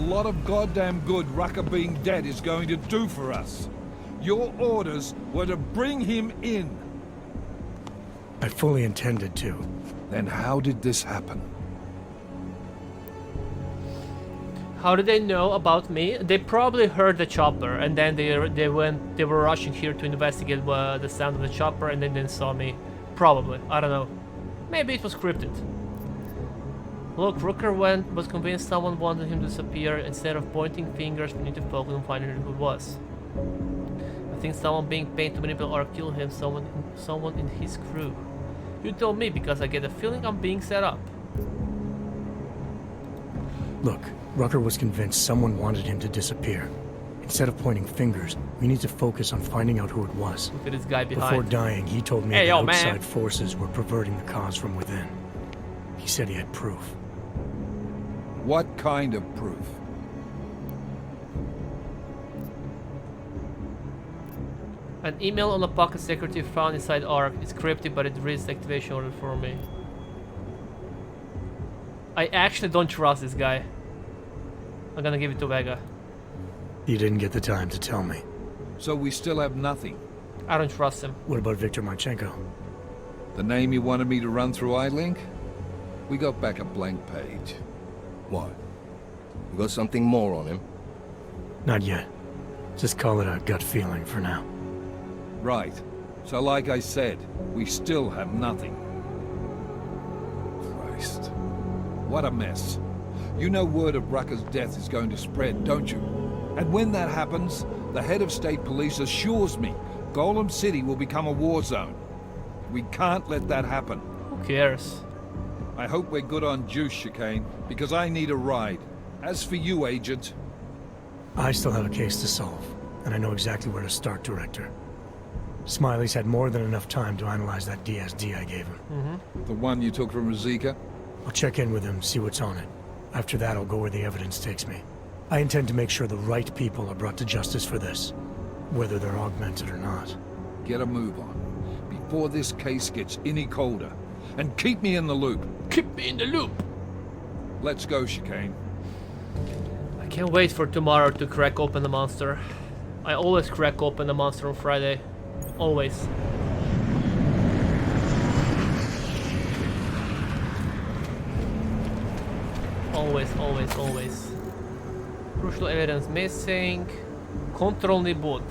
lot of goddamn good Rucker being dead is going to do for us. Your orders were to bring him in. I fully intended to. Then how did this happen? How did they know about me? They probably heard the chopper, and then they were rushing here to investigate the sound of the chopper, and then they saw me. Probably, I don't know. Maybe it was scripted. Look, Rooker was convinced someone wanted him to disappear. Instead of pointing fingers, we need to focus on finding who it was. I think someone being paid to manipulate or kill him, someone in his crew. You told me because I get a feeling I'm being set up. Look, Rucker was convinced someone wanted him to disappear. Instead of pointing fingers, we need to focus on finding out who it was. Look at this guy behind. Before dying, he told me that outside forces were perverting the cause from within. He said he had proof. What kind of proof? An email on a pocket secretary found inside ARC. It's cryptic, but it reads the activation order for me. I actually don't trust this guy. I'm gonna give it to Vega. You didn't get the time to tell me. So we still have nothing. I don't trust him. What about Victor Marchenko? The name you wanted me to run through iLink? We got back a blank page. What? You got something more on him? Not yet. Just call it a gut feeling for now. Right. So like I said, we still have nothing. Christ. What a mess. You know word of Rucker's death is going to spread, don't you? And when that happens, the head of state police assures me Golem City will become a war zone. We can't let that happen. Who cares? I hope we're good on juice, Chicane, because I need a ride. As for you, Agent... I still have a case to solve, and I know exactly where to start, Director. Smiley's had more than enough time to analyze that DSD I gave him. The one you took from Ruzika? I'll check in with him, see what's on it. After that, I'll go where the evidence takes me. I intend to make sure the right people are brought to justice for this, whether they're augmented or not. Get a move on, before this case gets any colder. And keep me in the loop. Keep me in the loop! Let's go, Chicane. I can't wait for tomorrow to crack open the monster. I always crack open the monster on Friday. Always. Always. Crucial evidence missing. Kontrolny bod.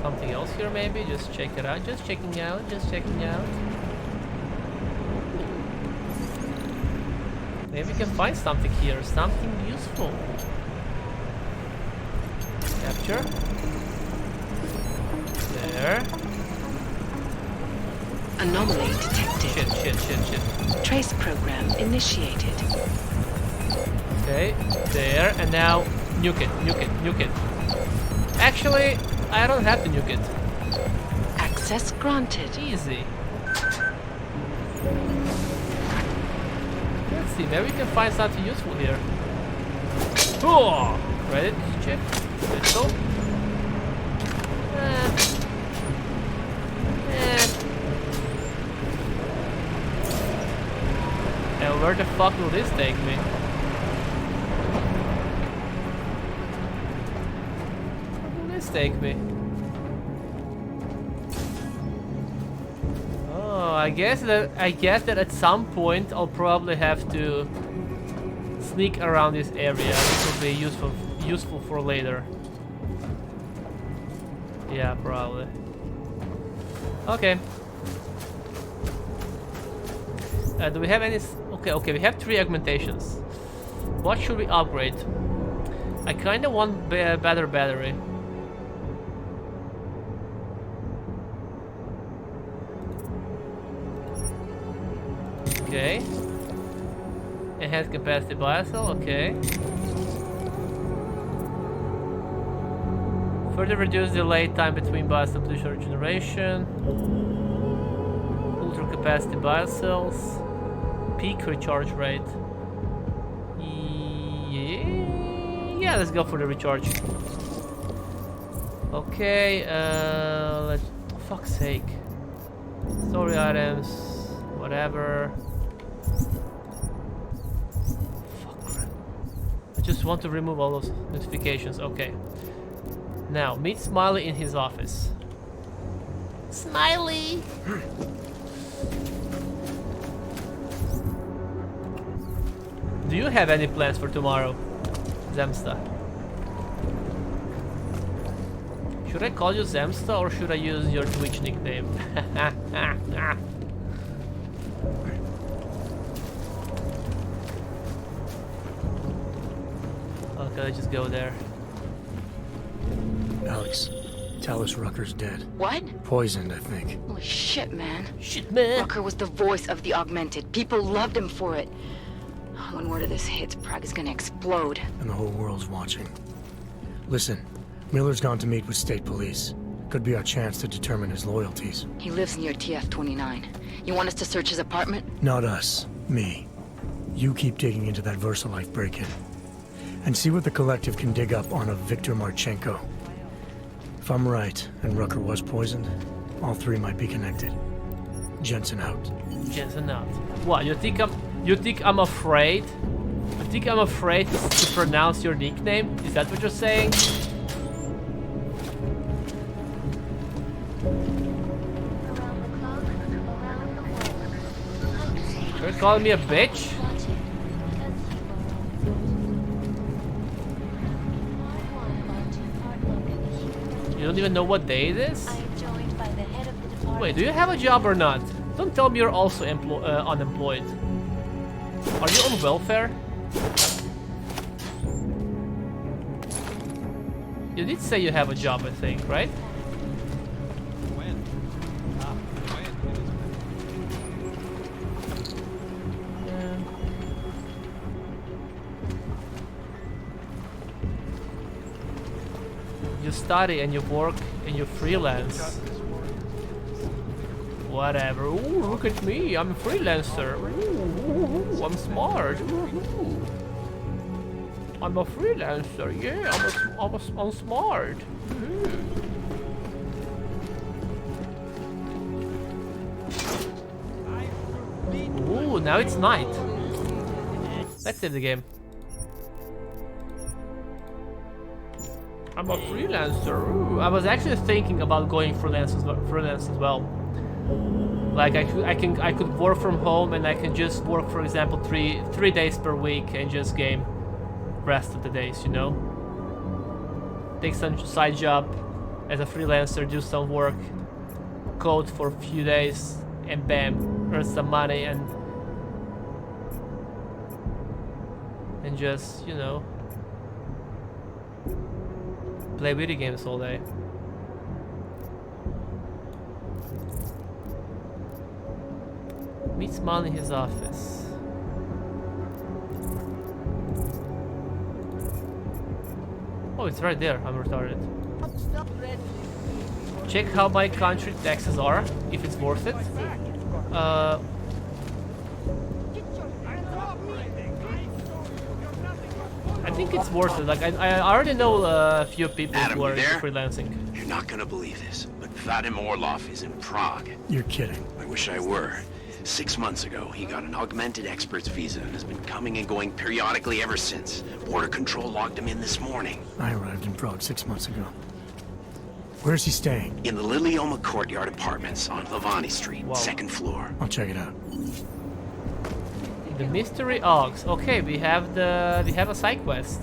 Something else here maybe? Just check it out. Just checking out. Maybe we can find something here. Something useful. Capture. There. Anomaly detected. Shit. Trace program initiated. Okay, there, and now nuke it. Actually, I don't have to nuke it. Access granted. Easy. Let's see, maybe we can find something useful here. Oh! Credit chip. Pistol. And where the fuck will this take me? Where will this take me? Oh, I guess that at some point I'll probably have to sneak around this area. This will be useful for later. Yeah, probably. Okay. Do we have any? Okay, we have 3 augmentations. What should we upgrade? I kinda want better battery. Okay. Enhanced capacity biocell, okay. Further reduce delay time between biocell depletion and regeneration. Ultra capacity biocells. Peak recharge rate. Yeah, let's go for the recharge. Okay, let's. For fuck's sake. Story items. Whatever. Fuck. I just want to remove all those notifications. Okay. Now, meet Smiley in his office. Smiley! Do you have any plans for tomorrow, Zemsta? Should I call you Zemsta or should I use your Twitch nickname? Okay, let's just go there. Alex, tell us Rucker's dead. What? Poisoned, I think. Holy shit, man. Shit, man! Rucker was the voice of the Augmented. People loved him for it. When word of this hits, Prague is gonna explode. And the whole world's watching. Listen, Miller's gone to meet with state police. Could be our chance to determine his loyalties. He lives near TF-29. You want us to search his apartment? Not us. Me. You keep digging into that VersaLife break-in. And see what the Collective can dig up on a Viktor Marchenko. If I'm right, and Rucker was poisoned, all three might be connected. Jensen out. Jensen out. What, you think I'm afraid? You think I'm afraid to pronounce your nickname? Is that what you're saying? You're calling me a bitch? You don't even know what day it is? Wait, do you have a job or not? Don't tell me you're also unemployed. Are you on welfare? You did say you have a job, I think, right? You study and you work and you freelance. Whatever. Ooh, look at me. I'm a freelancer. Ooh, I'm smart. Ooh. I'm a freelancer. Yeah, I'm smart. Ooh, now it's night. Let's save the game. I'm a freelancer. Ooh, I was actually thinking about going freelance as well. Like I could work from home and I can just work, for example, three days per week and just game rest of the days, you know. Take some side job as a freelancer, do some work, code for a few days, and bam, earn some money and just, you know, play video games all day. Meet Smiley in his office. Oh, it's right there. I'm retarded. Check how my country taxes are, if it's worth it. I think it's worth it. Like I already know a few people Adam, who are you there? freelancing. You're not gonna believe this, but Vadim Orlov is in Prague. You're kidding. I wish I were. 6 months ago, he got an augmented expert's visa and has been coming and going periodically ever since. Border Control logged him in this morning. I arrived in Prague 6 months ago. Where's he staying? In the Lilioma Courtyard Apartments on Lavani Street, Wow. 2nd floor. I'll check it out. The mystery Augs. Okay, we have a side quest.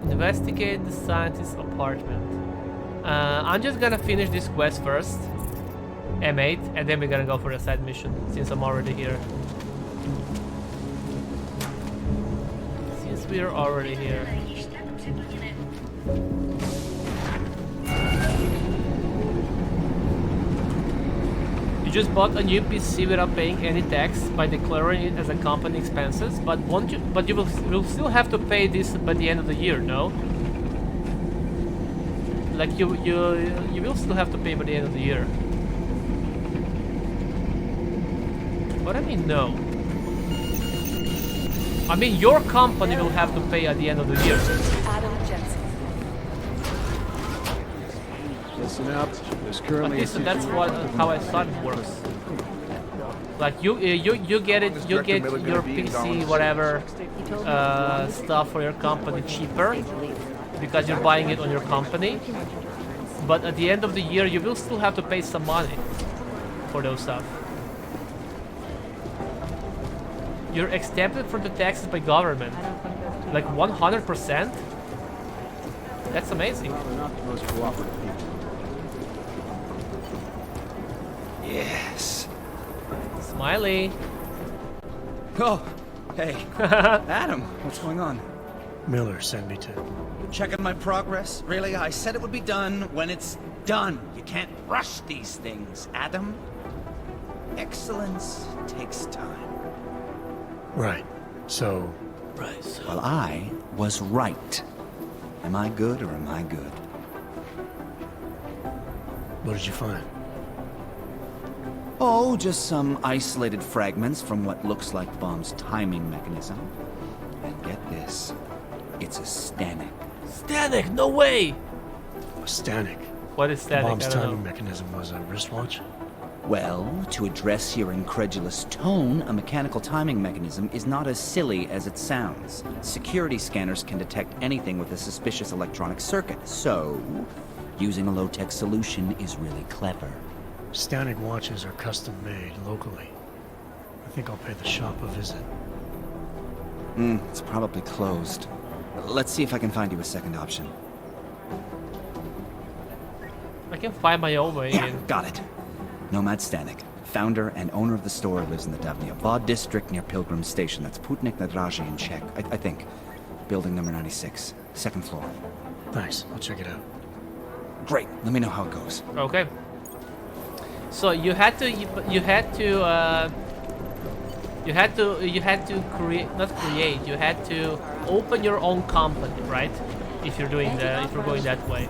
Investigate the scientist's apartment. I'm just gonna finish this quest first, M8, and then we're gonna go for the side mission since I'm already here. Since we're already here. You just bought a new PC without paying any tax by declaring it as a company expenses, but you will still have to pay this by the end of the year, no? Like you will still have to pay by the end of the year. What I mean, no. I mean, your company will have to pay at the end of the year. Adam Jensen. Listen At least that's how I thought it works. Like you get it, you get your PC whatever stuff for your company cheaper because you're buying it on your company. But at the end of the year, you will still have to pay some money for those stuff. You're exempted from the taxes by government, like 100%. That's amazing. Yes. Smiley. Oh, hey. Adam, what's going on? Miller sent me to. Checking my progress? Really? I said it would be done when it's done. You can't rush these things, Adam. Excellence takes time. Right. So. Well, I was right. Am I good or am I good? What did you find? Oh, just some isolated fragments from what looks like the bomb's timing mechanism. And get this, it's a Stanek. Stanek, no way! A Stanek. What is The Stanek? bomb's I don't timing know. mechanism was a wristwatch? Well, to address your incredulous tone, a mechanical timing mechanism is not as silly as it sounds. Security scanners can detect anything with a suspicious electronic circuit, so using a low-tech solution is really clever. Stanek watches are custom made locally. I think I'll pay the shop a visit. It's probably closed. Let's see if I can find you a second option. I can find my own way Yeah, in. got it. Nomad Stanek, founder and owner of the store, lives in the Davnia Vod district near Pilgrim Station. That's Putnik Nadraji in Czech, I think. Building number 96, second floor. Thanks, I'll check it out. Great, let me know how it goes. Okay. So you had to create, not create. You had to open your own company, right? If you're going that way.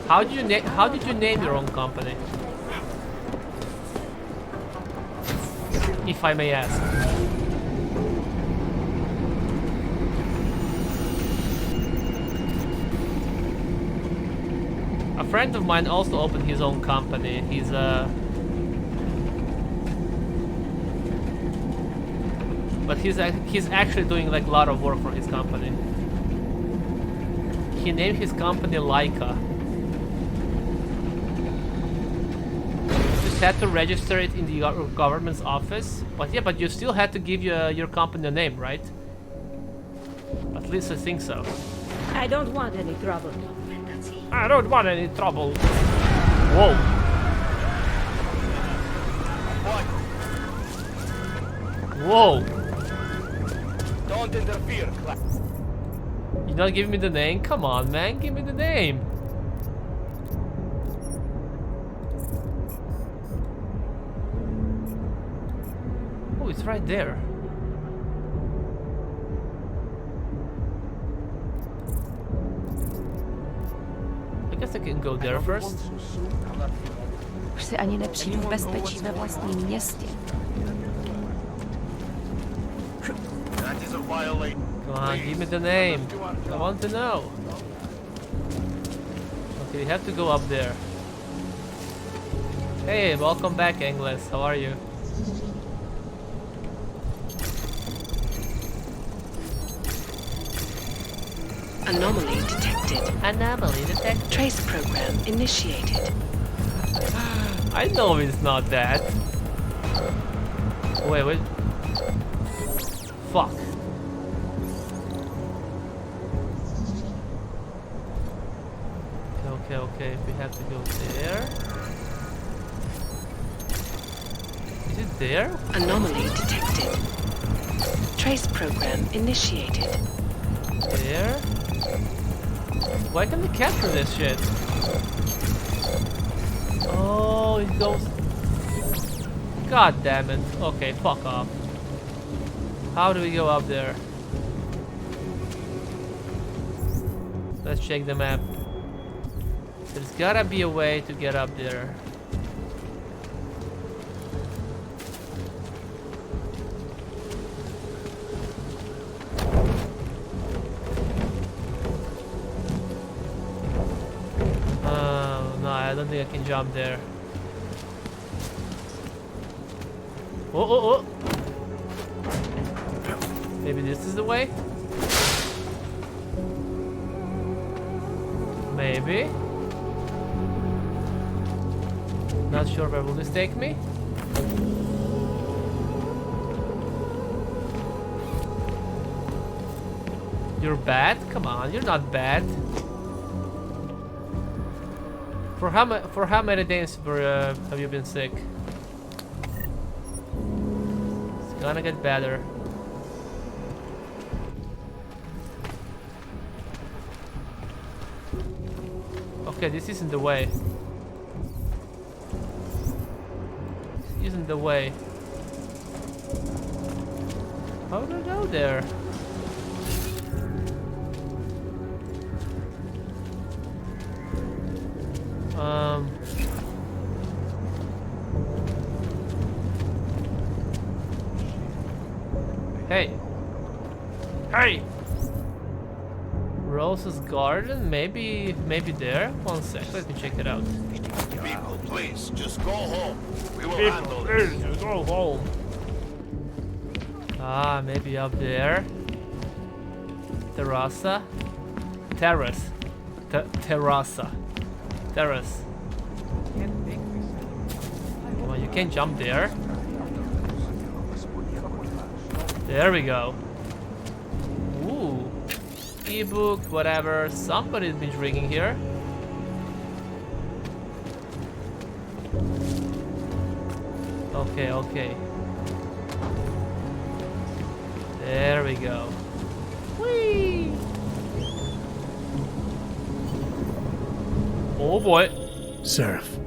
How did you name your own company? If I may ask. A friend of mine also opened his own company. But he's actually doing like a lot of work for his company. He named his company Laika. Just had to register it in the government's office. But yeah, but you still had to give your company a name, right? At least I think so. I don't want any trouble. I don't want any trouble. Whoa. Whoa. Don't interfere. You're not giving me the name? Come on, man. Give me the name. Oh, it's right there. I guess I can go there first. Už si ani nepřijdu v bezpečí ve vlastním městě. That is a violation. Come on, give me the name. I want to know. Okay, we have to go up there. Hey, welcome back, Englis. How are you? Anomaly detected. Anomaly detected. Trace program initiated. I know it's not that. Wait. Fuck. Okay, if we have to go there. Is it there? Anomaly detected. Trace program initiated. There? Why can't we capture this shit? Oh, it goes... God damn it. Okay, fuck off. How do we go up there? Let's check the map. There's gotta be a way to get up there. I don't think I can jump there. Oh. Maybe this is the way? Maybe. Not sure where will this take me. You're bad? Come on, you're not bad. For how many days have you been sick? It's gonna get better. Okay, this isn't the way. This isn't the way. How do I go there? Hey. Hey! Rose's garden? Maybe there? One sec, let me check it out. People, please, just go home. We will handle Please, this. go home. Ah, maybe up there. Terrace. Terrace. Well, you can't jump there. There we go. Ooh. Ebook, whatever. Somebody's been drinking here. Okay. There we go. Whee! Oh boy. Seraph,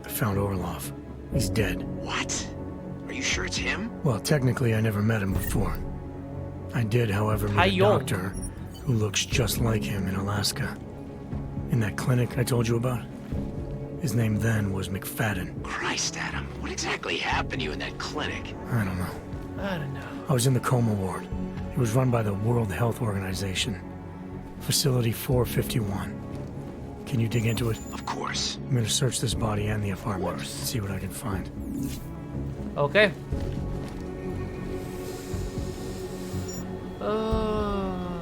I found Orlov. He's dead. What? Are you sure it's him? Well, technically, I never met him before. I did, however, meet a doctor who looks just like him in Alaska. In that clinic I told you about. His name then was McFadden. Christ, Adam. What exactly happened to you in that clinic? I don't know. I don't know. I was in the coma ward. It was run by the World Health Organization. Facility 451. Can you dig into it? Of course. I'm gonna search this body and the apartment. See what I can find. Okay.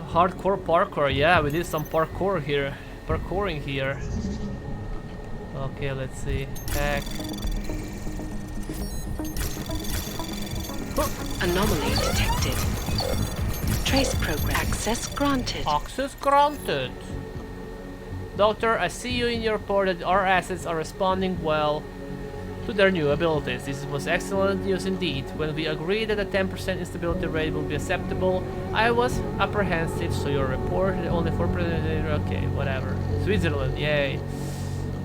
Hardcore parkour. Yeah, we did some parkour here. Parkouring here. Okay, let's see. Hack. Anomaly detected. Trace program. Access granted. Access granted. Doctor, I see you in your report that our assets are responding well to their new abilities. This was excellent news indeed. When we agreed that a 10% instability rate will be acceptable, I was apprehensive, so your report only 4%. Okay, whatever. Switzerland, yay.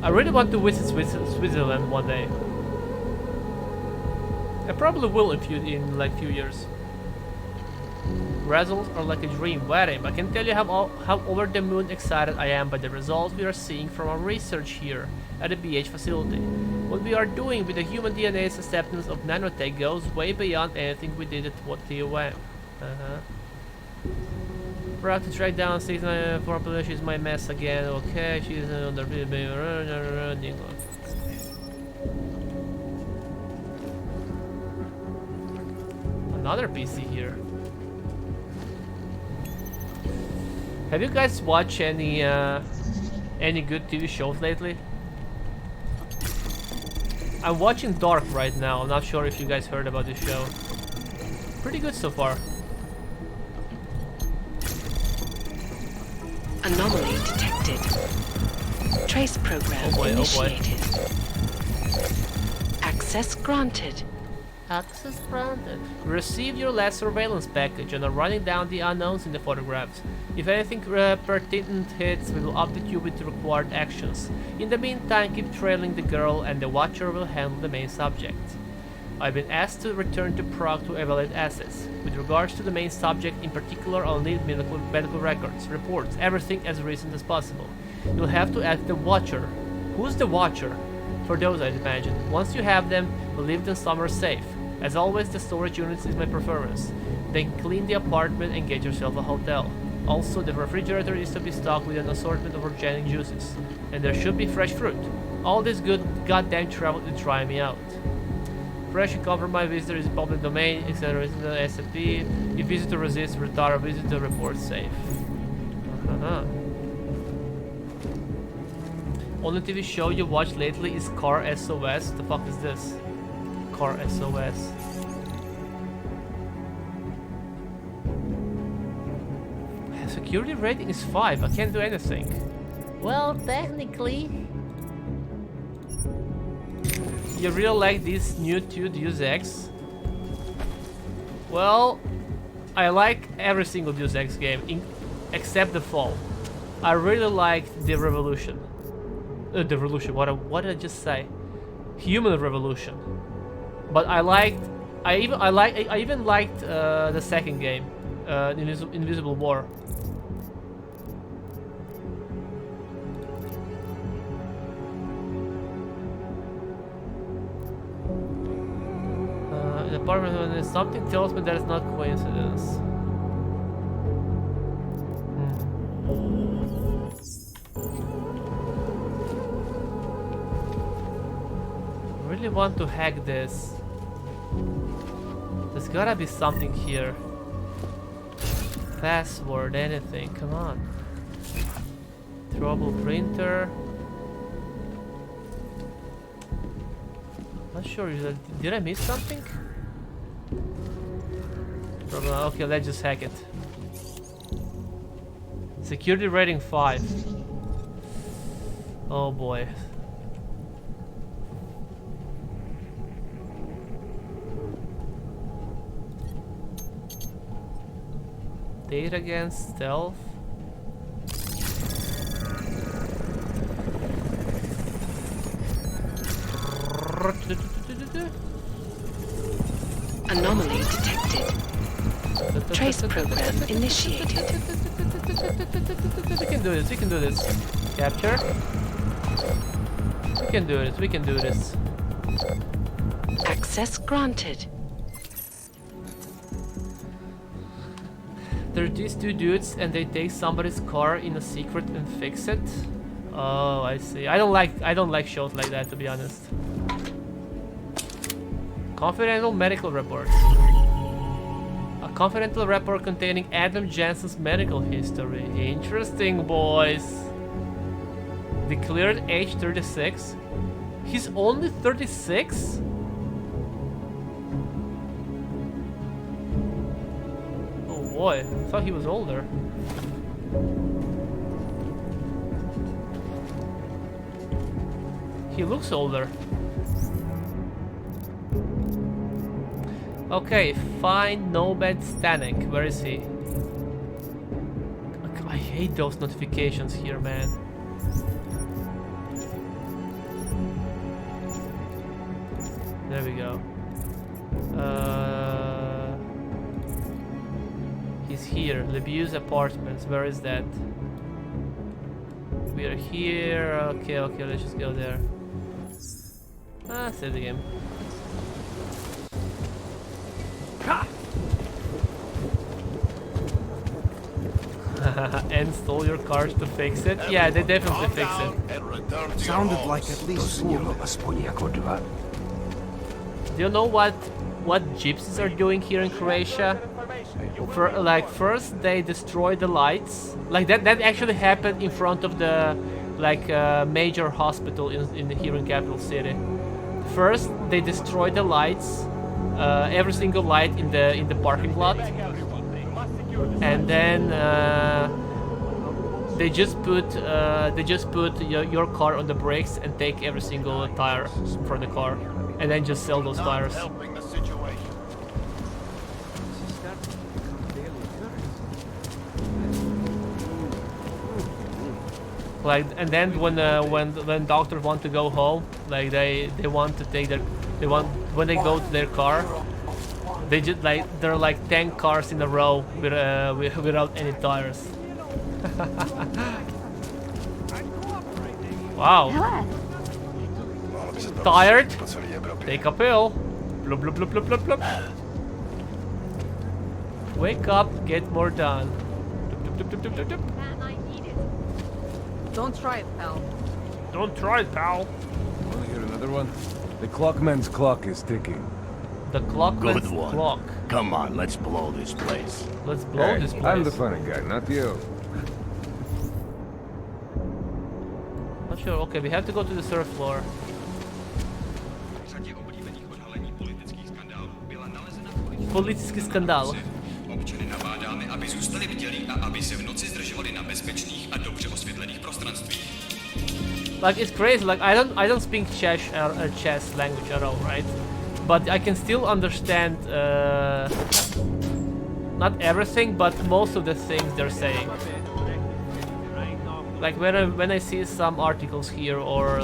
I really want to visit Switzerland one day. I probably will in like few years. Results are like a dream. Waiting, I can tell you how over the moon excited I am by the results we are seeing from our research here at the BH facility. What we are doing with the human DNA's acceptance of nanotech goes way beyond anything we did at TOM. Prague to track down 694 population is my mess again. Okay, she's on the running. Another PC here. Have you guys watched any good TV shows lately? I'm watching Dark right now. I'm not sure if you guys heard about this show. Pretty good so far. Anomaly detected. Trace program initiated. Access granted. Access granted. We received your last surveillance package and are running down the unknowns in the photographs. If anything pertinent hits, we will update you with the required actions. In the meantime, keep trailing the girl and the Watcher will handle the main subject. I've been asked to return to Prague to evaluate assets. With regards to the main subject in particular, I'll need medical records, reports, everything as recent as possible. You'll have to ask the Watcher. Who's the Watcher? For those, I'd imagine. Once you have them, we'll leave them somewhere safe. As always, the storage units is my preference. Then clean the apartment and get yourself a hotel. Also, the refrigerator is to be stocked with an assortment of organic juices, and there should be fresh fruit. All this good goddamn travel to try me out. Fresh and compromised visitor is public domain, etc. SMP. If visitor resists, retire. Visitor report safe. Only TV show you watched lately is Car SOS. The fuck is this? Car SOS. Security rating is 5. I can't do anything. Well, technically. You really like this new 2 Deus Ex? Well, I like every single Deus Ex game, except the Fall. I really liked the Revolution. The Revolution. What did I just say? Human Revolution. But I even liked the second game, Invisible War. Apartment, something tells me that it's not coincidence. I really want to hack this. There's gotta be something here. Password, anything, come on. Trouble printer. Not sure, did I miss something? Okay, let's just hack it. Security rating 5. Oh boy. Data against stealth. Anomaly detected. Trace program initiated. We can do this, we can do this. Capture. We can do this, we can do this. Access granted. There are these 2 dudes and they take somebody's car in a secret and fix it. Oh, I see. I don't like shows like that, to be honest. Confidential medical report. A confidential report containing Adam Jensen's medical history. Interesting, boys. Declared age 36. He's only 36? Oh boy, I thought he was older. He looks older. Okay, find Nobed Stanek. Where is he? I hate those notifications here, man. There we go. He's here. Lebu's apartments. Where is that? We are here. Okay, okay, let's just go there. Save the game. And stole your cars to fix it? Yeah, they definitely fix it. Sounded like at least 4. Do you know what gypsies are doing here in Croatia? First they destroy the lights. Like that actually happened in front of the major hospital here in capital city. First they destroy the lights, every single light in the parking lot, and then they just put your car on the brakes and take every single tire from the car, and then just sell those tires. Like, and then when doctors want to go home, like they want to take when they go to their car, they just there are like 10 cars in a row without any tires. Wow. Tired? Take a pill. Blub blub blub blub blub blub. Wake up, get more done. Don't try it, pal. Don't try it, pal. Want to hear another one? The clockman's clock is ticking. The clockman's Good one. clock. Come on, let's blow this place. Let's blow this place. I'm the funny guy, not you. Not sure. Okay, we have to go to the third floor. Politický skandál. Občany nabádáme, aby zůstali bdělí a aby se v noci zdržovali na bezpečných a dobře osvětlených prostranstvích. Like it's crazy. Like I don't speak chess language at all, right? But I can still understand not everything, but most of the things they're saying. Like when I see some articles here, or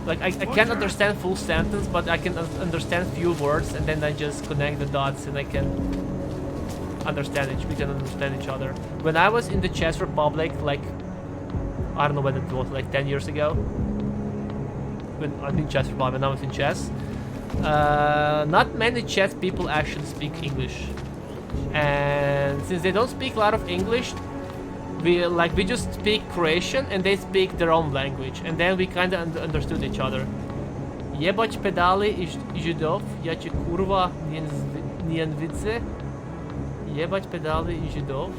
I can't understand full sentence, but I can understand few words, and then I just connect the dots, and I can understand it. We can understand each other. When I was in the Chess Republic, like I don't know when it was, like 10 years ago. When I think Chess Republic, when I was in chess, not many chess people actually speak English, and since they don't speak a lot of English, we just speak Croatian and they speak their own language, and then we kind of understood each other. Jebać pedali i Židov, ja će kurva nijen vidze. Jebać pedali i Židov.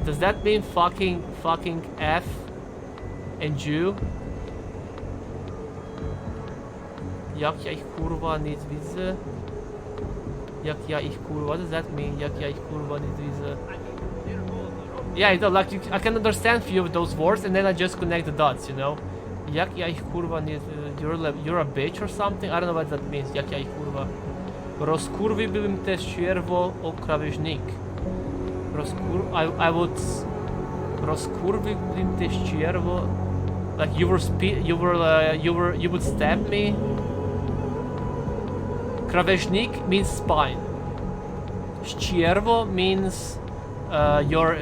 Does that mean fucking F and Jew? Jak ja ich kurwa nic widzę? Jak ja ich kurwa, what does that mean? Jak ja ich kurwa nic widzę? Yeah, you know, like I can understand few of those words, and then I just connect the dots, you know? Jak ja ich kurwa nic, you're a bitch or something? I don't know what that means. Jak ja ich kurwa. Rozkurwiłbym też sierwo o krawężnik. I would rozkurwiłbym też sierwo. Like you would stab me. Krawężnik means spine. Ścierwo means your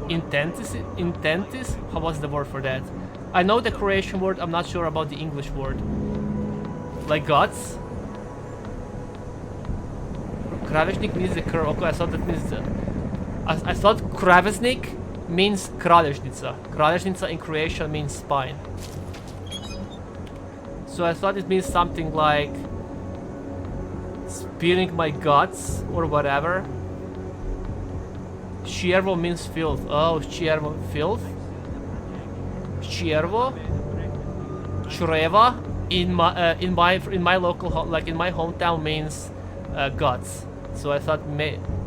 intentis. How was the word for that? I know the Croatian word. I'm not sure about the English word. Like guts. Krawężnik means the curve. Okay, I thought that means I thought krawężnik means kralježnica. Kralježnica in Croatian means spine. So I thought it means something like spilling my guts or whatever. Ścierwo means filth. Oh, ścierwo, filth. Ścierwo. Čreva in my local like in my hometown means guts. So I thought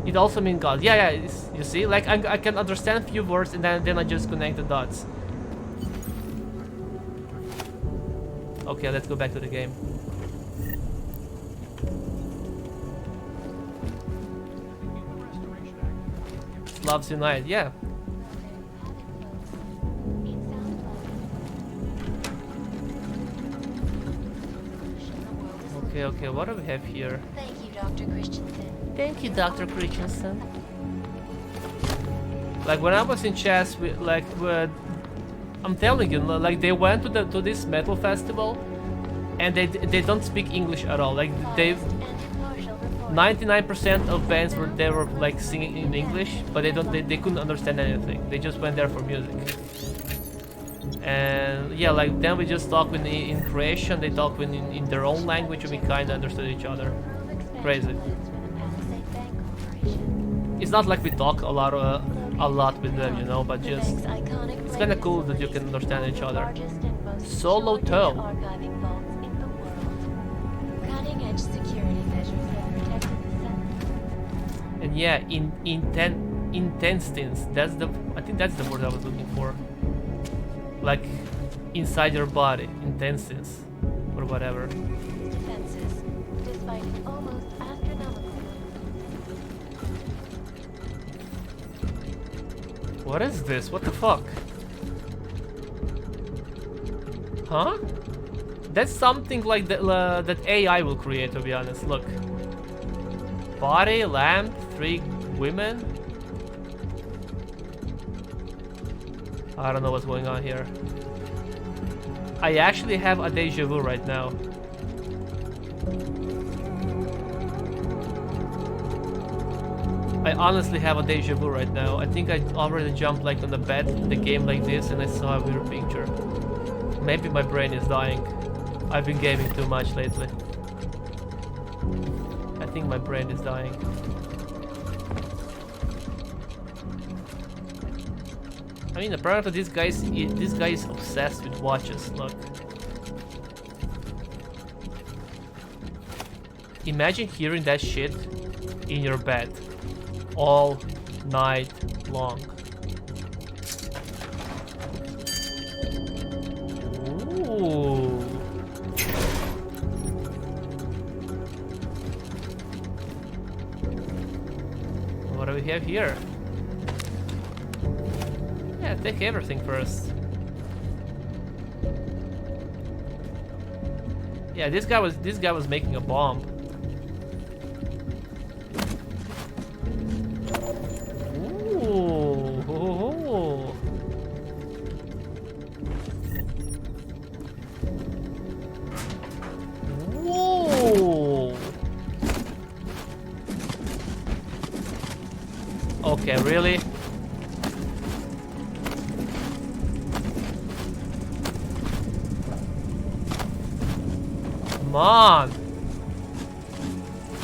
it also means God. Yeah, you see, like I can understand few words, and then I just connect the dots. Okay, let's go back to the game. Slavs Unite, yeah. Okay, what do we have here? Thank you, Dr. Christensen. Thank you, Dr. Christensen. Like when I was in chess, I'm telling you, like they went to this metal festival, and they don't speak English at all. Like 99% of bands were like singing in English, but they couldn't understand anything. They just went there for music. And yeah, like then we just talk in Croatian, they talk in their own language, and we kind of understood each other. Crazy. It's not like we talk a lot with them, you know, but just it's kind of cool that you can understand each other. Solo toe. And yeah, intestines. I think that's the word I was looking for. Like inside your body, intestines, or whatever. Defenses, despite almost astronomical. What is this? What the fuck? Huh? That's something like that AI will create, to be honest. Look. Body, lamp, 3 women. I don't know what's going on here. I actually have a deja vu right now. I honestly have a deja vu right now. I think I already jumped like on the bed in the game like this and I saw a weird picture. Maybe my brain is dying. I've been gaming too much lately. I think my brain is dying. I mean, apparently this guy is obsessed with watches. Look. Imagine hearing that shit in your bed all night long. Ooh. What do we have here? Yeah, take everything first. Yeah, this guy was making a bomb. Okay, really? Come on!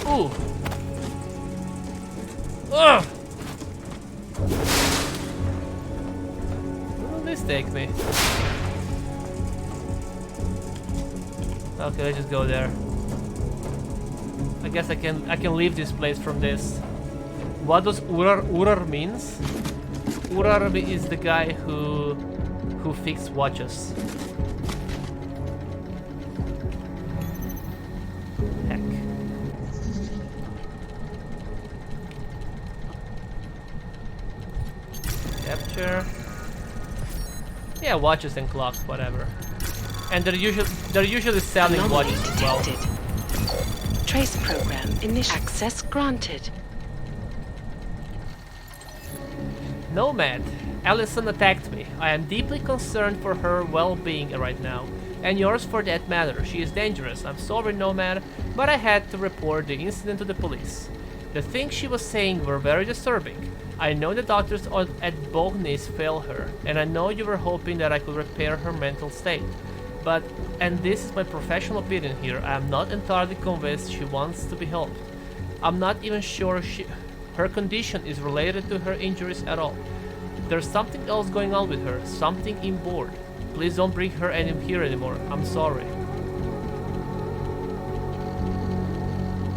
Ooh! Ugh! Where will this take me? Okay, let's just go there. I guess I can leave this place from this. What does Urar means? Urar is the guy who fixed watches. Heck. Capture. Yeah, watches and clocks, whatever. And they're usually selling Anomaly watches as well. detected. Trace program initial. Access granted. Nomad, Allison attacked me. I am deeply concerned for her well-being right now, and yours for that matter. She is dangerous. I'm sorry, Nomad, but I had to report the incident to the police. The things she was saying were very disturbing. I know the doctors at both knees failed her, and I know you were hoping that I could repair her mental state. But, and this is my professional opinion here, I am not entirely convinced she wants to be helped. I'm not even sure her condition is related to her injuries at all. There's something else going on with her, something inboard. Please don't bring her here anymore. I'm sorry.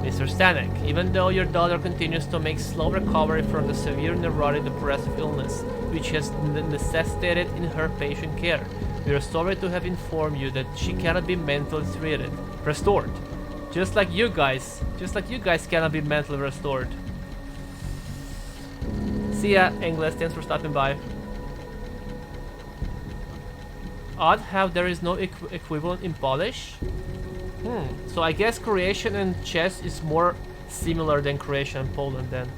Mr. Stanek, even though your daughter continues to make slow recovery from the severe neurotic depressive illness, which has necessitated in her patient care, we are sorry to have informed you that she cannot be mentally restored. Just like you guys cannot be mentally restored. See ya, English, thanks for stopping by. Odd how there is no equivalent in Polish. So I guess Croatian and chess is more similar than Croatian and Poland then.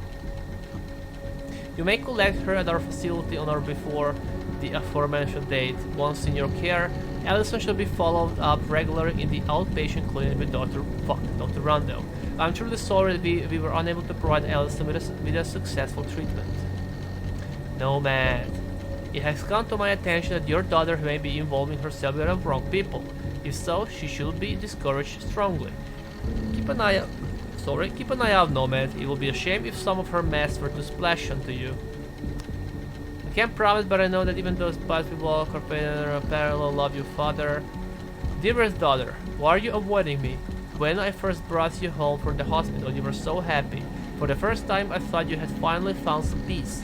You may collect her at our facility on or before the aforementioned date. Once in your care, Allison shall be followed up regularly in the outpatient clinic with Dr. Rondo. I'm truly sorry that we were unable to provide Allison with a successful treatment. Nomad, it has come to my attention that your daughter may be involving herself with the wrong people. If so, she should be discouraged strongly. Keep an eye out, Nomad. It will be a shame if some of her mess were to splash onto you. I can't promise, but I know that even those past people are parallel love you, father. Dearest daughter, why are you avoiding me? When I first brought you home from the hospital, you were so happy. For the first time, I thought you had finally found some peace.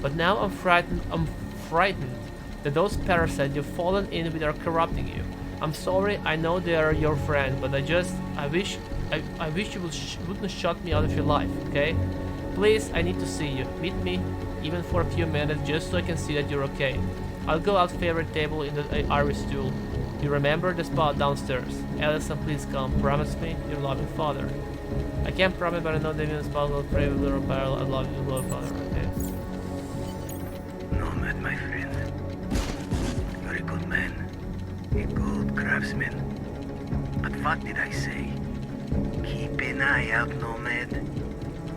But now I'm frightened that those parasites you've fallen in with are corrupting you. I'm sorry, I know they are your friend, but I wish you wouldn't shut me out of your life, okay? Please, I need to see you. Meet me, even for a few minutes, just so I can see that you're okay. I'll go out favorite table in the Irish stool. You remember the spot downstairs. Allison, please come. Promise me, your loving father. I can't promise, but I know that even the spot will pray with little parallel. I love you, loving father, okay? Nomad, my friend. You're a good man. A good craftsman. But what did I say? Keep an eye out, Nomad.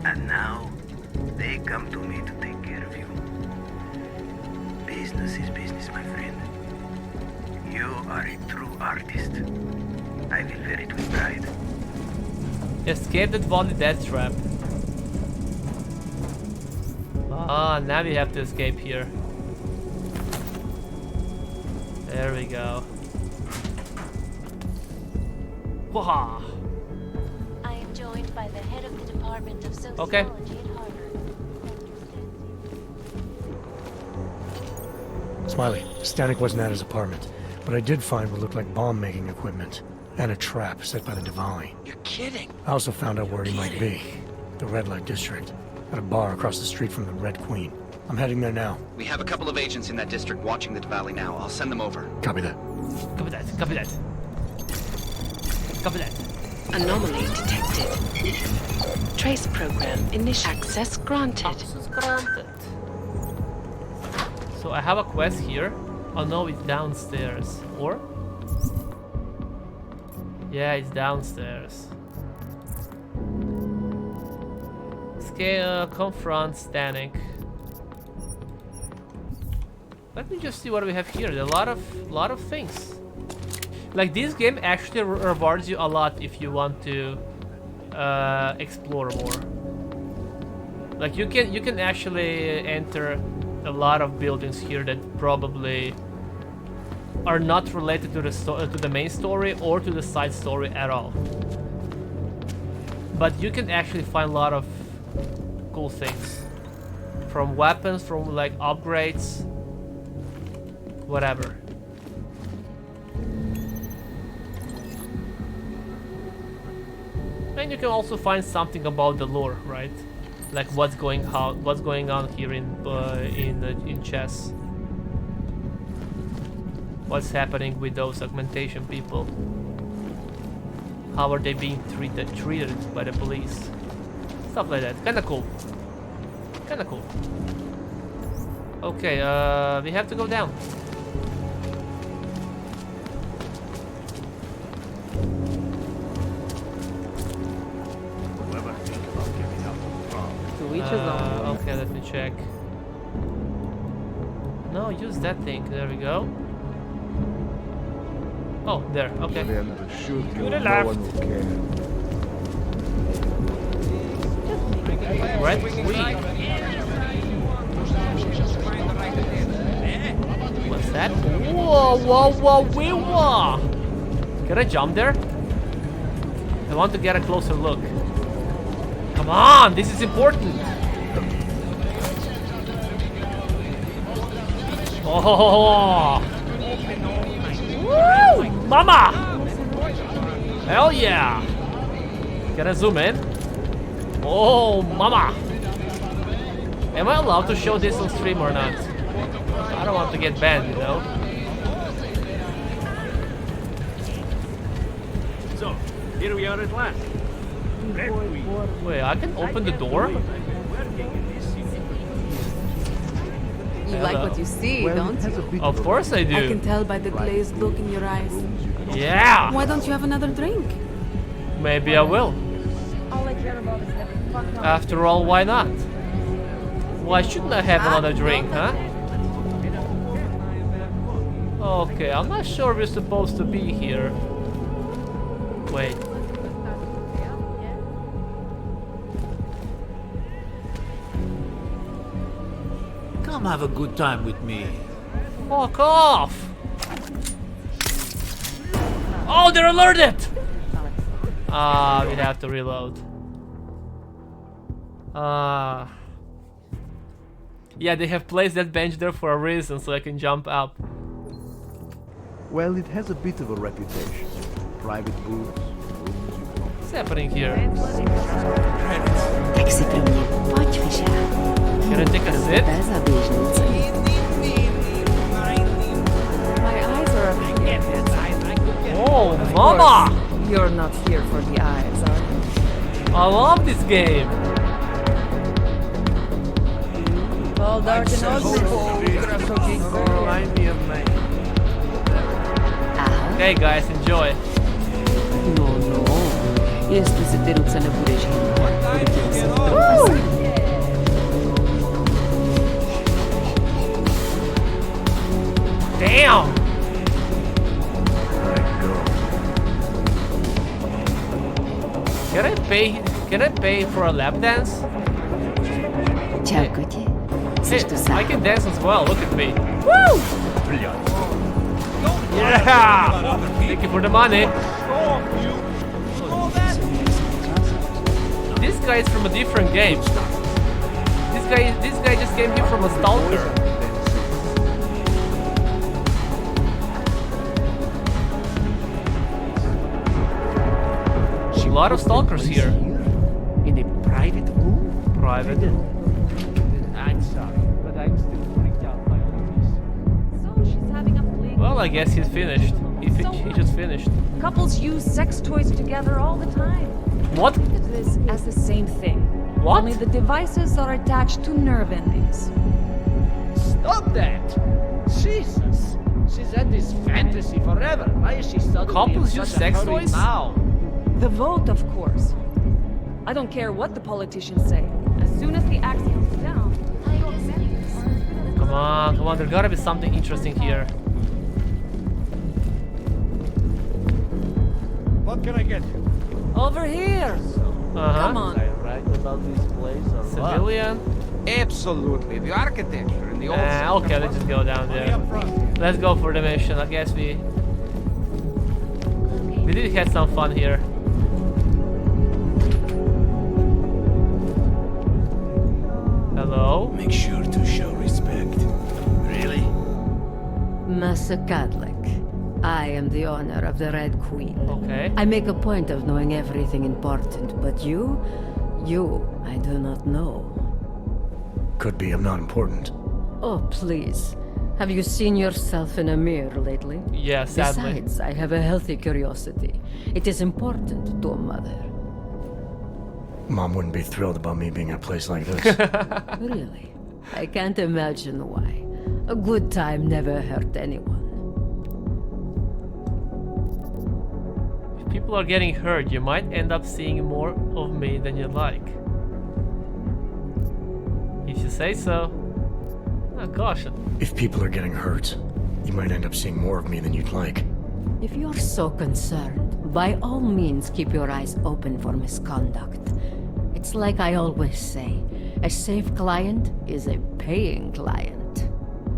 And now, They come to me to take care of you. Business is business, my friend. You are a true artist. I will wear it with pride. Escape that volley death trap. Ah, now we have to escape here. There we go. Waha! I am joined by the head of the Department of Sociology Okay. at Harvard. Smiley, Stanek wasn't at his apartment, but I did find what looked like bomb-making equipment and a trap set by the Diwali. You're kidding. I also found out where he might be. The Red Light District. At a bar across the street from the Red Queen. I'm heading there now. We have a couple of agents in that district watching the Diwali now. I'll send them over. Copy that. Copy that, copy that. Copy that. Anomaly detected. Trace program initial. Access granted. Access granted. So I have a quest here. Oh no, it's downstairs. Or? Yeah, it's downstairs. Confront Stanek. Let me just see what we have here. There are a lot of things. Like, this game actually rewards you a lot if you want to explore more. Like, you can actually enter a lot of buildings here that probably are not related to the main story or to the side story at all. But you can actually find a lot of cool things. From weapons, from like upgrades, whatever. And you can also find something about the lore, right? Like what's going on here in chess. What's happening with those augmentation people? How are they being treated by the police? Stuff like that. Kinda cool. Kinda cool. Okay, we have to go down. Okay, let me check. No, use that thing. There we go. Oh, there. Okay. To the left. Red Queen. What's that? Whoa, whoa, whoa, whoa! Can I jump there? I want to get a closer look. Come on, this is important. Oh, woo, mama! Hell yeah! Can I zoom in? Oh, mama! Am I allowed to show this on stream or not? I don't want to get banned, you know? So, here we are at last. Wait, I can open the door? You like what you see, don't you? Of course I do. I can tell by the glazed look in your eyes. Yeah! Why don't you have another drink? Maybe I will. After all, why not? Why shouldn't I have another drink, huh? Okay, I'm not sure we're supposed to be here. Wait. Come have a good time with me. Fuck off! Oh, they're alerted! Ah, we have to reload. Yeah, they have placed that bench there for a reason, so I can jump up. Well, it has a bit of a reputation. Private booths. What's happening here? Can I take a sip? My eyes are up here. Oh, mama! You're not here for the eyes, are you? I love this game. All dark and ugly. Okay, guys, enjoy. No. Este să te rup să ne burești. Can I pay for a lap dance? Ciao, Gautier. Hey, I can dance as well, look at me. Woo! Yeah! Thank you for the money. This guy is from a different game. This guy just came here from a stalker. A lot of stalkers here. In a private room? Private. I'm sorry, but I'm still freaked out by all of this. So she's having a play. Well, I guess he's finished. He just finished. Couples use sex toys together all the time. What? Look at this as the same thing. What? Only the devices are attached to nerve endings. Stop that! Jesus! She's had this fantasy forever. Why is she suddenly Couples in use such a sex hurry toys? now? The vote, of course. I don't care what the politicians say. As soon as the axe comes down, Come on, there gotta be something interesting here. What can I get you? over here. Come on. I right about this place or Civilian? Absolutely. The architecture and the old Okay, let's just go down there. Let's go for the mission. I guess we did have some fun here. Hello? Make sure to show respect. Really? Master Catholic, I am the owner of the Red Queen. Okay. I make a point of knowing everything important, but you, I do not know. Could be I'm not important. Oh, please. Have you seen yourself in a mirror lately? Yeah, sadly. Besides, I have a healthy curiosity. It is important to a mother. Mom wouldn't be thrilled about me being at a place like this. Really? I can't imagine why. A good time never hurt anyone. If people are getting hurt, you might end up seeing more of me than you'd like. If you say so. Oh gosh. If people are getting hurt, you might end up seeing more of me than you'd like. If you're so concerned, by all means keep your eyes open for misconduct. It's like I always say, a safe client is a paying client.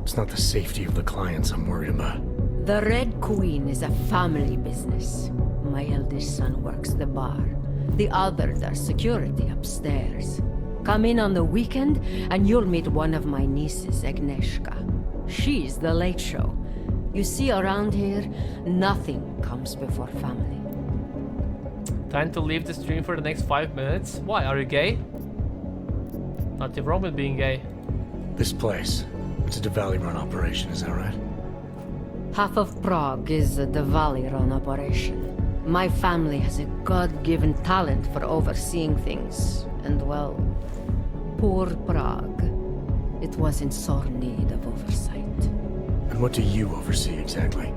It's not the safety of the clients I'm worried about. The Red Queen is a family business. My eldest son works the bar. The others are security upstairs. Come in on the weekend and you'll meet one of my nieces, Agnieszka. She's the late show. You see, around here, nothing comes before family. Time to leave the stream for the next 5 minutes. Why, are you gay? Nothing wrong with being gay. This place, it's a Diwali-run operation, is that right? Half of Prague is a Diwali-run operation. My family has a God-given talent for overseeing things, and well, poor Prague. It was in sore need of oversight. And what do you oversee exactly?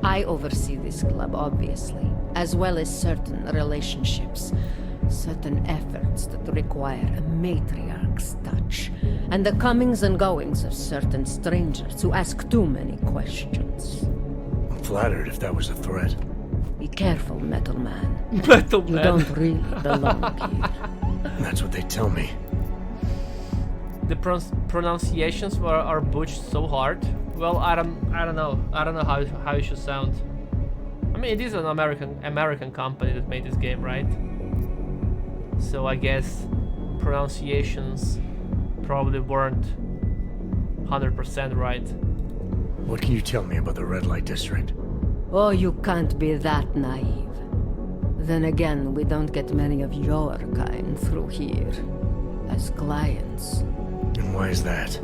I oversee this club, obviously, as well as certain relationships, certain efforts that require a matriarch's touch, and the comings and goings of certain strangers who ask too many questions. I'm flattered if that was a threat. Be careful, Metal Man. Metal Man. You don't really belong here. That's what they tell me. The pronunciations are butched so hard. Well, I don't know. I don't know how it should sound. I mean, it is an American company that made this game, right? So I guess pronunciations probably weren't 100% right. What can you tell me about the Red Light District? Oh, you can't be that naive. Then again, we don't get many of your kind through here as clients. And why is that?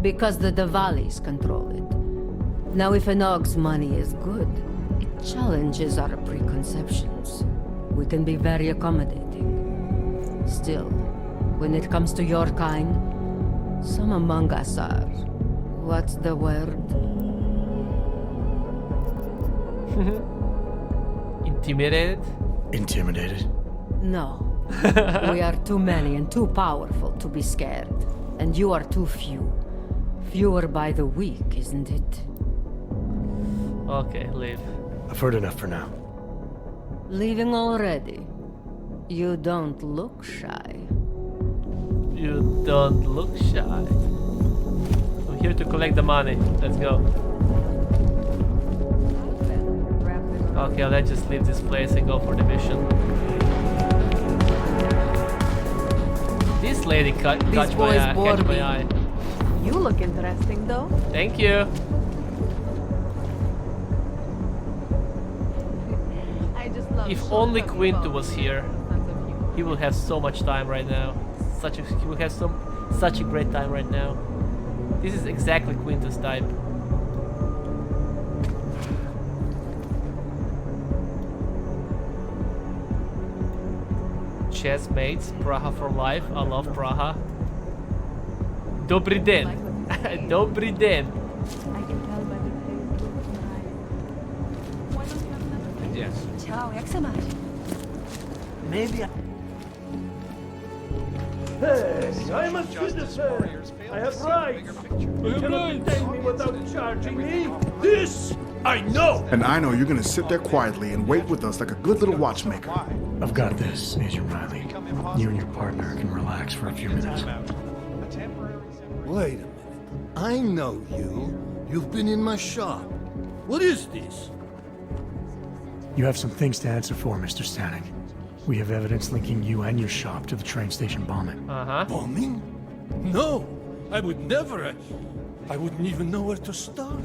Because the Diwalis control it. Now, if an Og's money is good, it challenges our preconceptions. We can be very accommodating. Still, when it comes to your kind, some among us are... what's the word? Intimidated? Intimidated? No. We are too many and too powerful to be scared. And you are too few. Fewer by the week, isn't it? Okay, leave. I've heard enough for now. Leaving already? You don't look shy. You don't look shy. I'm here to collect the money. Let's go. Okay, let's just leave this place and go for the mission. This lady catch my eye. You look interesting, though. Thank you. I just love If only Quinto was here, he will have so much time right now. He will have such a great time right now. This is exactly Quinto's type. Chess mates, Praha for life. I love Praha. Dobry den. Dobry den. Yes. Ciao, jak se máš? Maybe Hey, I'm a citizen. I have rights. You cannot detain me without charging me. This I know. And I know you're gonna sit there quietly and wait with us like a good little watchmaker. I've got this, Agent Riley. You and your partner can relax for a few minutes. Wait a minute. I know you. You've been in my shop. What is this? You have some things to answer for, Mr. Stanek. We have evidence linking you and your shop to the train station bombing. Bombing? No, I would never. I wouldn't even know where to start.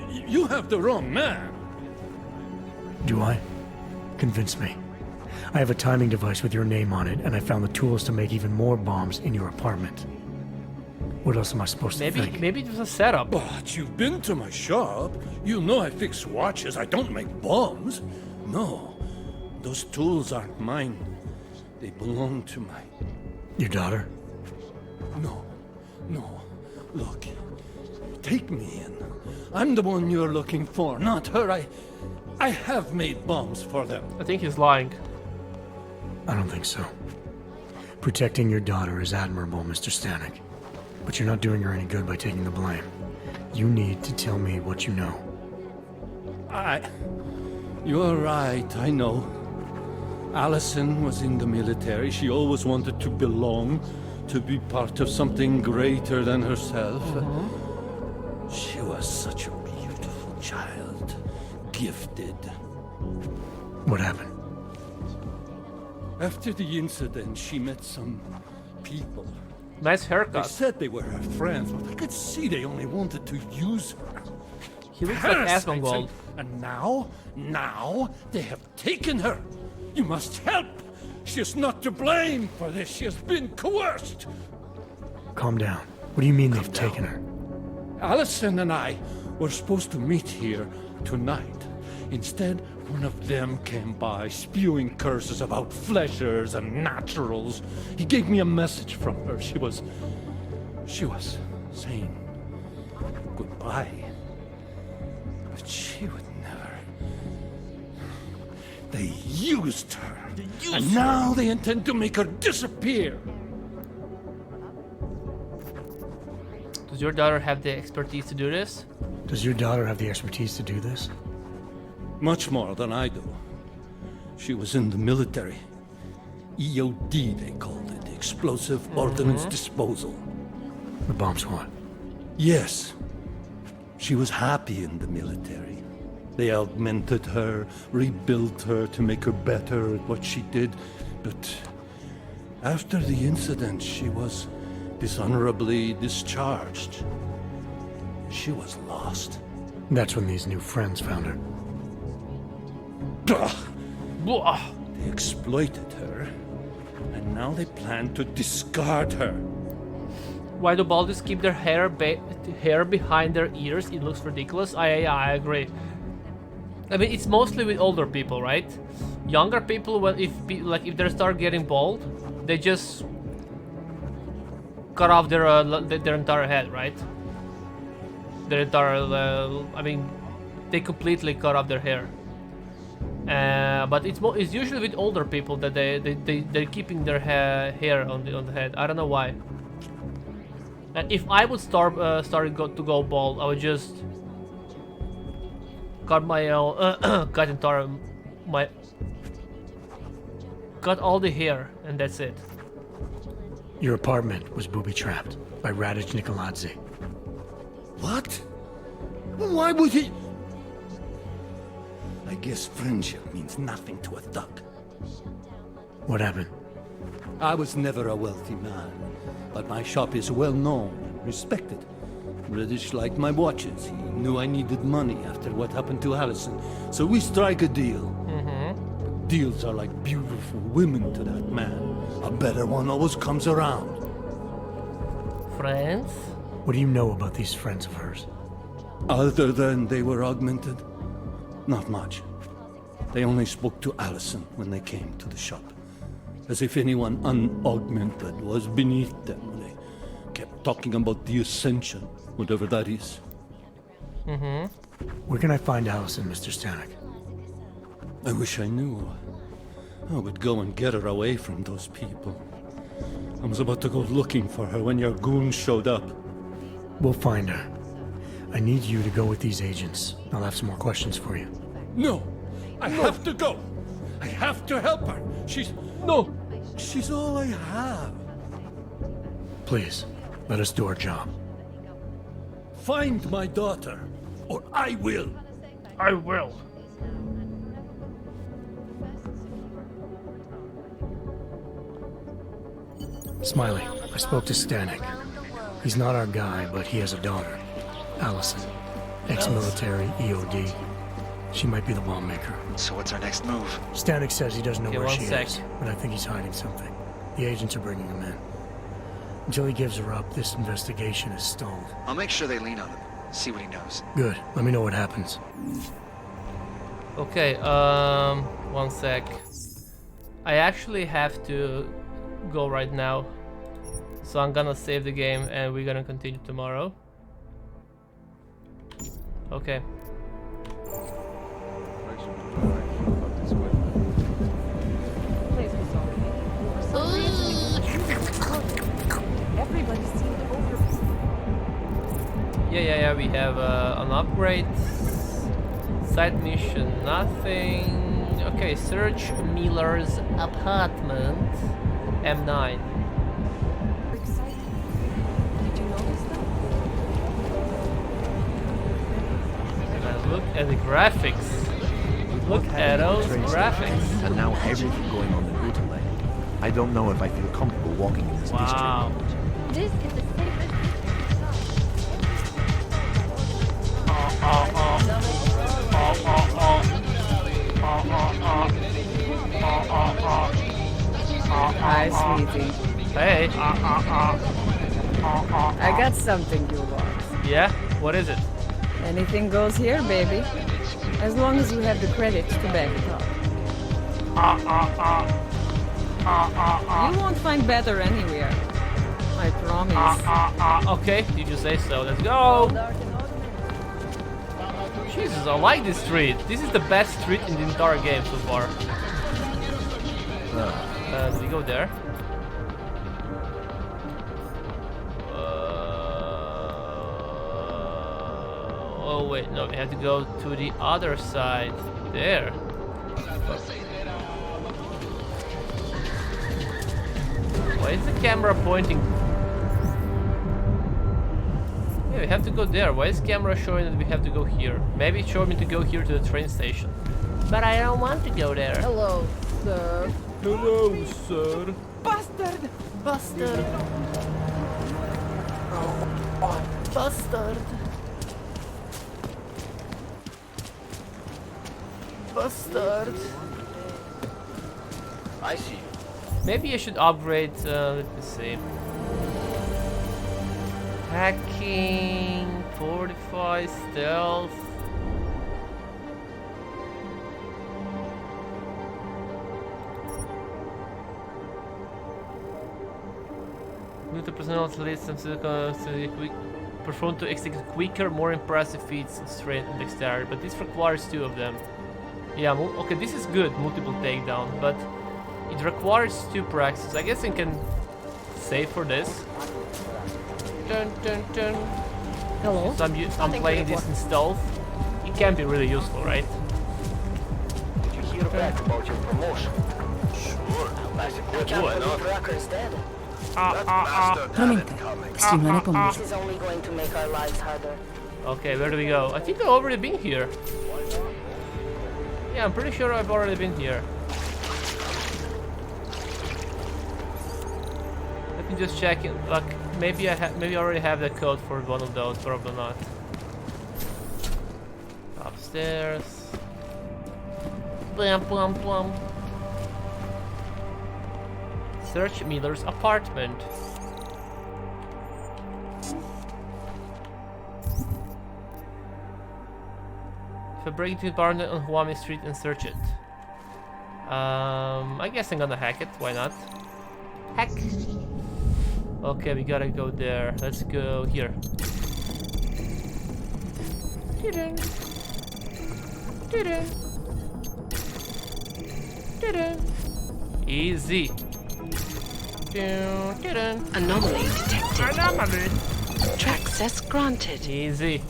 You have the wrong man. Do I? Convince me. I have a timing device with your name on it, and I found the tools to make even more bombs in your apartment. What else am I supposed to think? Maybe it was a setup. But you've been to my shop. You know I fix watches. I don't make bombs. No, those tools aren't mine. They belong to my... Your daughter? No. Look, take me in. I'm the one you're looking for, not her. I have made bombs for them. I think he's lying. I don't think so. Protecting your daughter is admirable, Mr. Stanek. But you're not doing her any good by taking the blame. You need to tell me what you know. You're right, I know. Allison was in the military. She always wanted to belong, to be part of something greater than herself. She was such a beautiful child. Gifted. What happened? After the incident, she met some people. Nice haircut. They said they were her friends, but I could see they only wanted to use her. He looks like Asmongold. And now they have taken her. You must help. She is not to blame for this. She has been coerced. Calm down. What do you mean they've taken her? Allison and I were supposed to meet here tonight. Instead, one of them came by, spewing curses about fleshers and naturals. He gave me a message from her. She was saying goodbye. But she would never. They used her. And now they intend to make her disappear. Does your daughter have the expertise to do this? Does your daughter have the expertise to do this? Much more than I do. She was in the military. EOD, they called it. Explosive Ordnance Disposal. The bomb squad? Yes. She was happy in the military. They augmented her, rebuilt her to make her better at what she did. But after the incident, she was dishonorably discharged. She was lost. That's when these new friends found her. They exploited her, and now they plan to discard her. Why do Baldus keep their hair behind their ears? It looks ridiculous. I agree. I mean, it's mostly with older people, right? Younger people, well, if they start getting bald, they just cut off their entire head, right? Their entire, I mean, they completely cut off their hair. But it's usually with older people that they're keeping their hair on the head. I don't know why. And if I would start to go bald, I would just cut my got all the hair, and that's it. Your apartment was booby-trapped by Radic Nikoladze. What? Why would he? I guess friendship means nothing to a thug. What happened? I was never a wealthy man, but my shop is well known and respected. Radic liked my watches. He knew I needed money after what happened to Allison, so we strike a deal. Deals are like beautiful women to that man. A better one always comes around. Friends? What do you know about these friends of hers? Other than they were augmented? Not much. They only spoke to Allison when they came to the shop. As if anyone unaugmented was beneath them. They kept talking about the Ascension, whatever that is. Where can I find Allison, Mr. Stanek? I wish I knew. I would go and get her away from those people. I was about to go looking for her when your goons showed up. We'll find her. I need you to go with these agents. I'll have some more questions for you. No! I have to go! I have to help her! She's... No! She's all I have. Please, let us do our job. Find my daughter, or I will! I will. Smiley, I spoke to Stanek. He's not our guy, but he has a daughter, Allison. Ex-military, EOD. She might be the bomb-maker. So what's our next move? Stanek says he doesn't know Okay, where one she sec. is, but I think he's hiding something. The agents are bringing him in. Until he gives her up, this investigation is stalled. I'll make sure they lean on him. See what he knows. Good. Let me know what happens. Okay, one sec. I actually have to go right now. So I'm gonna save the game and we're gonna continue tomorrow. Okay. Please be sorry. For some reason, everybody seemed over. Yeah, we have an upgrade. Side mission, nothing. Okay, search Miller's apartment. M9. Exciting. Did you notice that? And look at the graphics. Look at those graphics. And now everything going on in Utalay. I don't know if I feel comfortable walking in this Wow. This is the safest. Hi, sweetie. Hey. I got something you want. Yeah? What is it? Anything goes here, baby. As long as you have the credit to back it up. You won't find better anywhere. I promise. Okay, did you say so? Let's go! Jesus, I like this street. This is the best street in the entire game so far. Did we go there? Oh wait, no, we have to go to the other side. There. Why is the camera pointing? Yeah, we have to go there. Why is camera showing that we have to go here? Maybe it showed me to go here to the train station. But I don't want to go there. Hello, sir. Hello, sir. Bastard! Bastard. Bastard. Bastard. I see. Maybe I should upgrade, let me see. Hacking, fortify, stealth. Move the personality list and perform to execute quicker, more impressive feats of strength and dexterity, but this requires 2 of them. Yeah, okay, this is good, multiple takedown, but it requires 2 practices. I guess I can save for this. Dun, dun, dun. Hello? So I'm playing this in stealth. It can be really useful, right? Did you hear back about your promotion? Promiente, stringone pomóż. This is only going to make our lives harder. Okay, where do we go? I think I've already been here. Yeah, I'm pretty sure I've already been here. Let me just check it. Like, maybe I already have the code for one of those. Probably not. Upstairs. Plum plum plum. Search Miller's apartment. If I break into the apartment on Huami Street and search it. I guess I'm gonna hack it. Why not? Hack. Okay, we gotta go there. Let's go here. Didn't. Easy. Anomaly detected. Anomaly. Access granted. Easy.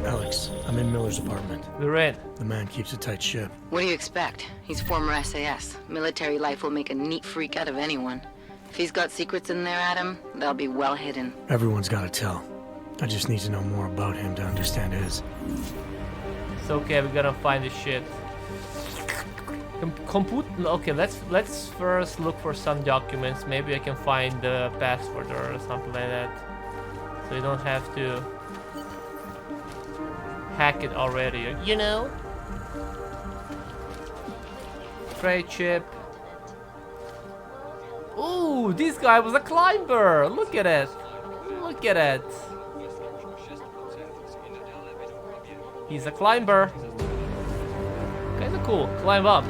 Alex, I'm in Miller's apartment. We're in. The man keeps a tight ship. What do you expect? He's former SAS. Military life will make a neat freak out of anyone. If he's got secrets in there, Adam, they'll be well hidden. Everyone's got to tell. I just need to know more about him to understand his. It's okay, we gotta find this shit. Okay, let's first look for some documents. Maybe I can find the password or something like that. So you don't have to hack it already, you know? Trade chip. Ooh, this guy was a climber! Look at it! Look at it! He's a climber. Kinda cool. Climb up.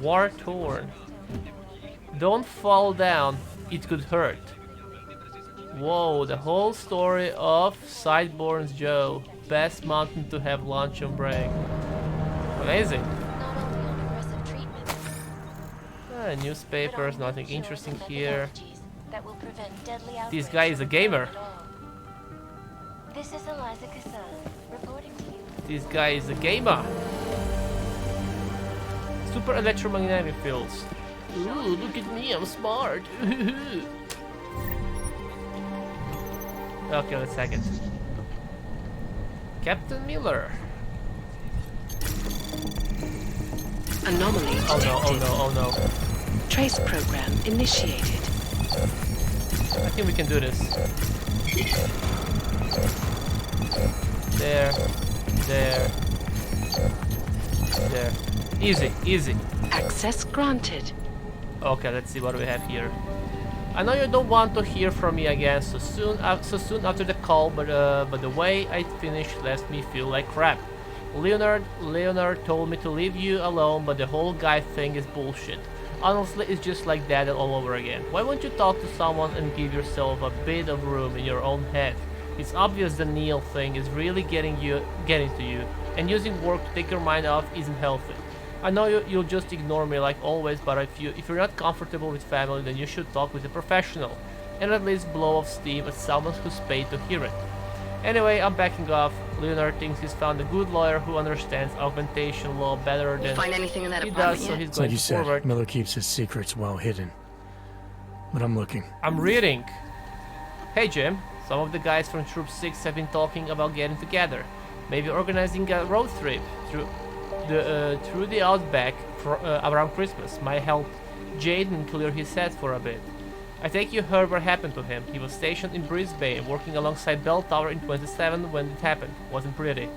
War torn. Don't fall down. It could hurt. Whoa, the whole story of Sideborn's Joe. Best mountain to have lunch on break. Amazing. Newspapers, nothing interesting here. This guy is a gamer. This is Eliza Kassan, reporting to you. This guy is a gamer. Super electromagnetic fields. Ooh, look at me, I'm smart. Okay, let's hack it. Captain Miller. Anomaly detected. Oh no, oh no, oh no. Trace program initiated. I think we can do this. There. Easy, easy. Access granted. Okay, let's see what we have here. I know you don't want to hear from me again so soon after the call, but the way I finished left me feel like crap. Leonard told me to leave you alone, but the whole guy thing is bullshit. Honestly, it's just like that all over again. Why won't you talk to someone and give yourself a bit of room in your own head? It's obvious the Neil thing is really getting to you, and using work to take your mind off isn't healthy. I know you'll just ignore me like always, but if you're not comfortable with family, then you should talk with a professional, and at least blow off steam at someone who's paid to hear it. Anyway, I'm backing off. Leonard thinks he's found a good lawyer who understands augmentation law better than find anything in that he apartment does, yet? so he's It's going like you forward. said, Miller keeps his secrets well hidden. But I'm looking. I'm reading. Hey Jim, some of the guys from Troop 6 have been talking about getting together. Maybe organizing a road trip through the outback around Christmas might help Jaden clear his head for a bit. I think you heard what happened to him. He was stationed in Brisbane, working alongside Bell Tower in 27 when it happened. Wasn't pretty.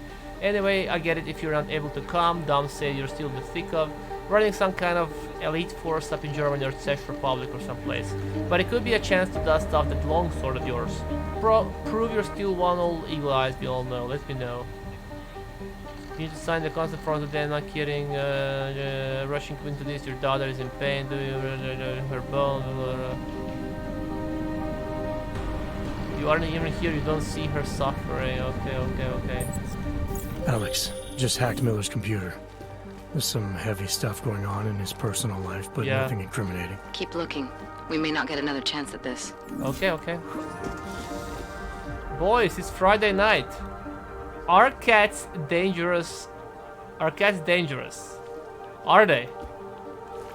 Anyway, I get it if you're not able to come. Dom said you're still in the thick of running some kind of elite force up in Germany or Czech Republic or someplace. But it could be a chance to dust off that long sword of yours. Prove you're still one old eagle eyes, we all know. Let me know. You need to sign the consent form today, not kidding. Rushing into this, your daughter is in pain. Her bone. You aren't even here, you don't see her suffering. Okay. Alex just hacked Miller's computer. There's some heavy stuff going on in his personal life, but Yeah. nothing incriminating. Keep looking. We may not get another chance at this. Okay. Boys, it's Friday night. Are cats dangerous? Are cats dangerous? Are they?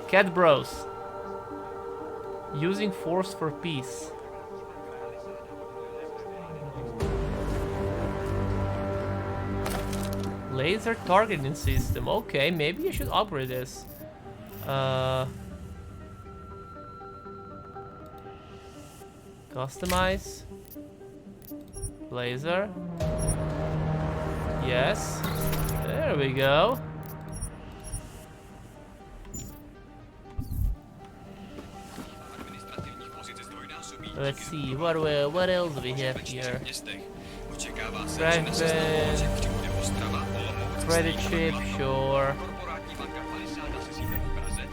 Cat bros. Using force for peace. Laser targeting system. Okay, maybe you should upgrade this. Customize. Laser. Yes. There we go. Let's see, what else do we have here? Credit chip, sure.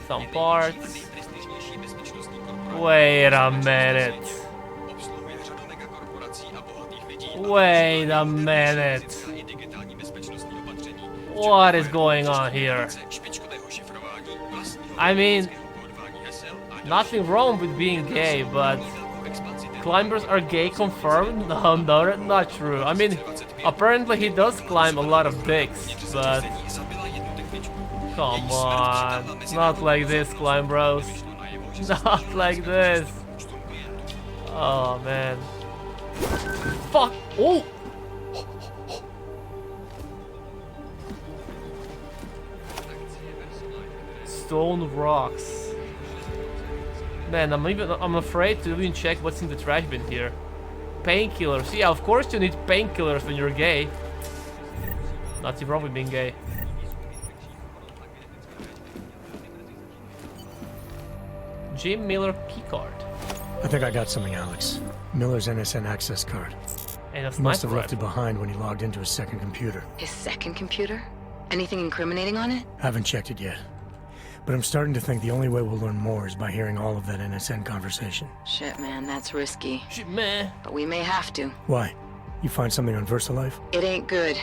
Some parts. Wait a minute. Wait a minute. What is going on here? I mean, nothing wrong with being gay, but climbers are gay confirmed? No, not true. I mean, apparently he does climb a lot of dicks, but come on, not like this, climb bros. Not like this. Oh man. Fuck! Oh! Stone rocks. Man, I'm afraid to even check what's in the trash bin here. Painkillers. Yeah, of course you need painkillers when you're gay. Nothing wrong with being gay. Jim Miller keycard. I think I got something, Alex. Miller's NSN access card. And a He must have sniper left it behind when he logged into his second computer. His second computer? Anything incriminating on it? Haven't checked it yet. But I'm starting to think the only way we'll learn more is by hearing all of that NSN conversation. Shit, man, that's risky. Shit, man. But we may have to. Why? You find something on VersaLife? It ain't good.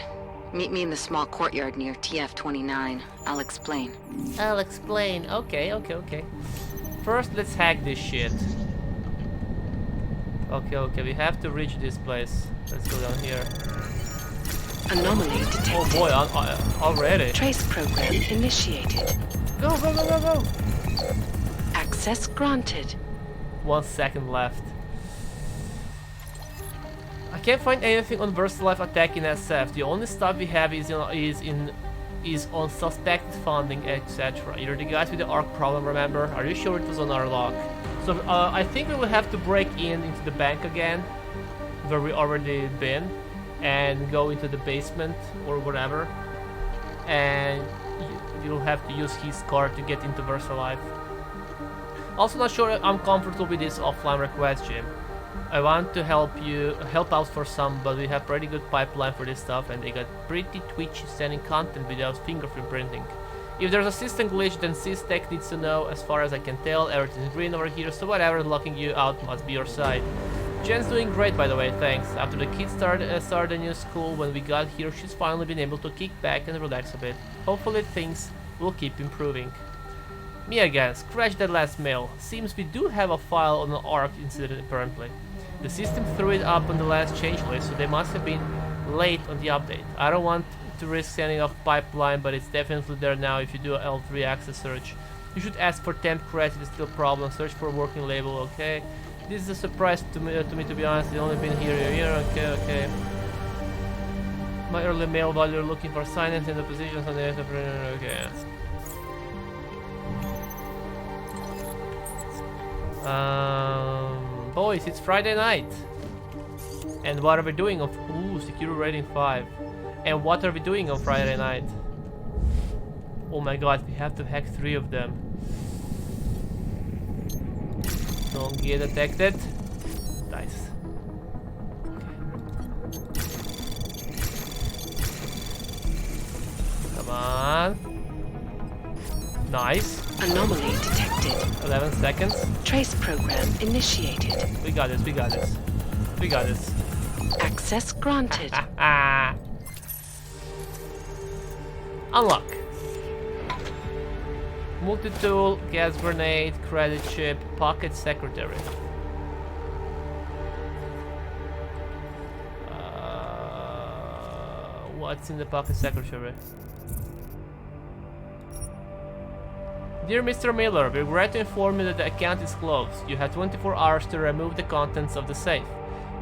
Meet me in the small courtyard near TF-29. I'll explain. I'll explain. Okay, okay, okay. First, let's hack this shit. Okay, okay, we have to reach this place. Let's go down here. Anomaly detected. Oh boy, already. Trace program initiated. Go, go, go, go, go! Access granted. 1 second left. I can't find anything on VersaLife attacking SF. The only stuff we have is on suspected funding, etc. You're the guys with the ARC problem, remember? Are you sure it was on our log? So I think we will have to break into the bank again, where we already been, and go into the basement or whatever, and you'll have to use his card to get into VersaLife. Also not sure I'm comfortable with this offline request, Jim. I want to help out for some, but we have pretty good pipeline for this stuff, and they got pretty twitchy sending content without fingerprint printing. If there's a system glitch, then SysTech needs to know. As far as I can tell, everything's green over here, so whatever locking you out must be your side. Jen's doing great, by the way, thanks. After the kids started a new school, when we got here, she's finally been able to kick back and relax a bit. Hopefully things will keep improving. Me again, scratch that last mail. Seems we do have a file on the ARC incident apparently. The system threw it up on the last change list, so they must have been late on the update. I don't want to risk sending off pipeline, but it's definitely there now if you do a L3 access search. You should ask for temp credit if it's still a problem. Search for a working label, okay? This is a surprise to me, to be honest. It's only been here a year, okay, okay. My early mail while you're looking for silence in the positions on the entrepreneur, okay. Boys, it's Friday night. And what are we doing on... Ooh, security rating 5. And what are we doing on Friday night? Oh my god, we have to hack 3 of them. Don't get detected. Nice. Okay. Come on. Nice. Anomaly detected. 11 seconds. Trace program initiated. We got this, we got this. We got this. Access granted. Unlock. Multi-tool, gas grenade, credit chip, pocket secretary. What's in the pocket secretary? Dear Mr. Miller, we regret to inform you that the account is closed. You have 24 hours to remove the contents of the safe.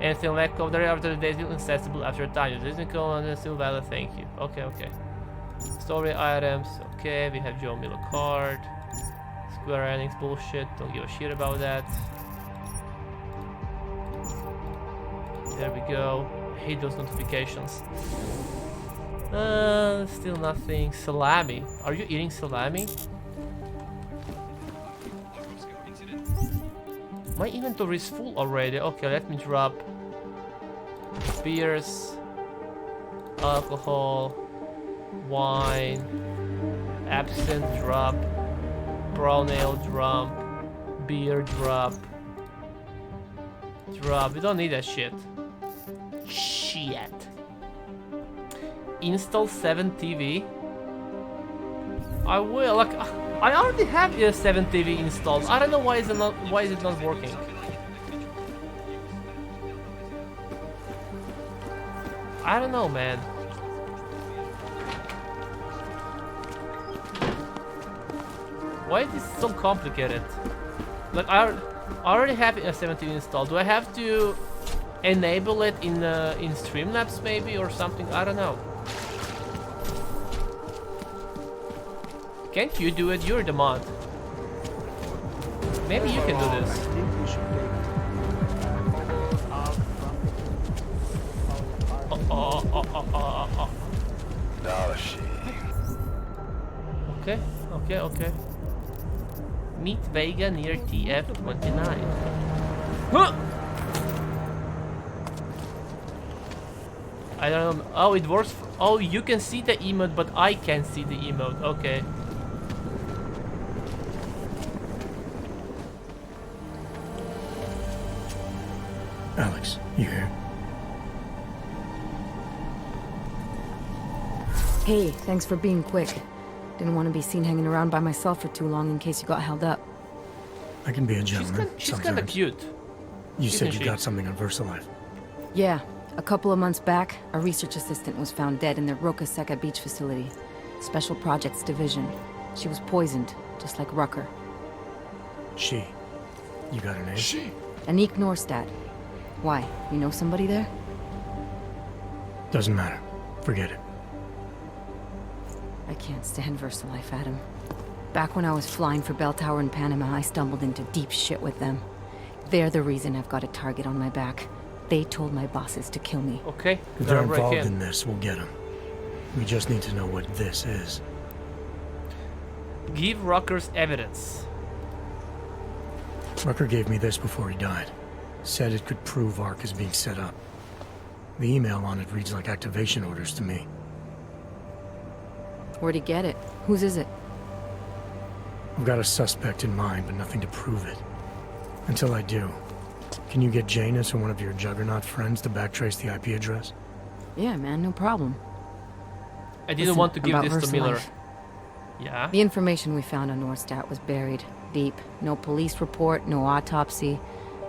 Anything left over there after the date is accessible after a time. Your Disney call is still valid, thank you. Okay, okay. Story items, okay, we have Joe Miller card. Square Enix bullshit, don't give a shit about that. There we go. I hate those notifications. Still nothing. Salami. Are you eating salami? My inventory is full already. Okay, let me drop beers, alcohol, wine, absinthe drop, brown ale drop, beer drop. We don't need that shit. Shit. Install 7 TV. I will. Like, I already have a 7 TV installed. I don't know why is it not working. I don't know, man. Why is this so complicated? Like, I already have a 7 TV installed. Do I have to enable it in Streamlabs maybe or something? I don't know. Can't you do it? You're the mod. Maybe you can do this. Okay. Meet Vega near TF29. Huh! I don't know. Oh, it works. Oh, you can see the emote, but I can't see the emote. Okay. Alex, you here? Hey, thanks for being quick. Didn't want to be seen hanging around by myself for too long in case you got held up. I can be a gentleman. She's kind of cute. You said you got something on VersaLife. Yeah, a couple of months back, a research assistant was found dead in the Roka Seca beach facility. Special Projects Division. She was poisoned, just like Rucker. She. You got her name? She. Anik Norstad. Why? You know somebody there? Doesn't matter. Forget it. I can't stand VersaLife, Adam. Back when I was flying for Bell Tower in Panama, I stumbled into deep shit with them. They're the reason I've got a target on my back. They told my bosses to kill me. Okay. If they're involved in this, we'll get them. We just need to know what this is. Give Rucker's evidence. Rucker gave me this before he died. Said it could prove ARC is being set up. The email on it reads like activation orders to me. Where'd he get it? Whose is it? I've got a suspect in mind, but nothing to prove it. Until I do, can you get Janus or one of your Juggernaut friends to backtrace the IP address? Yeah, man, no problem. I didn't want to give this to Miller. Yeah? The information we found on Norstad was buried deep. No police report, no autopsy.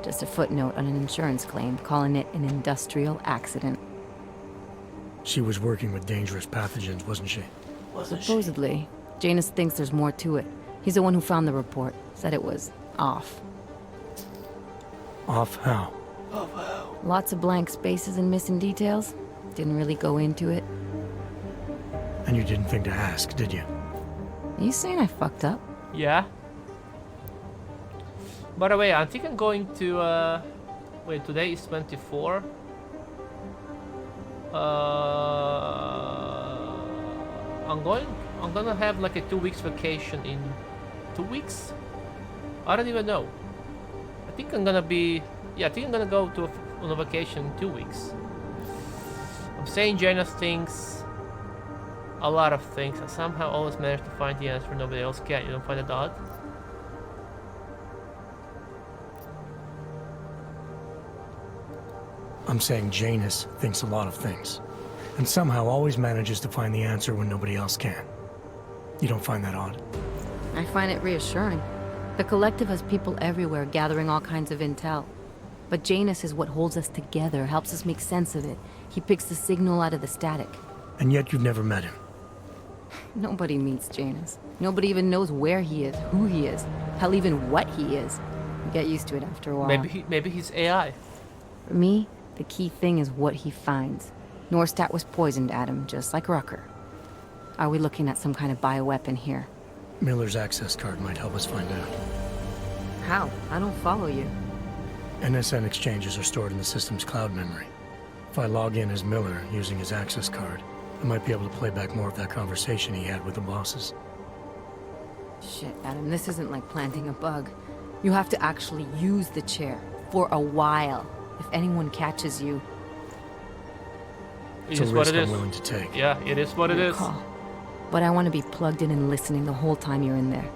Just a footnote on an insurance claim, calling it an industrial accident. She was working with dangerous pathogens, wasn't she? Supposedly. Janus thinks there's more to it. He's the one who found the report. Said it was off. Off how? Lots of blank spaces and missing details. Didn't really go into it. And you didn't think to ask, did you? You saying I fucked up? Yeah. By the way, I think I'm going to, wait, today is 24. I'm gonna have like a 2 weeks vacation in 2 weeks? I don't even know. I think I'm gonna be, yeah, I think I'm gonna go to on a vacation in 2 weeks. I'm saying Janus thinks a lot of things. I somehow always manage to find the answer nobody else can. You don't find it odd? I'm saying Janus thinks a lot of things. And somehow always manages to find the answer when nobody else can. You don't find that odd? I find it reassuring. The Collective has people everywhere gathering all kinds of intel. But Janus is what holds us together, helps us make sense of it. He picks the signal out of the static. And yet you've never met him. Nobody meets Janus. Nobody even knows where he is, who he is, hell, even what he is. You get used to it after a while. Maybe he's AI. For me, the key thing is what he finds. Norstat was poisoned, Adam, just like Rucker. Are we looking at some kind of bioweapon here? Miller's access card might help us find out. How? I don't follow you. NSN exchanges are stored in the system's cloud memory. If I log in as Miller using his access card, I might be able to play back more of that conversation he had with the bosses. Shit, Adam, this isn't like planting a bug. You have to actually use the chair. For a while. If anyone catches you... It is what it is. I'm willing to take. Yeah, it is what it is. Call. But I want to be plugged in and listening the whole time you're in there.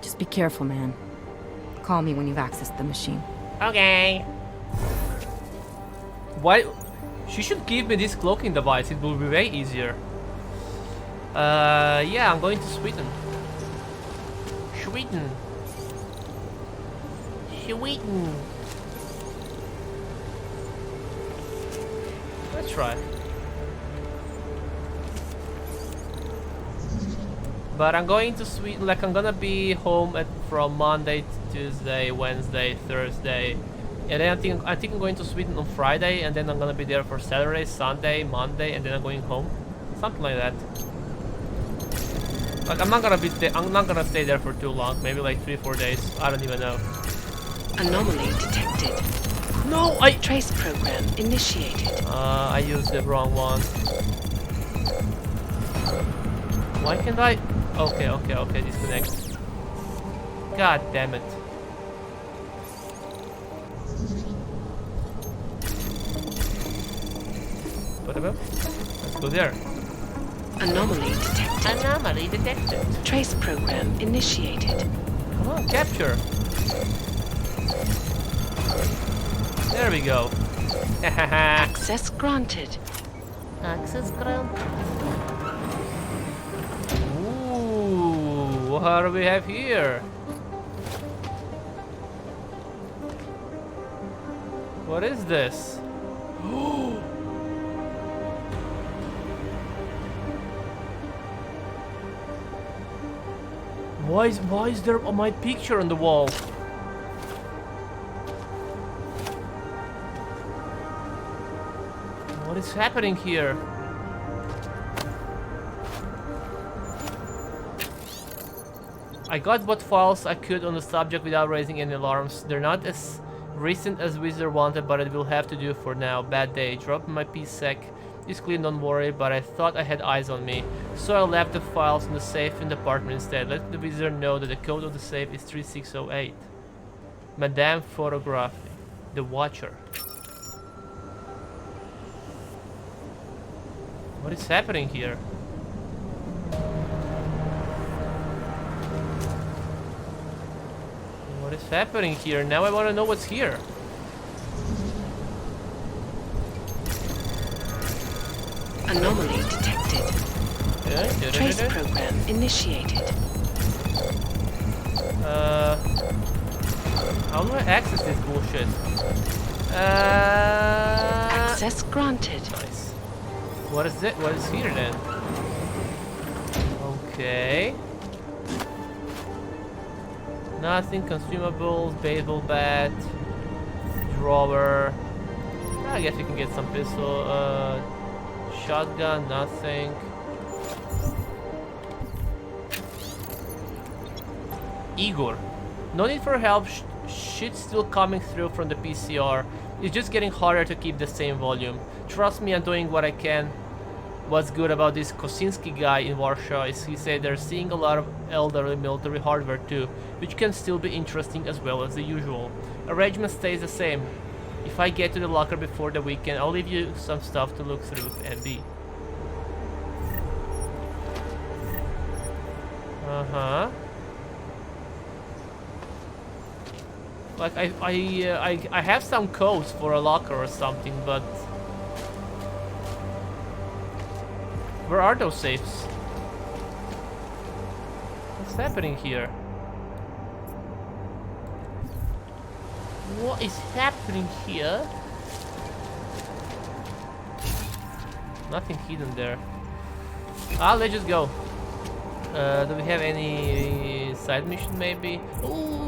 Just be careful, man. Call me when you've accessed the machine. Okay. Why? She should give me this cloaking device. It will be way easier. Yeah, I'm going to Sweden. Sweden. Let's try. But I'm going to Sweden, like I'm gonna be home from Monday, Tuesday, Wednesday, Thursday. And then I think I'm going to Sweden on Friday, and then I'm gonna be there for Saturday, Sunday, Monday, and then I'm going home. Something like that. Like I'm not gonna stay there for too long, maybe like 3-4 days. I don't even know. Anomaly detected. No, Trace program initiated. I used the wrong one. Why can't I? Okay, disconnect. God damn it. Whatever. Let's go there. Anomaly detected. Anomaly detected. Trace program initiated. Come on, capture. There we go. Access granted. Access granted. Ooh, what do we have here? What is this? Why is there my picture on the wall? What is happening here? I got what files I could on the subject without raising any alarms. They're not as recent as Wizard wanted, but it will have to do for now. Bad day. Dropped my PSEC. It's clean, don't worry, but I thought I had eyes on me. So I left the files in the safe in the apartment instead. Let the Wizard know that the code of the safe is 3608. Madame Photography. The Watcher. What is happening here? What is happening here? Now I want to know what's here. Anomaly detected. Trace program initiated. How do I access this bullshit? Access granted. Nice. What is it? What is here then? Okay. Nothing. Consumables, baseball bat, drawer. I guess you can get some pistol. Shotgun, nothing. Igor. No need for help. Shit's still coming through from the PCR. It's just getting harder to keep the same volume. Trust me, I'm doing what I can. What's good about this Kosinski guy in Warsaw is he said they're seeing a lot of elderly military hardware too, which can still be interesting as well as the usual. Arrangement stays the same. If I get to the locker before the weekend, I'll leave you some stuff to look through, MB. Uh-huh. Like, I have some codes for a locker or something, but... Where are those safes? What's happening here? What is happening here? Nothing hidden there. Ah, let's just go. Do we have any side mission maybe? Ooh.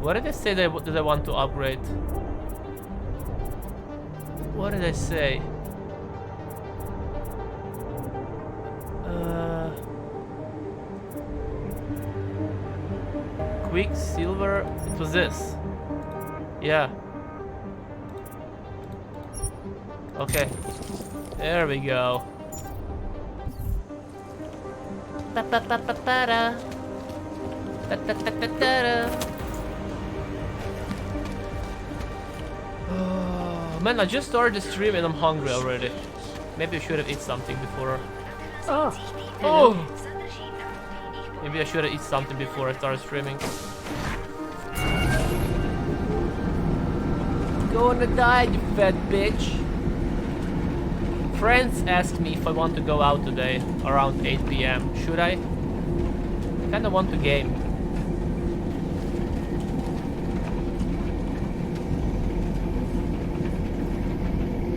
What did I say that I want to upgrade? What did I say? Quicksilver. It was this. Yeah. Okay. There we go. Oh, man, I just started the stream and I'm hungry already. Maybe I should have eaten something before. Oh! Maybe I should have eaten something before I started streaming. Gonna die, you fat bitch. Friends asked me if I want to go out today around 8 PM. Should I? I kinda want to game.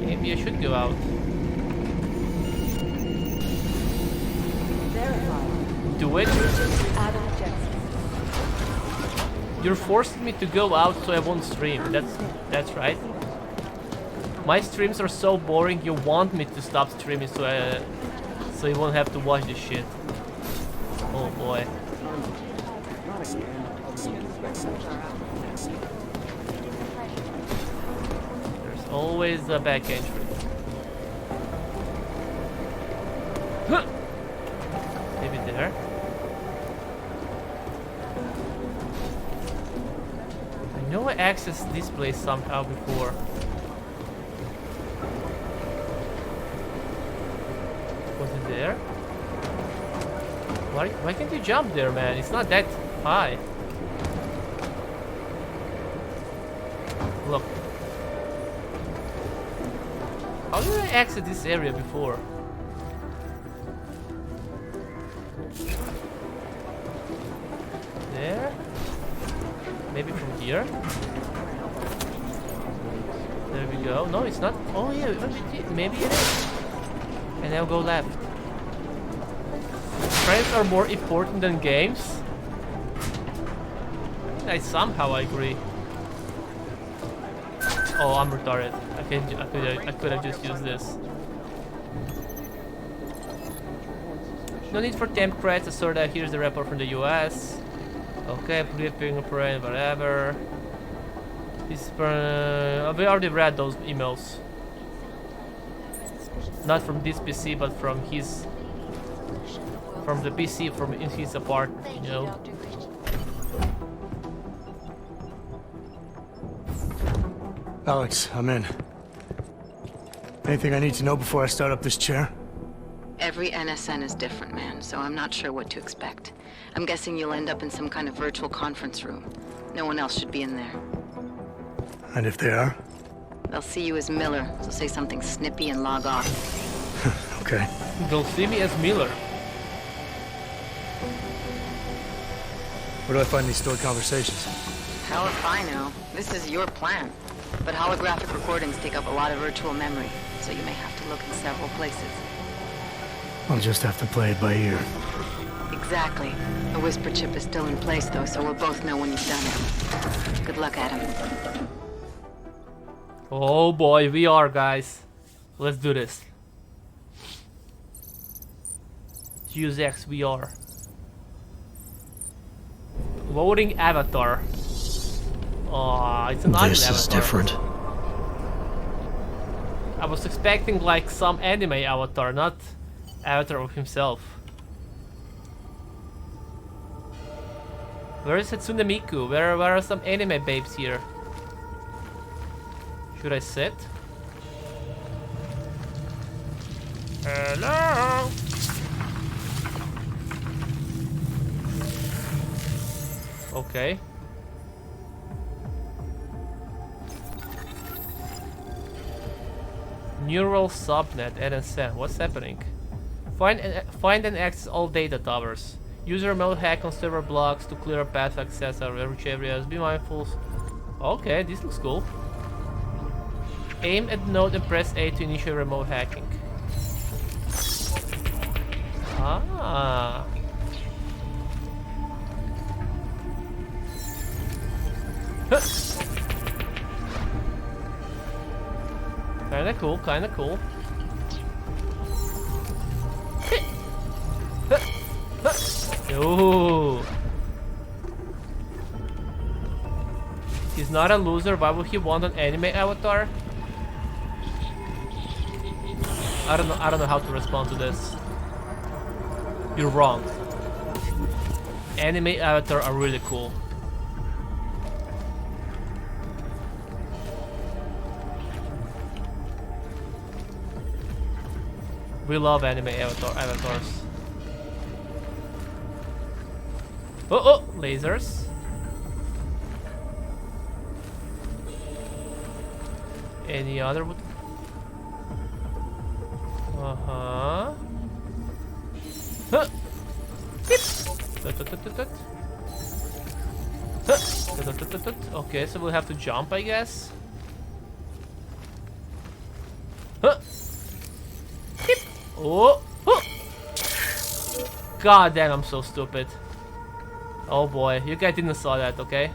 Maybe I should go out. Do it. You're forcing me to go out so I won't stream. That's right. My streams are so boring. You want me to stop streaming so you won't have to watch this shit. Oh boy. There's always a back entry. Huh. Maybe there. I know I accessed this place somehow before. Was it there? Why can't you jump there, man? It's not that high. Look. How did I exit this area before? There? Maybe from here? There we go. No, it's not. Oh yeah, maybe it is. And now go left. Friends are more important than games? I somehow agree. Oh, I'm retarded. I could have just used this. No need for temp credits. I saw that. Here's the report from the US. Okay, fingerprint, whatever. We already read those emails. Not from this PC, but from his... From the PC, from in his apartment, you know. Alex, I'm in. Anything I need to know before I start up this chair? Every NSN is different, man, so I'm not sure what to expect. I'm guessing you'll end up in some kind of virtual conference room. No one else should be in there. And if they are? They'll see you as Miller, so say something snippy and log off. Okay. They'll see me as Miller. Where do I find these stored conversations? Hell if I know. This is your plan. But holographic recordings take up a lot of virtual memory, so you may have to look in several places. I'll just have to play it by ear. Exactly. The whisper chip is still in place, though, so we'll both know when you've done it. Good luck, Adam. Oh boy, VR, guys. Let's do this. Use X VR. Loading avatar. Oh, it's an ugly avatar. This is different. I was expecting like some anime avatar, not avatar of himself. Where is Hatsune Miku? Where are some anime babes here? Should I sit? Hello? Okay. Neural subnet NSN. What's happening? Find and access all data towers. Use your remote hack on server blocks to clear a path access or rich areas. Be mindful. Okay, this looks cool. Aim at node and press A to initiate remote hacking. Ah. Kinda cool, kinda cool. Ooh. He's not a loser. Why would he want an anime avatar? I don't know how to respond to this. You're wrong. Anime avatar are really cool. We love anime avatars. Oh, lasers. Any other? Uh-huh. Huh. Okay, so we'll have to jump, I guess. Huh. Oh. God damn, I'm so stupid. Oh boy, you guys didn't saw that, okay?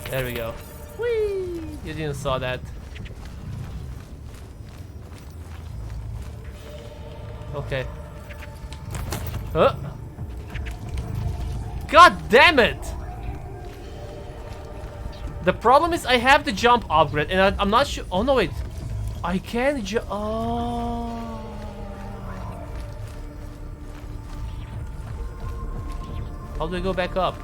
There we go. Whee! You didn't saw that. Okay. Huh? God damn it! The problem is I have the jump upgrade and I'm not sure. Oh no, wait. I can jump. Oh. How do I go back up?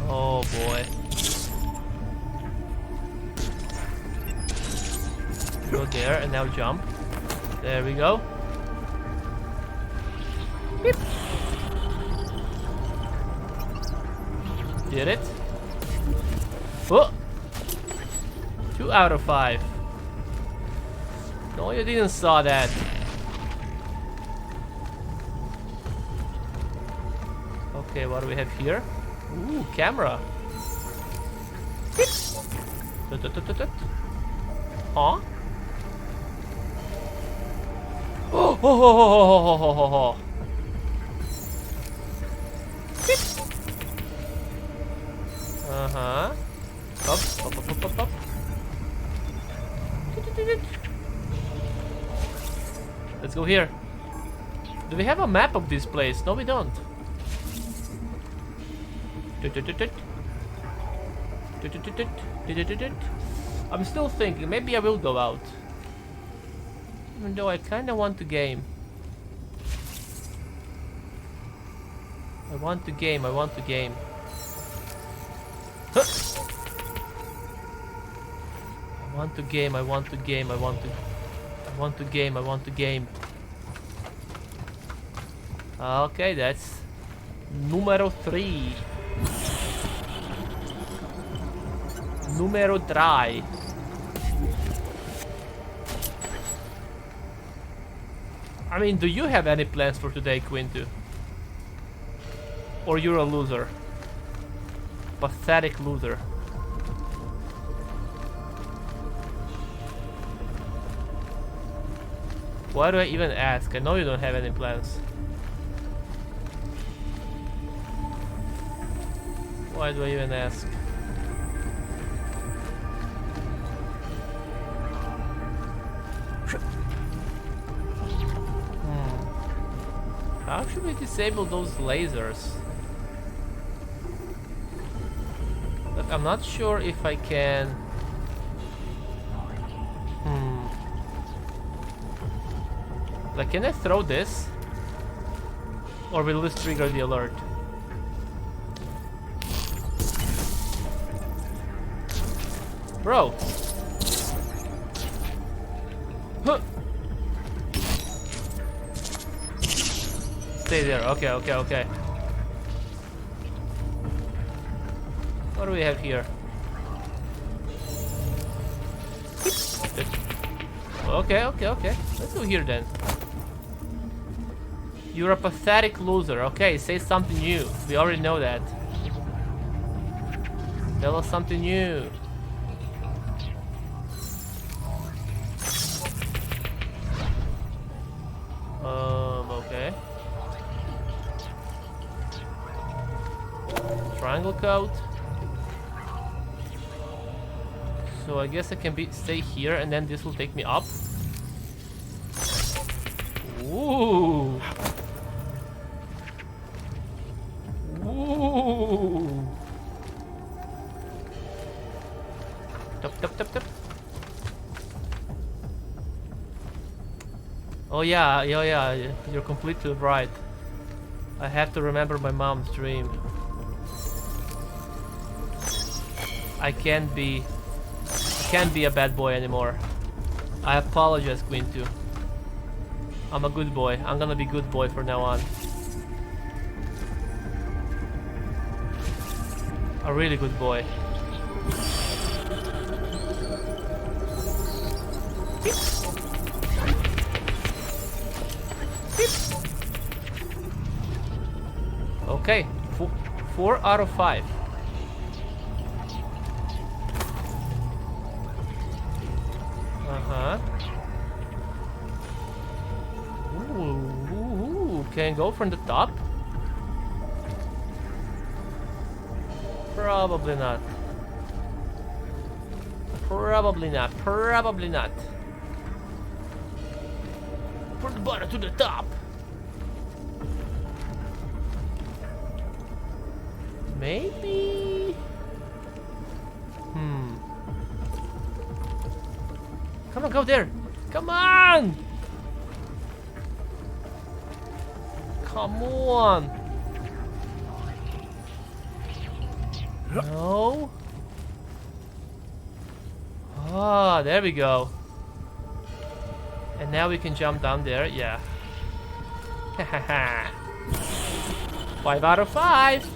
Oh boy. Go there and now jump. There we go. Beep. Did it? Oh! 2 out of 5. No, you didn't saw that. Okay, what do we have here? Ooh, camera. Huh? Oh, ho, ho, ho, ho, ho, ho, ho. Uh-huh. Up. Let's go here. Do we have a map of this place? No, we don't. I'm still thinking, maybe I will go out. Even though I kinda want to game. I want to game. Huh. I want to game. Okay, that's numero 3. Numero 3. I mean, do you have any plans for today, Quintu? Or you're a loser? Pathetic loser. Why do I even ask? I know you don't have any plans. Why do I even ask? How should we disable those lasers? Look, I'm not sure if I can. Like, can I throw this? Or will this trigger the alert? Bro! Huh. Stay there. Okay. What do we have here? Okay. Let's go here then. You're a pathetic loser. Okay, say something new. We already know that. Tell us something new. Okay. Triangle code. So I guess I can stay here and then this will take me up. Ooh. Ooh. Tap. Oh yeah, you're completely right. I have to remember my mom's dream. I can't be a bad boy anymore. I apologize, Queen 2. I'm a good boy. I'm gonna be good boy from now on. A really good boy. Okay, 4 out of 5. Ooh, can go from the top? Probably not. Probably not. Put the button to the top. Maybe. Come on, go there. Come on. Come on. No. Ah, there we go. And now we can jump down there. Yeah. 5 out of 5.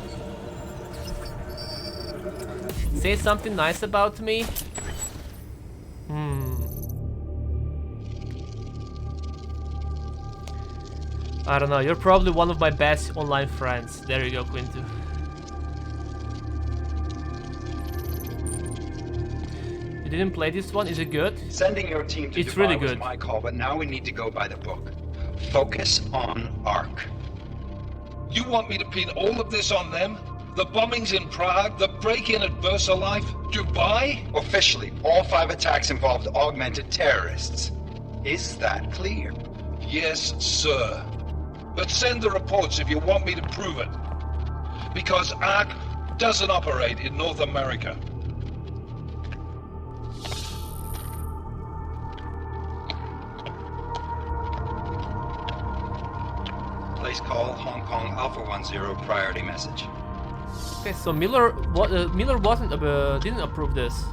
Say something nice about me. I don't know, you're probably one of my best online friends. There you go, Quintu. You didn't play this one? Is it good? Sending your team to it's Dubai really was good. my call, but now we need to go by the book. Focus on ARC. You want me to pin all of this on them? The bombings in Prague, the break-in at VersaLife, Dubai? Officially, all 5 attacks involved augmented terrorists. Is that clear? Yes, sir. But send the reports if you want me to prove it. Because ARC doesn't operate in North America. Place call Hong Kong Alpha 10 priority message. Okay, so Miller wasn't didn't approve this.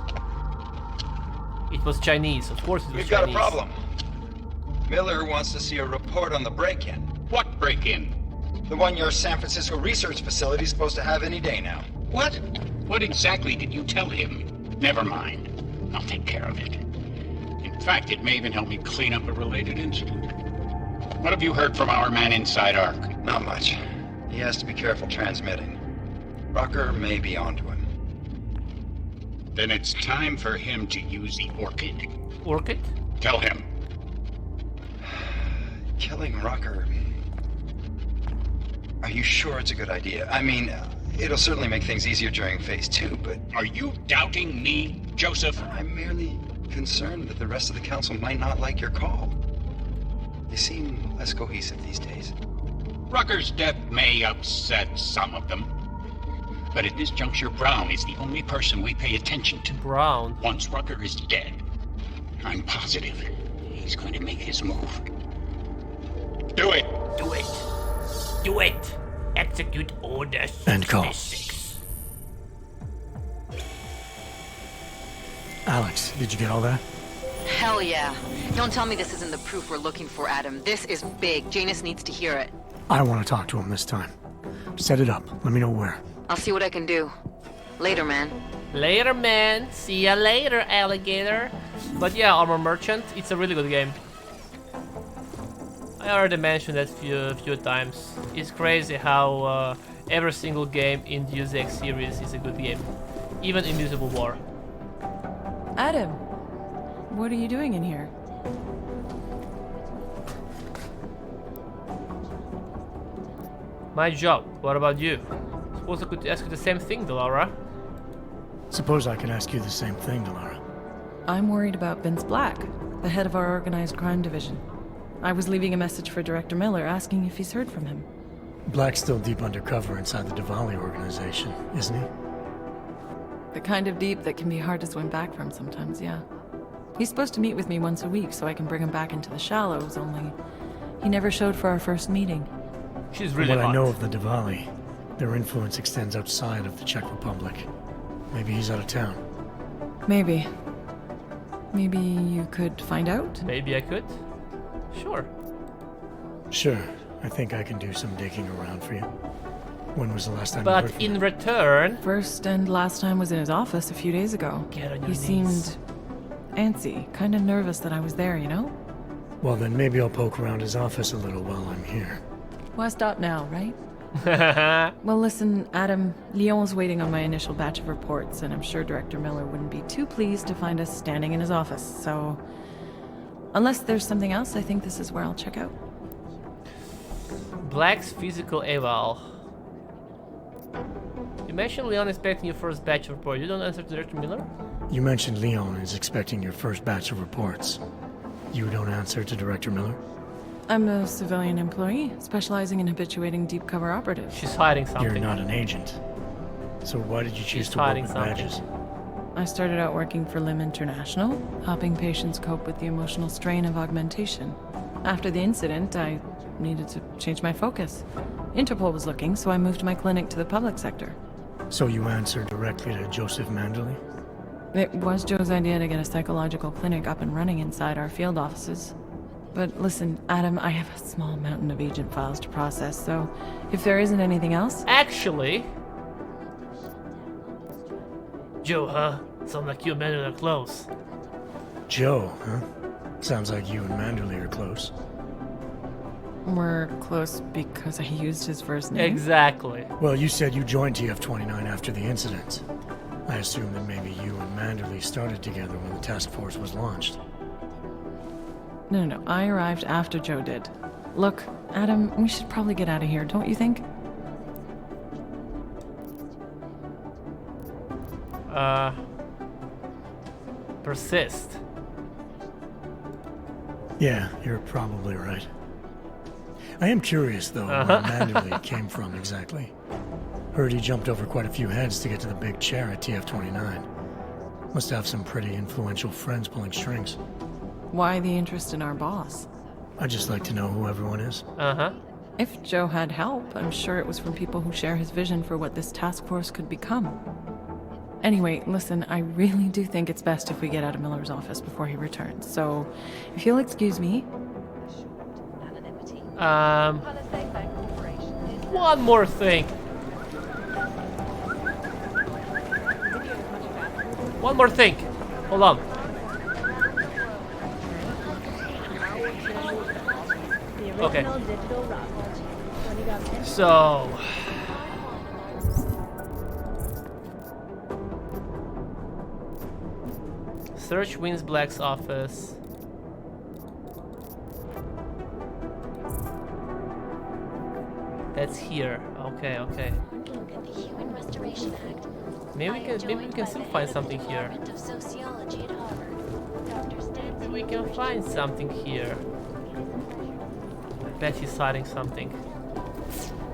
It was Chinese, of course it was We've Chinese. got a problem. Miller wants to see a report on the break-in. What break-in? The one your San Francisco research facility is supposed to have any day now. What? What exactly did you tell him? Never mind. I'll take care of it. In fact, it may even help me clean up a related incident. What have you heard from our man inside ARC? Not much. He has to be careful transmitting. Rucker may be onto him. Then it's time for him to use the Orchid. Orchid? Tell him. Killing Rucker. Are you sure it's a good idea? I mean, it'll certainly make things easier during Phase 2, but... Are you doubting me, Joseph? I'm merely concerned that the rest of the Council might not like your call. They seem less cohesive these days. Rucker's death may upset some of them. But at this juncture, Brown is the only person we pay attention to. Brown? Once Rucker is dead, I'm positive he's going to make his move. Do it! Do it! Do it! Execute order 6. End call. Alex, did you get all that? Hell yeah. Don't tell me this isn't the proof we're looking for, Adam. This is big. Janus needs to hear it. I want to talk to him this time. Set it up. Let me know where. I'll see what I can do. Later, man. Later, man. See ya later, alligator. But yeah, Armor Merchant, it's a really good game. I already mentioned that a few times. It's crazy how every single game in the Deus Ex series is a good game. Even Invisible War. Adam, what are you doing in here? My job. What about you? Suppose I could ask you the same thing, Delora. Suppose I could ask you the same thing, Delora. I'm worried about Vince Black, the head of our organized crime division. I was leaving a message for Director Miller asking if he's heard from him. Black's still deep undercover inside the Diwali organization, isn't he? The kind of deep that can be hard to swim back from sometimes, yeah. He's supposed to meet with me once a week so I can bring him back into the shallows, only he never showed for our first meeting. She's really From what hot. I know of the Diwali, their influence extends outside of the Czech Republic. Maybe he's out of town. Maybe. Maybe you could find out? Maybe I could? Sure. Sure. I think I can do some digging around for you. When was the last time you But heard from in him? return... First and last time was in his office a few days ago. Get on your He knees. seemed antsy, kind of nervous that I was there, you know? Well, then maybe I'll poke around his office a little while I'm here. Why stop now, right? Well, listen, Adam, Lyon's waiting on my initial batch of reports, and I'm sure Director Miller wouldn't be too pleased to find us standing in his office, so... Unless there's something else, I think this is where I'll check out. Black's physical eval. You mentioned Leon expecting your first batch of reports. You don't answer to Director Miller? You mentioned Leon is expecting your first batch of reports. You don't answer to Director Miller? I'm a civilian employee, specializing in habituating deep cover operatives. She's hiding something. You're not an agent. So why did you choose She's to work hiding with something. badges? I started out working for LIM International, helping patients cope with the emotional strain of augmentation. After the incident, I needed to change my focus. Interpol was looking, so I moved my clinic to the public sector. So you answered directly to Joseph Manderley? It was Joe's idea to get a psychological clinic up and running inside our field offices. But listen, Adam, I have a small mountain of agent files to process, so if there isn't anything else... Actually... Joe, huh? Sounds like you and Manderley are close. Joe, huh? Sounds like you and Manderley are close. We're close because I used his first name? Exactly. Well, you said you joined TF-29 after the incident. I assume that maybe you and Manderley started together when the task force was launched. No, I arrived after Joe did. Look, Adam, we should probably get out of here, don't you think? Persist. Yeah, you're probably right. I am curious, though, where Manderley came from exactly. Heard he jumped over quite a few heads to get to the big chair at TF-29. Must have some pretty influential friends pulling strings. Why the interest in our boss? I'd just like to know who everyone is. If Joe had help, I'm sure it was from people who share his vision for what this task force could become. Anyway, listen, I really do think it's best if we get out of Miller's office before he returns, so if you'll excuse me... One more thing. One more thing. Hold on. Okay. So... Search Vince Black's office. That's here. Okay. Looking at the Human Restoration Act. Maybe we can still find something here. Department of Sociology at Harvard. Dr. Stanley. Maybe we can find something here. I bet he's hiding something.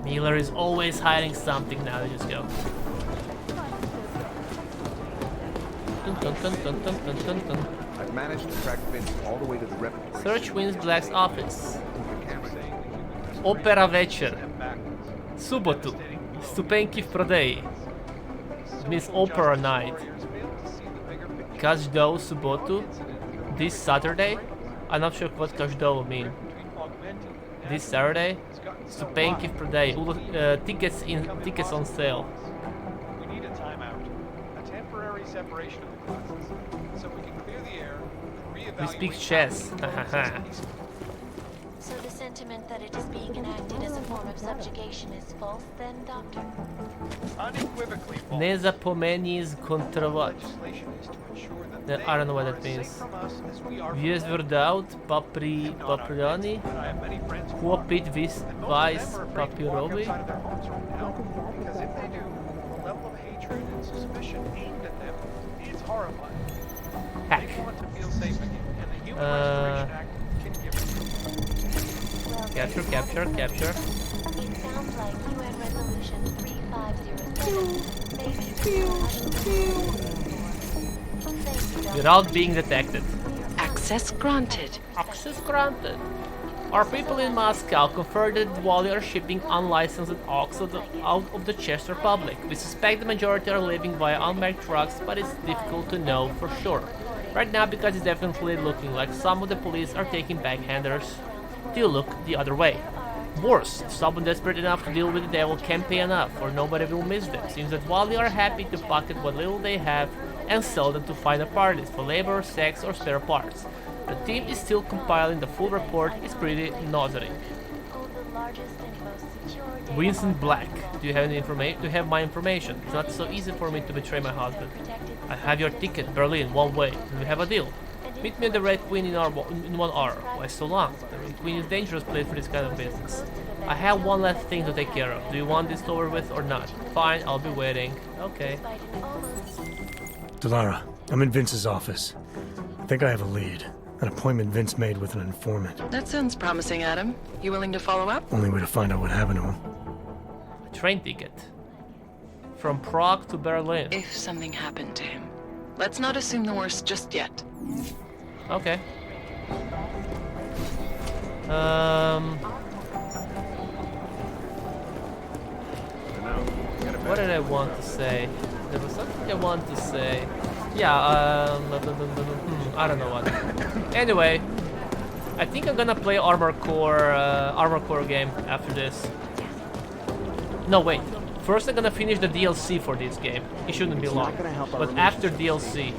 Miller is always hiding something. Now let's just go. I've managed to track Vince all the way to the rep. Search Vince Black's office. Opera večer. Subotu. Stupenki v prodeji. Means opera night. Každou subotu. This Saturday. I'm not sure what každou mean. This Saturday. Stupenki v prodeji. Tickets on sale. We need a timeout. A temporary separation of the classes. So we can clear the air and reevaluate. We speak chess. So the sentiment that it is being enacted as a form of subjugation is false, then, Doctor? Unequivocally false. Nezapomeni kontrować. Legislation is to ensure that I don't know what they that are as means. safe from us as we are from Vies them. verdaut papriani. I have many friends who Chłopit vis and most vice of them are afraid to walk papierowy. outside of their homes right now, because if they do, the level of hatred and suspicion aimed at them is horrifying. Heck. They want to feel safe again, and the Human Restoration Act can give it to them. Capture, capture, capture. It sounds like UN Resolution 3507 may be Without being detected. Access granted. Access granted. Our people in Moscow converted while they are shipping unlicensed ox out of the Czech Republic. We suspect the majority are living via unmarked trucks, but it's difficult to know for sure. Right now, because it's definitely looking like some of the police are taking backhanders, they'll look the other way. Worse, someone desperate enough to deal with the devil can't pay enough, or nobody will miss them. Seems that while they are happy to pocket what little they have and sell them to final parties for labor, sex, or spare parts, the team is still compiling the full report. It's pretty nauseating. Winston Black, do you have any information? Do you have my information? It's not so easy for me to betray my husband. I have your ticket, Berlin, one way. Do we have a deal? Meet me at the Red Queen in 1 hour. Why so long? The Red Queen is a dangerous place for this kind of business. I have one last thing to take care of. Do you want this over with or not? Fine, I'll be waiting. Okay. Delara, I'm in Vince's office. I think I have a lead. An appointment Vince made with an informant. That sounds promising, Adam. You willing to follow up? Only way to find out what happened to him. A train ticket. From Prague to Berlin. If something happened to him. Let's not assume the worst just yet. Okay. What did I want to say? There was something I wanted to say. Yeah, I don't know what. Anyway, I think I'm gonna play Armor Core game after this. No, wait. First I'm gonna finish the DLC for this game. It shouldn't be long. But after DLC,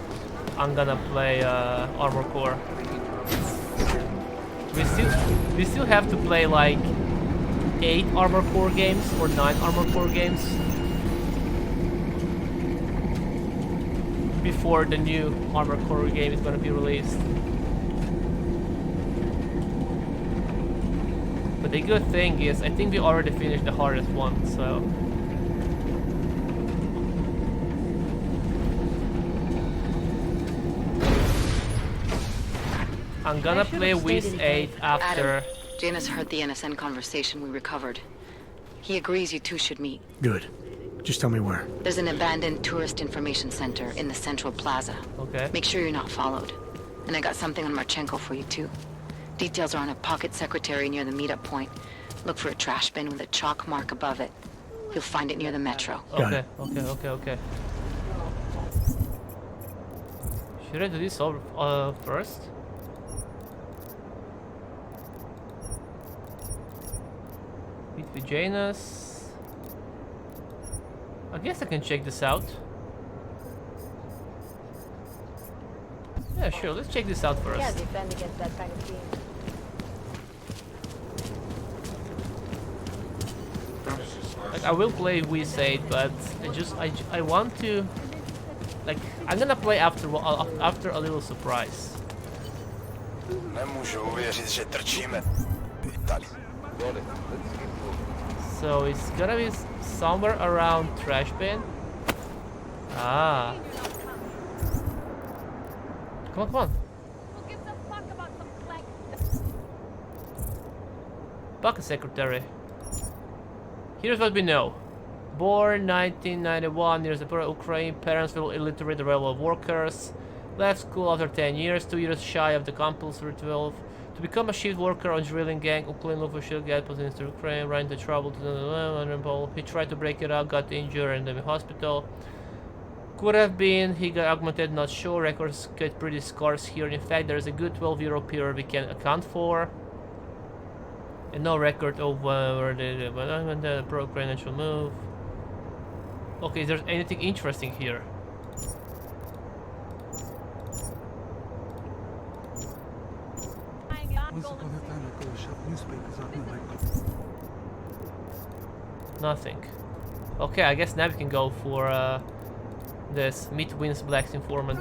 I'm gonna play Armor Core. We still have to play like 8 Armor Core games or 9 Armor Core games before the new Armor Core game is gonna be released. But the good thing is, I think we already finished the hardest one, so. I'm gonna play Wiz 8 after. Adam, Janus heard the NSN conversation we recovered. He agrees you two should meet. Good. Just tell me where. There's an abandoned tourist information center in the central plaza. Okay. Make sure you're not followed. And I got something on Marchenko for you too. Details are on a pocket secretary near the meetup point. Look for a trash bin with a chalk mark above it. You'll find it near the metro. Okay, okay. Should I do this all first? Meet with Janus. I guess I can check this out. Yeah, sure. Let's check this out first. Yeah, defend against that kind of team. Like, I will play Wiz 8, but I want to, like, I'm gonna play after a little surprise. So it's gonna be somewhere around trash bin. Ah. Come on. Pocket secretary. Here's what we know. Born 1991 near the Ukraine, parents were illiterate railroad workers. Left school after 10 years, 2 years shy of the compulsory 12. To become a shift worker on drilling gang, Ukraine official get put into Ukraine, ran into trouble to the He tried to break it out, got injured, and then in hospital. Could have been, he got augmented, not sure. Records get pretty scarce here. In fact, there's a good 12-year period we can account for. And no record of where the pro-Ukrainian move. Okay, is there anything interesting here? Nothing. Okay, I guess now we can go for this meet Vince Black's informant.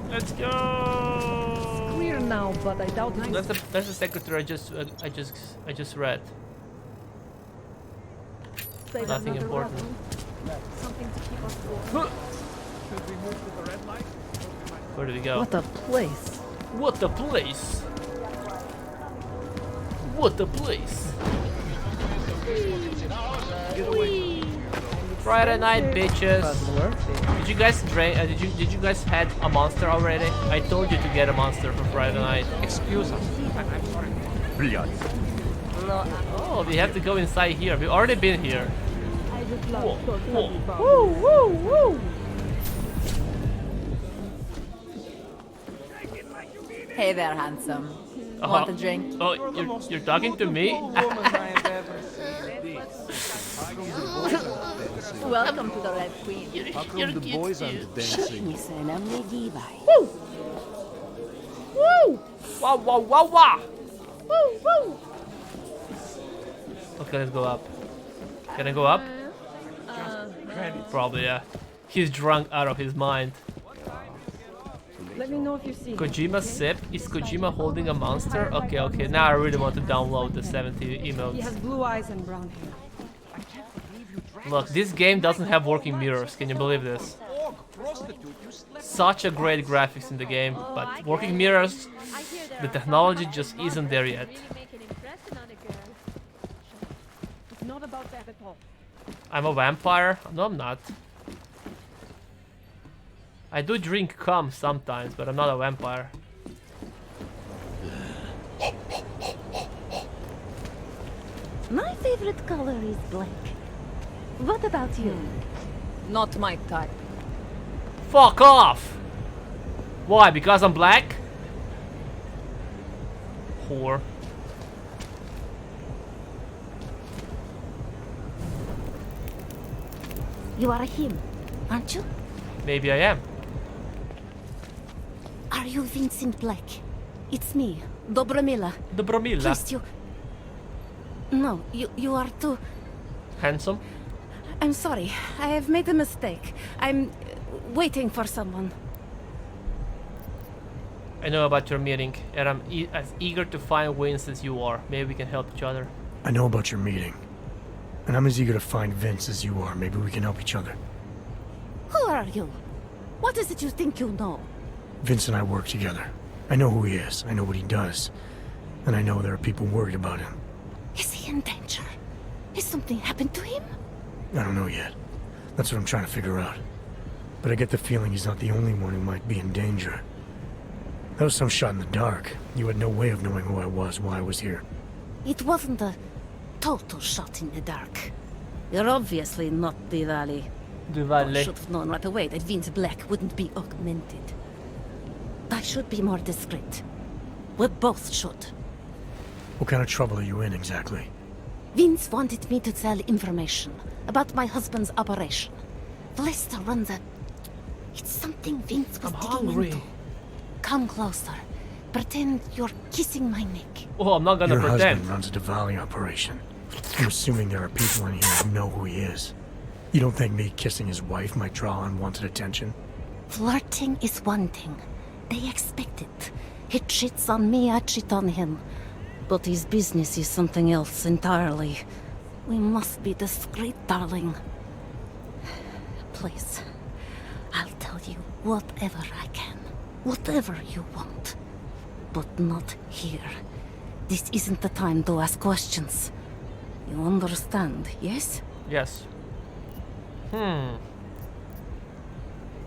Let's go. Clear now, but I doubt it. That's the secretary I just read. Say Nothing another important. weapon. Something to keep us warm. Should we move to the red light? Where do we go? What a place. What a place! What a place! Friday night, bitches. Did you guys drink? Did you guys had a monster already? I told you to get a monster for Friday night. Excuse us. I'm sorry. Oh, we have to go inside here. We've already been here. Whoa, whoa. Woo, woo, woo. Hey there, handsome. Want a drink? Oh, you're talking to me? Welcome to the Red Queen. How come the boys aren't dancing? Woo! Woo! Wow, wow, wow, wow! Woo, woo. Okay, let's go up. Can I go up? Probably, yeah. He's drunk out of his mind. Let me know if you see. Kojima sip? Is Kojima holding a monster? Okay, okay. Now I really want to download the 70 He emotes. has blue eyes and brown hair. Look, this game doesn't have working mirrors. Can you believe this? Such a great graphics in the game, but working mirrors, the technology just isn't there yet. It's not about that at all. I'm a vampire? No, I'm not. I do drink cum sometimes, but I'm not a vampire. My favorite color is black. What about you? Not my type. Fuck off! Why? Because I'm black? Whore. You are him, aren't you? Maybe I am. Are you Vincent Black? It's me, Dobromila. Dobromila. Please, you... No, you are too... Handsome? I'm sorry, I have made a mistake. I'm waiting for someone. I know about your meeting, and I'm as eager to find Vince as you are. Maybe we can help each other. I know about your meeting. And I'm as eager to find Vince as you are. Maybe we can help each other. Who are you? What is it you think you know? Vince and I work together. I know who he is. I know what he does. And I know there are people worried about him. Is he in danger? Has something happened to him? I don't know yet. That's what I'm trying to figure out. But I get the feeling he's not the only one who might be in danger. That was some shot in the dark. You had no way of knowing who I was, why I was here. It wasn't a total shot in the dark. You're obviously not Diwali. I should have known right away that Vince Black wouldn't be augmented. I should be more discreet. We both should. What kind of trouble are you in, exactly? Vince wanted me to tell information about my husband's operation. Lester runs a... It's something Vince was digging into. Come closer. Pretend you're kissing my neck. Oh, I'm not gonna Your pretend. husband runs a Diwali operation. I'm assuming there are people in here who know who he is. You don't think me kissing his wife might draw unwanted attention? Flirting is one thing. They expect it. He cheats on me, I cheat on him. But his business is something else entirely. We must be discreet, darling. Please, I'll tell you whatever I can. Whatever you want. But not here. This isn't the time to ask questions. You understand, yes? Yes.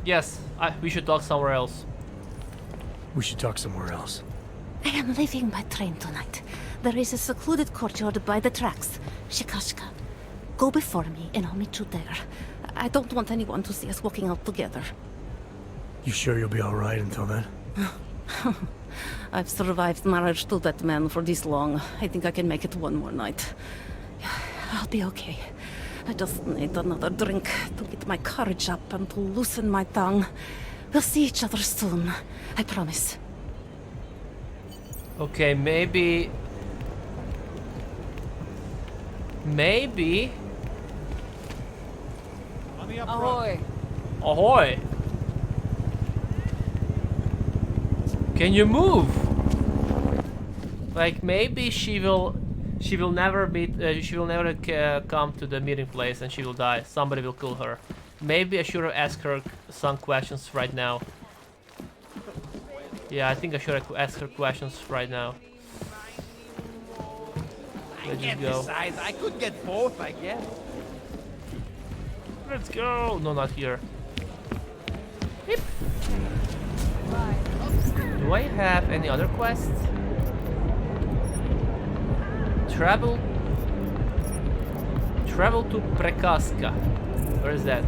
Yes, we should talk somewhere else. We should talk somewhere else. I am leaving by train tonight. There is a secluded courtyard by the tracks. Shikashka. Go before me and I'll meet you there. I don't want anyone to see us walking out together. You sure you'll be alright until then? I've survived marriage to that man for this long. I think I can make it one more night. I'll be okay. I just need another drink to get my courage up and to loosen my tongue. We'll see each other soon. I promise. Okay, maybe... Ahoy! Ahoy! Can you move? Like maybe she will never come to the meeting place and she will die. Somebody will kill her. Maybe I should have asked her some questions right now. Yeah, I think I should ask her questions right now. Let's just go. Decide. I could get both, I guess. Let's go! No, not here. Beep. Do I have any other quests? Travel to Prekaska. Where is that?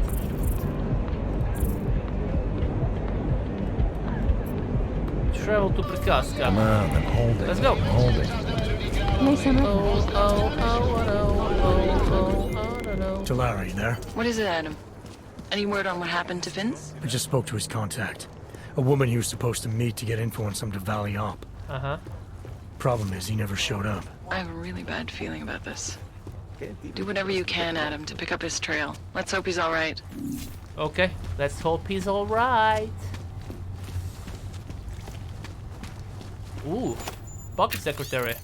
Travel to Prekaska. Come on, I'm holding. Let's go. I'm holding. Talara, you there? What is it, Adam? Any word on what happened to Vince? I just spoke to his contact. A woman he was supposed to meet to get info on some Diwali op. Uh-huh. Problem is, he never showed up. I have a really bad feeling about this. Do whatever you can, Adam, to pick up his trail. Let's hope he's alright. Okay, let's hope he's alright. Ooh, pocket secretary.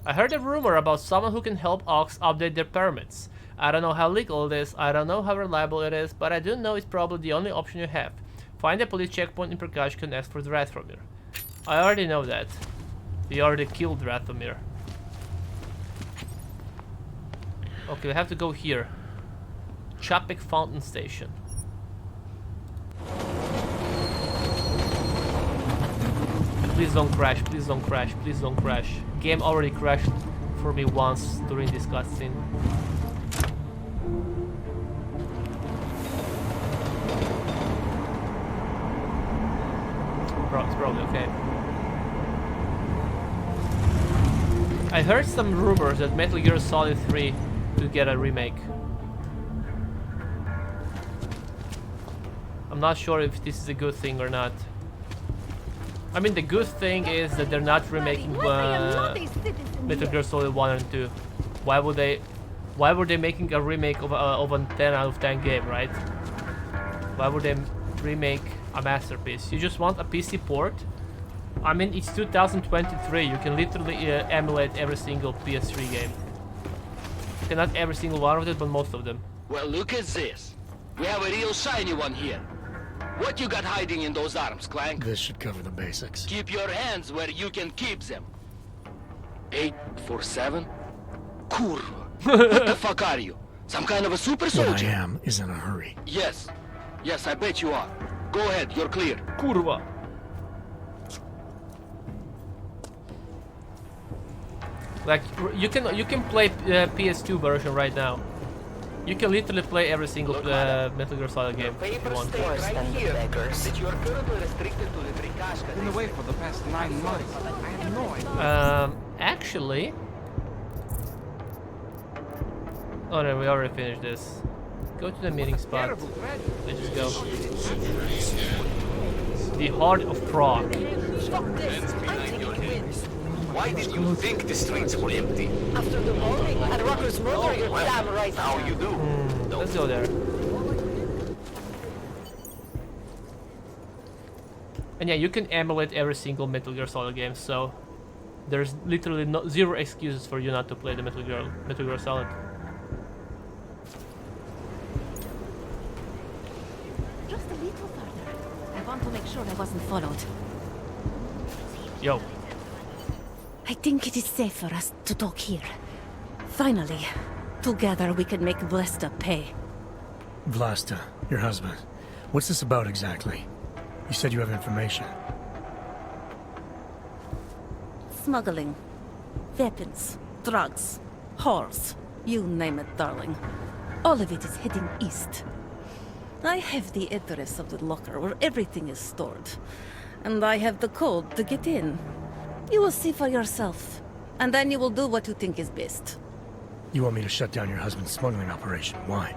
I heard a rumor about someone who can help Ox update their permits. I don't know how legal it is, I don't know how reliable it is, but I do know it's probably the only option you have. Find a police checkpoint in Prakash and ask for Rathomir. I already know that. We already killed Rathomir. Okay, we have to go here. Chapek Fountain Station. Please don't crash, please don't crash, please don't crash. Game already crashed for me once during this cutscene. It's probably okay. I heard some rumors that Metal Gear Solid 3 will get a remake. I'm not sure if this is a good thing or not. I mean, the good thing is that they're not remaking Metal Gear Solid 1 and 2. Why were they making a remake of a 10 out of 10 game, right? Why would they remake a masterpiece? You just want a PC port? I mean, it's 2023, you can literally emulate every single PS3 game. Okay, not every single one of them, but most of them. Well, look at this. We have a real shiny one here. What you got hiding in those arms, Clank? This should cover the basics. Keep your hands where you can keep them. 847? Kurva. What the fuck are you? Some kind of a super soldier? What I am is in a hurry. Yes. Yes, I bet you are. Go ahead, you're clear. Kurva. Like, you can play PS2 version right now. You can literally play every single Metal Gear Solid game if you want. In the way for the past 9 months. I have no idea. Actually... Oh no, we already finished this. Go to the meeting spot. Let's just go. The heart of Prague. Why did you think the streets were empty? After the bombing and Rucker's murder, you're damn right. Now you do. Let's go there. And yeah, you can emulate every single Metal Gear Solid game, so there's literally zero excuses for you not to play the Metal Gear Solid. Just a little further. I want to make sure I wasn't followed. Yo. I think it is safe for us to talk here. Finally, together we can make Vlasta pay. Vlasta, your husband. What's this about exactly? You said you have information. Smuggling. Weapons. Drugs. Whores. You name it, darling. All of it is heading east. I have the address of the locker where everything is stored. And I have the code to get in. You will see for yourself. And then you will do what you think is best. You want me to shut down your husband's smuggling operation? Why?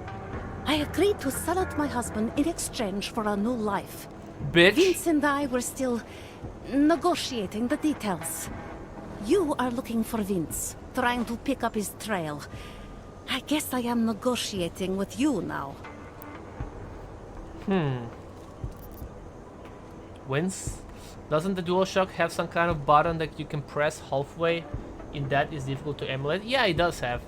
I agreed to sell out my husband in exchange for a new life. Bitch. Vince and I were still negotiating the details. You are looking for Vince, trying to pick up his trail. I guess I am negotiating with you now. Vince? Doesn't the DualShock have some kind of button that you can press halfway? In that is difficult to emulate? Yeah, it does have.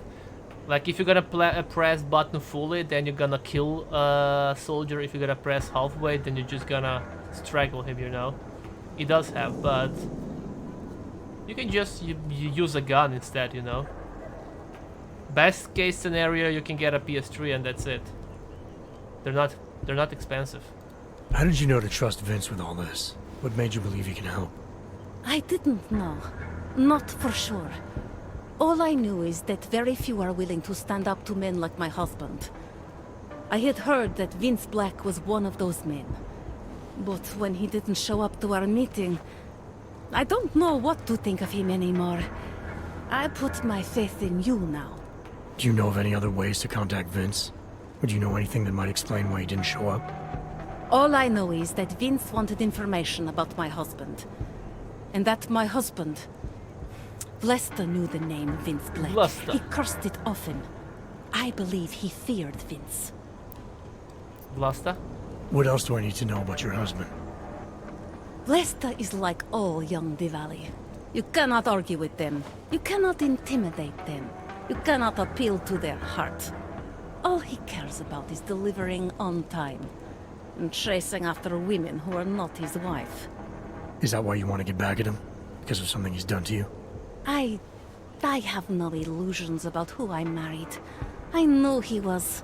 Like if you're gonna press button fully, then you're gonna kill a soldier. If you're gonna press halfway, then you're just gonna strangle him, you know? It does have, but you can just you use a gun instead, you know? Best case scenario, you can get a PS3 and that's it. They're not expensive. How did you know to trust Vince with all this? What made you believe he can help? I didn't know. Not for sure. All I knew is that very few are willing to stand up to men like my husband. I had heard that Vince Black was one of those men. But when he didn't show up to our meeting, I don't know what to think of him anymore. I put my faith in you now. Do you know of any other ways to contact Vince? Or do you know anything that might explain why he didn't show up? All I know is that Vince wanted information about my husband. And that my husband... Lester knew the name Vince Black. Lester. He cursed it often. I believe he feared Vince. Lester? What else do I need to know about your husband? Lester is like all young Diwali. You cannot argue with them. You cannot intimidate them. You cannot appeal to their heart. All he cares about is delivering on time. And chasing after women who are not his wife. Is that why you want to get back at him? Because of something he's done to you? I have no illusions about who I married. I know he was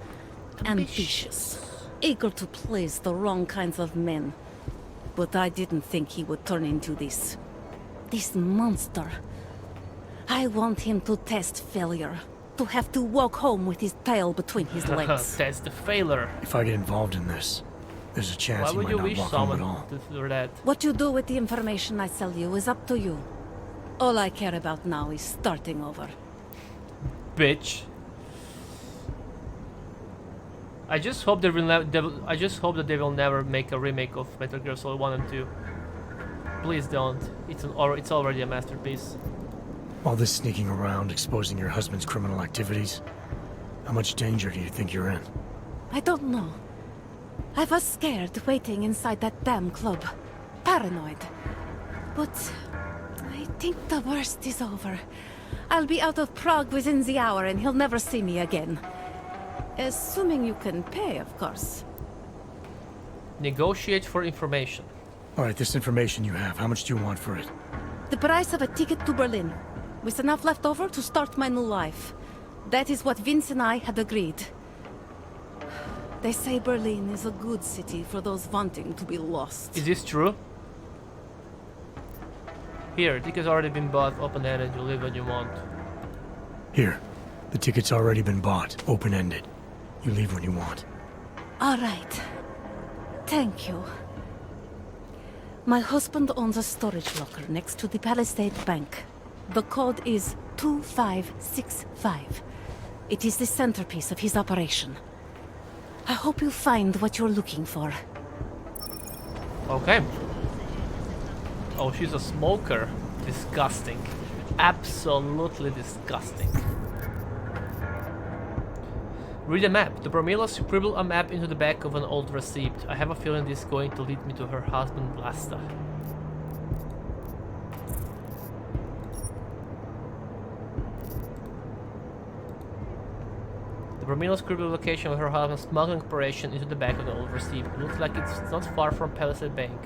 ambitious, eager to please the wrong kinds of men. But I didn't think he would turn into this monster. I want him to test failure, to have to walk home with his tail between his legs. Test the failure. If I get involved in this, there's a chance Why he would might you not wish walk home at someone all. to do that? What you do with the information I sell you is up to you. All I care about now is starting over. Bitch. I just hope they will I just hope that they will never make a remake of Metal Gear Solid 1 and 2. Please don't. It's already a masterpiece. All this sneaking around, exposing your husband's criminal activities. How much danger do you think you're in? I don't know. I was scared waiting inside that damn club. Paranoid. But I think the worst is over. I'll be out of Prague within the hour and he'll never see me again. Assuming you can pay, of course. Negotiate for information. Alright, this information you have, how much do you want for it? The price of a ticket to Berlin, with enough left over to start my new life. That is what Vince and I had agreed. They say Berlin is a good city for those wanting to be lost. Is this true? Here, ticket's already been bought, open-ended, you leave when you want. Here, the ticket's already been bought, open-ended. You leave when you want. All right. Thank you. My husband owns a storage locker next to the Palisade Bank. The code is 2565. It is the centerpiece of his operation. I hope you find what you're looking for. Okay. Oh, she's a smoker. Disgusting. Absolutely disgusting. Read a map. The Bromila scribbled a map into the back of an old receipt. I have a feeling this is going to lead me to her husband, Vlasta. The Bromila scribbled location of her husband's smuggling operation into the back of the old receipt. It looks like it's not far from Palisade Bank.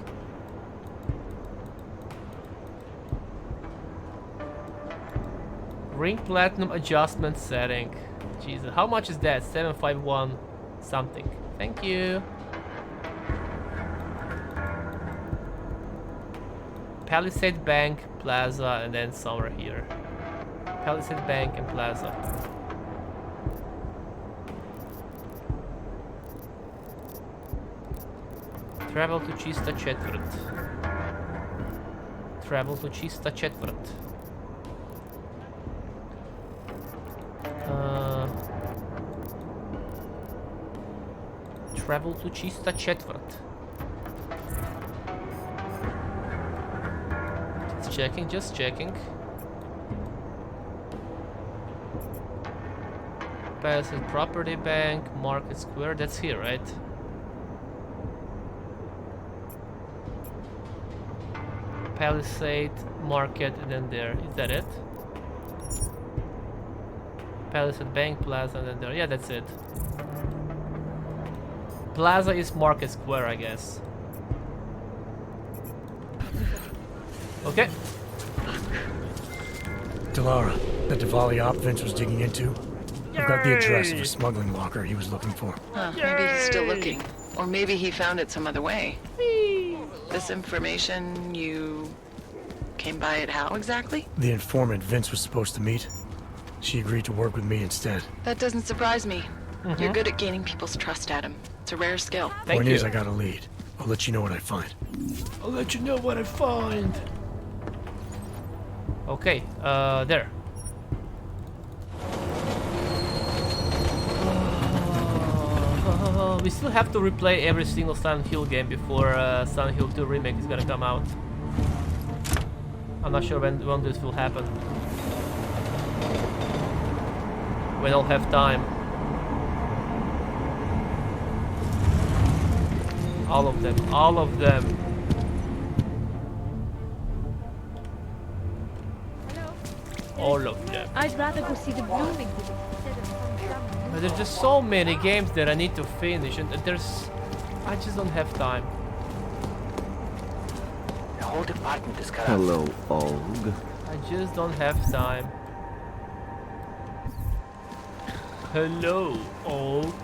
Ring Platinum adjustment setting. Jesus, how much is that? 751 something. Thank you. Palisade Bank, Plaza, and then somewhere here. Palisade Bank and Plaza. Travel to Chista Chetvrt. Travel to Chista Chetvrt. Travel to Chista Chetvrt. Just checking, just checking. Palisade Property Bank, Market Square. That's here, right? Palisade, Market, and then there. Is that it? Palisade Bank, Plaza, and then there. Yeah, that's it. Plaza is Market Square, I guess. Okay. Delara, the Diwali op Vince was digging into. I've got the address of a smuggling locker he was looking for. Maybe he's still looking. Or maybe he found it some other way. This information, you came by it how exactly? The informant Vince was supposed to meet. She agreed to work with me instead. That doesn't surprise me. You're good at gaining people's trust, Adam. It's a rare skill. Point is, I got a lead. I'll let you know what I find. I'll let you know what I find. Okay, there. We still have to replay every single Silent Hill game before Silent Hill 2 Remake is gonna come out. I'm not sure when this will happen. When I'll have time. All of them, all of them. All of them. I'd rather go see the blooming instead of some But there's just so many games that I need to finish, and I just don't have time. The whole department is cut Hello, Og. I just don't have time. Hello, Og.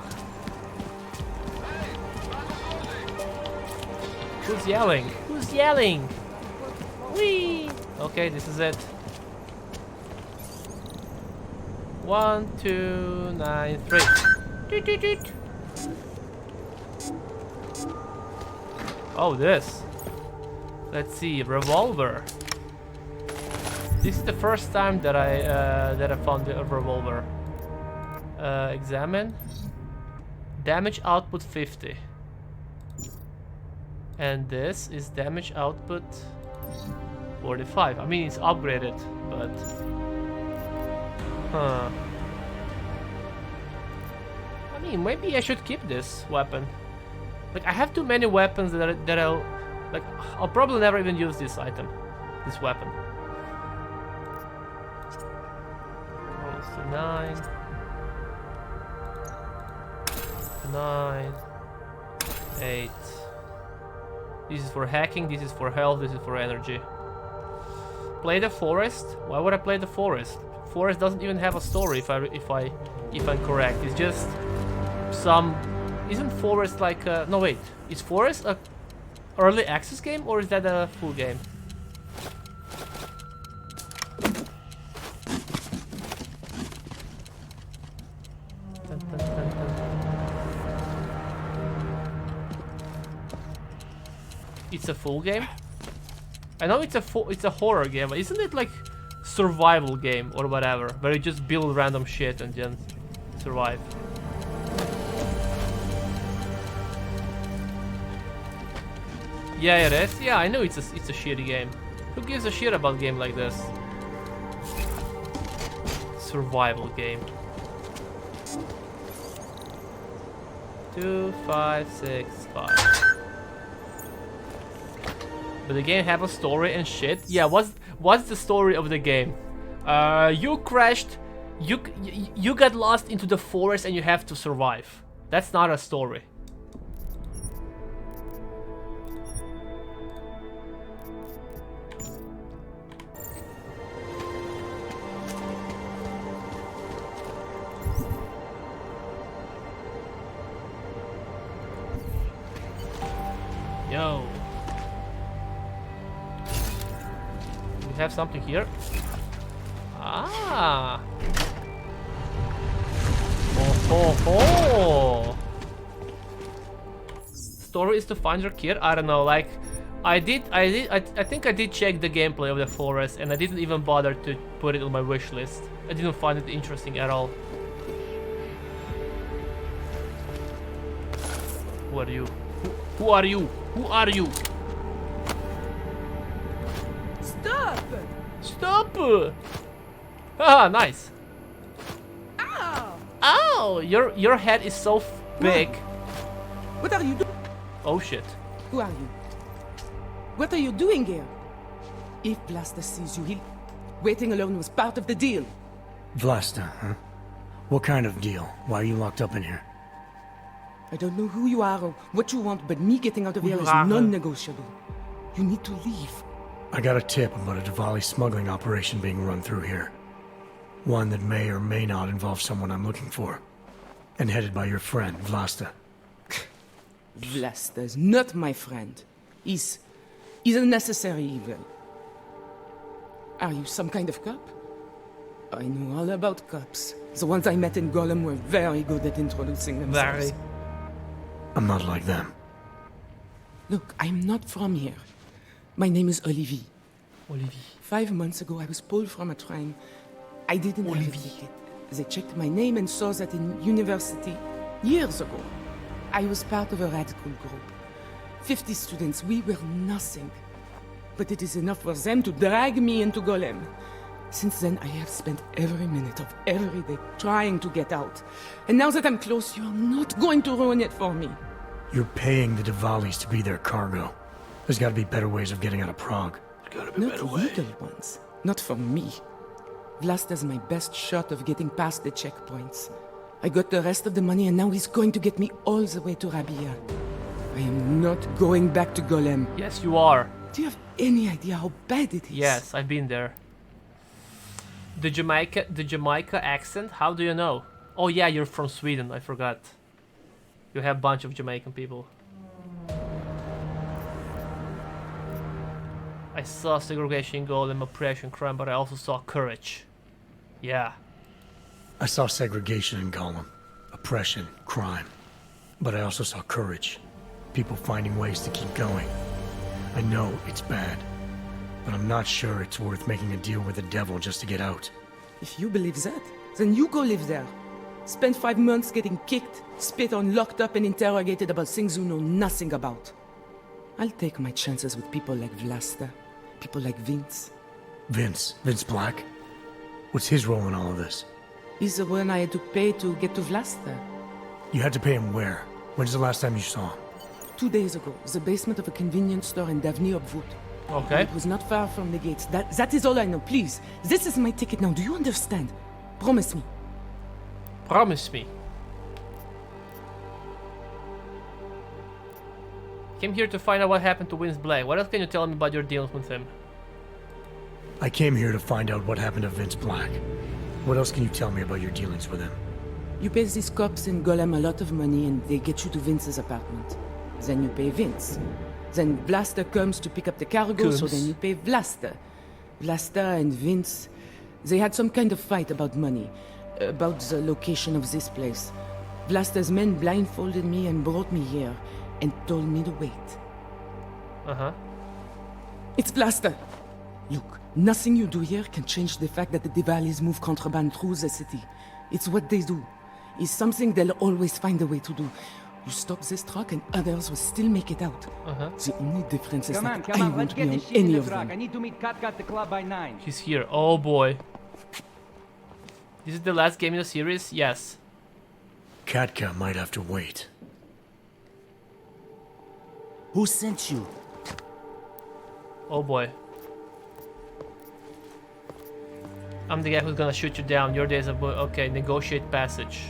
Who's yelling? Who's yelling? Whee! Okay, this is it. 1, 2, 9, 3. Toot, toot, toot. Oh, this. Let's see, revolver. This is the first time that I found a revolver. Examine. Damage output 50. And this is damage output 45. I mean, it's upgraded, but... Huh. I mean, maybe I should keep this weapon. Like, I have too many weapons that I'll probably never even use this item. This weapon. Goes to 9. 9. 8. This is for hacking, this is for health, this is for energy. Play the forest? Why would I play the forest? Forest doesn't even have a story if I'm correct. It's just some... Isn't Forest like a... No wait, is Forest a early access game or is that a full game? Dun, dun, dun, dun. It's a full game? I know it's a horror game, but isn't it like survival game or whatever, where you just build random shit and then survive? Yeah, it is. Yeah, I know it's a shitty game. Who gives a shit about a game like this? Survival game. 2, 5, 6, 5. But the game have a story and shit. Yeah, what's the story of the game? You crashed, you got lost into the forest and you have to survive. That's not a story. Yo. We have something here. Ah. Oh ho ho. Story is to find your kid. I don't know. Like, I think I did check the gameplay of the forest, and I didn't even bother to put it on my wish list. I didn't find it interesting at all. Who are you? Who are you? Who are you? Stop! Stop! Ah, nice. Ow! Ow! Oh, your head is so big. What are you doing? Oh shit. Who are you? What are you doing here? If Vlasta sees you, he'll... Waiting alone was part of the deal. Vlasta, huh? What kind of deal? Why are you locked up in here? I don't know who you are or what you want, but me getting out of here is non-negotiable. You need to leave. I got a tip about a Diwali smuggling operation being run through here. One that may or may not involve someone I'm looking for. And headed by your friend, Vlasta. Vlasta's not my friend. He's a necessary evil. Are you some kind of cop? I know all about cops. The ones I met in G.A.R.M were very good at introducing themselves. I'm not like them. Look, I'm not from here. My name is Olivier. Olivier. 5 months ago, I was pulled from a train. I didn't have a ticket. They checked my name and saw that in university years ago. I was part of a radical group. 50 students, we were nothing. But it is enough for them to drag me into G.A.R.M. Since then, I have spent every minute of every day trying to get out. And now that I'm close, you're not going to ruin it for me. You're paying the Diwalis to be their cargo. There's gotta be better ways of getting out of Prague. Not legal ones. Not for me. Vlasta's my best shot of getting past the checkpoints. I got the rest of the money and now he's going to get me all the way to Rabia. I am not going back to G.A.R.M. Yes, you are. Do you have any idea how bad it is? Yes, I've been there. The Jamaica accent? How do you know? Oh yeah, you're from Sweden, I forgot. You have a bunch of Jamaican people. I saw segregation, G.A.R.M, oppression, crime, but I also saw courage. Yeah. I saw segregation in G.A.R.M, oppression, crime. But I also saw courage. People finding ways to keep going. I know it's bad, but I'm not sure it's worth making a deal with the devil just to get out. If you believe that, then you go live there. Spend 5 months getting kicked, spit on, locked up and interrogated about things you know nothing about. I'll take my chances with people like Vlasta, people like Vince. Vince Black? What's his role in all of this? He's the one I had to pay to get to Vlasta. You had to pay him where? When's the last time you saw him? 2 days ago, the basement of a convenience store in Davny Obwood. Okay. It was not far from the gates. That is all I know. Please, this is my ticket now. Do you understand? Promise me. Promise me. Came here to find out what happened to Vince Black. What else can you tell me about your deals with him? I came here to find out what happened to Vince Black. What else can you tell me about your dealings with him? You pay these cops in G.A.R.M a lot of money and they get you to Vince's apartment. Then you pay Vince. Then Vlasta comes to pick up the cargo, so then you pay Vlasta. Vlasta and Vince, they had some kind of fight about money, about the location of this place. Vlasta's men blindfolded me and brought me here, and told me to wait. Uh-huh. It's Vlasta! Look, nothing you do here can change the fact that the Diwalis move contraband through the city. It's what they do. It's something they'll always find a way to do. You stop this truck and others will still make it out. The only difference is that I won't be on any of them. I need to meet Kat at the club by 9. He's here. Oh boy. This is the last game in the series? Yes. Katka might have to wait. Who sent you? Oh boy. I'm the guy who's gonna shoot you down. Your days of... Okay, negotiate passage.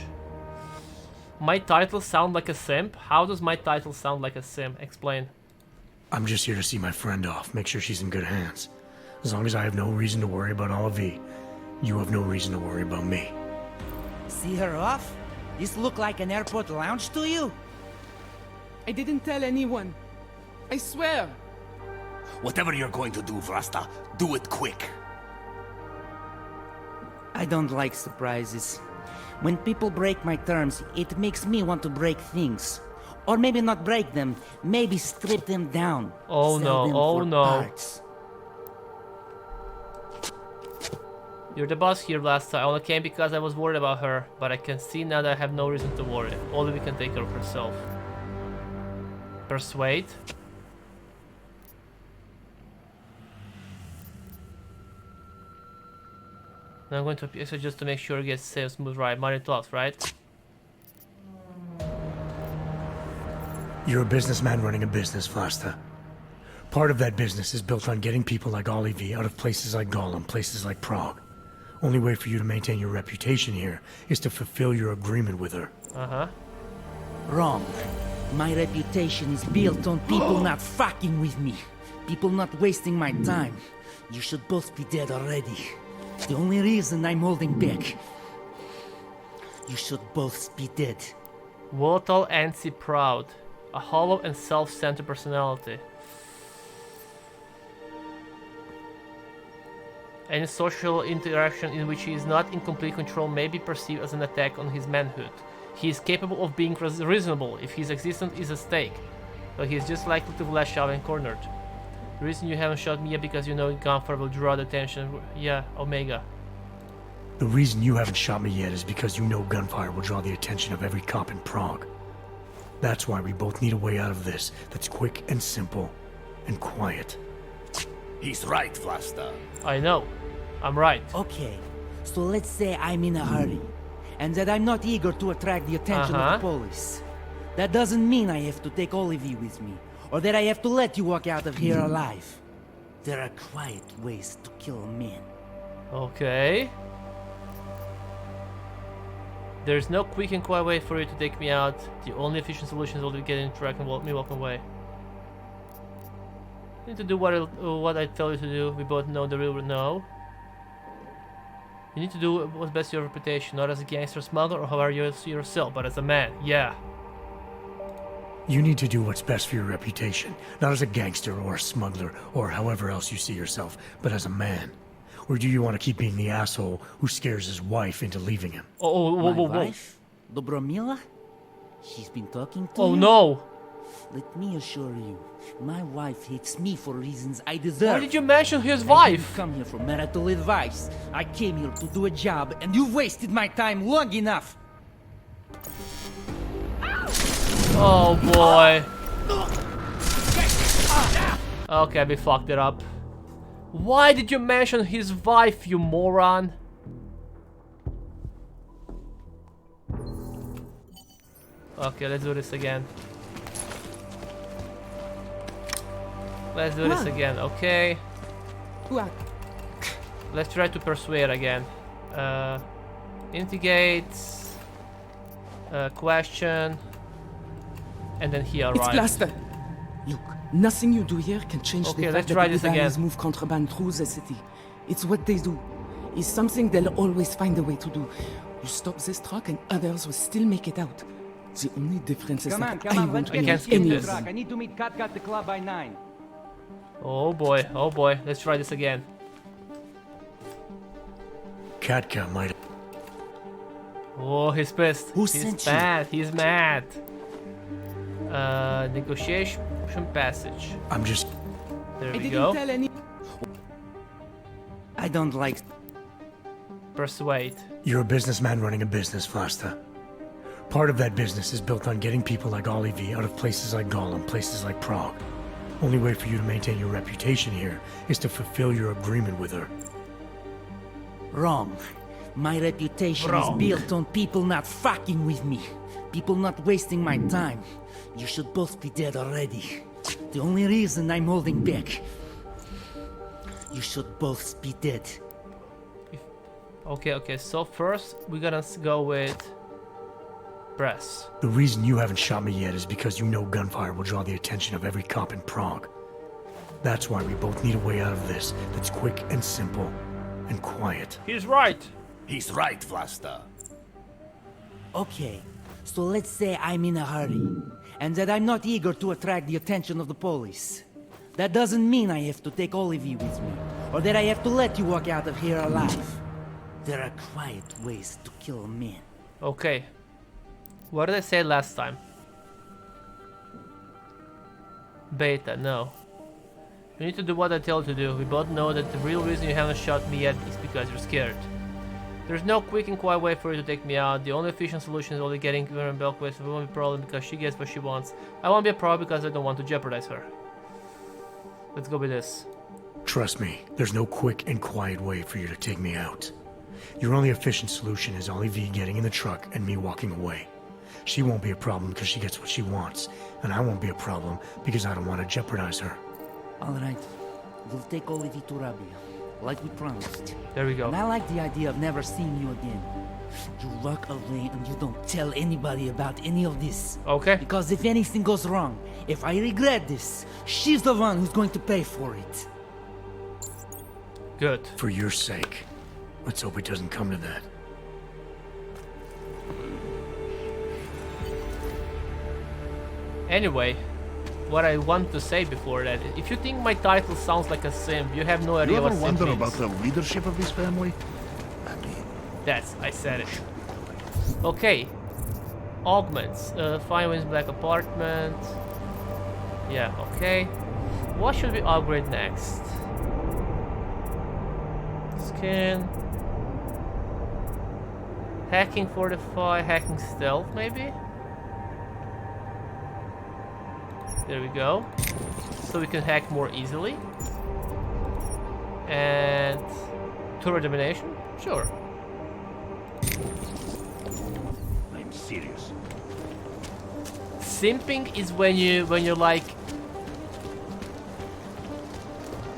My title sound like a simp? How does my title sound like a simp? Explain. I'm just here to see my friend off, make sure she's in good hands. As long as I have no reason to worry about Olivier, you have no reason to worry about me. See her off? This look like an airport lounge to you? I didn't tell anyone. I swear. Whatever you're going to do, Vlasta, do it quick. I don't like surprises. When people break my terms, it makes me want to break things. Or maybe not break them, maybe strip them down. Oh no, oh no. Parts. You're the boss here, Vlasta. I only came because I was worried about her, but I can see now that I have no reason to worry. Only we can take care of herself. Persuade? Now I'm going to so just to make sure it gets safe, smooth ride. Money talks, right? You're a businessman running a business, Vlasta. Part of that business is built on getting people like Olivier out of places like G.A.R.M, places like Prague. Only way for you to maintain your reputation here is to fulfill your agreement with her. Uh-huh. Wrong. My reputation is built on people not fucking with me. People not wasting my time. You should both be dead already. The only reason I'm holding back. You should both be dead. Volatile, antsy, proud. A hollow and self-centered personality. Any social interaction in which he is not in complete control may be perceived as an attack on his manhood. He is capable of being reasonable if his existence is at stake, but he is just likely to lash out and cornered. The reason you haven't shot me yet because you know gunfire will draw the attention. Yeah, Omega. The reason you haven't shot me yet is because you know gunfire will draw the attention of every cop in Prague. That's why we both need a way out of this that's quick and simple and quiet. He's right, Vlasta. I know. I'm right. Okay, so let's say I'm in a hurry, and that I'm not eager to attract the attention of the police. That doesn't mean I have to take all of you with me, or that I have to let you walk out of here alive. There are quiet ways to kill a man. Okay. There's no quick and quiet way for you to take me out. The only efficient solution is to get in track and me walking away. You need to do what I tell you to do. We both know the real no. You need to do what's best for your reputation, not as a gangster smuggler or however you see yourself, but as a man. Yeah. You need to do what's best for your reputation, not as a gangster or a smuggler or however else you see yourself, but as a man. Or do you want to keep being the asshole who scares his wife into leaving him? My wife? Dobromila? She's been talking to you? Oh no! Let me assure you, my wife hates me for reasons I deserve. Why did you mention his I wife? didn't come here for marital advice. I came here to do a job, and you've wasted my time long enough. Oh boy. Okay, we fucked it up. Why did you mention his wife, you moron? Okay, let's do this again. Let's do this again, okay? Let's try to persuade again. Instigate. Question. And then here, It's right? Blaster. Look, nothing you do here can change the fact let's that try the this again. Rebels move contraband through the city. It's what they do. It's something they'll always find a way to do. You stop this truck and others will still make it out. The only difference is that I won't be I can't in skip any this. of them. I need to meet Kat at the club by 9. Oh boy, let's try this again. Katka might. Oh, he's pissed. Who he's sent you? mad. He's mad. Negotiation passage. I'm just. There I we didn't go. tell any. I don't like. Persuade. You're a businessman running a business, Vlasta. Part of that business is built on getting people like Olivier out of places like G.A.R.M, places like Prague. Only way for you to maintain your reputation here is to fulfill your agreement with her. Wrong. My reputation is built on people not fucking with me. People not wasting my time. You should both be dead already. The only reason I'm holding back. You should both be dead. Okay, so first we're gonna go with press. The reason you haven't shot me yet is because you know gunfire will draw the attention of every cop in Prague. That's why we both need a way out of this that's quick and simple and quiet. He's right. He's right, Vlasta. Okay, so let's say I'm in a hurry, and that I'm not eager to attract the attention of the police. That doesn't mean I have to take all of you with me, or that I have to let you walk out of here alive. There are quiet ways to kill a man. Okay. What did I say last time? Beta, no. You need to do what I tell you to do. We both know that the real reason you haven't shot me yet is because you're scared. There's no quick and quiet way for you to take me out. The only efficient solution is only getting G.A.R.M back with. It won't be a problem because she gets what she wants. I won't be a problem because I don't want to jeopardize her. Let's go with this. Trust me, there's no quick and quiet way for you to take me out. Your only efficient solution is Olivier getting in the truck and me walking away. She won't be a problem because she gets what she wants, and I won't be a problem because I don't want to jeopardize her. All right. We'll take Olivia to Rabia, like we promised. There we go. And I like the idea of never seeing you again. You walk away and you don't tell anybody about any of this. Okay. Because if anything goes wrong, if I regret this, she's the one who's going to pay for it. Good. For your sake. Let's hope it doesn't come to that. Anyway, what I want to say before that, if you think my title sounds like a simp, you have no idea You what ever simp wonder means. about the leadership of this family? I said it. Okay. Augments. Fine Winds Black Apartment. Yeah, okay. What should we upgrade next? Skin. Hacking Fortify, hacking stealth maybe? There we go. So we can hack more easily. And tour domination? Sure. I'm serious. Simping is when you like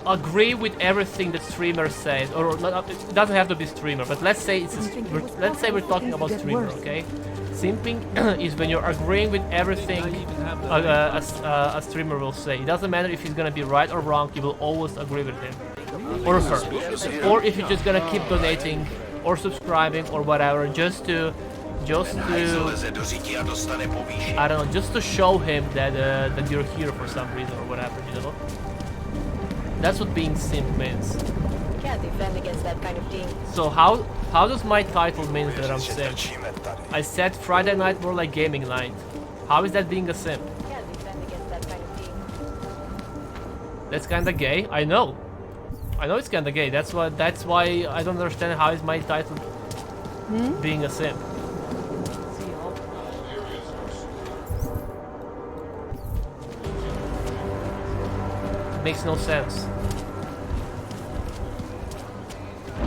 agree with everything the streamer says, or not, it doesn't have to be streamer, but let's say let's say we're talking about streamer, okay? Simping is when you're agreeing with everything a streamer will say. It doesn't matter if he's gonna be right or wrong, you will always agree with him or her. Or if you're just gonna keep donating or subscribing or whatever, just to I don't know, just to show him that that you're here for some reason or whatever, you know. That's what being simp means. Can't defend against that kind of thing. So how does my title mean that I'm simp? I said Friday night more like gaming night. How is that being a simp? Can't defend against that kind of thing. That's kinda gay. I know it's kinda gay. That's why I don't understand how is my title being a simp. Makes no sense.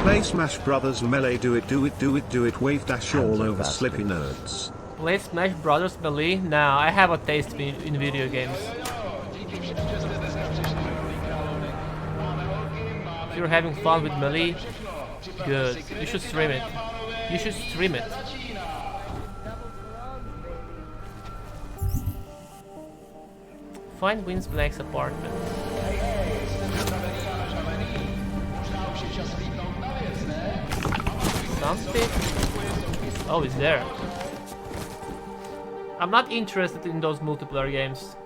Play Smash Brothers Melee, do it, wave dash all over slippy nerds. Play Smash Brothers Melee? Nah, I have a taste in video games. If you're having fun with Melee, good. You should stream it. You should stream it. Find Winds Black's apartment. Something? Oh, it's there. I'm not interested in those multiplayer games.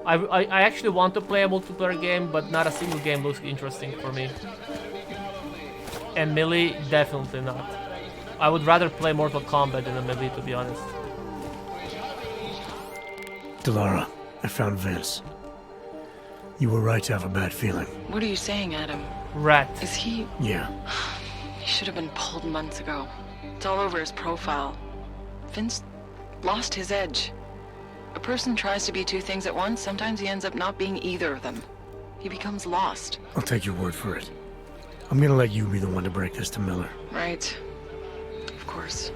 I actually want to play a multiplayer game, but not a single game looks interesting for me. And Melee, definitely not. I would rather play Mortal Kombat than a Melee, to be honest. Delara, I found Vince. You were right to have a bad feeling. What are you saying, Adam? Rat. Is he... Yeah. He should have been pulled months ago. It's all over his profile. Vince lost his edge. A person tries to be two things at once, sometimes he ends up not being either of them. He becomes lost. I'll take your word for it. I'm gonna let you be the one to break this to Miller. Right. Of course.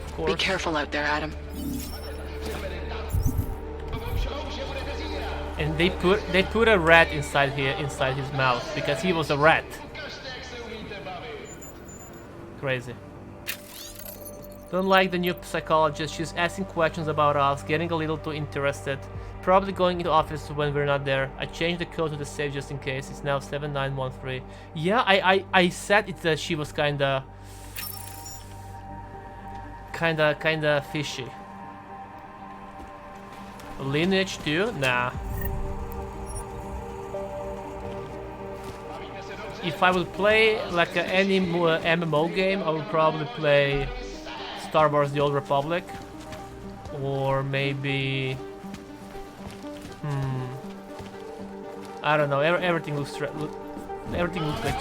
Of course. Be careful out there, Adam. And they put a rat inside his mouth because he was a rat. Crazy. Don't like the new psychologist. She's asking questions about us, getting a little too interested. Probably going into office when we're not there. I changed the code to the safe just in case. It's now 7913. Yeah, I said it that she was kinda fishy. Lineage too? Nah. If I would play like any MMO game, I would probably play Star Wars: The Old Republic, or maybe I don't know. Everything looks like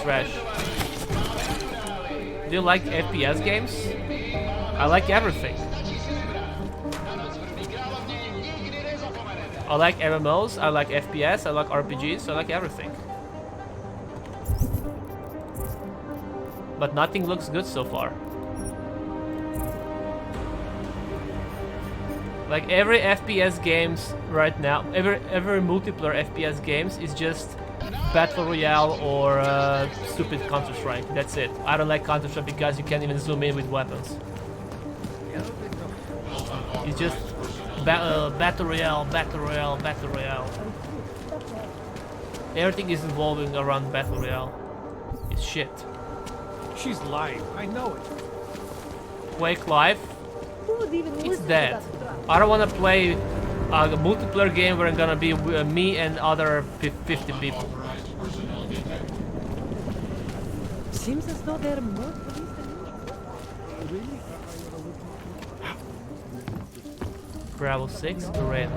trash. Do you like FPS games? I like everything. I like MMOs, I like FPS, I like RPGs, I like everything. But nothing looks good so far. Like every FPS games right now, every multiplayer FPS games is just Battle Royale or stupid Counter-Strike. That's it. I don't like Counter-Strike because you can't even zoom in with weapons. It's just Battle Royale, Battle Royale, Battle Royale. Everything is evolving around Battle Royale. It's shit. She's lying. I know it. Quake Live? It's dead. I don't want to play a multiplayer game where I'm gonna be me and other 50 people. Seems as though there are more police than usual. Gravel 6, great.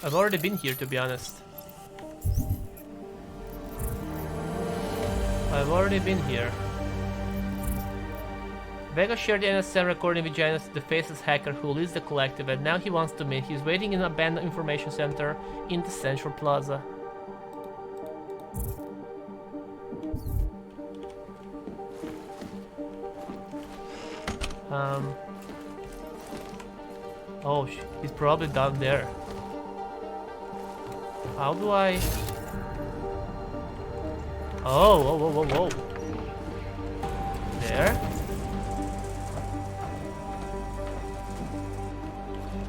I've already been here, to be honest. I've already been here. Vega shared the NSM recording with Janus, the faceless hacker who leads the collective, and now he wants to meet. He's waiting in an abandoned information center in the Central Plaza. Oh, he's probably down there. How do I... Oh, whoa, whoa, whoa, whoa. There.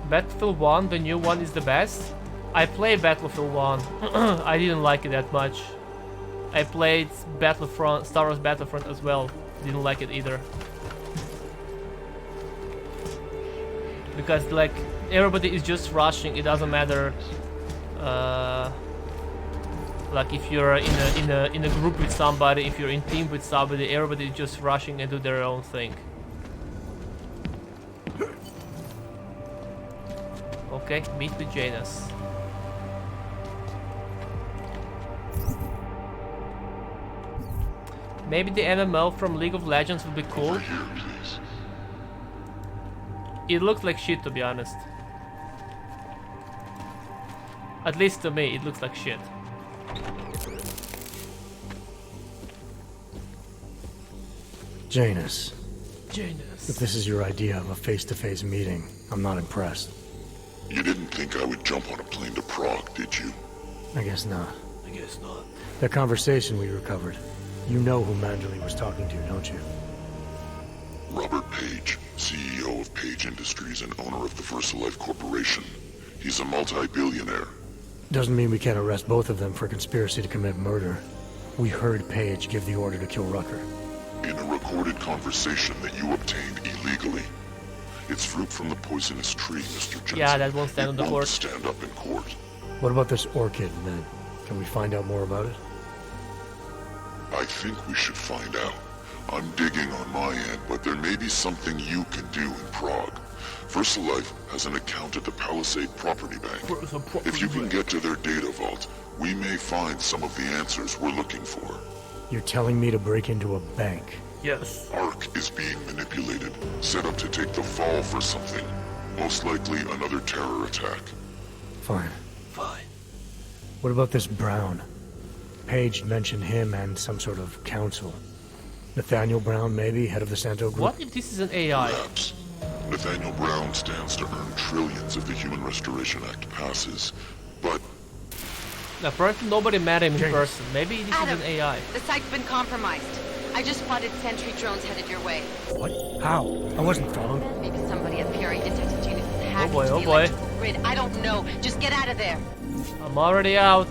Battlefield 1, the new one, is the best. I played Battlefield 1. I didn't like it that much. I played Battlefront, Star Wars Battlefront as well. Didn't like it either. Because like everybody is just rushing. It doesn't matter. Like if you're in a group with somebody, if you're in team with somebody, everybody is just rushing and do their own thing. Okay, meet with Janus. Maybe the MMO from League of Legends would be cool. It looks like shit, to be honest. At least to me, it looks like shit. Janus. Janus. If this is your idea of a face-to-face meeting, I'm not impressed. You didn't think I would jump on a plane to Prague, did you? I guess not. I guess not. That conversation we recovered. You know who Manderley was talking to, don't you? Robert Page, CEO of Page Industries and owner of the VersaLife Corporation. He's a multi-billionaire. Doesn't mean we can't arrest both of them for conspiracy to commit murder. We heard Page give the order to kill Rucker. In a recorded conversation that you obtained illegally. It's fruit from the poisonous tree, Mr. Jensen. Yeah, that won't stand on the court. Stand up in court. What about this orchid, then? Can we find out more about it? I think we should find out. I'm digging on my end, but there may be something you can do in Prague. VersaLife has an account at the Palisade Property Bank. If you can get to their data vault, we may find some of the answers we're looking for. You're telling me to break into a bank? Yes. ARC is being manipulated, set up to take the fall for something. Most likely another terror attack. Fine. Fine. What about this Brown? Page mentioned him and some sort of council. Nathaniel Brown, maybe, head of the Santo Group? What if this is an AI? Perhaps. Nathaniel Brown stands to earn trillions if the Human Restoration Act passes, but... Apparently nobody met him in person. Maybe this Adam, is an AI. The site's been compromised. I just spotted sentry drones headed your way. What? How? I wasn't followed. Maybe somebody at Perry detected Janus' hack Oh boy, into oh the boy. electrical grid. I don't know. Just get out of there. I'm already out.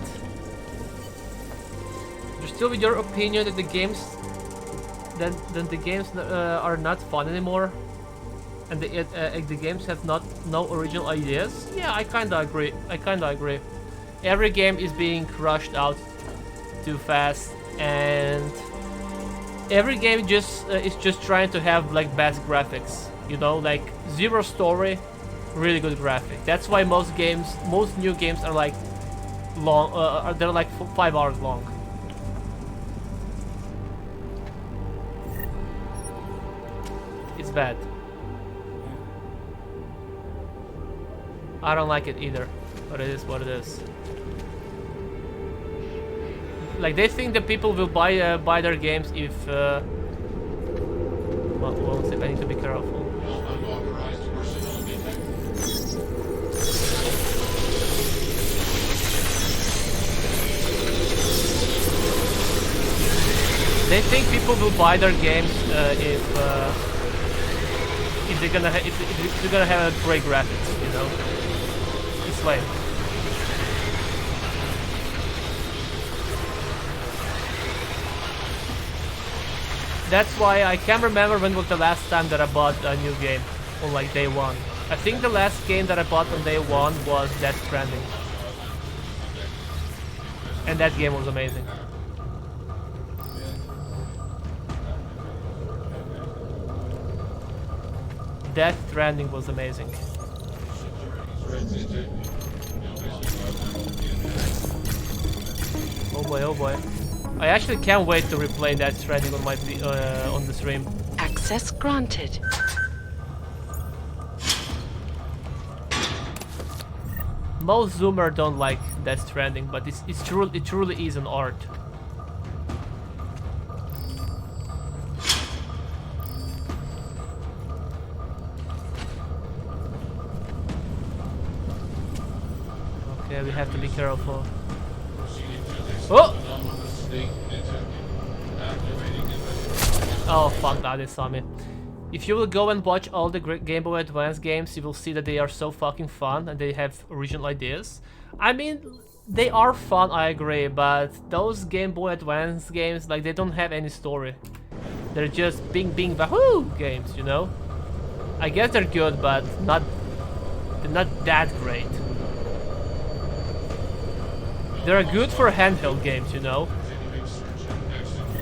You're still with your opinion that the games... Then the games are not fun anymore? And the games have no original ideas? Yeah, I kinda agree. Every game is being crushed out too fast, and every game just is just trying to have like best graphics. You know, like zero story, really good graphic. That's why most new games are like long. They're like 5 hours long. It's bad. I don't like it either, but it is what it is. Like they think that people will buy their games if. One sec, I need to be careful. They think people will buy their games if they're gonna if they're gonna have a great graphics, you know. It's lame. That's why I can't remember when was the last time that I bought a new game on like day one. I think the last game that I bought on day one was Death Stranding, and that game was amazing. Death Stranding was amazing. Oh boy, oh boy. I actually can't wait to replay Death Stranding on my on the stream. Access granted. Most Zoomer don't like Death Stranding, but it truly is an art. Okay, we have to be careful. Oh! Oh fuck that, they saw me. If you will go and watch all the Game Boy Advance games, you will see that they are so fucking fun and they have original ideas. I mean, they are fun, I agree, but those Game Boy Advance games, like, they don't have any story. They're just bing bing wahoo games, you know? I guess they're good, but they're not that great. They're good for handheld games, you know?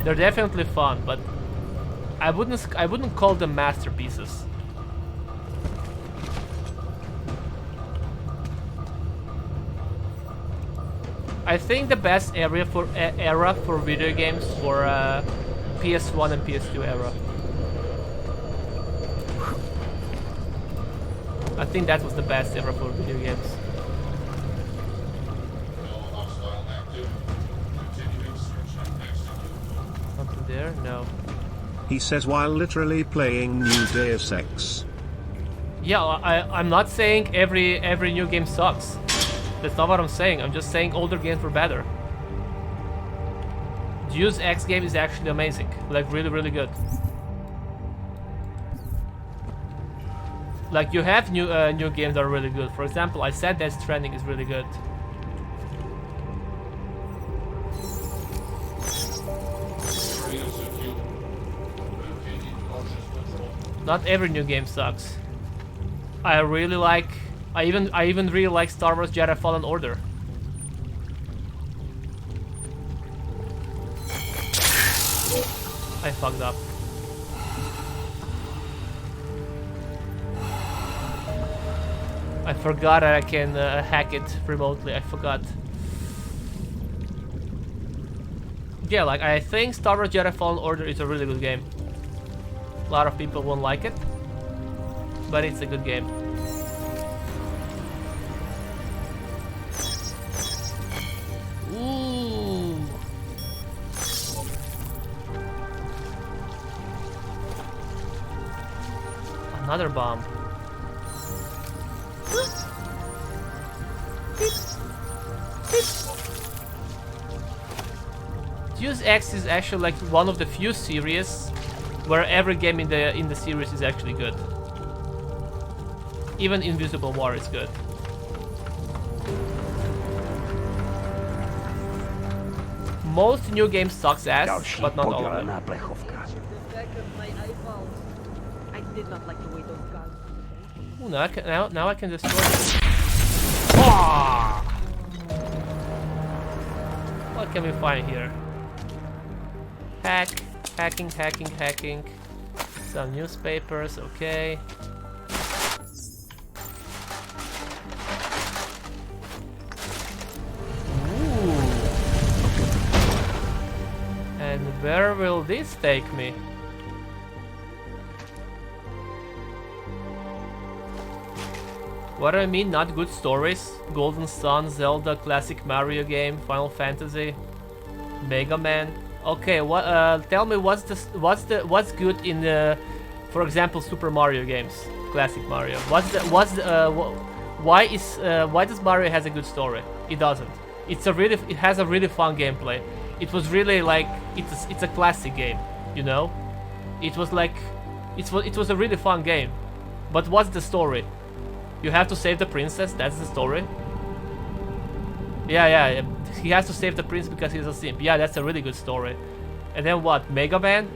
They're definitely fun, but I wouldn't call them masterpieces. I think the best era for video games for PS1 and PS2 era. I think that was the best era for video games. Something there? No. He says while literally playing new Deus Ex. Yeah, I'm not saying every new game sucks. That's not what I'm saying. I'm just saying older games were better. Deus Ex game is actually amazing. Like, really good. Like, you have new games that are really good. For example, I said Death Stranding is really good. Not every new game sucks. I even really like Star Wars Jedi Fallen Order. I fucked up. I forgot that I can hack it remotely. I forgot. Yeah, like, I think Star Wars Jedi Fallen Order is a really good game. A lot of people won't like it, but it's a good game. Ooh. Another bomb. Deus Ex is actually like one of the few series where every game in the series is actually good. Even Invisible War is good. Most new games sucks ass, but not all of them. I did not like the way those guns. Ooh, now I can destroy them. Ah! What can we find here? Hacking. Some newspapers, okay. Ooh. And where will this take me? What do I mean, not good stories? Golden Sun, Zelda, classic Mario game, Final Fantasy. Mega Man. Okay, what? Tell me what's good in the, for example, Super Mario games, classic Mario. Why does Mario has a good story? It doesn't. It has a really fun gameplay. It was really like it's a classic game, you know. It was a really fun game. But what's the story? You have to save the princess. That's the story. Yeah. He has to save the prince because he's a simp. Yeah, that's a really good story. And then what? Mega Man?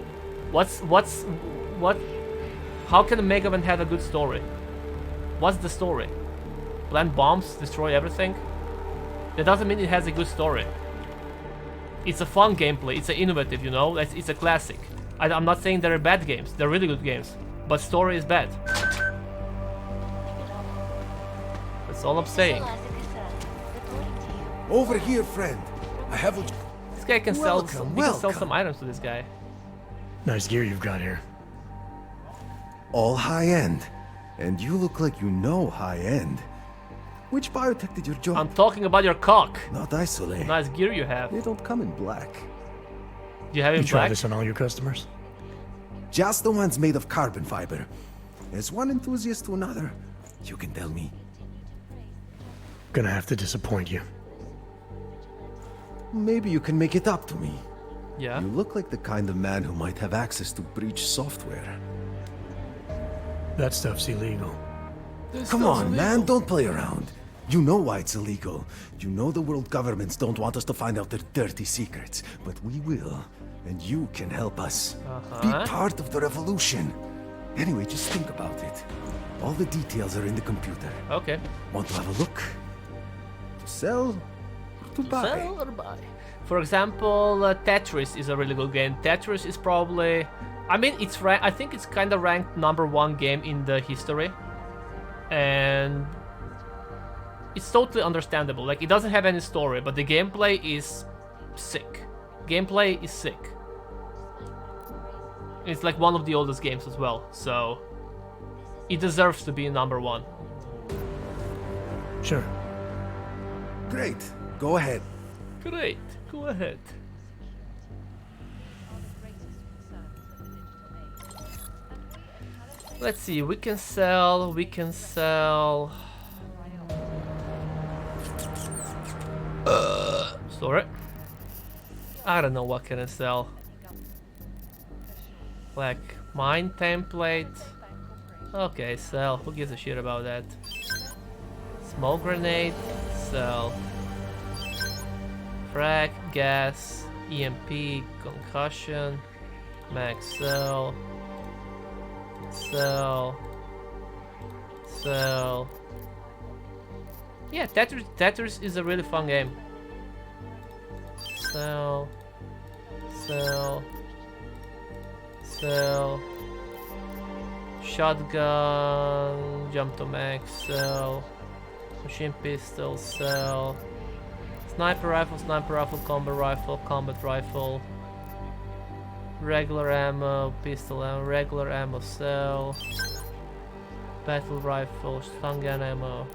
How can a Mega Man have a good story? What's the story? Plant bombs, destroy everything? That doesn't mean it has a good story. It's a fun gameplay. It's innovative, you know. It's a classic. I'm not saying they're bad games. They're really good games. But story is bad. That's all I'm saying. Over here, friend. I have what... This guy can sell some items to this guy. Nice gear you've got here. All high-end. And you look like you know high-end. Which biotech did your job? I'm talking about your cock. Not isolate. Nice gear you have. They don't come in black. Do you have it in black? You try black? this on all your customers? Just the ones made of carbon fiber. As one enthusiast to another, you can tell me. Gonna have to disappoint you. Maybe you can make it up to me. Yeah? You look like the kind of man who might have access to breach software. That stuff's illegal. Come on, man, don't play around. You know why it's illegal. You know the world governments don't want us to find out their dirty secrets. But we will, and you can help us. Be part of the revolution. Anyway, just think about it. All the details are in the computer. Okay. Want to have a look? To sell or to buy? Sell or buy. For example, Tetris is a really good game. Tetris is probably... I mean, I think it's kind of ranked #1 game in the history. And it's totally understandable. Like, it doesn't have any story, but the gameplay is sick. Gameplay is sick. It's like one of the oldest games as well, so it deserves to be #1. Sure. Great. Go ahead. Great. Go ahead. Let's see, we can sell... Sorry. I don't know what can I sell. Like, mine template. Okay, sell. Who gives a shit about that? Smoke grenade, sell. Frag, gas, EMP, concussion, max, sell. Sell. Yeah, Tetris is a really fun game. Sell. Shotgun, jump to max, sell. Machine pistol, sell. Sniper rifle, combat rifle. Regular ammo, pistol ammo, regular ammo, sell. Battle rifle, stun gun ammo.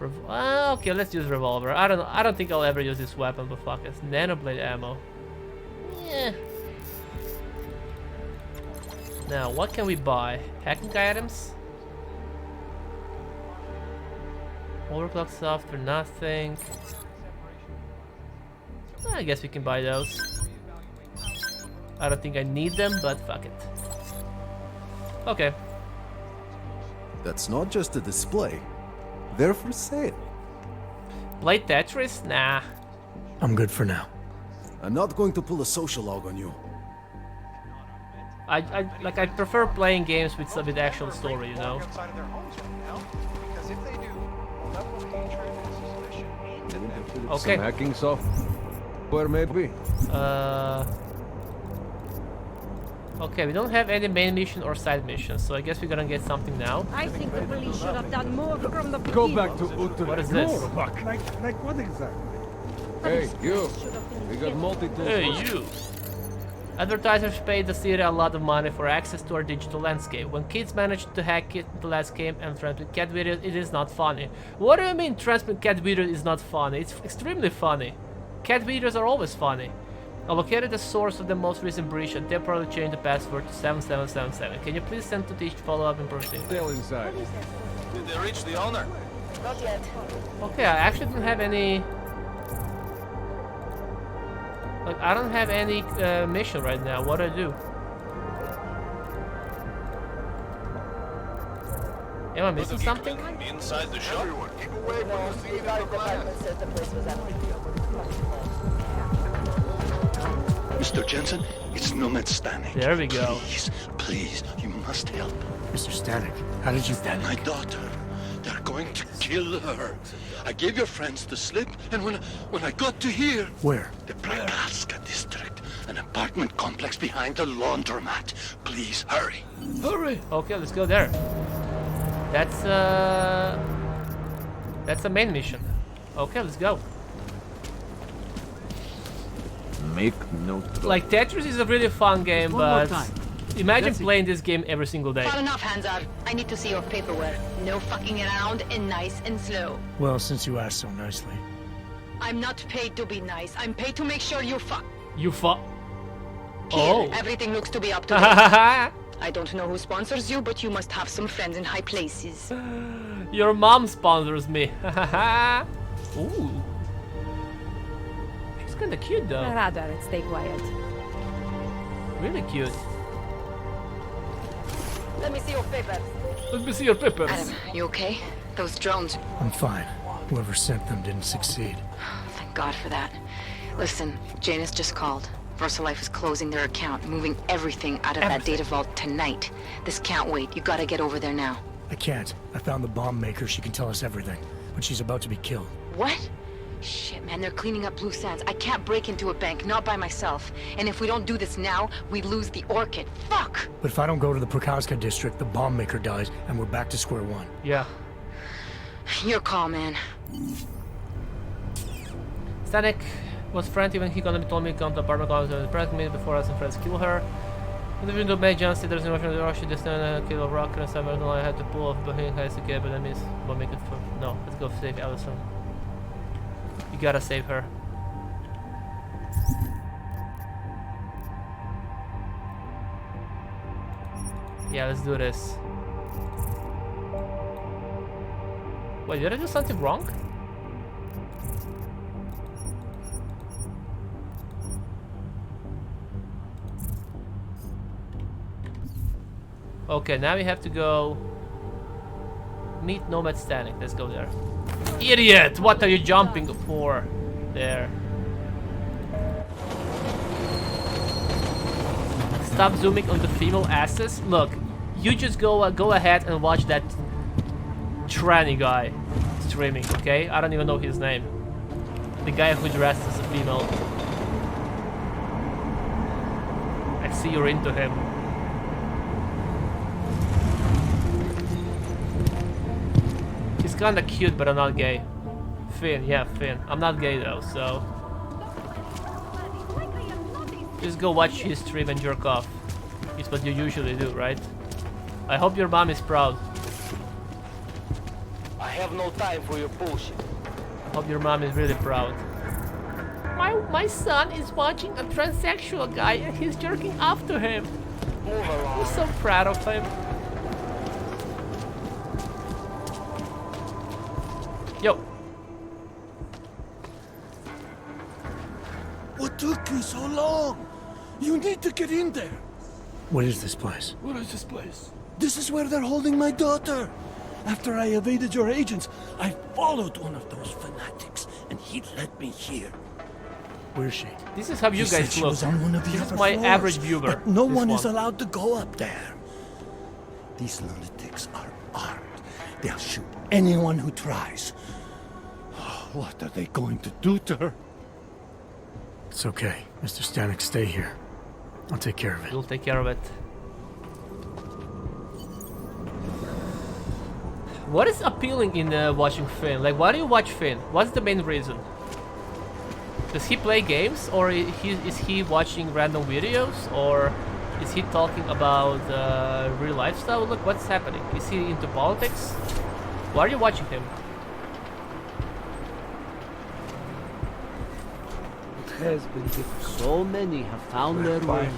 Okay, let's use revolver. I don't think I'll ever use this weapon, but fuck it. Nanoblade ammo. Yeah. Now, what can we buy? Hacking items? Overclock software, nothing. I guess we can buy those. I don't think I need them, but fuck it. Okay. That's not just a display. They're for sale. Play Tetris? Nah. I'm good for now. I'm not going to pull a social log on you. I prefer playing games with actual story, you know. Okay. Some hacking software, maybe. Okay, we don't have any main mission or side missions, so I guess we're gonna get something now. I think we really should have done more from the beginning. Go back to Utter. What is this? Like what exactly? Hey, you. We got multi-tools. Hey, you. Advertisers pay the city a lot of money for access to our digital landscape. When kids manage to hack the landscape and transmit cat videos, it is not funny. What do you mean transmit cat videos is not funny? It's extremely funny. Cat videos are always funny. I located the source of the most recent breach and temporarily changed the password to 7777. Can you please send to each follow-up in person? Still inside. Did they reach the owner? Not yet. Okay, I actually don't have any... Like, I don't have any mission right now. What do I do? Am I missing something? Inside the shop? Everyone, keep away from the scene of the blast. Said the place was empty. Mr. Jensen, it's Nomad Stanek. There we go. Please, please, you must help. Mr. Stanek, how did you... My daughter. They're going to kill her. I gave your friends the slip, and when I got to here... Where? The Prague district. An apartment complex behind the laundromat. Please, hurry. Hurry! Okay, let's go there. That's the main mission. Okay, let's go. Make note. Like, Tetris is a really fun game, but imagine playing this game every single day. Far enough, Hanzar. I need to see your paperwork. No fucking around and nice and slow. Well, since you asked so nicely. I'm not paid to be nice. I'm paid to make sure you fuck. You fuck? Here, Oh. everything looks to be up to date. I don't know who sponsors you, but you must have some friends in high places. Your mom sponsors me. Ooh. He's kinda cute though. Rather, stay quiet. Really cute. Let me see your papers. Let me see your papers. Adam, you okay? Those drones. I'm fine. Whoever sent them didn't succeed. Thank God for that. Listen, Janus just called. VersaLife is closing their account, moving everything out of that data vault tonight. This can't wait. You gotta get over there now. I can't. I found the bomb-maker. She can tell us everything. But she's about to be killed. What? Shit, man, they're cleaning up loose ends. I can't break into a bank, not by myself. And if we don't do this now, we lose the Orchid. Fuck! But if I don't go to the Prakazka district, the bomb-maker dies, and we're back to square one. Yeah. Your call, man. Stanek was frantic when he told me to come to the apartment complex and press me before us and friends kill her. In the window, May John said there's no option to rush this kill of rock and somewhere I had to pull off behind high secure, but I miss. But make it for no. Let's go save Allison. You gotta save her. Yeah, let's do this. Wait, did I do something wrong? Okay, now we have to go meet Nomad Stanek. Let's go there. Idiot! What are you jumping for? There. Stop zooming on the female asses. Look, you just go ahead and watch that tranny guy streaming, okay? I don't even know his name. The guy who dressed as a female. I see you're into him. He's kinda cute, but I'm not gay. Finn, yeah, Finn. I'm not gay though, so... Just go watch his stream and jerk off. It's what you usually do, right? I hope your mom is proud. I have no time for your bullshit. I hope your mom is really proud. My son is watching a transsexual guy and he's jerking off to him. Move along. I'm so proud of him. Yo. What took you so long? You need to get in there. What is this place? What is this place? This is where they're holding my daughter. After I evaded your agents, I followed one of those fanatics, and he led me here. Where is she? This is how you He said guys she look. was on one of the This is other my floors, average viewer. But no this one is allowed to go up there. These lunatics are armed. They'll shoot anyone who tries. What are they going to do to her? It's okay. Mr. Stanek, stay here. I'll take care of it. You'll take care of it. What is appealing in watching Finn? Like, why do you watch Finn? What's the main reason? Does he play games, or is he watching random videos, or is he talking about real life stuff? Look, what's happening? Is he into politics? Why are you watching him? has been difficult. So many have found their way.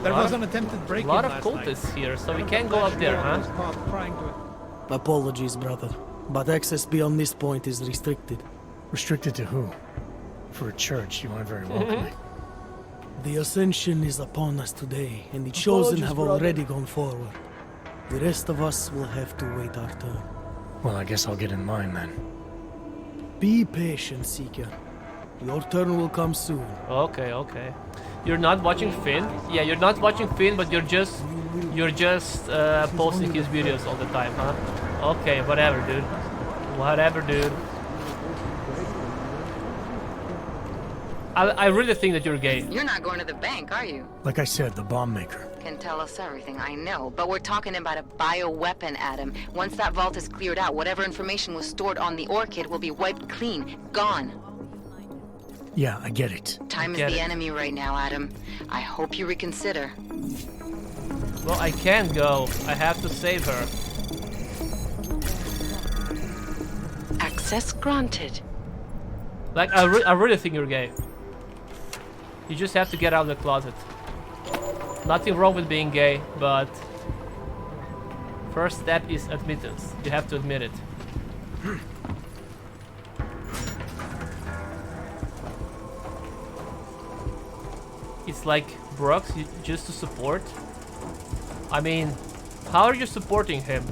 There was an attempted break-in A lot of last cultists night. here, so we can't go up there, huh? Apologies, brother, but access beyond this point is restricted. Restricted to who? For a church, you aren't very welcoming. The ascension is upon us today, and the chosen have already gone forward. The rest of us will have to wait our turn. Well, I guess I'll get in line then. Be patient, Seeker. Your turn will come soon. Okay, okay. You're not watching Finn? Yeah, you're not watching Finn, but you're just posting his videos all the time, huh? Okay, whatever, dude. Whatever, dude. I really think that you're gay. You're not going to the bank, are you? Like I said, the bomb-maker. Can tell us everything, I know. But we're talking about a bioweapon, Adam. Once that vault is cleared out, whatever information was stored on the Orchid will be wiped clean. Gone. Yeah, I get it. Time is the enemy right now, Adam. I hope you reconsider. Well, I can't go. I have to save her. Access granted. Like, I really think you're gay. You just have to get out of the closet. Nothing wrong with being gay, but first step is admittance. You have to admit it. It's like, Brooks, just to support? I mean, how are you supporting him?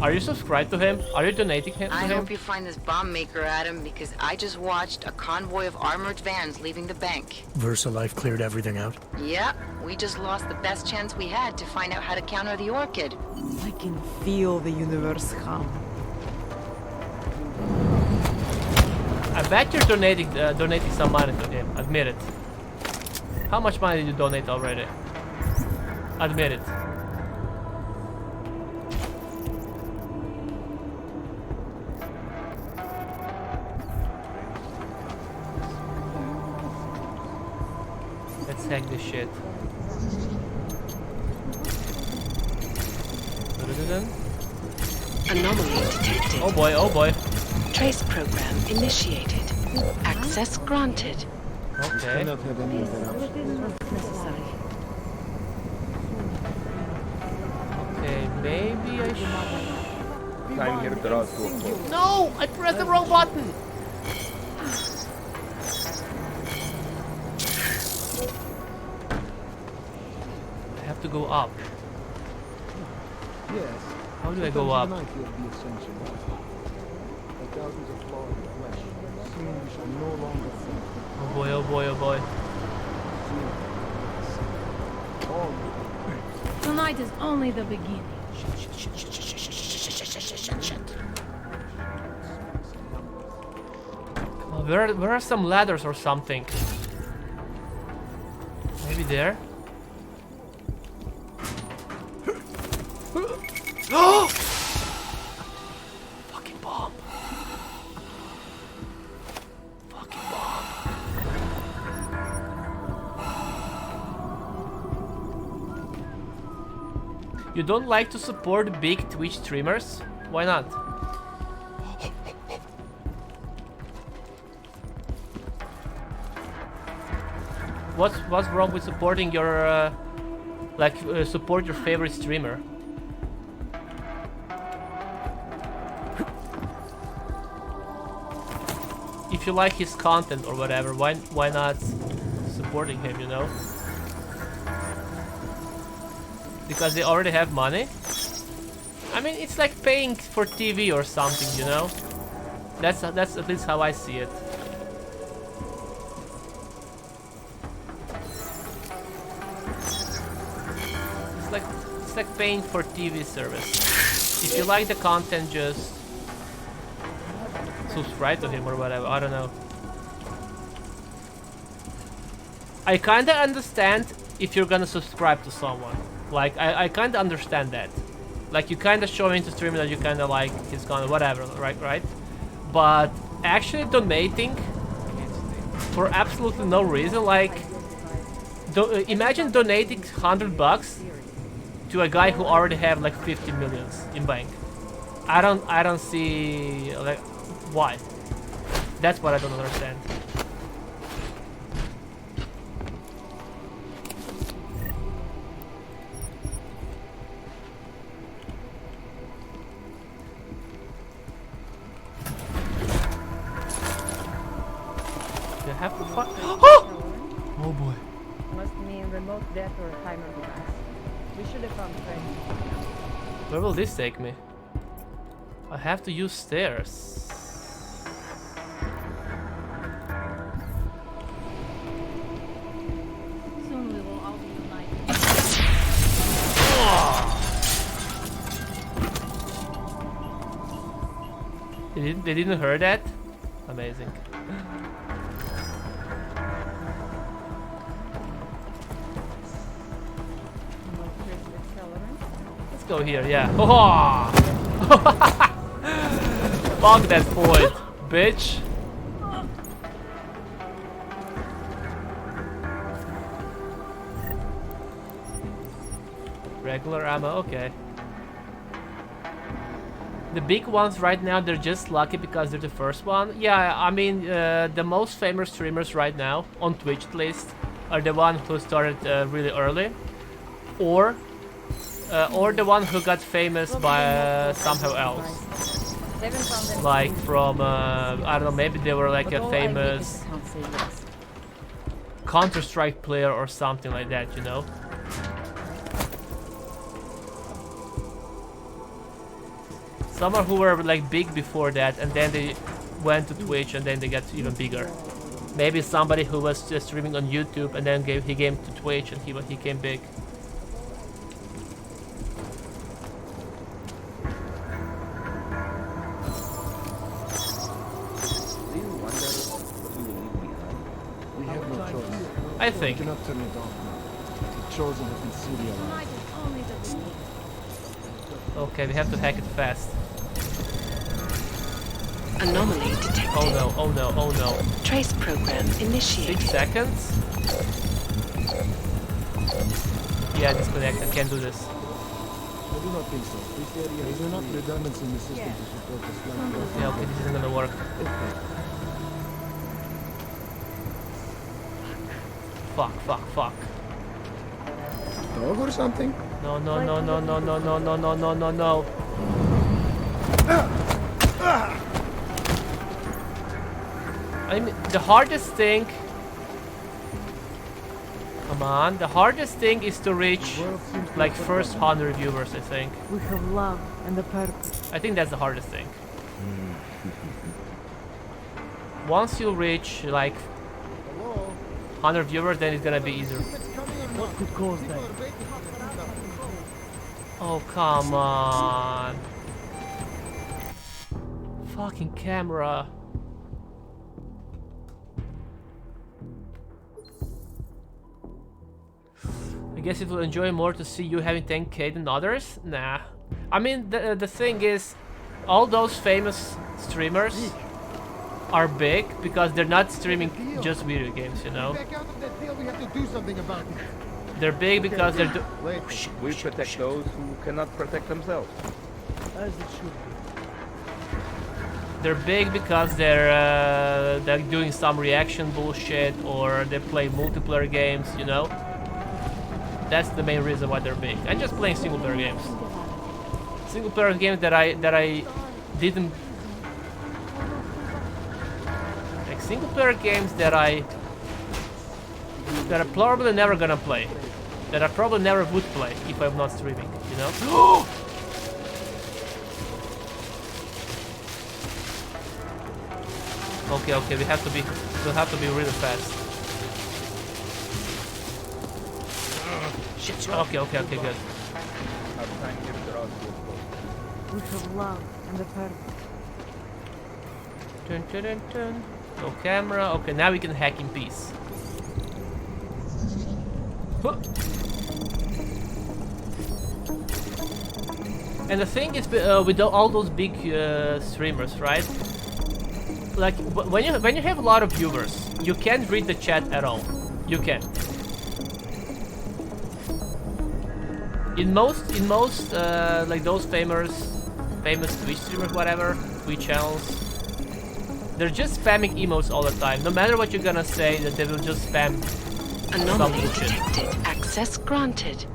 Are you subscribed to him? Are you donating to him? I hope you find this bomb maker, Adam, because I just watched a convoy of armored vans leaving the bank. VersaLife cleared everything out? Yep, we just lost the best chance we had to find out how to counter the Orchid. I can feel the universe hum. I bet you're donating some money to him. Admit it. How much money did you donate already? Admit it. Let's hack this shit. Anomaly detected. Oh boy, oh boy. Trace program initiated. Access granted. Okay. Okay, maybe I should... Time here draws to a close. No! I pressed the wrong button! I have to go up. Yes. How do I go up? Oh boy, oh boy, oh boy. Tonight is only the beginning. Oh, where are some ladders or something? Maybe there? Oh! Fucking bomb. Fucking bomb. You don't like to support big Twitch streamers? Why not? What's wrong with supporting your support your favorite streamer? If you like his content or whatever, why not supporting him, you know? Because they already have money? I mean, it's like paying for TV or something, you know? That's at least how I see it. It's like paying for TV service. If you like the content, just subscribe to him or whatever. I don't know. I kinda understand if you're gonna subscribe to someone. Like, I kinda understand that. Like, you kinda show into streaming that you kinda like his content, whatever, right? But actually donating for absolutely no reason, like, imagine donating $100 to a guy who already have like 50 millions in bank. I don't see, like, why? That's what I don't understand. You have to fight. Oh boy. Must mean remote death or a timer device. We should have found friends. Where will this take me? I have to use stairs. Soon we will all be united. They didn't hear that? Amazing. Let's go here, yeah. Oh! Fuck that point, bitch. Regular ammo, okay. The big ones right now, they're just lucky because they're the first one. Yeah, I mean, the most famous streamers right now, on Twitch at least, are the one who started really early. Or the one who got famous by somehow else. Like from, I don't know, maybe they were like a famous Counter-Strike player or something like that, you know? Some who were like big before that and then they went to Twitch and then they got even bigger. Maybe somebody who was just streaming on YouTube and then he came to Twitch and he came big. I think. Do not turn it off now. The chosen have been serial. Okay, we have to hack it fast. Anomaly detected. Oh no, oh no, oh no. Trace program initiated. 6 seconds? Yeah, disconnect. I can't do this. I do not think so. This area is enough redundancy in the system to support the flight. Yeah, okay, this isn't gonna work. Fuck, fuck, fuck. Dog or something? No, no, no, no, no, no, no, no, no, no, no, no. I mean, the hardest thing... Come on, the hardest thing is to reach, like, first 100 viewers, I think. We have love and the purpose. I think that's the hardest thing. Once you reach, like, 100 viewers, then it's gonna be easier. What could cause that? Oh, come on. Fucking camera. I guess it will enjoy more to see you having 10k than others? Nah. I mean, the thing is, all those famous streamers are big because they're not streaming just video games, you know? They're big because they're we protect those who cannot protect themselves. As it should be. They're big because they're doing some reaction bullshit or they play multiplayer games, you know? That's the main reason why they're big. And just playing single player games. Single player games that I didn't like single player games that I'm probably never gonna play. That I probably never would play if I'm not streaming, you know? Okay, okay, we'll have to be really fast. Shit, okay, okay, okay, good. We have love and the purpose. Dun, dun, dun, dun. No camera. Okay, now we can hack in peace. Huh. And the thing is, with all those big streamers, right? Like when you have a lot of viewers, you can't read the chat at all. You can't. In most like those famous Twitch streamers, whatever, Twitch channels, They're just spamming emotes all the time. No matter what you're gonna say, that they will just spam Anomaly some bullshit. detected. Access granted.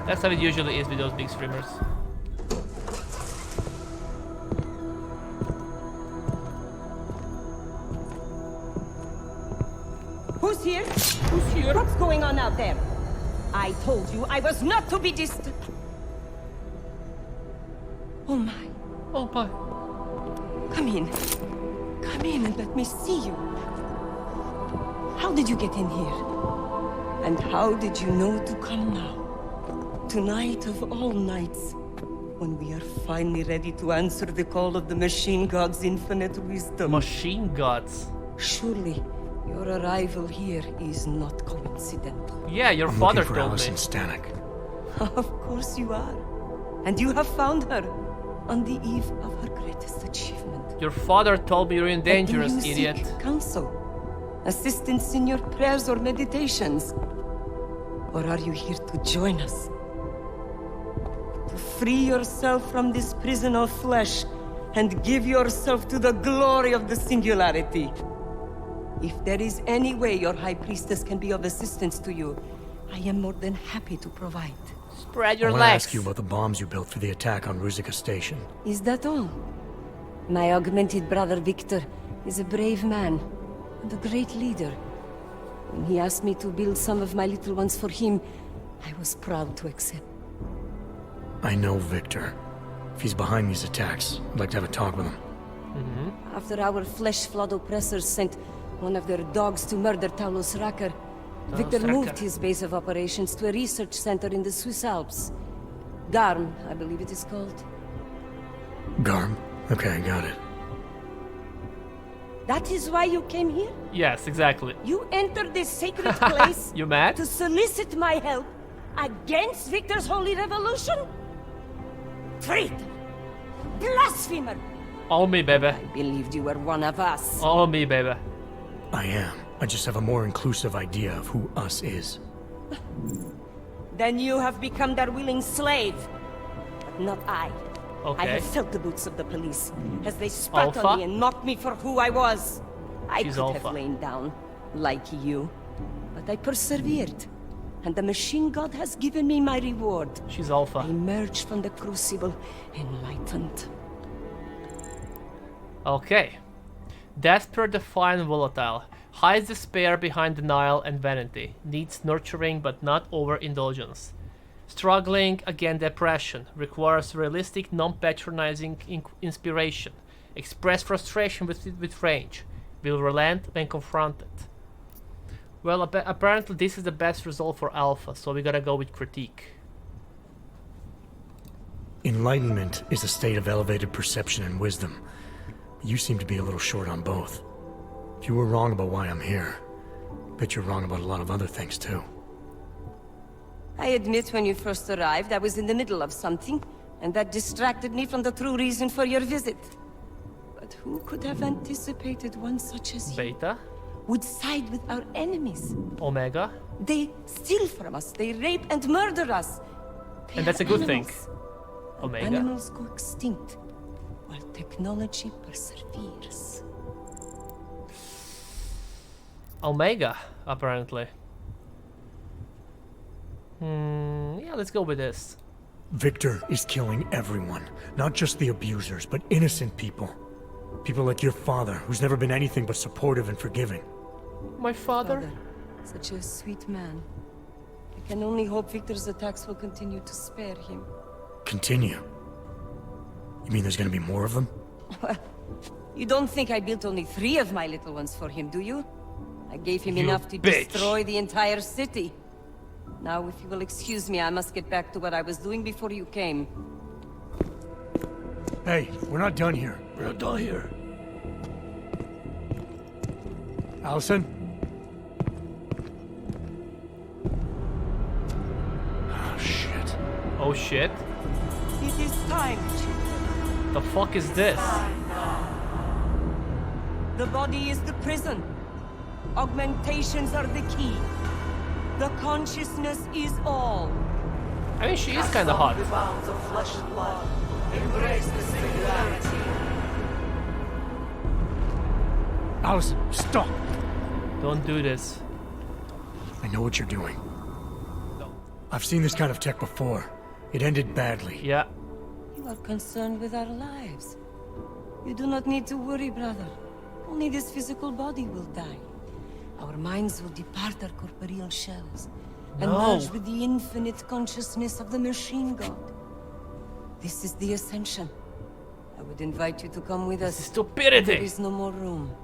That's how it usually is with those big streamers. Who's here? Who's here? What's going on out there? I told you I was not to be distant. Oh my. Oh my. Come in. Come in and let me see you. How did you get in here? And how did you know to come now? Tonight of all nights, when we are finally ready to answer the call of the Machine God's infinite wisdom. Machine Gods? Surely, your arrival here is not coincidental. Yeah, your I'm father looking for told me. Allison Stanek. Of course you are. And you have found her on the eve of her greatest achievement. Your father told me you're in danger, Do you idiot. seek counsel? Assistance in your prayers or meditations? Or are you here to join us? To free yourself from this prison of flesh and give yourself to the glory of the singularity. If there is any way your High Priestess can be of assistance to you, I am more than happy to provide. Spread I your want to legs. ask you about the bombs you built for the attack on Ruzicka Station. Is that all? My augmented brother Victor is a brave man and a great leader. When he asked me to build some of my little ones for him, I was proud to accept. I know Victor. If he's behind these attacks, I'd like to have a talk with him. After our flesh-flood oppressors sent one of their dogs to murder Talos Racker, Victor moved his base of operations to a research center in the Swiss Alps. G.A.R.M, I believe it is called. G.A.R.M? Okay, got it. That is why you came here? Yes, exactly. You entered this sacred place You mad? to solicit my help against Victor's holy revolution? Traitor! Blasphemer! All me, baby. I believed you were one of us. All me, baby. I am. I just have a more inclusive idea of who us is. Then you have become their willing slave. But not I. Okay. I have felt the boots of the police as they spat Alpha? on me and mocked me for who I was. I She's could Alpha. have lain down, like you. But I persevered. And the Machine God has given me my reward. She's Alpha. I emerged from the crucible enlightened. Okay. Death per define volatile. Hides despair behind denial and vanity. Needs nurturing but not overindulgence. Struggling against depression. Requires realistic, non-patronizing inspiration. Express frustration with range. Will relent when confronted. Well, apparently this is the best result for Alpha, so we gotta go with critique. Enlightenment is a state of elevated perception and wisdom. You seem to be a little short on both. If you were wrong about why I'm here, I bet you're wrong about a lot of other things too. I admit when you first arrived, I was in the middle of something, and that distracted me from the true reason for your visit. But who could have anticipated one such as you Beta? would side with our enemies? Omega? They steal from us, they rape and murder us. They And that's are a good thing. animals. Omega. Animals go extinct, while technology perseveres. Omega, apparently. Yeah, let's go with this. Victor is killing everyone. Not just the abusers, but innocent people. People like your father, who's never been anything but supportive and forgiving. My father? Such a sweet man. I can only hope Victor's attacks will continue to spare him. Continue? You mean there's gonna be more of them? Well, you don't think I built only 3 of my little ones for him, do you? I gave him You enough to bitch. destroy the entire city. Now, if you will excuse me, I must get back to what I was doing before you came. Hey, we're not done here. We're not done here. Allison? Oh, shit. Oh shit. It is time, children. The fuck is this? The body is the prison. Augmentations are the key. The consciousness is all. I mean, she is kinda hot. The bounds of flesh and blood. Embrace the singularity. Allison, stop! Don't do this. I know what you're doing. I've seen this kind of tech before. It ended badly. Yeah. You are concerned with our lives. You do not need to worry, brother. Only this physical body will die. Our minds will depart our corporeal shells and merge with the infinite consciousness of the machine god. This is the ascension. I would invite you to come with us. Stupidity! There is no more room.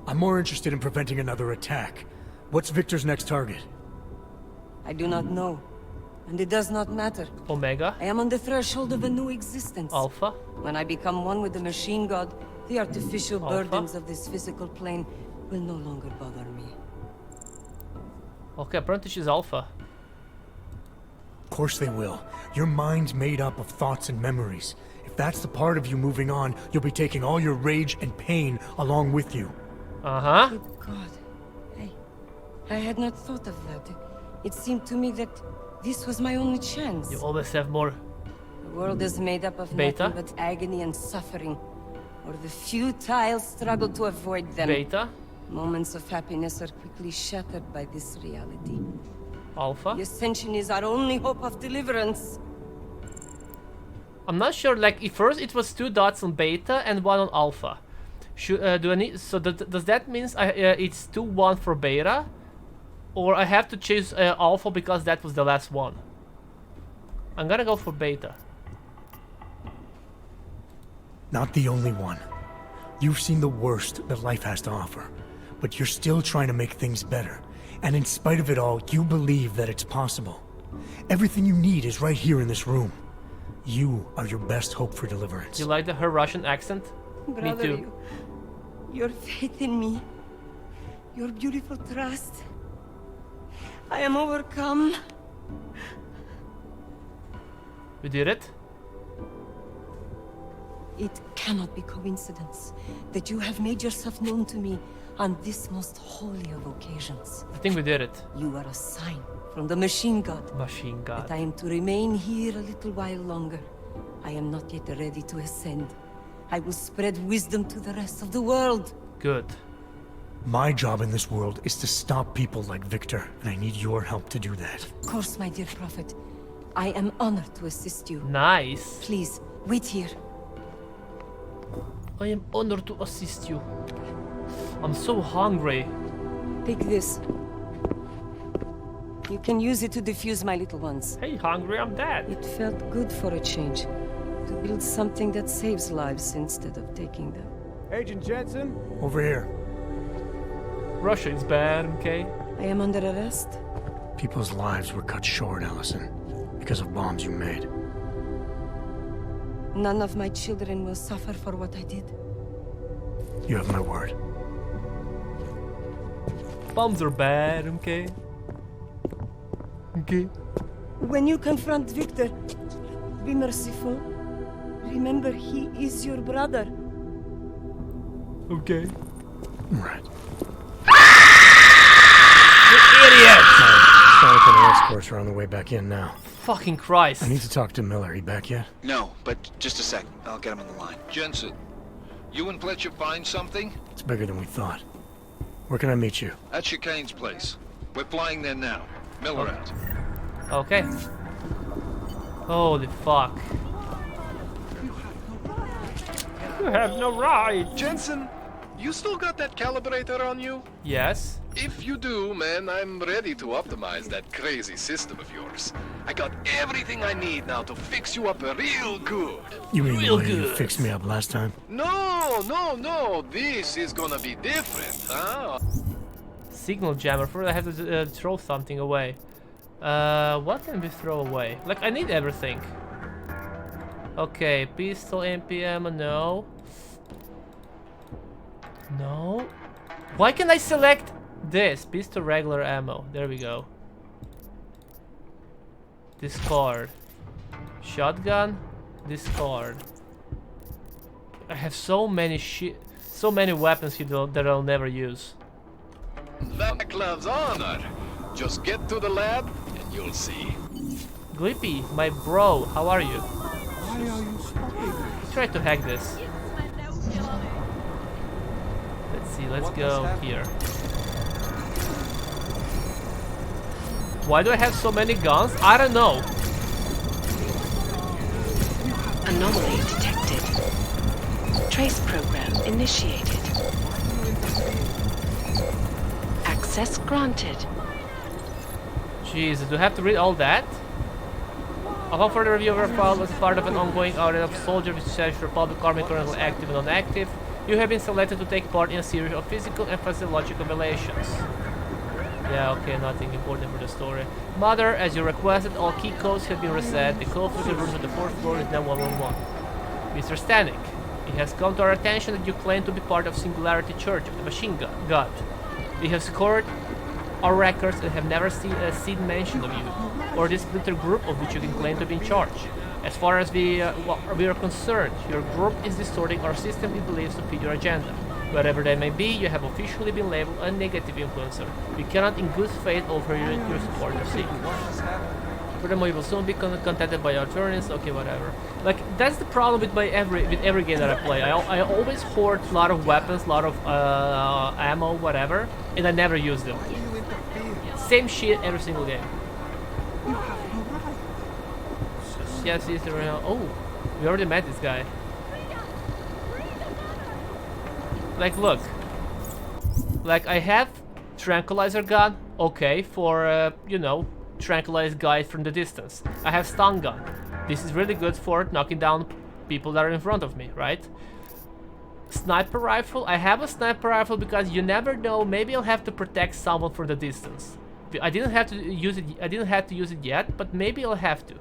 I'm more interested in preventing another attack. What's Victor's next target? I do not know. And it does not matter. Omega? I am on the threshold of a new existence. Alpha? When I become one with the machine god, the artificial burdens of this physical plane will no longer bother me. Okay, apparently she's Alpha. Of course they will. Your mind's made up of thoughts and memories. If that's the part of you moving on, you'll be taking all your rage and pain along with you. Uh-huh. Good God. I had not thought of that. It seemed to me that this was my only chance. You always have more. The world is made up of Beta? nothing but agony and suffering, or the futile struggle to avoid them. Beta? Moments of happiness are quickly shattered by this reality. Alpha? The ascension is our only hope of deliverance. I'm not sure, like, if first it was 2 dots on Beta and 1 on Alpha. Should, do I need, so does that mean it's 2-1 for Beta? Or I have to choose Alpha because that was the last one? I'm gonna go for Beta. Not the only one. You've seen the worst that life has to offer, but you're still trying to make things better. And in spite of it all, you believe that it's possible. Everything you need is right here in this room. You are your best hope for deliverance. You like her Russian accent? Brother, Me too. Your faith in me, your beautiful trust. I am overcome. We did it? It cannot be coincidence that you have made yourself known to me on this most holy of occasions. I think we did it. You are a sign from the machine god. Machine god. That I am to remain here a little while longer. I am not yet ready to ascend. I will spread wisdom to the rest of the world. Good. My job in this world is to stop people like Victor, and I need your help to do that. Of course, my dear prophet. I am honored to assist you. Nice. Please, wait here. I am honored to assist you. I'm so hungry. Take this. You can use it to defuse my little ones. Hey, hungry, I'm dead. It felt good for a change. To build something that saves lives instead of taking them. Agent Jensen? Over here. Russia is bad, okay? I am under arrest. People's lives were cut short, Allison, because of bombs you made. None of my children will suffer for what I did. You have my word. Bombs are bad, okay? Okay. When you confront Victor, be merciful. Remember, he is your brother. Okay. Right. You idiot! Jonathan and escorts are on the way back in now. Fucking Christ. I need to talk to Miller. He back yet? No, but just a sec. I'll get him on the line. Jensen, you and Fletcher find something? It's bigger than we thought. Where can I meet you? At Chicane's place. We're flying there now. Miller out. Okay. Holy fuck. You have no right. Jensen, you still got that calibrator on you? Yes. If you do, man, I'm ready to optimize that crazy system of yours. I got everything I need now to fix you up real good. You mean the way you fixed me up last time? No, no, no. This is gonna be different, huh? Signal jammer. First I have to throw something away. What can we throw away? Like, I need everything. Okay, pistol, MP ammo, no. No. Why can I select this? Pistol, regular ammo. There we go. Discard. Shotgun. Discard. I have so many weapons here that I'll never use. That loves honor. Just get to the lab and you'll see. Glippy, my bro, how are you? Why are you stopping? Try to hack this. Let's see, let's go here. Why do I have so many guns? I don't know. Anomaly detected. Trace program initiated. Access granted. Jesus, do I have to read all that? Upon further review of our file as part of an ongoing audit of soldier which says Republic Army currently active and non-active, you have been selected to take part in a series of physical and physiological evaluations. Yeah, okay, nothing important for the story. Mother, as you requested, all key codes have been reset. The code for the room on the 4th floor is now 111. Mr. Stanek, it has come to our attention that you claim to be part of Singularity Church of the Machine God. We have scored our records and have never seen mention of you, or this splinter group of which you can claim to be in charge. As far as we are concerned, your group is distorting our system it believes to fit your agenda. Wherever they may be, you have officially been labeled a negative influencer. We cannot in good faith offer you your support or seek. Furthermore, you will soon be contacted by our attorneys. Okay, whatever. Like, that's the problem with every game that I play. I always hoard a lot of weapons, a lot of ammo, whatever, and I never use them. Same shit every single game. Yes, he's around. Oh, we already met this guy. Like, look. Like, I have tranquilizer gun, okay, for, you know, tranquilize guys from the distance. I have stun gun. This is really good for knocking down people that are in front of me, right? Sniper rifle. I have a sniper rifle because you never know, maybe I'll have to protect someone from the distance. I didn't have to use it. I didn't have to use it yet, but maybe I'll have to.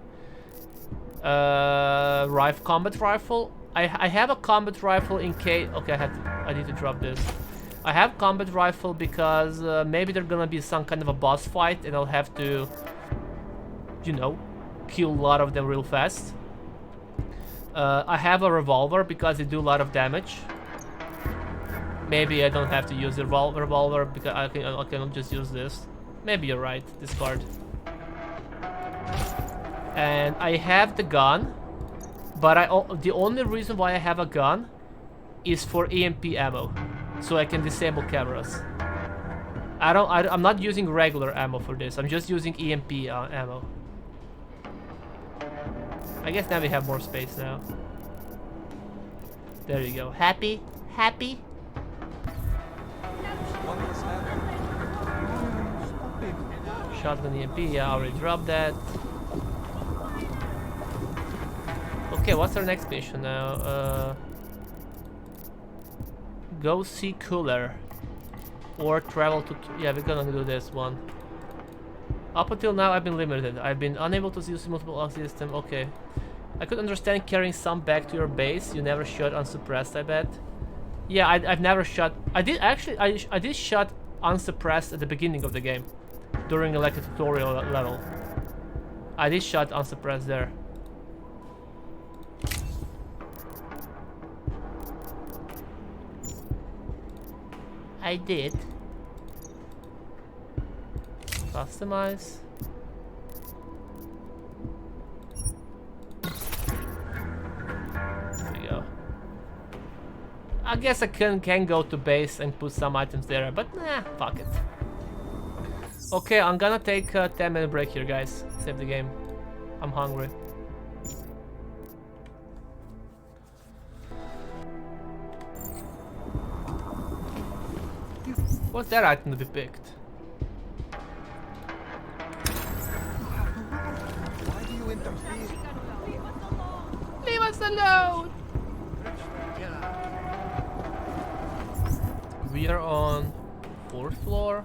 Combat rifle. I have a combat rifle in case. Okay, I need to drop this. I have combat rifle because maybe there's gonna be some kind of a boss fight, and I'll have to, you know, kill a lot of them real fast. I have a revolver because they do a lot of damage. Maybe I don't have to use the revolver because I can just use this. Maybe you're right. Discard. And I have the gun, but the only reason why I have a gun is for EMP ammo, so I can disable cameras. I'm not using regular ammo for this. I'm just using EMP ammo. I guess now we have more space now. There you go. Happy? Happy? Shotgun EMP, yeah, I already dropped that. Okay, what's our next mission now? Go see Cooler. Or travel to... Yeah, we're gonna do this one. Up until now, I've been limited. I've been unable to use multiple systems. Okay. I could understand carrying some back to your base. You never shot unsuppressed, I bet. Yeah, I've never shot... I did actually... I did shot unsuppressed at the beginning of the game. During like a tutorial level. I did shot unsuppressed there. I did. Customize. There we go. I guess I can go to base and put some items there, but nah, fuck it. Okay, I'm gonna take a 10-minute break here, guys. Save the game. I'm hungry. What's that item to be picked? Why do you interfere? Leave us alone! We are on 4th floor.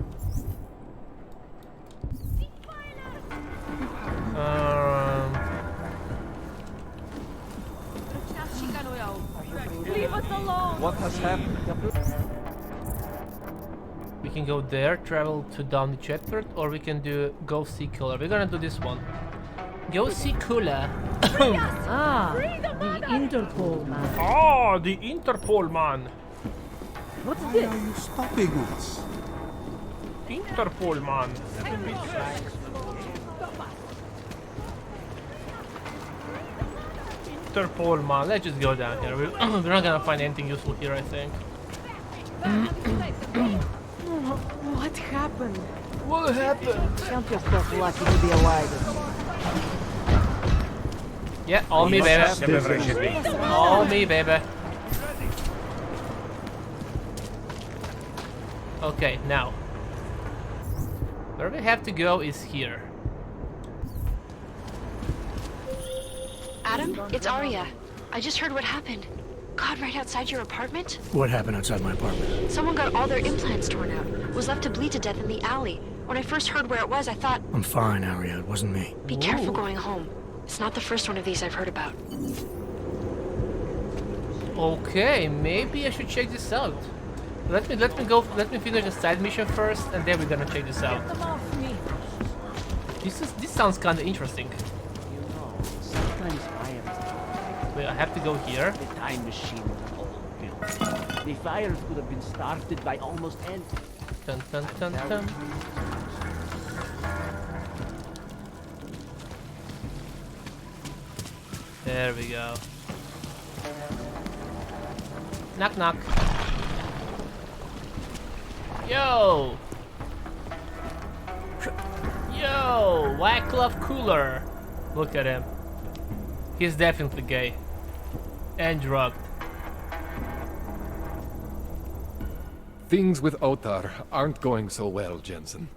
Leave us alone! What has happened? We can go there, travel to down the checkpoint, or we can do go see Cooler. We're gonna do this one. Go see Cooler. Ah, the Interpol man. Oh, the Interpol man. What's Why this? are you stopping us? Interpol man. Interpol man. Let's just go down here. We're not gonna find anything useful here, I think. What happened? What happened? Count yourself lucky to be alive. Yeah, all me, baby. All me, baby. Okay, now. Where we have to go is here. Adam, it's Arya. I just heard what happened. God, right outside your apartment? What happened outside my apartment? Someone got all their implants torn out. Was left to bleed to death in the alley. When I first heard where it was, I thought... I'm fine, Arya. It wasn't me. Be careful going home. It's not the first one of these I've heard about. Okay, maybe I should check this out. Let me finish the side mission first, and then we're gonna check this out. This sounds kind of interesting. You know, sometimes fires. Wait, I have to go here. The time machine was an old build. The fires could have been started by almost any. Dun dun dun dun. There we go. Knock knock. Yo! Yo! Wycliffe Cooler! Look at him. He's definitely gay. And drugged. Things with Otar aren't going so well, Jensen.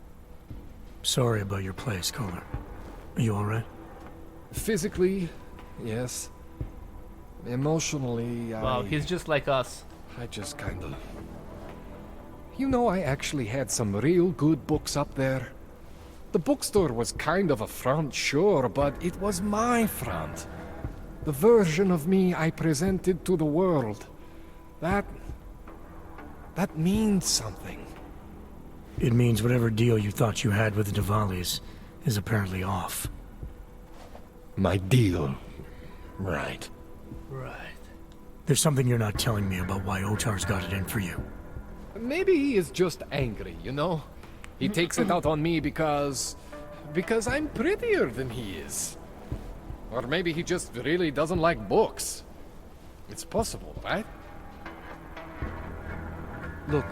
Sorry about your place, Kohler. Are you alright? Physically, yes. Emotionally, Wow, he's just like us. I just kinda... You know, I actually had some real good books up there. The bookstore was kind of a front, sure, but it was my front. The version of me I presented to the world. That means something. It means whatever deal you thought you had with the Diwalis is apparently off. My deal. Right. Right. There's something you're not telling me about why Otar's got it in for you. Maybe he is just angry, you know? He takes it out on me because I'm prettier than he is. Or maybe he just really doesn't like books. It's possible, right? Look,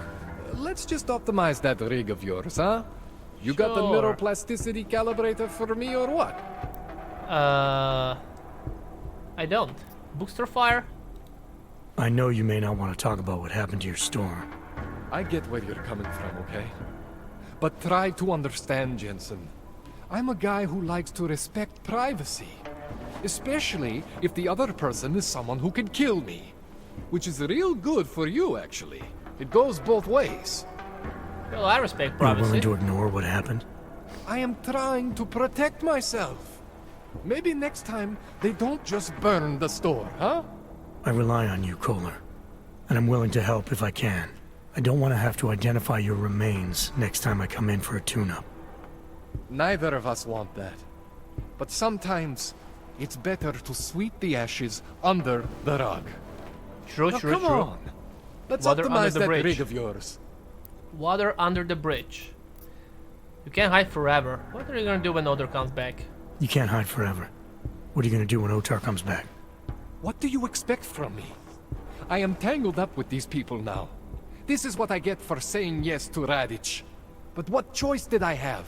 let's just optimize that rig of yours, huh? You got the Sure. neuroplasticity calibrator for me or what? I don't. Bookstore fire? I know you may not want to talk about what happened to your store. I get where you're coming from, okay? But try to understand, Jensen. I'm a guy who likes to respect privacy. Especially if the other person is someone who can kill me. Which is real good for you, actually. It goes both ways. Well, I respect You're privacy. willing to ignore what happened? I am trying to protect myself. Maybe next time they don't just burn the store, huh? I rely on you, Kohler. And I'm willing to help if I can. I don't want to have to identify your remains next time I come in for a tune-up. Neither of us want that. But sometimes, it's better to sweep the ashes under the rug. True, Now, true, come true. on. Let's Water under optimize the that bridge. rig of yours. Water under the bridge. You can't hide forever. What are you gonna do when Otar comes back? You can't hide forever. What are you going to do when Otar comes back? What do you expect from me? I am tangled up with these people now. This is what I get for saying yes to Radic. But what choice did I have?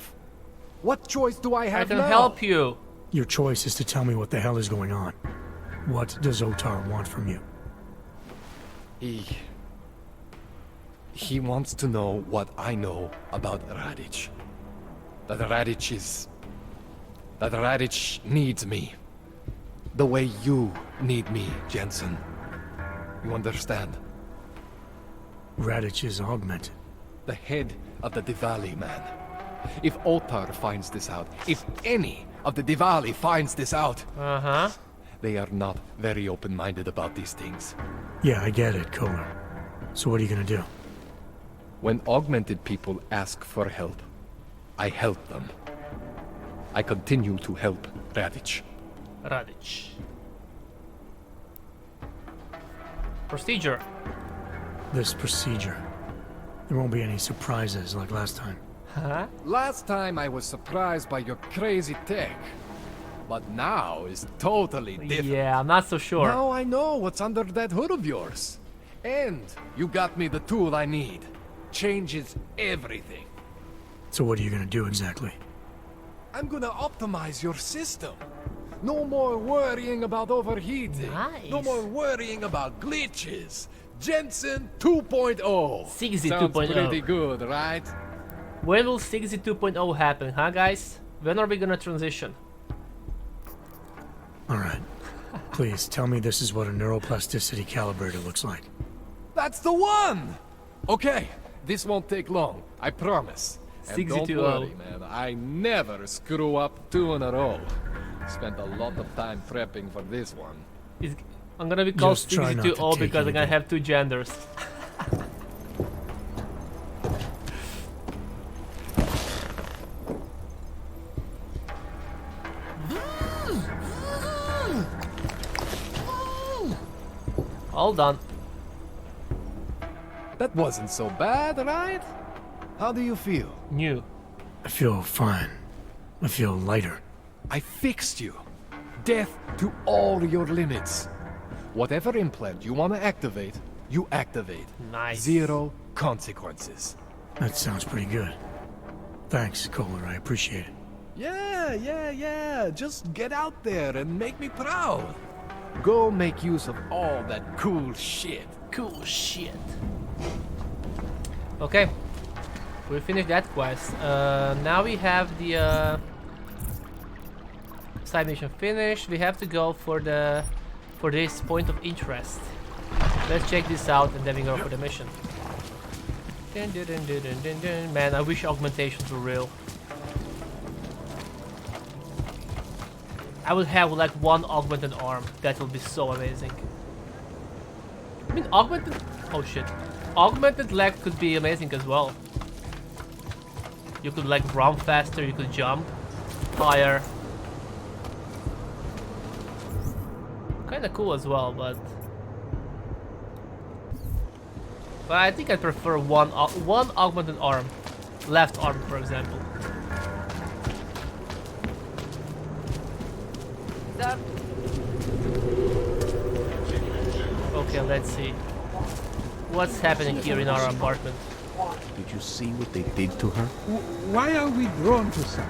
What choice do I have I now? can help you. Your choice is to tell me what the hell is going on. What does Otar want from you? He wants to know what I know about Radic. That Radic needs me. The way you need me, Jensen. You understand? Radic is augmented. The head of the Diwali man. If Otar finds this out, if any of the Diwali finds this out, they are not very open-minded about these things. Yeah, I get it, Kohler. So what are you going to do? When augmented people ask for help, I help them. I continue to help Radic. Radic. Procedure. This procedure. There won't be any surprises like last time. Huh? Last time I was surprised by your crazy tech. But now is totally different. Yeah, I'm not so sure. Now I know what's under that hood of yours. And you got me the tool I need. Changes everything. So what are you gonna do exactly? I'm gonna optimize your system. No more worrying about overheating. Nice. No more worrying about glitches. Jensen 2.0. sickzee Sounds 2.0. pretty good, right? When will sickzee 2.0 happen, huh guys? When are we gonna transition? Alright. Please, tell me this is what a neuroplasticity calibrator looks like. That's the one! Okay, this won't take long, I promise. And sickzee don't 2.0. worry, man, I never screw up 2 in a row. Spent a lot of time prepping for this one. I'm gonna be called Just try sickzee not to 2.0 take because I'm gonna anything. have 2 genders. All done. That wasn't so bad, right? How do you feel? New. I feel fine. I feel lighter. I fixed you. Death to all your limits. Whatever implant you want to activate, you activate. Nice. 0 consequences. That sounds pretty good. Thanks, Kohler, I appreciate it. Yeah. Just get out there and make me proud. Go make use of all that cool shit. Cool shit. Okay. We finished that quest. Now we have the side mission finished. We have to go for this point of interest. Let's check this out and then we go for the mission. Dun, dun, dun, dun, dun, dun, dun. Man, I wish augmentations were real. I would have like 1 augmented arm. That would be so amazing. I mean, augmented... Oh shit. Augmented leg could be amazing as well. You could like run faster, you could jump higher. Kinda cool as well, but I think I prefer one augmented arm. Left arm, for example. Okay, let's see. What's happening here in our apartment? Did you see what they did to her? Why are we drawn to such?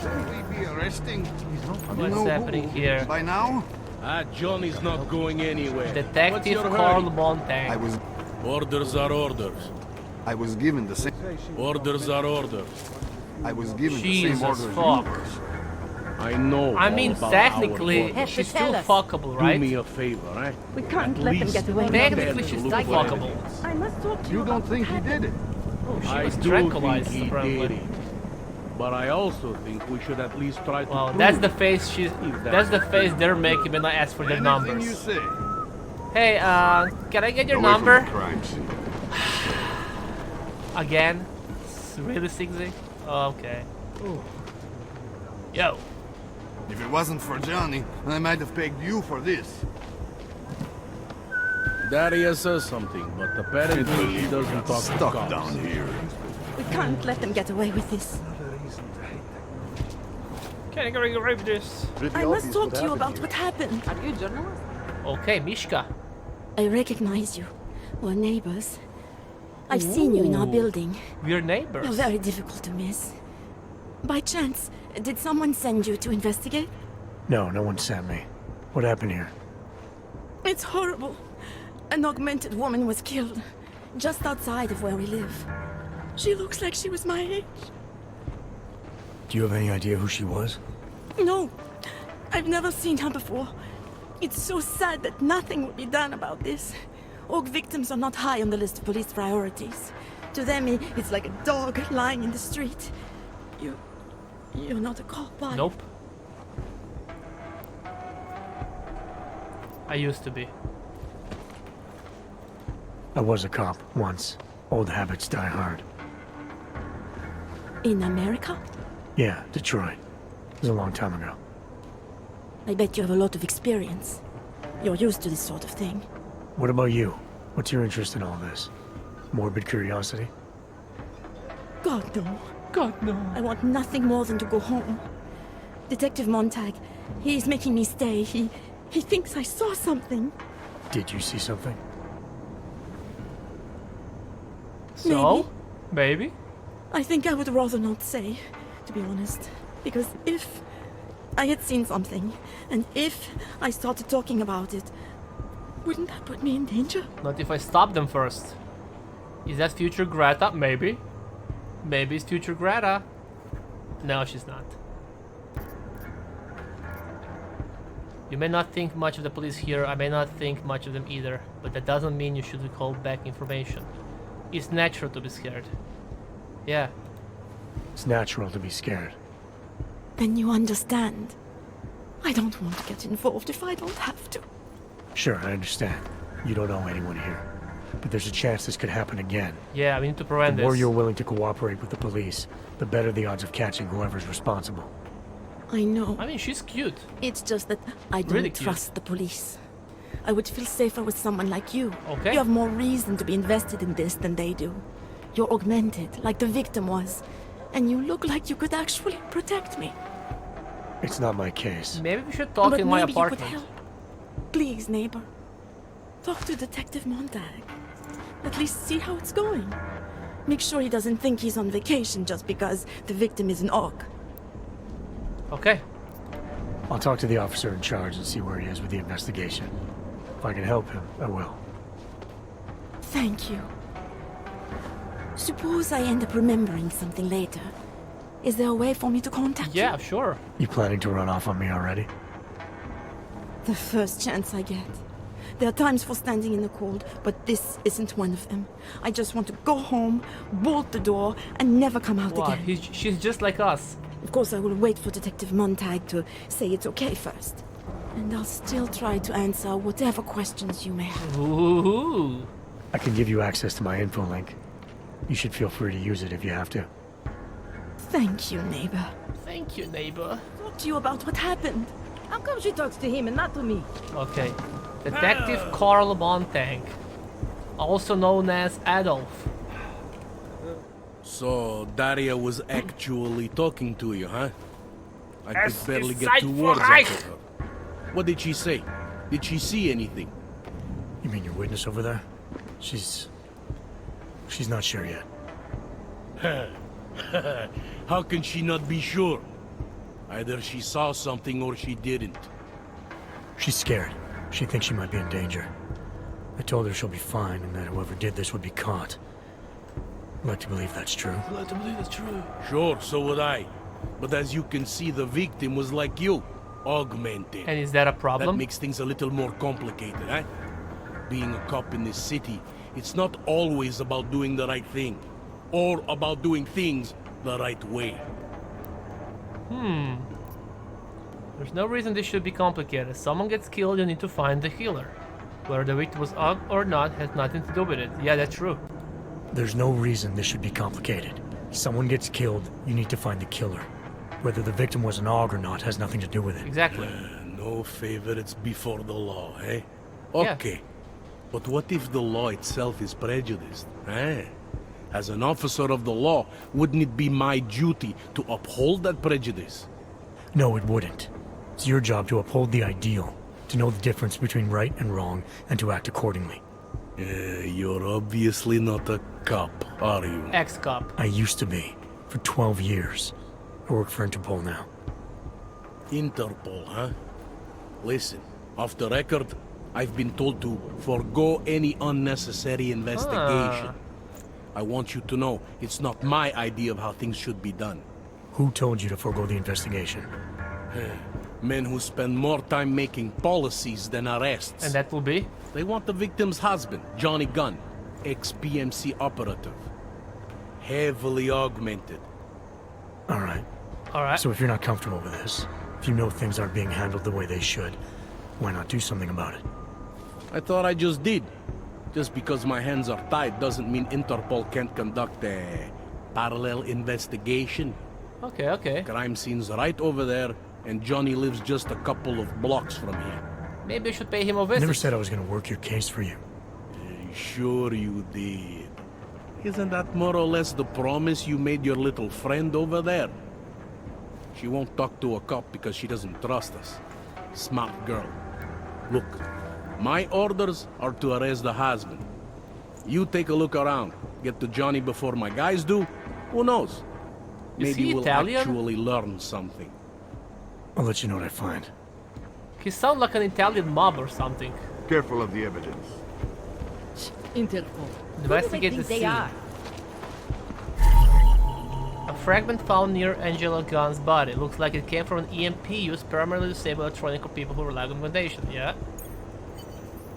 Shouldn't we be arresting? What's happening here? By now? Johnny's not going anywhere. Detective Carl Montag. Orders are orders. I was given the same. Orders are orders. I was given Jesus the same orders. fuck. I know. I mean, technically, she's still fuckable, right? Do me a favor, eh? We can't let them get away with it. Technically, she's still fuckable. I must talk to you. You don't think he did it? Oh, she I was do tranquilized, think he apparently. did it. But I also think we should at least try to. Well, prove that's the it. face she's. That's the face they're making when I ask for their Anything you numbers. say. Hey, can I get your Away from number? the crime scene. Again? It's really sickzee? Okay. Ooh. Yo. If it wasn't for Johnny, I might have pegged you for this. Daria says something, but apparently she doesn't talk to Stuck cops. down here. We can't let them get away with this. Can I get away with this? I must talk to you about what happened. Are you a journalist? Okay, Mishka. I recognize you. We're neighbors. I've seen you in our Ooh. building. We're neighbors. You're very difficult to miss. By chance, did someone send you to investigate? No, no one sent me. What happened here? It's horrible. An augmented woman was killed, just outside of where we live. She looks like she was my age. Do you have any idea who she was? No, I've never seen her before. It's so sad that nothing will be done about this. Aug victims are not high on the list of police priorities. To them, it's like a dog lying in the street. You're not a cop, are you? Nope. I used to be. I was a cop once. Old habits die hard. In America? Yeah, Detroit. It was a long time ago. I bet you have a lot of experience. You're used to this sort of thing. What about you? What's your interest in all this? Morbid curiosity? God, no. God, no. I want nothing more than to go home. Detective Montag, he's making me stay. He thinks I saw something. Did you see something? So, maybe? I think I would rather not say, to be honest. Because if I had seen something, and if I started talking about it, wouldn't that put me in danger? Not if I stop them first. Is that future Greta? Maybe. Maybe it's future Greta. No, she's not. You may not think much of the police here, I may not think much of them either, but that doesn't mean you should withhold back information. It's natural to be scared. Yeah. It's natural to be scared. Then you understand. I don't want to get involved if I don't have to. Sure, I understand. You don't know anyone here. But there's a chance this could happen again. Yeah, we need to prevent The this. more you're willing to cooperate with the police, the better the odds of catching whoever's responsible. I know. I mean, she's cute. It's just that I don't Really cute. trust the police. I would feel safer with someone like you. Okay. You have more reason to be invested in this than they do. You're augmented, like the victim was. And you look like you could actually protect me. It's not my case. Maybe we should talk But in my maybe apartment. You could help. Please, neighbor. Talk to Detective Montag. At least see how it's going. Make sure he doesn't think he's on vacation just because the victim is an orc. Okay. I'll talk to the officer in charge and see where he is with the investigation. If I can help him, I will. Thank you. Suppose I end up remembering something later. Is there a way for me to contact you? Yeah, sure. You planning to run off on me already? The first chance I get. There are times for standing in the cold, but this isn't one of them. I just want to go home, bolt the door, and never come out Wow, again. she's just like us. Of course, I will wait for Detective Montag to say it's okay first. And I'll still try to answer whatever questions you may have. Ooh. I can give you access to my info link. You should feel free to use it if you have to. Thank you, neighbor. Thank you, neighbor. Talk to you about what happened. How come she talks to him and not to me? Okay. Detective Carl Montag, also known as Adolf. So, Daria was actually talking to you, huh? I could Es barely ist get Zeit 2 für words out Reich. of her. What did she say? Did she see anything? You mean your witness over there? She's not sure yet. How can she not be sure? Either she saw something or she didn't. She's scared. She thinks she might be in danger. I told her she'll be fine and that whoever did this would be caught. I'd like to believe that's true. I'd like to believe that's true. Sure, so would I. But as you can see, the victim was like you. Augmented. And is that a problem? That makes things a little more complicated, eh? Being a cop in this city, it's not always about doing the right thing. Or about doing things the right way. There's no reason this should be complicated. If someone gets killed, you need to find the killer. Whether the victim was Og or not has nothing to do with it. Yeah, that's true. There's no reason this should be complicated. Someone gets killed, you need to find the killer. Whether the victim was an Og or not has nothing to do with it. Exactly. No favorites before the law, eh? Yeah. Okay. But what if the law itself is prejudiced, eh? As an officer of the law, wouldn't it be my duty to uphold that prejudice? No, it wouldn't. It's your job to uphold the ideal, to know the difference between right and wrong, and to act accordingly. You're obviously not a cop, are you? Ex-cop. I used to be, for 12 years. I work for Interpol now. Interpol, huh? Listen, off the record, I've been told to forego any unnecessary investigation. I want you to know, it's not my idea of how things should be done. Who told you to forego the investigation? Men who spend more time making policies than arrests. And that will be? They want the victim's husband, Johnny Gunn, ex-PMC operative. Heavily augmented. Alright. Alright. So if you're not comfortable with this, if you know things aren't being handled the way they should, why not do something about it? I thought I just did. Just because my hands are tied doesn't mean Interpol can't conduct a parallel investigation. Okay, okay. Crime scene's right over there, and Johnny lives just a couple of blocks from here. Maybe I should pay him a visit. I never said I was going to work your case for you. Sure you did. Isn't that more or less the promise you made your little friend over there? She won't talk to a cop because she doesn't trust us. Smart girl. Look, my orders are to arrest the husband. You take a look around. Get to Johnny before my guys do? Who knows? Is he Maybe we'll Italian? actually learn something. I'll let you know what I find. He sounds like an Italian mob or something. Careful of the evidence. Interpol. Investigate the scene. A fragment found near Angela Gunn's body. Looks like it came from an EMP used primarily to save electronic or people who rely on foundation. Yeah?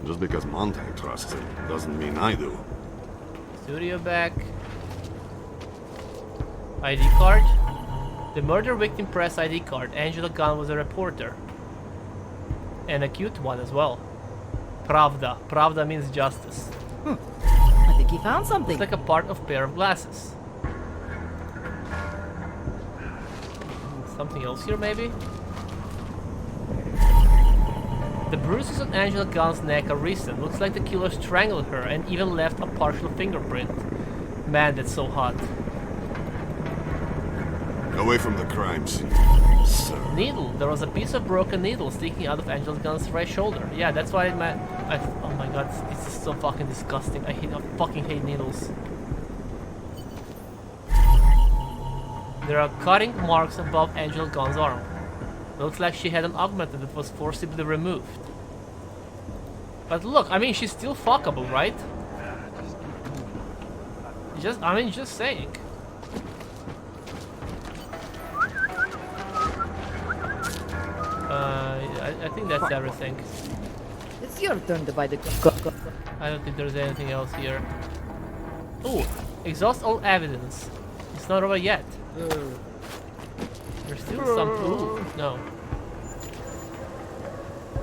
Just because Montag trusts it doesn't mean I do. Studio back. ID card. The murder victim press ID card. Angela Gunn was a reporter. And a cute one as well. Pravda. Pravda means justice. I think he found something. It's like a part of pair of glasses. Something else here, maybe? The bruises on Angela Gunn's neck are recent. Looks like the killer strangled her and even left a partial fingerprint. Man, that's so hot. Away from the crime scene, sir. Needle. There was a piece of broken needle sticking out of Angela Gunn's right shoulder. Yeah, that's why oh my god, this is so fucking disgusting. I fucking hate needles. There are cutting marks above Angela Gunn's arm. Looks like she had an augmented that was forcibly removed. But look, I mean, she's still fuckable, right? Just saying. I think that's everything. It's your turn to buy the I don't think there's anything else here. Ooh, exhaust all evidence. It's not over yet. There's still some. Ooh, no.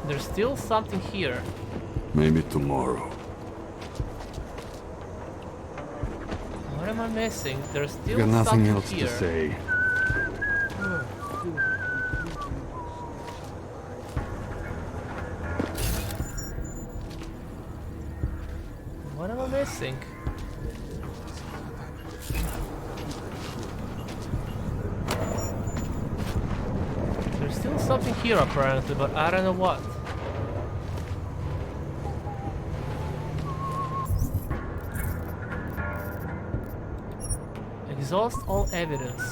There's still something here. Maybe tomorrow. What am I missing? There's still Got nothing something else here. to say. What am I missing? There's still something here apparently, but I don't know what. Exhaust all evidence.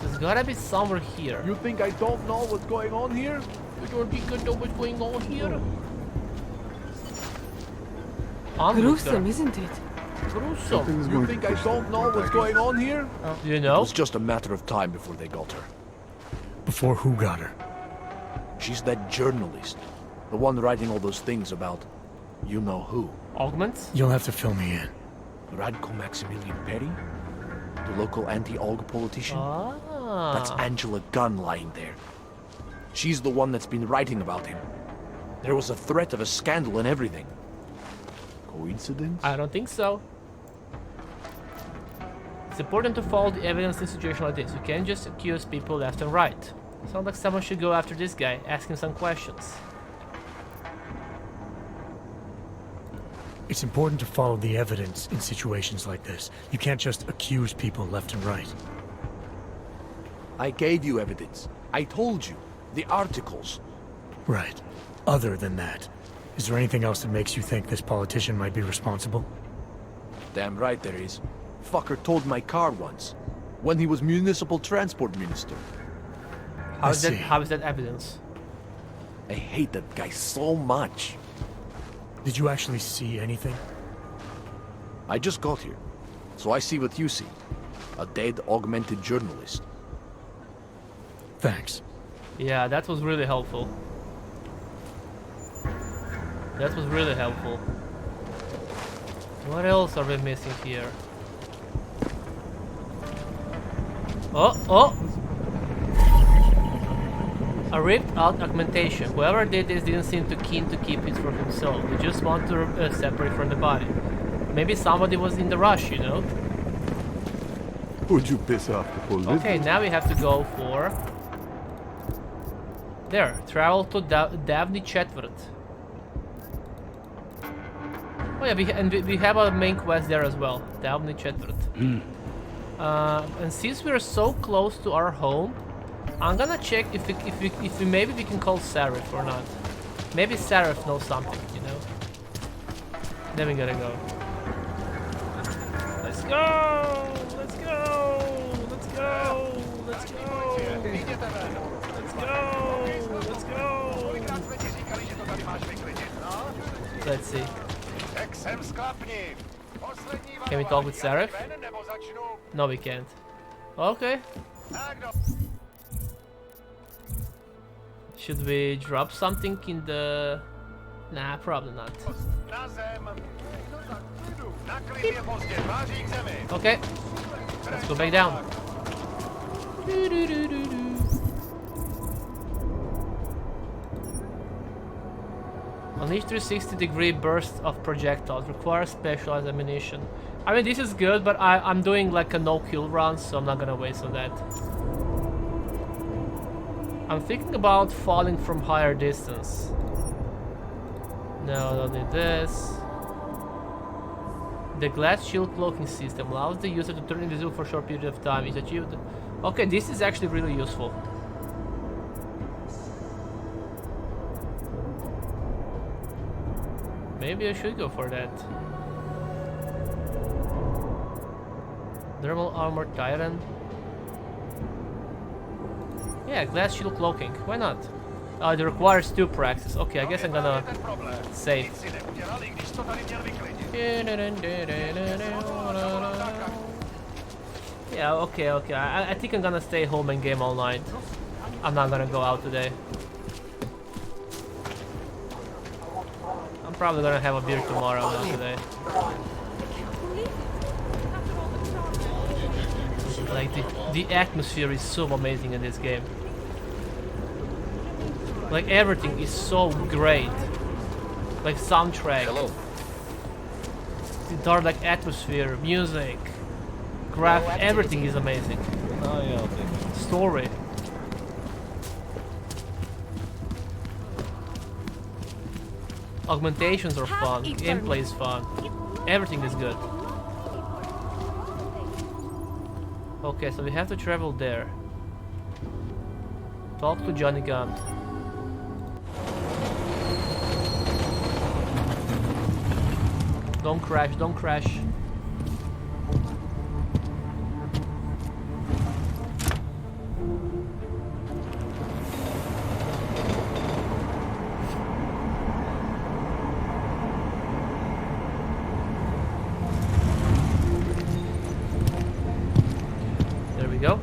There's gotta be somewhere here. You think I don't know what's going on here? You don't think I know what's going on here? Gruesome, isn't it? Gruesome. You think I don't know what's going on here? Do you know? It was just a matter of time before they got her. Before who got her? She's that journalist. The one writing all those things about you know who. Augments? You'll have to fill me in. Radko Maximilian Perry? The local anti-Aug politician? Ah. That's Angela Gunn lying there. She's the one that's been writing about him. There was a threat of a scandal and everything. Coincidence? I don't think so. It's important to follow the evidence in situations like this. You can't just accuse people left and right. Sounds like someone should go after this guy, ask him some questions. It's important to follow the evidence in situations like this. You can't just accuse people left and right. I gave you evidence. I told you. The articles. Right. Other than that, is there anything else that makes you think this politician might be responsible? Damn right there is. Fucker told my car once. When he was municipal transport minister. How is that evidence? I hate that guy so much. Did you actually see anything? I just got here, so I see what you see. A dead, augmented journalist. Thanks. Yeah, that was really helpful. That was really helpful. What else are we missing here? Oh! A ripped out augmentation. Whoever did this didn't seem too keen to keep it for himself. They just want to separate from the body. Maybe somebody was in the rush, you know? Would you piss off the police? Okay, now we have to go for... There, travel to Davni Chetvrt. Oh yeah, we have a main quest there as well. Davni Chetvrt. And since we're so close to our home, I'm gonna check if maybe we can call Sarif or not. Maybe Sarif knows something, you know. Then we gotta go. Let's go! Let's go! Let's go! Let's go! Let's go! Let's go! Let's see. Can we talk with Seraph? No, we can't. Okay. Should we drop something in the... Nah, probably not. Okay. Let's go back down. Unleash 360-degree burst of projectiles. Requires specialized ammunition. I mean, this is good, but I'm doing like a no-kill run, so I'm not gonna waste on that. I'm thinking about falling from higher distance. No, don't need this. The glass shield cloaking system allows the user to turn invisible for a short period of time. It's achieved. Okay, this is actually really useful. Maybe I should go for that. Thermal armor tyrant. Yeah, glass shield cloaking. Why not? It requires 2 practice. Okay, I guess I'm gonna save. Yeah, okay. I think I'm gonna stay home and game all night. I'm not gonna go out today. I'm probably gonna have a beer tomorrow, not today. Like, the atmosphere is so amazing in this game. Like, everything is so great. Like, soundtrack. Hello. The dark, like, atmosphere, music, everything is amazing. Oh, yeah, I'll take it. Story. Augmentations are fun, gameplay is fun. Everything is good. Okay, so we have to travel there. Talk to Johnny Gunn. Don't crash, don't crash. There we go.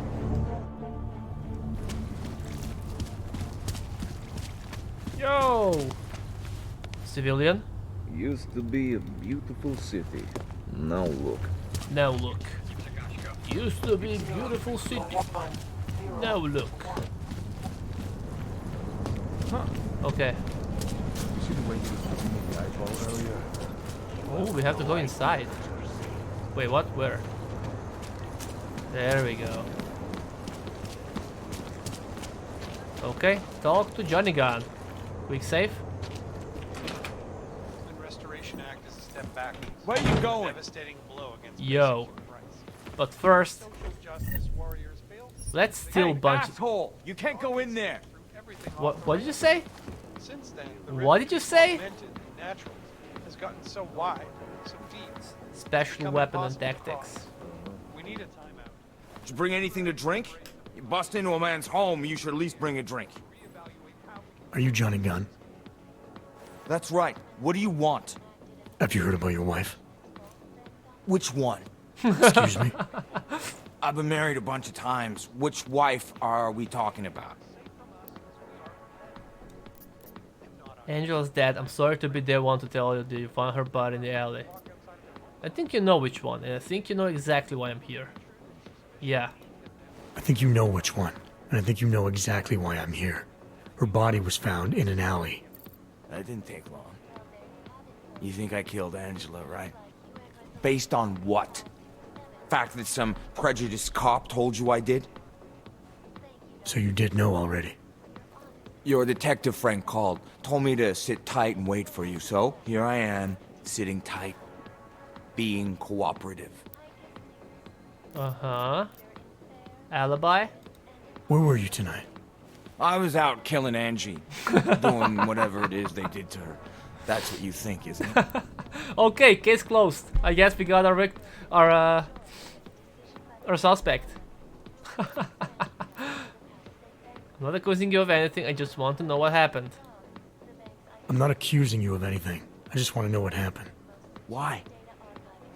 Yo! Civilian? Used to be a beautiful city. Now look. Now look. Used to be a beautiful city. Now look. Huh. Okay. Oh, we have to go inside. Wait, what? Where? There we go. Okay, talk to Johnny Gunn. Quick save. Where are you going? Yo. But first, let's steal bunch. Asshole! You can't go in there. What did you say? Since then, What did you say? has gotten so wide, so deep. Special weapon and tactics. We need a timeout. Did you bring anything to drink? You bust into a man's home, you should at least bring a drink. Are you Johnny Gunn? That's right. What do you want? Have you heard about your wife? Which one? Excuse me? I've been married a bunch of times. Which wife are we talking about? Angela's dead. I'm sorry to be the one to tell you that you found her body in the alley. I think you know which one, and I think you know exactly why I'm here. Yeah. I think you know which one, and I think you know exactly why I'm here. Her body was found in an alley. That didn't take long. You think I killed Angela, right? Based on what? Fact that some prejudiced cop told you I did? So you did know already? Your detective friend called, told me to sit tight and wait for you, so here I am, sitting tight, being cooperative. Uh-huh. Alibi? Where were you tonight? I was out killing Angie, doing whatever it is they did to her. That's what you think, isn't it? Okay, case closed. I guess we got our suspect. I'm not accusing you of anything. I just want to know what happened. I'm not accusing you of anything. I just want to know what happened. Why?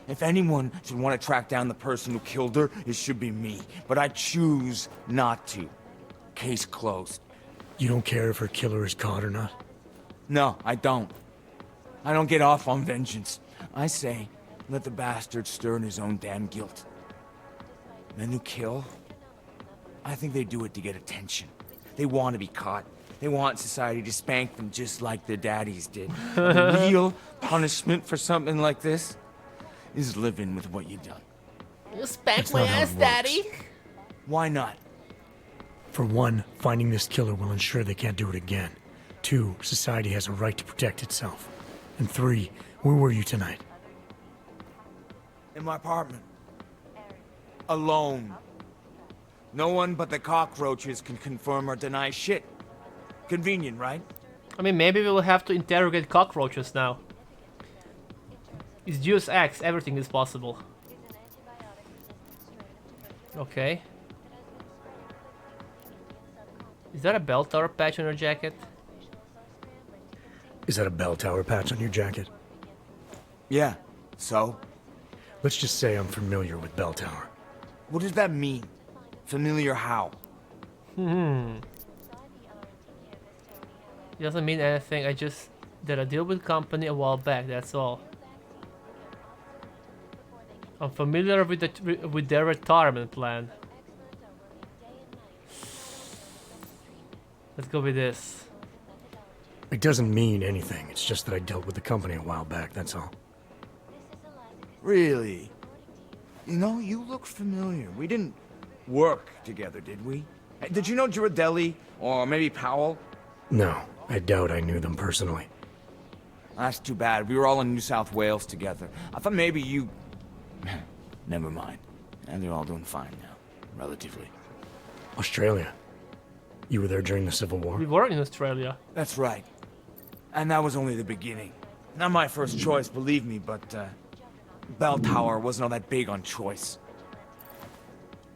If anyone should want to track down the person who killed her, it should be me. But I choose not to. Case closed. You don't care if her killer is caught or not? No, I don't. I don't get off on vengeance. I say, let the bastard stir in his own damn guilt. Men who kill, I think they do it to get attention. They want to be caught. They want society to spank them just like their daddies did. The real punishment for something like this is living with what you've done. You spank my ass, Daddy. Why not? For one, finding this killer will ensure they can't do it again. 2, society has a right to protect itself. And 3, where were you tonight? In my apartment. Alone. No one but the cockroaches can confirm or deny shit. Convenient, right? I mean, maybe we will have to interrogate cockroaches now. It's Deus Ex, everything is possible. Okay. Is that a bell tower patch on your jacket? Is that a bell tower patch on your jacket? Yeah, so? Let's just say I'm familiar with bell tower. What does that mean? Familiar how? It doesn't mean anything, I just did a deal with company a while back, that's all. I'm familiar with their retirement plan. Let's go with this. It doesn't mean anything, it's just that I dealt with the company a while back, that's all. Really? You know, you look familiar. We didn't work together, did we? Did you know Girardelli? Or maybe Powell? No, I doubt I knew them personally. That's too bad. We were all in New South Wales together. I thought maybe you... Never mind. And they're all doing fine now. Relatively. Australia. You were there during the Civil War? We were in Australia. That's right. And that was only the beginning. Not my first choice, believe me, but, Bell Tower wasn't all that big on choice.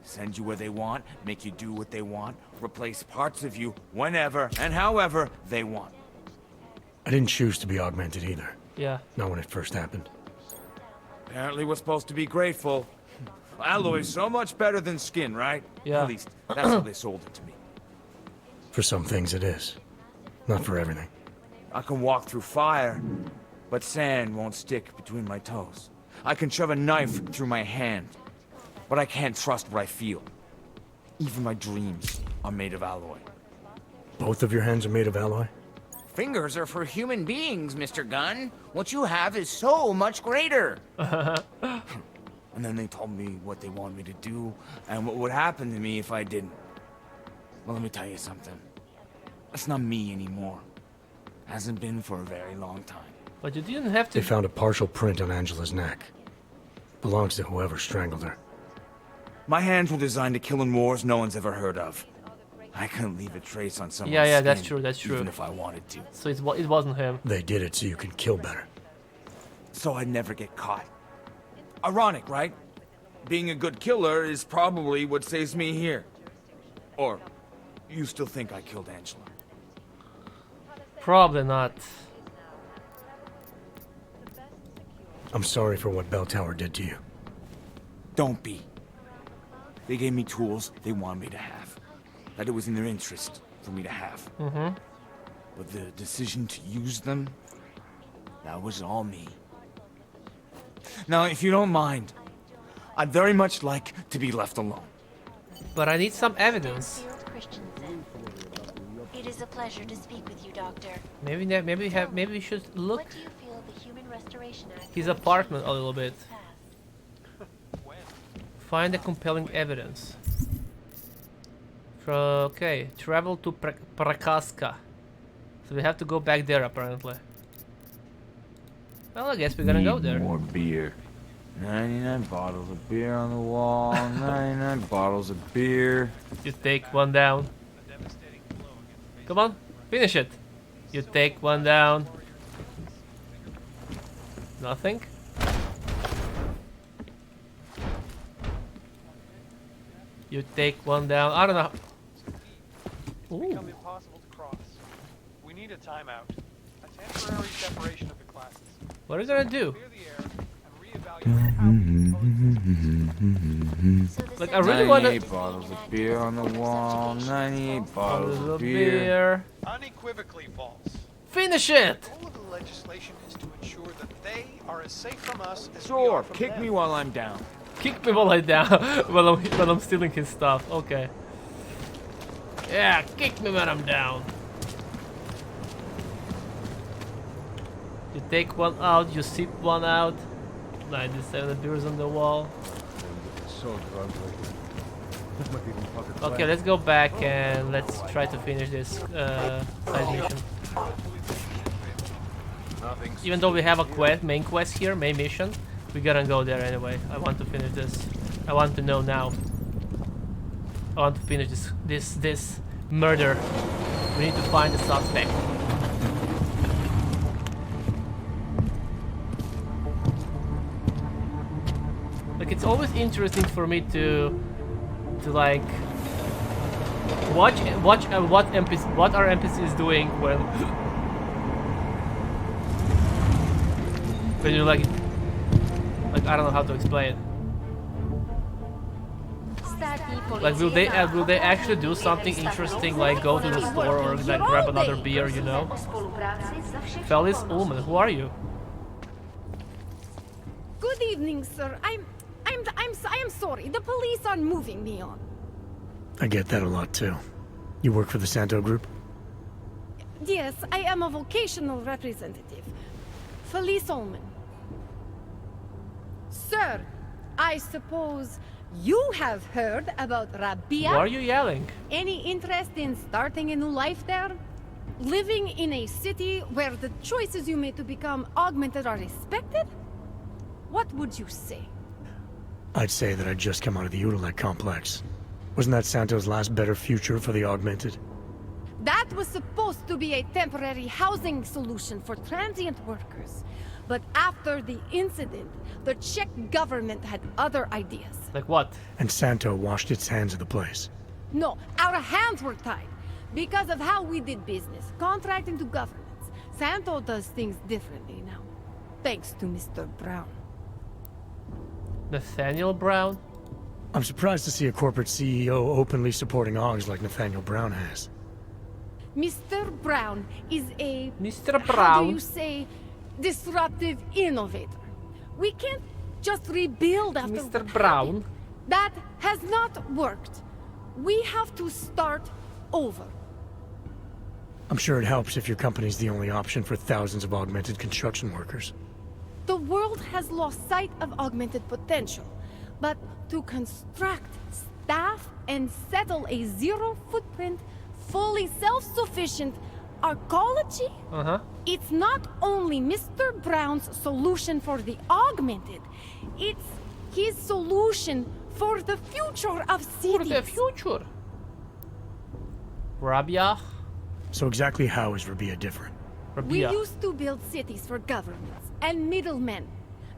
Send you where they want, make you do what they want, replace parts of you whenever and however they want. I didn't choose to be augmented either. Yeah. Not when it first happened. Apparently we're supposed to be grateful. Alloy's so much better than skin, right? Yeah. At least, that's how they sold it to me. For some things it is. Not for everything. I can walk through fire, but sand won't stick between my toes. I can shove a knife through my hand, but I can't trust what I feel. Even my dreams are made of alloy. Both of your hands are made of alloy? Fingers are for human beings, Mr. Gunn. What you have is so much greater. And then they told me what they wanted me to do, and what would happen to me if I didn't. Well, let me tell you something. That's not me anymore. Hasn't been for a very long time. But you didn't have to... They found a partial print on Angela's neck. Belongs to whoever strangled her. My hands were designed to kill in wars no one's ever heard of. I couldn't leave a trace on someone's Yeah, skin, that's true, that's true. even if I wanted to. So it wasn't him. They did it so you can kill better. So I'd never get caught. Ironic, right? Being a good killer is probably what saves me here. Or, you still think I killed Angela? Probably not. I'm sorry for what Bell Tower did to you. Don't be. They gave me tools they wanted me to have. That it was in their interest for me to have. But the decision to use them, that was all me. Now, if you don't mind, I'd very much like to be left alone. But I need some evidence. It is a pleasure to speak with you, Doctor. Maybe we should look What do you feel the Human Restoration Act his apartment a little bit. Find the compelling evidence. Okay, travel to Prakaska. So we have to go back there apparently. Well, I guess we're gonna go there. More beer. 99 bottles of beer on the wall. 99 bottles of beer. You take one down. Come on, finish it. You take one down. Nothing. You take one down. I don't know. It's become impossible to cross. We need a timeout. A temporary separation of the classes. What are you gonna do? Clear the air and reevaluate Like, I really wanna. 98 bottles of beer on the wall. 98 bottles of beer. unequivocally false. Finish it! The goal of the legislation is to ensure that they are as safe from us as we Sure, are from kick them. me while I'm down. Kick me while I'm down. when I'm stealing his stuff. Okay. Yeah, kick me when I'm down. You take one out, you sip one out. 97 beers on the wall. So drunk lately. Okay, let's go back and let's try to finish this side mission. Even though we have a main quest here, main mission, we gotta go there anyway. I want to finish this. I want to know now. I want to finish this murder. We need to find the suspect. Like, it's always interesting for me to like watch what are NPCs doing when you like I don't know how to explain it. Like, will they actually do something interesting, like go to the store or like grab another beer, you know? Felix Ullman, who are you? Good evening, sir. I am sorry. The police are moving me on. I get that a lot too. You work for the Santo Group? Yes, I am a vocational representative. Felice Ullman. Sir, I suppose you have heard about Rabia? Why are you yelling? Any interest in starting a new life there? Living in a city where the choices you made to become augmented are respected? What would you say? I'd say that I'd just come out of the Utilite complex. Wasn't that Santo's last better future for the augmented? That was supposed to be a temporary housing solution for transient workers. But after the incident, the Czech government had other ideas. Like what? And Santo washed its hands of the place. No, our hands were tied. Because of how we did business, contracting to governments. Santo does things differently now. Thanks to Mr. Brown. Nathaniel Brown? I'm surprised to see a corporate CEO openly supporting AUGs like Nathaniel Brown has. Mr. Brown is a... Mr. How Brown? do you say... disruptive innovator. We can't just rebuild after Mr. Brown? That has not worked. We have to start over. I'm sure it helps if your company's the only option for thousands of augmented construction workers. The world has lost sight of augmented potential, but to construct, staff, and settle a zero-footprint, fully self-sufficient arcology? It's not only Mr. Brown's solution for the augmented, it's his solution for the future of cities. For the future? Rabia? So exactly how is Rabia different? We used to build cities for governments and middlemen.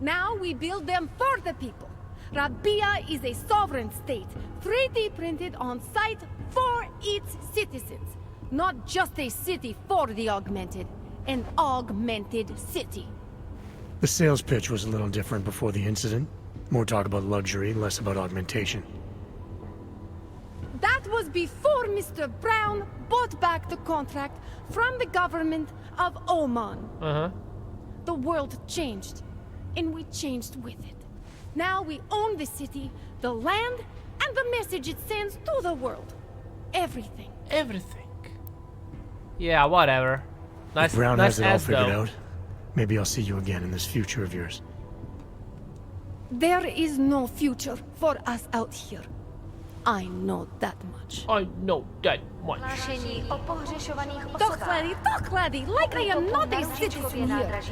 Now we build them for the people. Rabia is a sovereign state, 3D printed on site for its citizens. Not just a city for the augmented. An augmented city. The sales pitch was a little different before the incident. More talk about luxury, less about augmentation. That was before Mr. Brown bought back the contract from the government of Oman. The world changed, and we changed with it. Now we own the city, the land, and the message it sends to the world. Everything. Everything. Yeah, whatever. Nice, If Brown nice has it all ass figured though. out, maybe I'll see you again in this future of yours. There is no future for us out here. I know that much. I know that much. Doklady, like I am not a citizen here.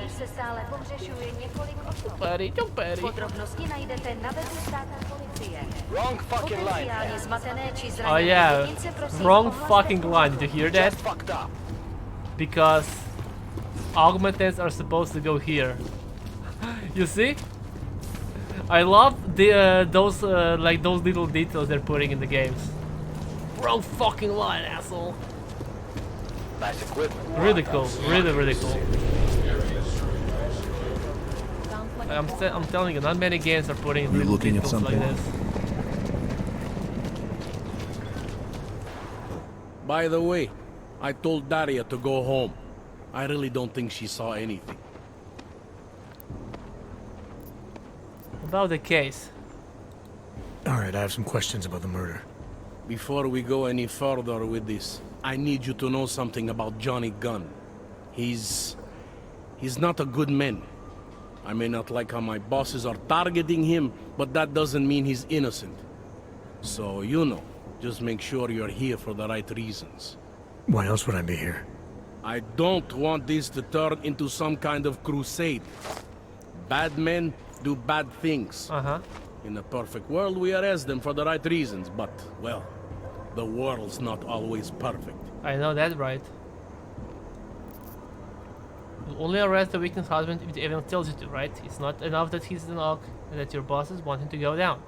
Wrong fucking line. Oh yeah, wrong fucking line. Did you hear that? Fucked up. Because augmenteds are supposed to go here. You see? I love the those little details they're putting in the games. Wrong fucking line, asshole. Nice equipment. Really cool. Really cool. I'm telling you, not many games are putting You're little looking at details like something? this. By the way, I told Daria to go home. I really don't think she saw anything. About the case. Alright, I have some questions about the murder. Before we go any further with this, I need you to know something about Johnny Gunn. He's not a good man. I may not like how my bosses are targeting him, but that doesn't mean he's innocent. So, you know, just make sure you're here for the right reasons. Why else would I be here? I don't want this to turn into some kind of crusade. Bad men do bad things. In a perfect world, we arrest them for the right reasons, but, well, the world's not always perfect. I know that, right? You only arrest the victim's husband if the evidence tells you to, right? It's not enough that he's an orc and that your bosses want him to go down.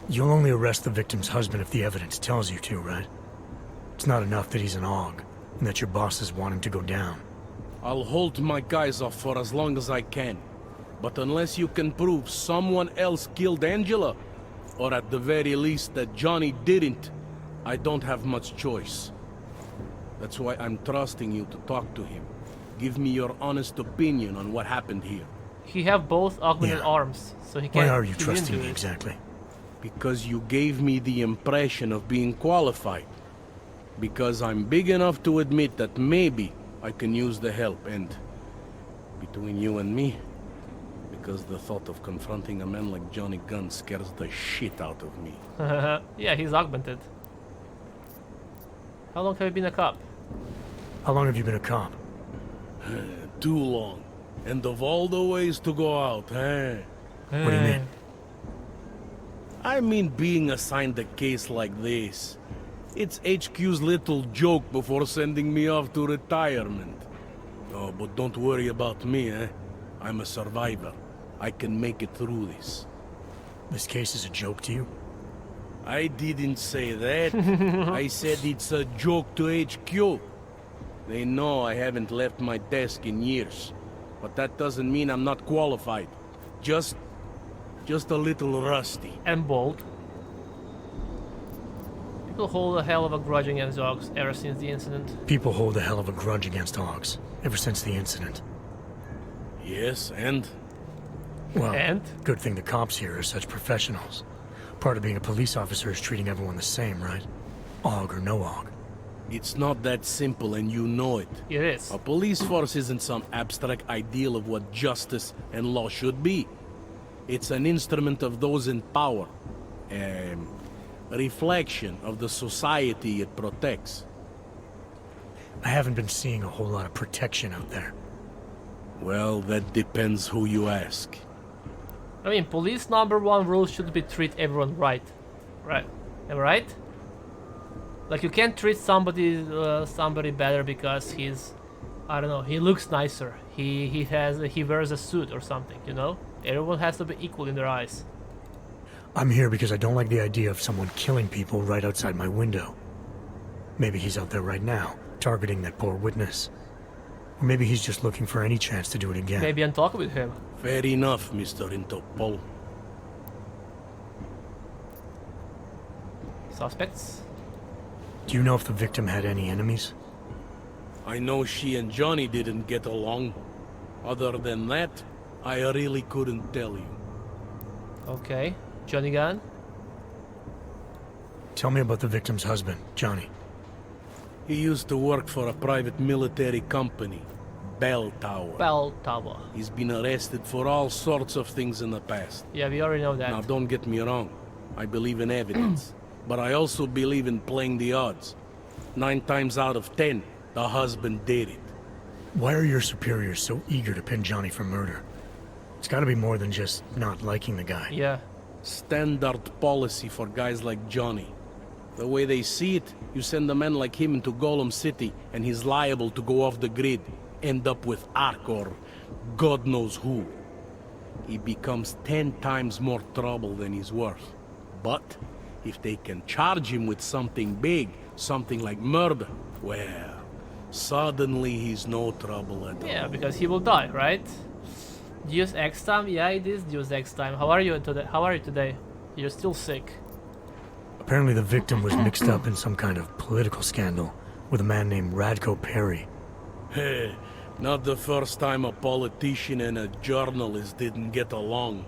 You'll only arrest the victim's husband if the evidence tells you to, right? It's not enough that he's an og, and that your bosses want him to go down. I'll hold my guys off for as long as I can. But unless you can prove someone else killed Angela, or at the very least that Johnny didn't, I don't have much choice. That's why I'm trusting you to talk to him. Give me your honest opinion on what happened here. He have both augmented arms, so he can't. Why are you trusting me exactly? Because you gave me the impression of being qualified. Because I'm big enough to admit that maybe I can use the help, and between you and me, because the thought of confronting a man like Johnny Gunn scares the shit out of me. Yeah, he's augmented. How long have you been a cop? How long have you been a cop? Too long. And of all the ways to go out, eh? What do you mean? I mean being assigned a case like this. It's HQ's little joke before sending me off to retirement. Oh, but don't worry about me, eh? I'm a survivor. I can make it through this. This case is a joke to you? I didn't say that. I said it's a joke to HQ. They know I haven't left my desk in years. But that doesn't mean I'm not qualified. Just a little rusty. And bold. People hold a hell of a grudge against dogs ever since the incident. People hold a hell of a grudge against dogs ever since the incident. Yes, and? Well, good thing the cops here are such professionals. Part of being a police officer is treating everyone the same, right? Og or no og. It's not that simple, and you know it. It is. A police force isn't some abstract ideal of what justice and law should be. It's an instrument of those in power. A reflection of the society it protects. I haven't been seeing a whole lot of protection out there. Well, that depends who you ask. I mean, police #1 rule should be treat everyone right. Right. Am I right? Like, you can't treat somebody better because he's, I don't know, he looks nicer. He wears a suit or something, you know? Everyone has to be equal in their eyes. I'm here because I don't like the idea of someone killing people right outside my window. Maybe he's out there right now, targeting that poor witness. Or maybe he's just looking for any chance to do it again. Maybe I'm talking with him. Fair enough, Mr. Interpol. Suspects? Do you know if the victim had any enemies? I know she and Johnny didn't get along. Other than that, I really couldn't tell you. Okay. Johnny Gunn? Tell me about the victim's husband, Johnny. He used to work for a private military company, Bell Tower. Bell Tower. He's been arrested for all sorts of things in the past. Yeah, we already know that. Now, don't get me wrong. I believe in evidence. But I also believe in playing the odds. 9 times out of 10, the husband did it. Why are your superiors so eager to pin Johnny for murder? It's gotta be more than just not liking the guy. Yeah. Standard policy for guys like Johnny. The way they see it, you send a man like him into Golem City, and he's liable to go off the grid end up with Ark or God knows who. He becomes 10 times more trouble than he's worth. But if they can charge him with something big, something like murder, well, suddenly he's no trouble at all. Yeah, because he will die, right? Deus Ex time? Yeah, it is Deus Ex time. How are you today? You're still sick. Apparently the victim was mixed up in some kind of political scandal with a man named Radko Perry. Hey, not the first time a politician and a journalist didn't get along.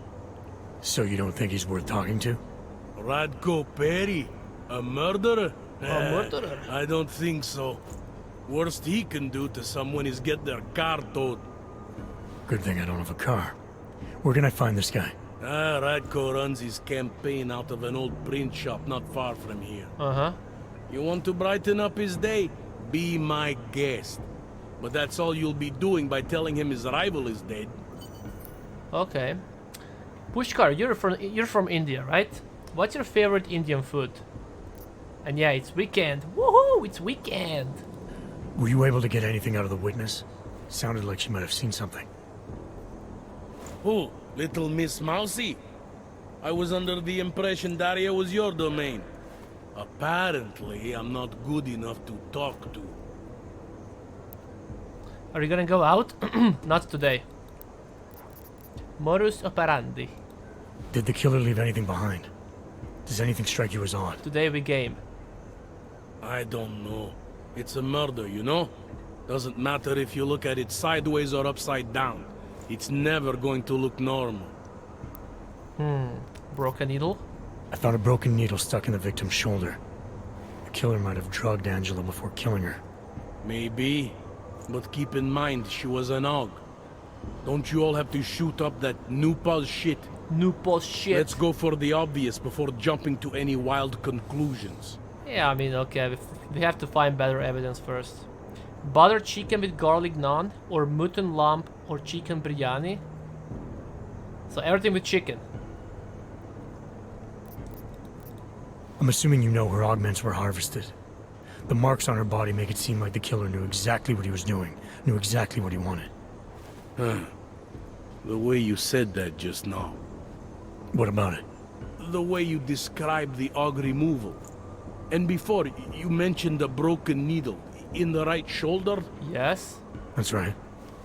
So you don't think he's worth talking to? Radko Perry? A murderer? A murderer? I don't think so. Worst he can do to someone is get their car towed. Good thing I don't have a car. Where can I find this guy? Radko runs his campaign out of an old print shop not far from here. Uh-huh. You want to brighten up his day? Be my guest. But that's all you'll be doing by telling him his rival is dead. Okay. Pushkar, you're from India, right? What's your favorite Indian food? And yeah, it's weekend. Woohoo! It's weekend. Were you able to get anything out of the witness? Sounded like she might have seen something. Who? Little Miss Mousy? I was under the impression Daria was your domain. Apparently, I'm not good enough to talk to. Are you gonna go out? Not today. Modus operandi. Did the killer leave anything behind? Does anything strike you as odd? Today we game. I don't know. It's a murder, you know? Doesn't matter if you look at it sideways or upside down. It's never going to look normal. Broken needle? I found a broken needle stuck in the victim's shoulder. The killer might have drugged Angela before killing her. Maybe. But keep in mind, she was an AUG. Don't you all have to shoot up that Nupal shit? Nupal shit. Let's go for the obvious before jumping to any wild conclusions. Yeah, I mean, okay, we have to find better evidence first. Butter chicken with garlic naan, or mutton lamb, or chicken biryani. So everything with chicken. I'm assuming you know where augments were harvested. The marks on her body make it seem like the killer knew exactly what he was doing, knew exactly what he wanted. The way you said that just now. What about it? The way you described the AUG removal. And before, you mentioned a broken needle in the right shoulder? Yes. That's right.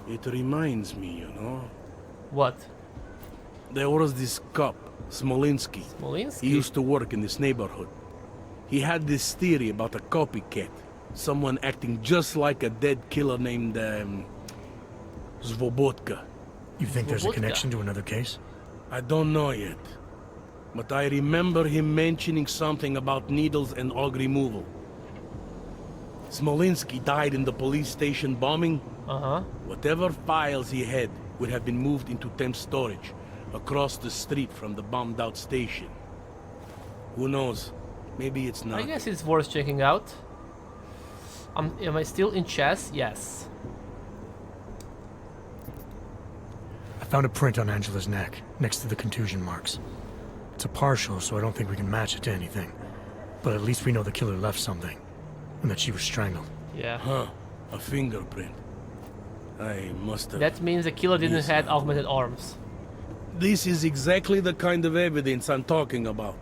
It reminds me, you know. What? There was this cop, Smolinski. Smolinski? He used to work in this neighborhood. He had this theory about a copycat. Someone acting just like a dead killer named, Svobotka. You think there's a connection to another case? I don't know yet. But I remember him mentioning something about needles and AUG removal. Smolinski died in the police station bombing. Uh-huh. Whatever files he had would have been moved into temp storage across the street from the bombed-out station. Who knows? Maybe it's not. I guess it's worth checking out. Am I still in chess? Yes. I found a print on Angela's neck, next to the contusion marks. It's a partial, so I don't think we can match it to anything. But at least we know the killer left something, and that she was strangled. Yeah. Huh. A fingerprint. I must have... That means the killer didn't have augmented arms. This is exactly the kind of evidence I'm talking about.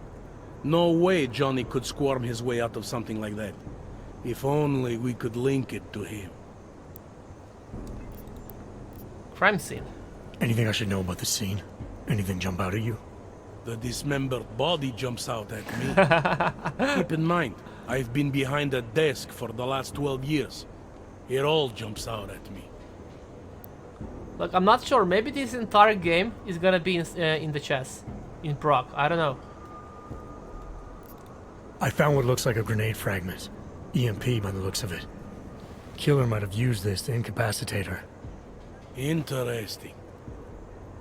No way Johnny could squirm his way out of something like that. If only we could link it to him. Crime scene. Anything I should know about the scene? Anything jump out at you? The dismembered body jumps out at me. Keep in mind, I've been behind a desk for the last 12 years. It all jumps out at me. Look, I'm not sure. Maybe this entire game is gonna be in the chess. In Prague. I don't know. I found what looks like a grenade fragment. EMP by the looks of it. Killer might have used this to incapacitate her. Interesting.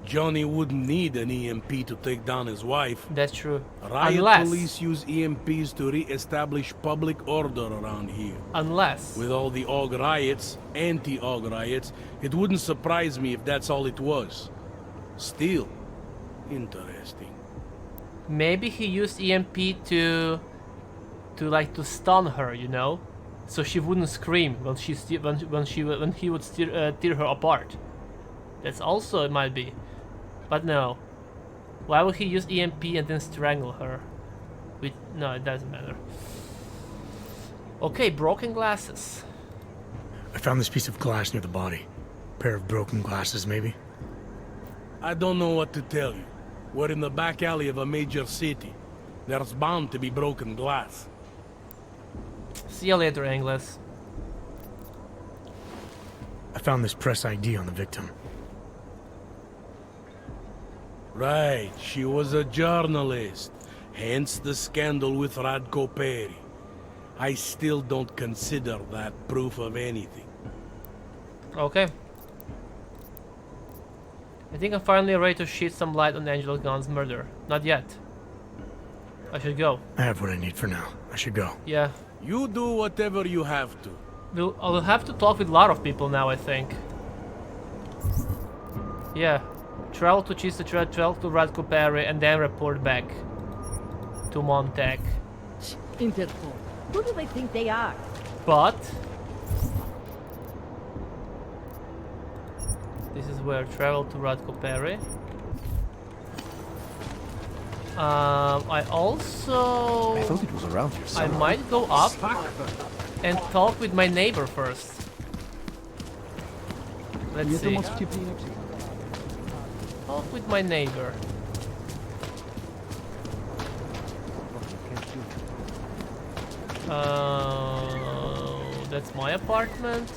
Johnny wouldn't need an EMP to take down his wife. That's true. Riot police use EMPs to re-establish public order around here. Unless... With all the AUG riots, anti-AUG riots, it wouldn't surprise me if that's all it was. Still, interesting. Maybe he used EMP to stun her, you know? so she wouldn't scream when he would tear her apart. That's also it might be, but no. Why would he use EMP and then strangle her? No, it doesn't matter. Okay, broken glasses. I found this piece of glass near the body. Pair of broken glasses, maybe? I don't know what to tell you. We're in the back alley of a major city. There's bound to be broken glass. See you later, Angles. I found this press ID on the victim. Right, she was a journalist. Hence the scandal with Radko Perry. I still don't consider that proof of anything. Okay. I think I'm finally ready to shed some light on Angela Gunn's murder. Not yet. I should go. I have what I need for now. I should go. Yeah. You do whatever you have to. I'll have to talk with a lot of people now, I think. Yeah. Travel to Chista, travel to Radko Perry, and then report back to Montag. Interpol. Who do they think they are? But this is where travel to Radko Perry. I also... I thought it was around here somewhere. I might go up and talk with my neighbor first. Let's see. Talk with my neighbor. That's my apartment.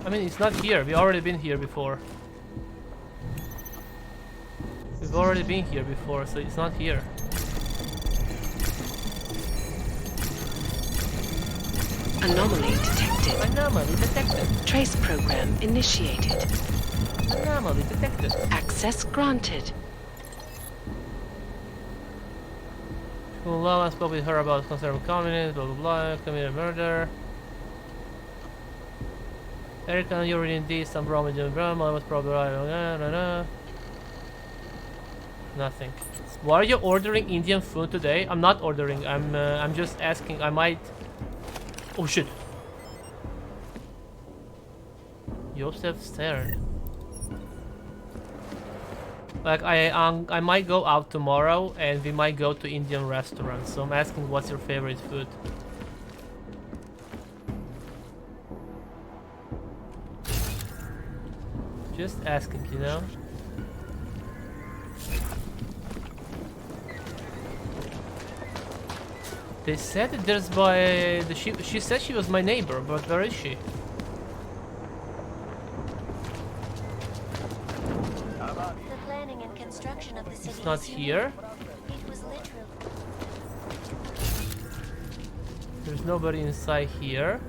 I mean, it's not here. We've already been here before. We've already been here before, so it's not here. Anomaly detected. Anomaly detected. Trace program initiated. Anomaly detected. Access granted. I spoke with her about conservative communists, blah blah blah, committed murder. Erica, you're reading this, some Brahma, I was probably right. Nothing. Why are you ordering Indian food today? I'm not ordering. I'm just asking. I might. Oh shit. Joseph Stern. Like I might go out tomorrow and we might go to Indian restaurants. So I'm asking, what's your favorite food? Just asking, you know. They said that there's she said she was my neighbor, but where is she? The planning and construction of the city. It's not here. It was literal. There's nobody inside here.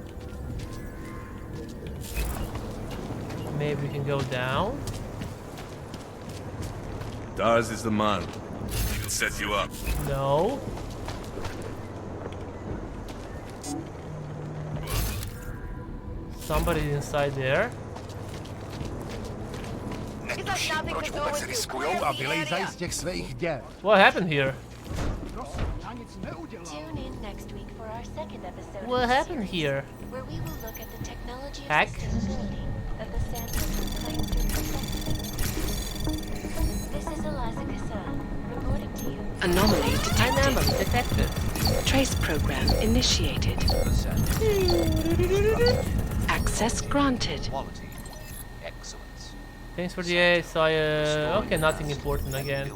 Maybe we can go down. Daz is the man. He can set you up. No. Somebody inside there. What happened here? Tune in next week for our second episode. What happened here? Where we will look at the technology Hack? and sustainability that the Sandstorm claims to protect. This is Eliza Kassan, reporting to you. Anomaly detected. Anomaly detected. Trace program initiated. Access granted. Quality. Excellence. Thanks for the ace. Okay, nothing important again.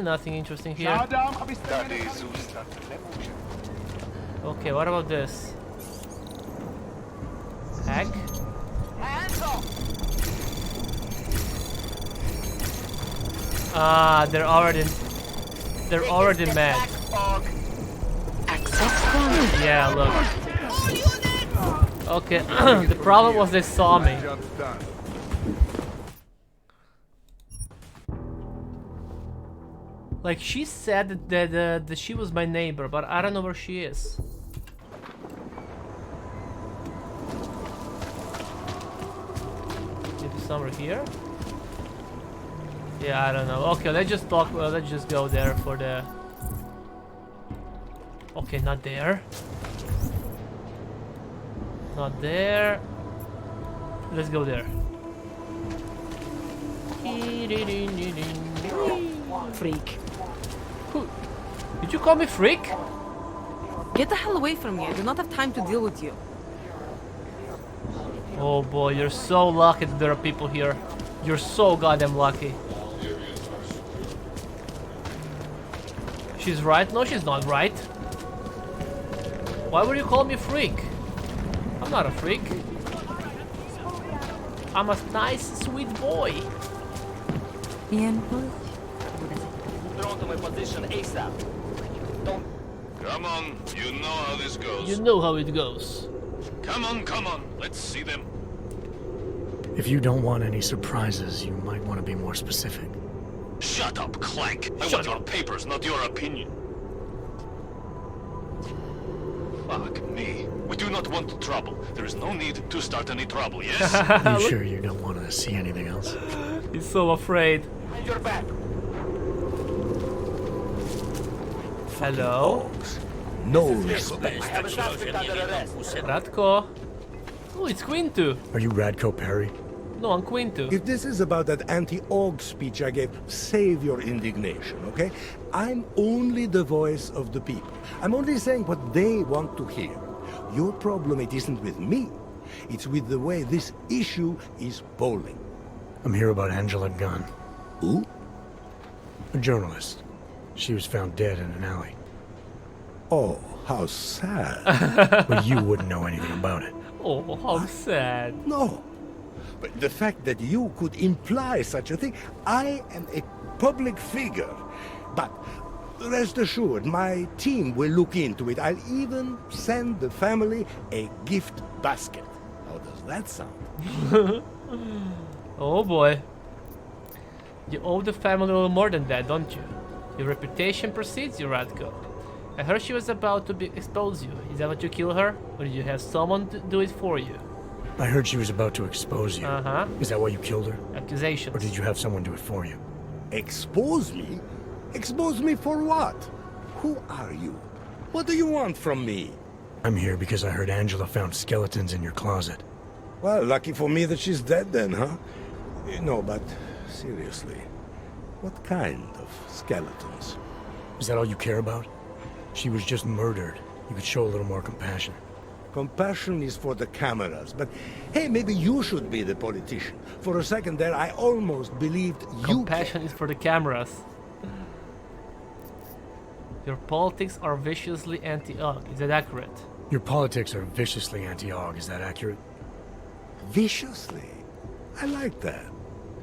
Nothing interesting here. Okay, what about this? Hack? Ah, they're already mad. Access granted. Yeah, look. Okay, the problem was they saw me. Like, she said that she was my neighbor, but I don't know where she is. Maybe somewhere here? Yeah, I don't know. Okay, let's just talk. Let's just go there for the Okay, not there. Not there. Let's go there. Freak. Who? Did you call me freak? Get the hell away from me. I do not have time to deal with you. Oh boy, you're so lucky that there are people here. You're so goddamn lucky. She's right? No, she's not right. Why would you call me freak? I'm not a freak. I'm a nice, sweet boy. Bien. Thrown to my position ASAP. Don't. Come on, you know how this goes. You know how it goes. Come on, let's see them. If you don't want any surprises, you might want to be more specific. Shut up, Clank. I want your papers, not your opinion. Fuck me. We do not want trouble. There is no need to start any trouble, yes? Are you sure you don't want to see anything else? He's so afraid. And you're back. Hello? No respect. I have a suspect under arrest. Radko. Oh, it's Quintu. Are you Radko Perry? No, I'm Quintu. If this is about that anti-Aug speech I gave, save your indignation, okay? I'm only the voice of the people. I'm only saying what they want to hear. Your problem, it isn't with me. It's with the way this issue is polling. I'm here about Angela Gunn. Who? A journalist. She was found dead in an alley. Oh, how sad. But you wouldn't know anything about it. Oh, how sad. No. But the fact that you could imply such a thing, I am a public figure. But rest assured, my team will look into it. I'll even send the family a gift basket. How does that sound? Oh boy. You owe the family a little more than that, don't you? Your reputation precedes you, Radko. I heard she was about to expose you. Is that what you killed her? Or did you have someone do it for you? I heard she was about to expose you. Uh-huh. Is that why you killed her? Accusations. Or did you have someone do it for you? Expose me? Expose me for what? Who are you? What do you want from me? I'm here because I heard Angela found skeletons in your closet. Well, lucky for me that she's dead then, huh? No, but seriously, what kind of skeletons? Is that all you care about? She was just murdered. You could show a little more compassion. Compassion is for the cameras, but hey, maybe you should be the politician. For a second there, I almost believed you... Compassion is for the cameras. Your politics are viciously anti-Aug. Is that accurate? Your politics are viciously anti-Aug. Is that accurate? Viciously? I like that.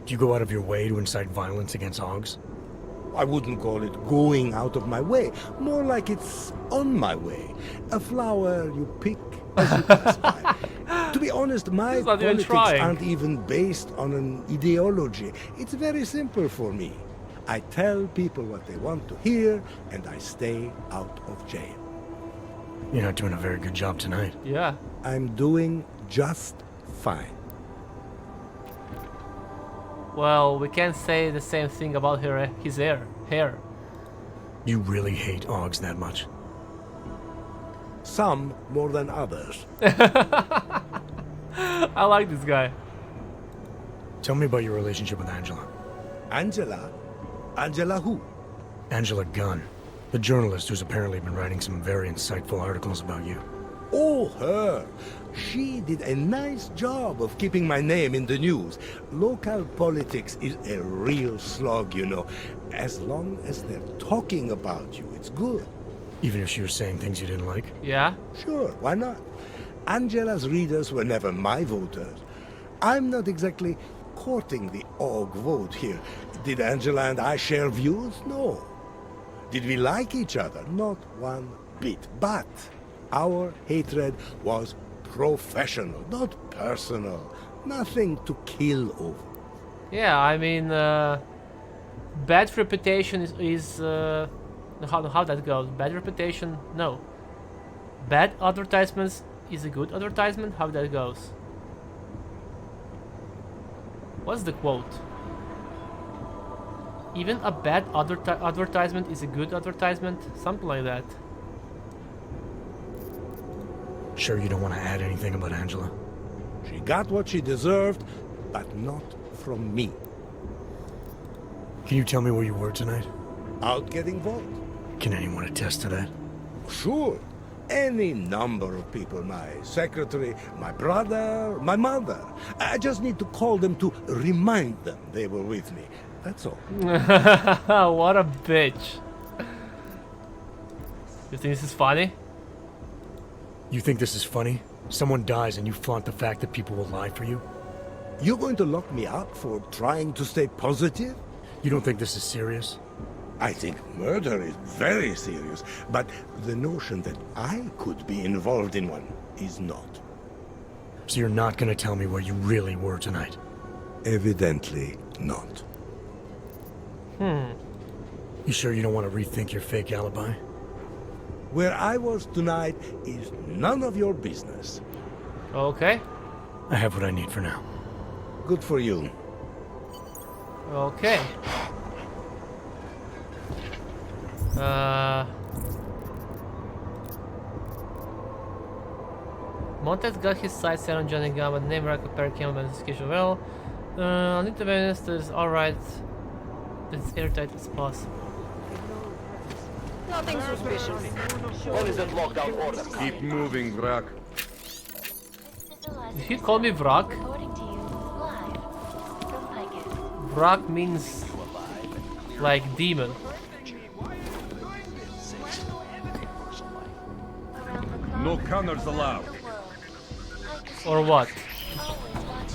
Do you go out of your way to incite violence against Augs? I wouldn't call it going out of my way. More like it's on my way. A flower you pick as you pass by. To be honest, my politics aren't even based on an ideology. It's very simple for me. I tell people what they want to hear, and I stay out of jail. You're not doing a very good job tonight. Yeah. I'm doing just fine. Well, we can't say the same thing about his hair. You really hate Augs that much? Some more than others. I like this guy. Tell me about your relationship with Angela. Angela? Angela who? Angela Gunn, the journalist who's apparently been writing some very insightful articles about you. Oh, her. She did a nice job of keeping my name in the news. Local politics is a real slog, you know. As long as they're talking about you, it's good. Even if she was saying things you didn't like? Yeah? Sure, why not? Angela's readers were never my voters. I'm not exactly courting the Aug vote here. Did Angela and I share views? No. Did we like each other? Not one bit. But our hatred was professional, not personal. Nothing to kill over. Yeah, I mean, bad reputation is how that goes. Bad reputation, no. Bad advertisements is a good advertisement. How that goes? What's the quote? Even a bad advertisement is a good advertisement. Something like that. Sure you don't want to add anything about Angela? She got what she deserved, but not from me. Can you tell me where you were tonight? Out getting vote. Can anyone attest to that? Sure. Any number of people. My secretary, my brother, my mother. I just need to call them to remind them they were with me. That's all. What a bitch. You think this is funny? You think this is funny? Someone dies and you flaunt the fact that people will lie for you? You're going to lock me up for trying to stay positive? You don't think this is serious? I think murder is very serious, but the notion that I could be involved in one is not. So you're not going to tell me where you really were tonight? Evidently not. You sure you don't want to rethink your fake alibi? Where I was tonight is none of your business. Okay. I have what I need for now. Good for you. Okay. Montez got his sights set on Johnny Gunn, but the name Racoper came on his occasion well. I need to be honest, it's alright. It's airtight as possible. Nothing suspicious. What is that lockdown order? Keep moving, Vrak. Did he call me Vrak? Vrak means like demon. No counters allowed. Or what?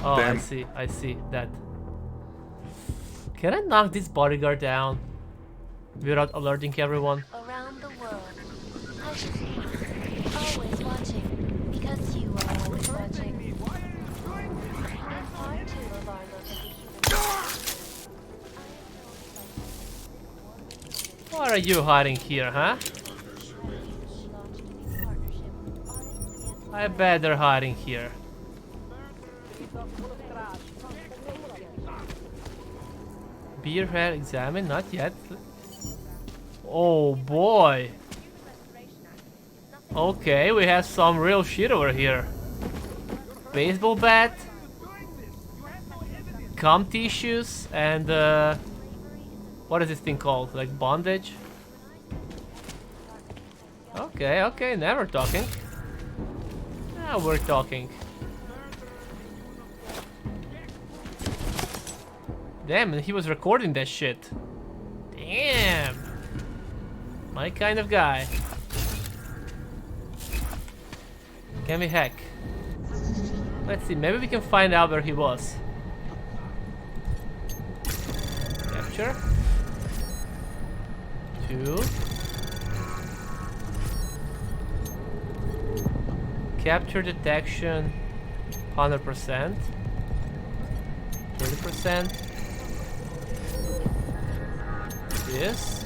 Oh, Damn. I see that. Can I knock this bodyguard down without alerting everyone? Around the world, I was always watching, because you are always watching. And part two of our look at the human. What are you hiding here, huh? I bet they're hiding here. Beerhead examine, not yet. Oh boy. Okay, we have some real shit over here. Baseball bat, cum tissues, and what is this thing called? Like bondage? Okay, never talking. Now we're talking. Damn, and he was recording that shit. Damn. My kind of guy. Can we hack? Let's see, maybe we can find out where he was. Capture. 2. Capture detection 100%. 30%. This.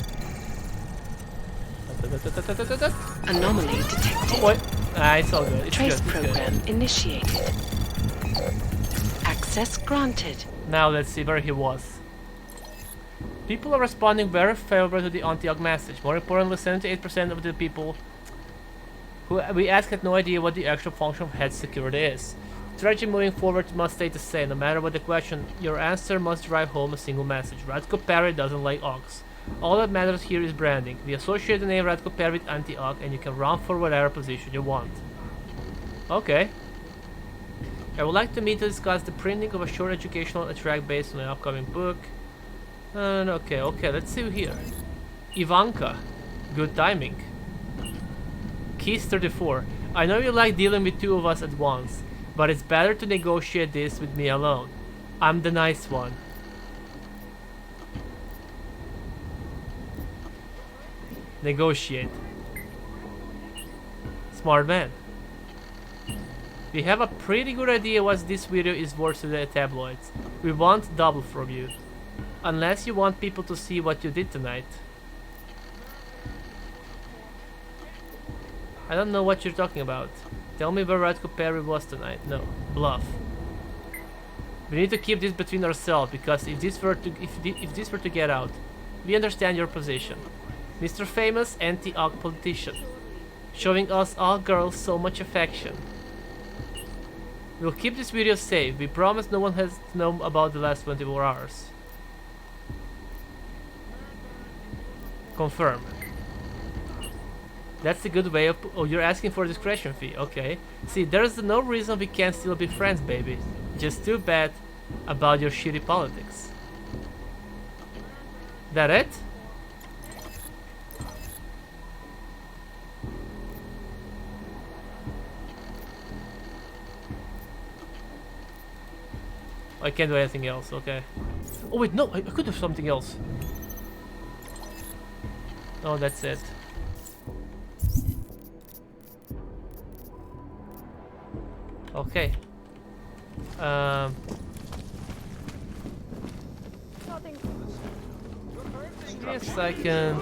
Anomaly detected. What? Ah, it's all good. It's Trace good. program initiated. Access granted. Now let's see where he was. People are responding very favorably to the anti-AUG message. More importantly, 78% of the people who we asked had no idea what the actual function of head security is. Strategy moving forward must stay the same. No matter what the question, your answer must drive home a single message. Radko Perry doesn't like AUGs. All that matters here is branding. We associate the name Radko Perry with anti-AUG, and you can run for whatever position you want. Okay. I would like to meet to discuss the printing of a short educational track based on an upcoming book. Okay, let's see here. Ivanka. Good timing. Keys 34. I know you like dealing with two of us at once, but it's better to negotiate this with me alone. I'm the nice one. Negotiate. Smart man. We have a pretty good idea what this video is worth to the tabloids. We want double from you. Unless you want people to see what you did tonight. I don't know what you're talking about. Tell me where Radko Perry was tonight. No. Bluff. We need to keep this between ourselves, because if this were to get out, we understand your position. Mr. Famous anti-AUG politician. showing us all girls so much affection. We'll keep this video safe. We promise no one has to know about the last 24 hours. Confirm. That's a good way of... Oh, you're asking for a discretion fee. Okay. See, there's no reason we can't still be friends, baby. Just too bad about your shitty politics. That it? I can't do anything else, okay. Oh wait, no, I could do something else. Oh, that's it. Okay. Yes, I can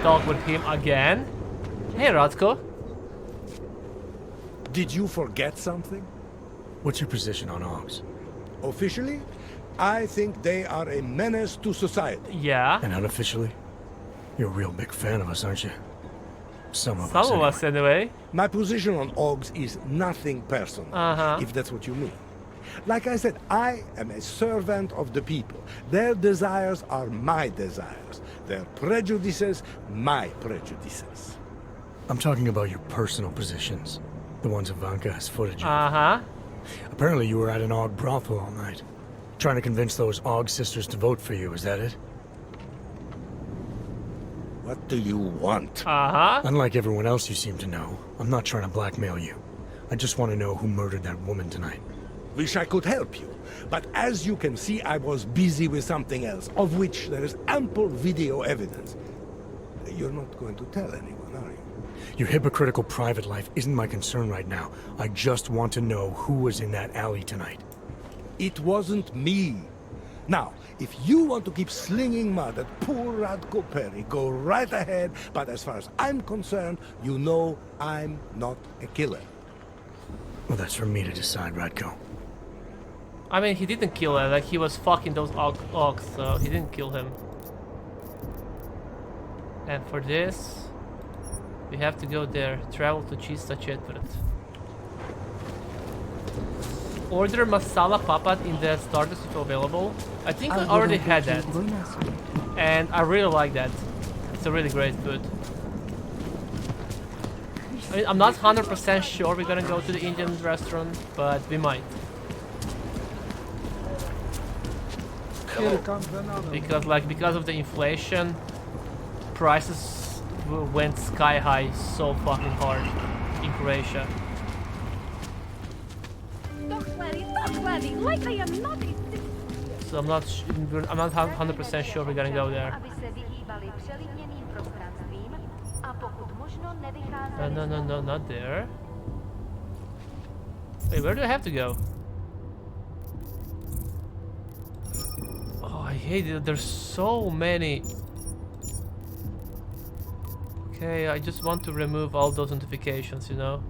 talk with him again. Hey, Radko. Did you forget something? What's your position on Augs? Officially, I think they are a menace to society. Yeah. And unofficially? You're a real big fan of us, aren't you? Some of us, anyway. My position on Augs is nothing personal, if that's what you mean. Like I said, I am a servant of the people. Their desires are my desires. Their prejudices, my prejudices. I'm talking about your personal positions. The ones Ivanka has footage of. Apparently you were at an Aug brothel all night. Trying to convince those Aug sisters to vote for you, is that it? What do you want? Unlike everyone else you seem to know, I'm not trying to blackmail you. I just want to know who murdered that woman tonight. Wish I could help you, but as you can see, I was busy with something else, of which there is ample video evidence. You're not going to tell anyone, are you? Your hypocritical private life isn't my concern right now. I just want to know who was in that alley tonight. It wasn't me. Now, if you want to keep slinging mud at poor Radko Perry, go right ahead, but as far as I'm concerned, you know I'm not a killer. Well, that's for me to decide, Radko. I mean, he didn't kill her, like he was fucking those Augs, so he didn't kill him. And for this, we have to go there. Travel to Chista Chetvrt. Order masala papat in the starters if available. I think I already had that. And I really like that. It's a really great food. I mean, I'm not 100% sure we're gonna go to the Indian restaurant, but we might. Because of the inflation, prices went sky high so fucking hard in Croatia. Like I am not a... So I'm not 100% sure we're gonna go there. No, not there. Wait, where do I have to go? Oh, I hate it. There's so many. Okay, I just want to remove all those notifications, you know?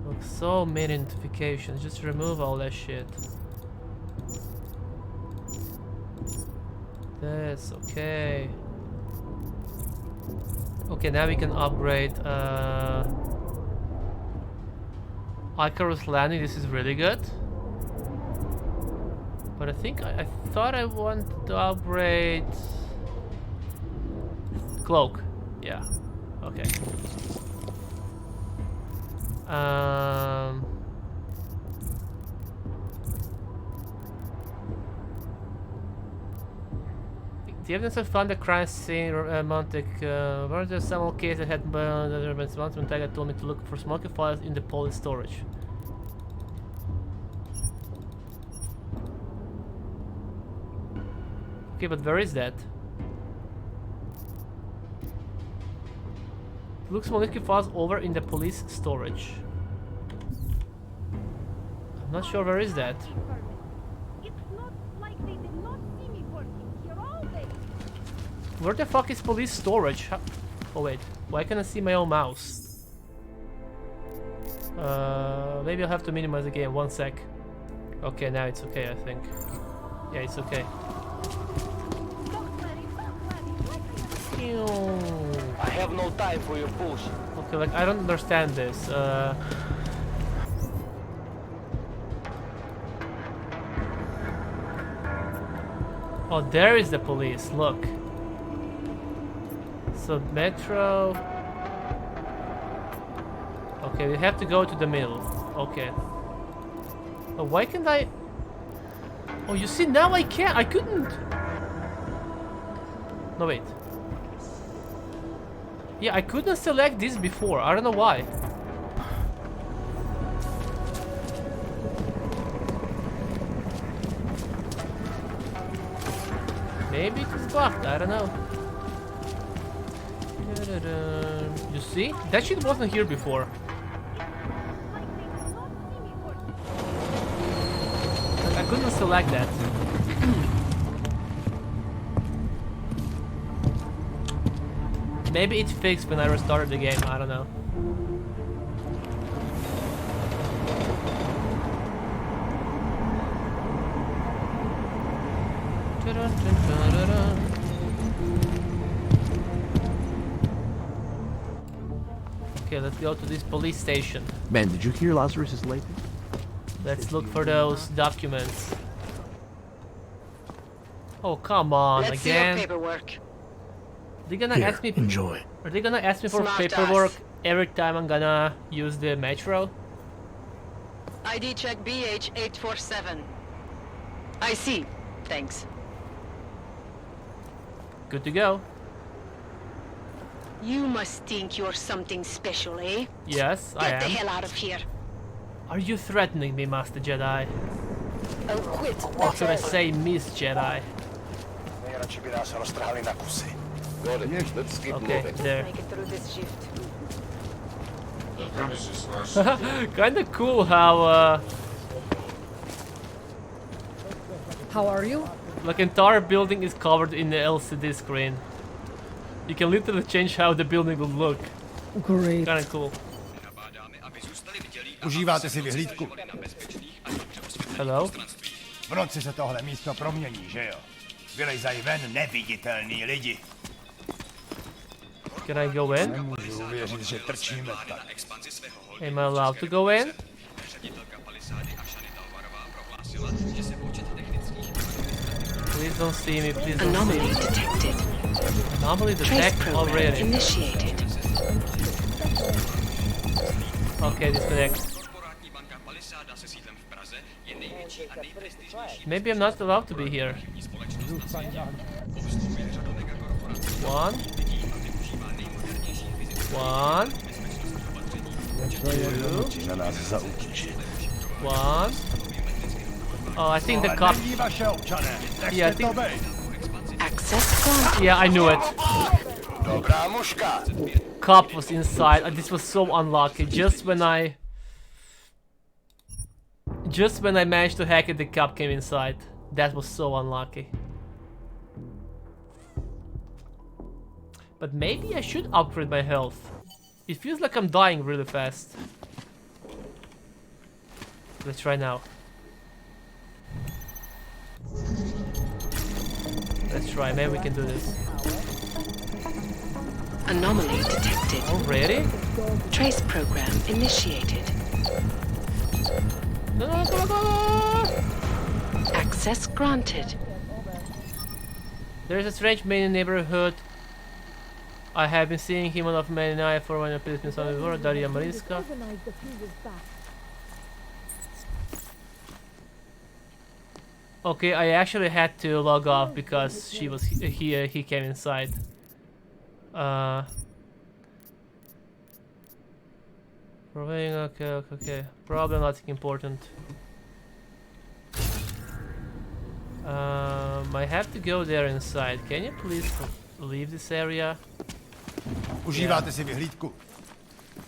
Look, so many notifications. Just remove all that shit. That's okay. Okay, now we can upgrade Icarus Landing. This is really good. But I think I thought I want to upgrade Cloak. Yeah. Okay. The evidence I found the crime scene romantic. One of the several cases that had been Tag told me to look for smoking files in the police storage. Okay, but where is that? Look smoking files over in the police storage. I'm not sure where is that. Where the fuck is police storage? Oh wait, why can't I see my own mouse? Maybe I'll have to minimize the game, 1 sec. Okay, now it's okay, I think. Yeah, it's okay. I have no time for your bullshit. Okay, like I don't understand this. Oh, there is the police. Look. So metro. Okay, we have to go to the middle. Okay. Oh, why can't I? Oh, you see, now I can't. I couldn't. No, wait. Yeah, I couldn't select this before. I don't know why. Maybe it is blocked. I don't know. You see? That shit wasn't here before. I couldn't select that. Maybe it fixed when I restarted the game, I don't know. Okay, let's go to this police station. Man, did you hear Lazarus is late? Let's look for those documents. Oh, come on, Let's again. see your paperwork. They're gonna Here, ask me. enjoy. Are they gonna ask me for Smart paperwork ass. every time I'm gonna use the metro? ID check BH847. I see. Thanks. Good to go. You must think you're something special, eh? Yes, I Get the am. hell out of here. Are you threatening me, Master Jedi? Oh, quit. Or should I say Miss Jedi? Got it. Let's keep Okay, moving. there. Make it through this shift. Kinda cool how How are you? like entire building is covered in the LCD screen. You can literally change how the building will look. Great. Kinda cool. Užíváte si vyhlídku? Hello? V noci se tohle místo promění, že jo? Vylejzají ven neviditelní lidi. Can I go in? Nemůžu uvěřit, že trčíme tak. Am I allowed to go in? Please don't see me, please don't see Anomaly me. detected. Anomaly Trace detect program already. initiated. Okay, disconnect. Maybe I'm not allowed to be here. One. One. Oh, I think the cop. Yeah, I think. Access granted. Yeah, I knew it. Dobrá muška. Cop was inside. This was so unlucky. Just when I managed to hack it, the cop came inside. That was so unlucky. But maybe I should upgrade my health. It feels like I'm dying really fast. Let's try now. Let's try, maybe we can do this. Anomaly detected. Already? Trace program initiated. No, no, go, go! Access granted. There's a strange man in the neighborhood. I have been seeing him on of many nights for when I placed me on the world, Daria Mariska. Okay, I actually had to log off because she was here. He came inside. Okay. Probably nothing important. I have to go there inside. Can you please leave this area? Užíváte si vyhlídku?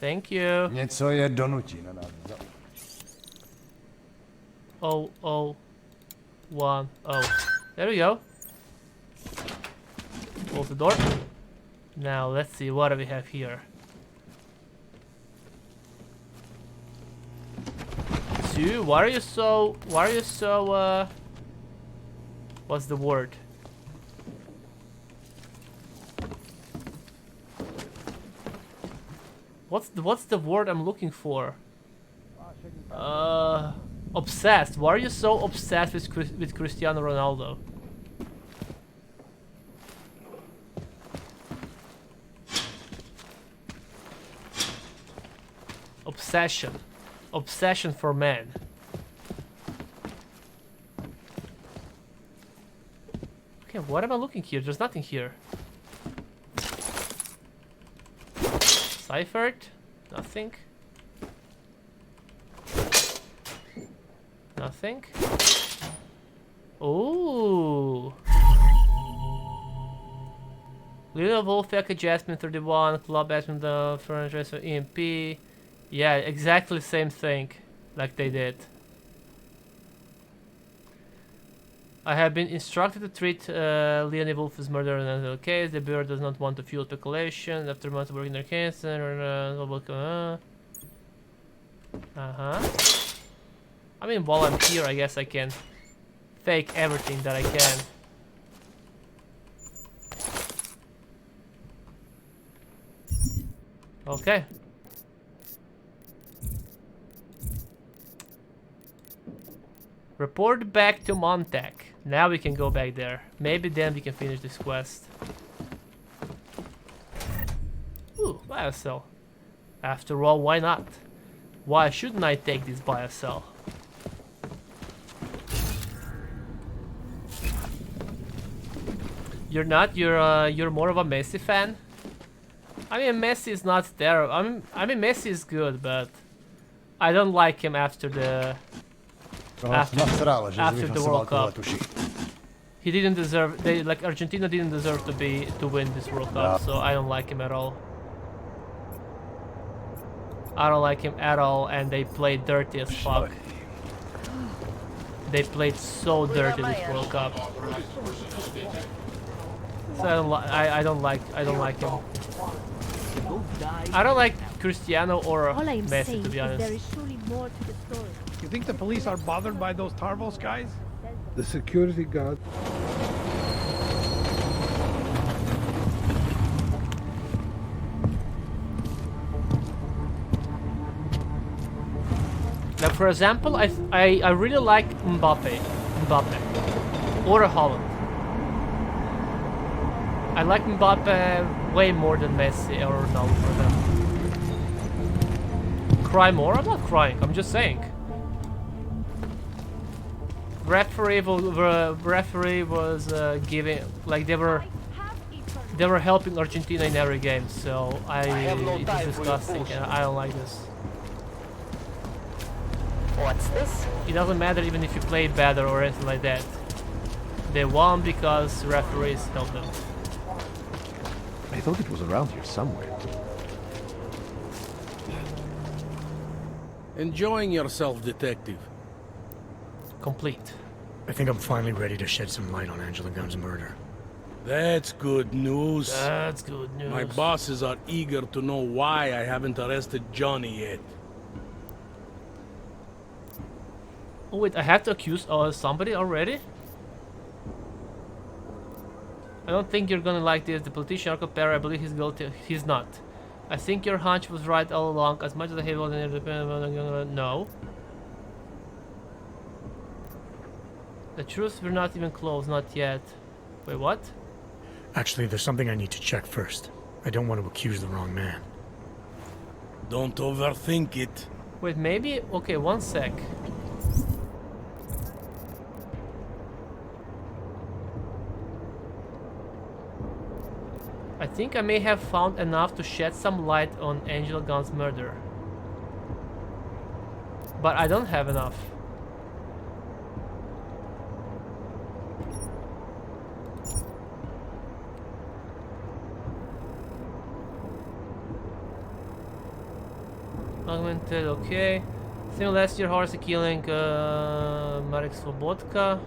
Thank you. Něco je donutí na nás. Oh. There we go. Close the door. Now let's see what do we have here. Sue, why are you so what's the word? What's the word I'm looking for? Obsessed. Why are you so obsessed with Cristiano Ronaldo? Obsession. Obsession for men. Okay, what am I looking here? There's nothing here. Ciphered? Nothing. Nothing. Ooh. Little Wolf, Eka Jasmine 31, Club Jasmine, the franchise for EMP. Yeah, exactly same thing like they did. I have been instructed to treat Leonie Wolf's murder in another case. The Bureau does not want to fuel speculation. After months of working their case, I mean, while I'm here, I guess I can fake everything that I can. Okay. Report back to Montag. Now we can go back there. Maybe then we can finish this quest. Ooh, biocell. After all, why not? Why shouldn't I take this biocell? You're not? You're more of a Messi fan? I mean, Messi is not there. I mean, Messi is good, but I don't like him after the World Cup. He didn't deserve. Argentina didn't deserve to win this World Cup, so I don't like him at all. I don't like him at all, and they played dirty as fuck. They played so dirty this World Cup. So I don't like him. I don't like Cristiano or Messi, to be honest. There is surely more to the story. You think the police are bothered by those Tarvos guys? The security guard. Now, for example, I really like Mbappe, or Holland. I like Mbappe way more than Messi or Ronaldo for them. Cry more? I'm not crying. I'm just saying. Referee was giving, like, they were helping Argentina in every game. So it is disgusting, and I don't like this. What's this? It doesn't matter even if you play better or anything like that. They won because referees helped them. I thought it was around here somewhere. Enjoying yourself, detective? Complete. I think I'm finally ready to shed some light on Angela Gunn's murder. That's good news. That's good news. My bosses are eager to know why I haven't arrested Johnny yet. Oh wait, I have to accuse somebody already? I don't think you're gonna like this. The politician Arco Perry, I believe he's guilty. He's not. I think your hunch was right all along. As much as I hate all the no. The truth, we're not even close, not yet. Wait, what? Actually, there's something I need to check first. I don't want to accuse the wrong man. Don't overthink it. Wait, maybe? Okay, one sec. I think I may have found enough to shed some light on Angela Gunn's murder. But I don't have enough. Augmented, okay. Same last year, horse killing Marek Slobodka.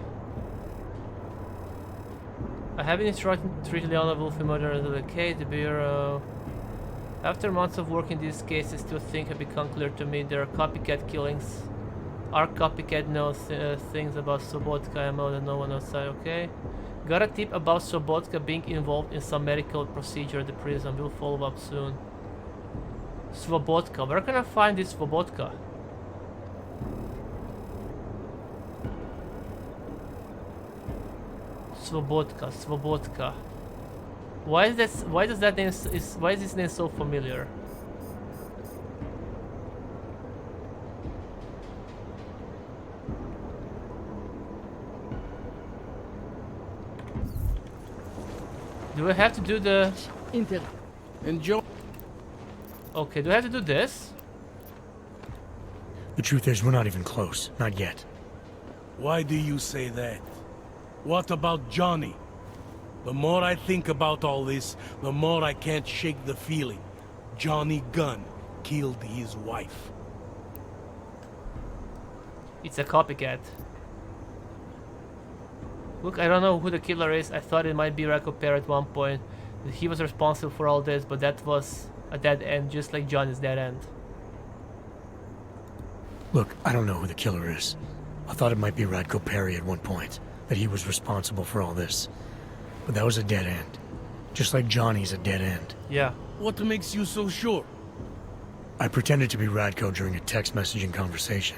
I have been instructed to treat Leona Wolf murder as the case. The Bureau. After months of work in these cases, two things have become clear to me. There are copycat killings. Our copycat knows things about Sobotka MO that no one outside, okay? Got a tip about Sobotka being involved in some medical procedure at the prison. We'll follow up soon. Svobodka. Where can I find this Svobodka? Svobodka, Svobodka. Why is this? Why does that name why is this name so familiar? Do I have to do the Intel? Enjoy. Okay, do I have to do this? The truth is, we're not even close. Not yet. Why do you say that? What about Johnny? The more I think about all this, the more I can't shake the feeling. Johnny Gunn killed his wife. It's a copycat. Look, I don't know who the killer is. I thought it might be Racco Pear at one point. That he was responsible for all this, but that was a dead end, just like Johnny's dead end. Look, I don't know who the killer is. I thought it might be Radko Perry at one point, that he was responsible for all this. But that was a dead end. Just like Johnny's a dead end. Yeah. What makes you so sure? I pretended to be Radko during a text messaging conversation.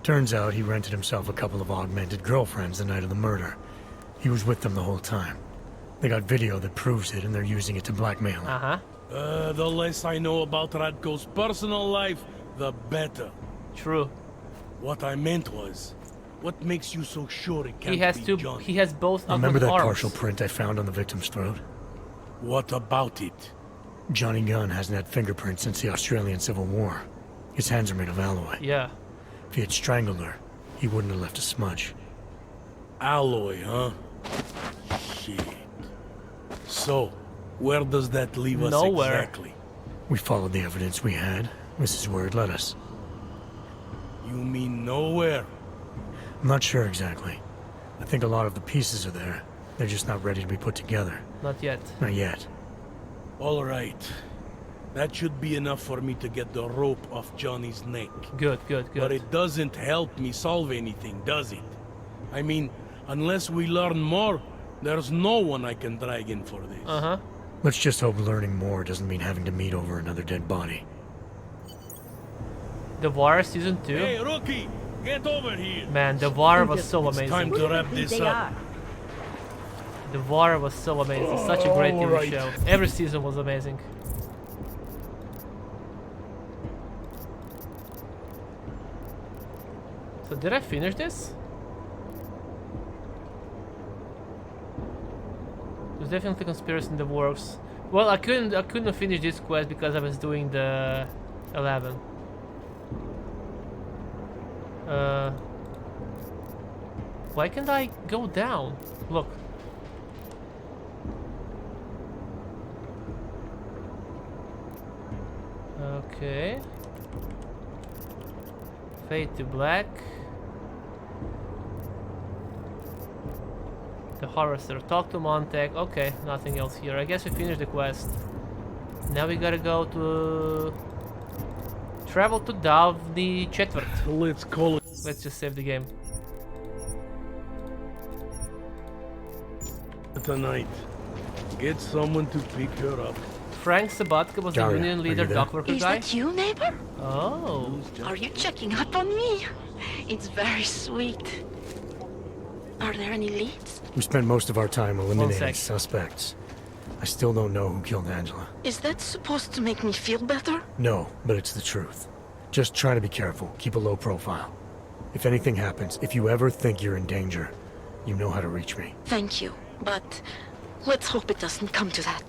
Turns out he rented himself a couple of augmented girlfriends the night of the murder. He was with them the whole time. They got video that proves it, and they're using it to blackmail him. The less I know about Radko's personal life, the better. True. What I meant was, what makes you so sure it can't be Johnny? He has both. Remember that arms. partial print I found on the victim's throat? What about it? Johnny Gunn hasn't had fingerprints since the Australian Civil War. His hands are made of alloy. Yeah. If he had strangled her, he wouldn't have left a smudge. Alloy, huh? Shit. So, where does that leave us exactly? We followed the evidence we had. This is where it led us. You mean nowhere? I'm not sure exactly. I think a lot of the pieces are there. They're just not ready to be put together. Not yet. Not yet. All right. That should be enough for me to get the rope off Johnny's neck. Good, good, good. But it doesn't help me solve anything, does it? I mean, unless we learn more, there's no one I can drag in for this. Let's just hope learning more doesn't mean having to meet over another dead body. The War Season 2? Hey, rookie! Get over here! Man, The War was so amazing. It's time to wrap this up. The War was so amazing. Such a great TV show. Every season was amazing. So did I finish this? There's definitely conspiracy in the works. Well, I couldn't finish this quest because I was doing the 11. Why can't I go down? Look. Okay. Fade to black. The Harvester. Talk to Montag. Okay, nothing else here. I guess we finished the quest. Now we gotta go to... Travel to Davni Četvrt. Let's call it. Let's just save the game. Tonight. Get someone to pick her up. Frank Sabatka was the union leader dockworker Is guy. that you, neighbor? Oh. Are you checking up on me? It's very sweet. Are there any leads? We spent most of our time eliminating suspects. I still don't know who killed Angela. Is that supposed to make me feel better? No, but it's the truth. Just try to be careful. Keep a low profile. If anything happens, if you ever think you're in danger, you know how to reach me. Thank you, but let's hope it doesn't come to that.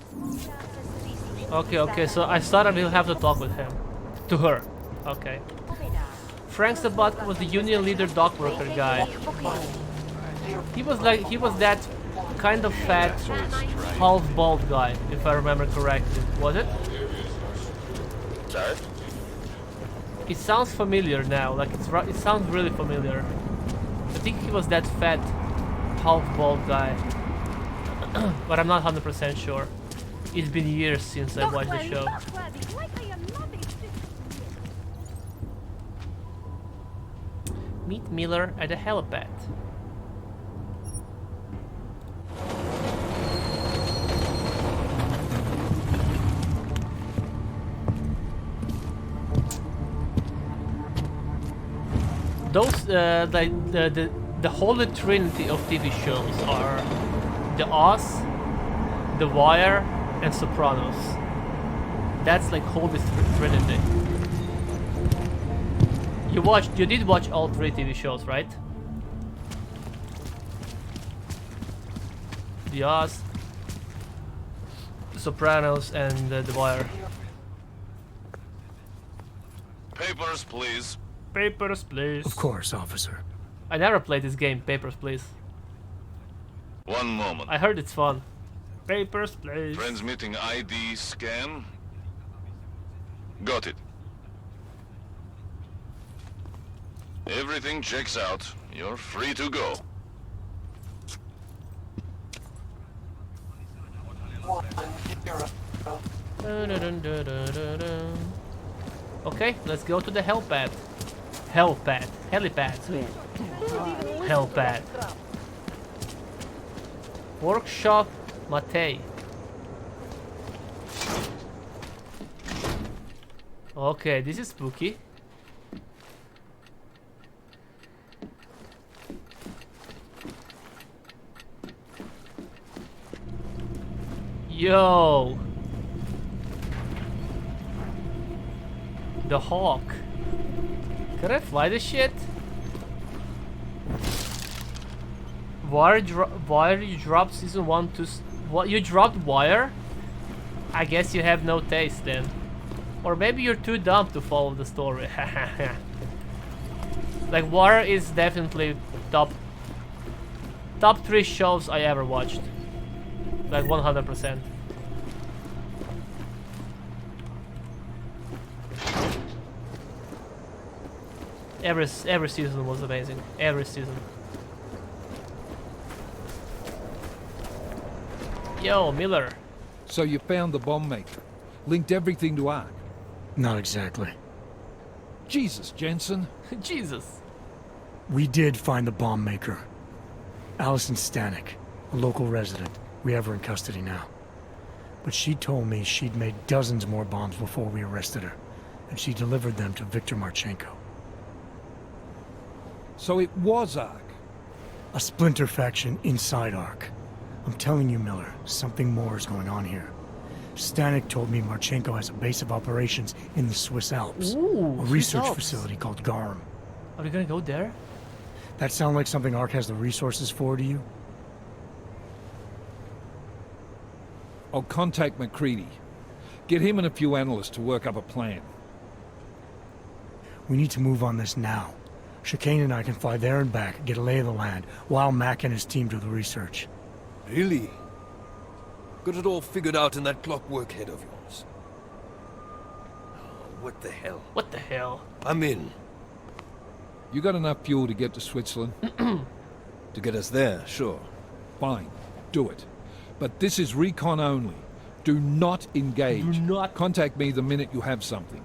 Okay, so I thought I will have to talk with him. To her. Okay. Frank Sabatka was the union leader dockworker guy. He was that kind of fat, half bald guy, if I remember correctly. Was it? Sorry? It sounds familiar now, like it sounds really familiar. I think he was that fat, half bald guy. But I'm not 100% sure. It's been years since I watched the show. Meet Miller at the helipad. Those the holy trinity of TV shows are The Oz, The Wire, and Sopranos. That's like holy trinity. You did watch all 3 TV shows, right? The Oz, The Sopranos, and The Wire. Papers, please. Papers, please. Of course, officer. I never played this game, Papers, Please. One moment. I heard it's fun. Papers, please. Transmitting ID scan. Got it. Everything checks out. You're free to go. Okay, let's go to the helipad. Helipad. Helipad. Workshop Matei. Okay, this is spooky. Yo! The Hawk. Can I fly this shit? Wire you dropped season 1 to... What? You dropped Wire? I guess you have no taste then. Or maybe you're too dumb to follow the story. Like, Wire is definitely top 3 shows I ever watched. Like 100%. Every season was amazing. Every season. Yo, Miller. So you found the bomb-maker. Linked everything to Ark. Not exactly. Jesus, Jensen. Jesus. We did find the bomb-maker. Allison Stanek, a local resident. We have her in custody now. But she told me she'd made dozens more bombs before we arrested her. And she delivered them to Viktor Marchenko. So it was Ark? A splinter faction inside Ark. I'm telling you, Miller, something more is going on here. Stanek told me Marchenko has a base of operations in the Swiss Alps. Ooh, a research facility called G.A.R.M. Are we gonna go there? That sound like something Ark has the resources for to you? I'll contact McCready. Get him and a few analysts to work up a plan. We need to move on this now. Chicane and I can fly there and back, get a lay of the land, while Mac and his team do the research. Really? Got it all figured out in that clockwork head of yours. Oh, what the hell? What the hell? I'm in. You got enough fuel to get to Switzerland? To get us there, sure. Fine, do it. But this is recon only. Do not engage. Do not. Contact me the minute you have something.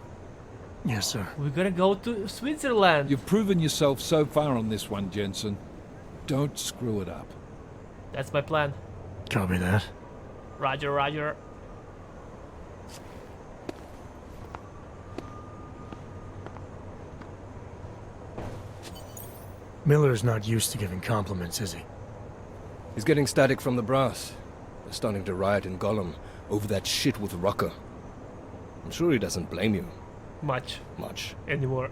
Yes, sir. We're gonna go to Switzerland. You've proven yourself so far on this one, Jensen. Don't screw it up. That's my plan. Copy that. Roger, roger. Miller's not used to giving compliments, is he? He's getting static from the brass. They're starting to riot in G.A.R.M over that shit with Rucker. I'm sure he doesn't blame you. Much. Anymore.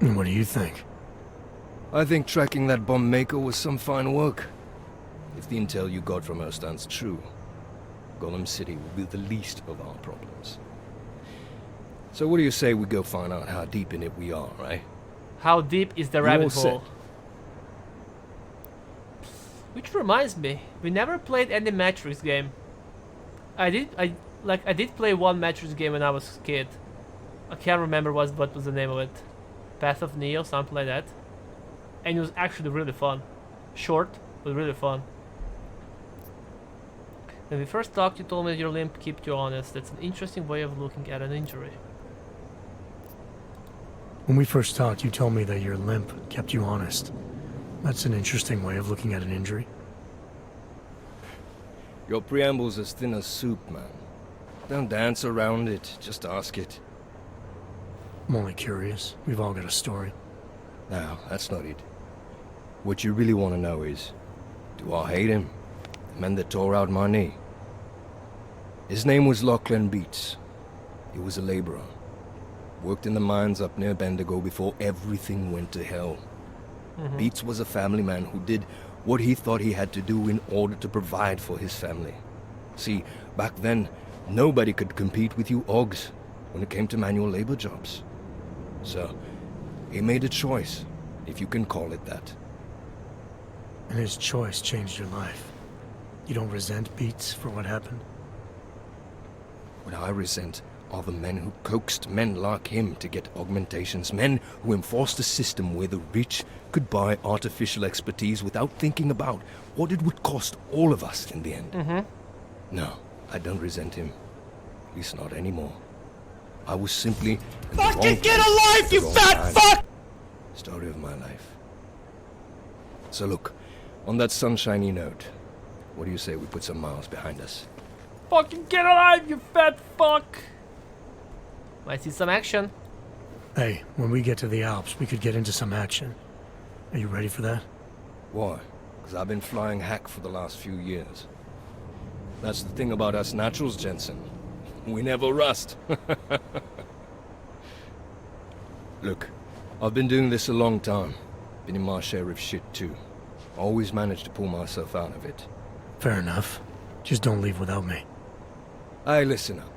And what do you think? I think tracking that bomb maker was some fine work. If the intel you got from her stands true, Golem City will be the least of our problems. So what do you say we go find out how deep in it we are, right? How deep is the rabbit hole? Which reminds me, we never played any Matrix game. I did play one Matrix game when I was a kid. I can't remember what was the name of it. Path of Neo, something like that. And it was actually really fun. Short, but really fun. When we first talked, you told me your limp kept you honest. That's an interesting way of looking at an injury. When we first talked, you told me that your limp kept you honest. That's an interesting way of looking at an injury. Your preamble's as thin as soup, man. Don't dance around it, just ask it. What? What the hell? What the hell? I'm in. You got enough fuel to get to Switzerland? What the hell? You proven yourself so far on this one, Jensen. Don't screw it up. That's my plan. I'm only curious. We've all got a story. No, that's not it. What you really want to know is, do I hate him? The man that tore out my knee. His name was Lachlan Beats. He was a laborer. Worked in the mines up near Bendigo before everything went to hell. Beats was a family man who did what he thought he had to do in order to provide for his family. See, back then, nobody could compete with you Ogs when it came to manual labor jobs. So, he made a choice, if you can call it that. And his choice changed your life. You don't resent Beats for what happened? What I resent are the men who coaxed men like him to get augmentations, men who enforced a system where the rich could buy artificial expertise without thinking about what it would cost all of us in the end. No, I don't resent him. At least not anymore. I was simply... Fucking get a life, you fat fuck! Story of my life. So look, on that sunshiny note, what do you say we put some miles behind us? Fucking get alive, you fat fuck! Might see some action. Hey, when we get to the Alps, we could get into some action. Are you ready for that? Why? Because I've been flying hack for the last few years. That's the thing about us naturals, Jensen. We never rust. Look, I've been doing this a long time. Been in my share of shit too. Always managed to pull myself out of it. Fair enough. Just don't leave without me. Hey, listen up.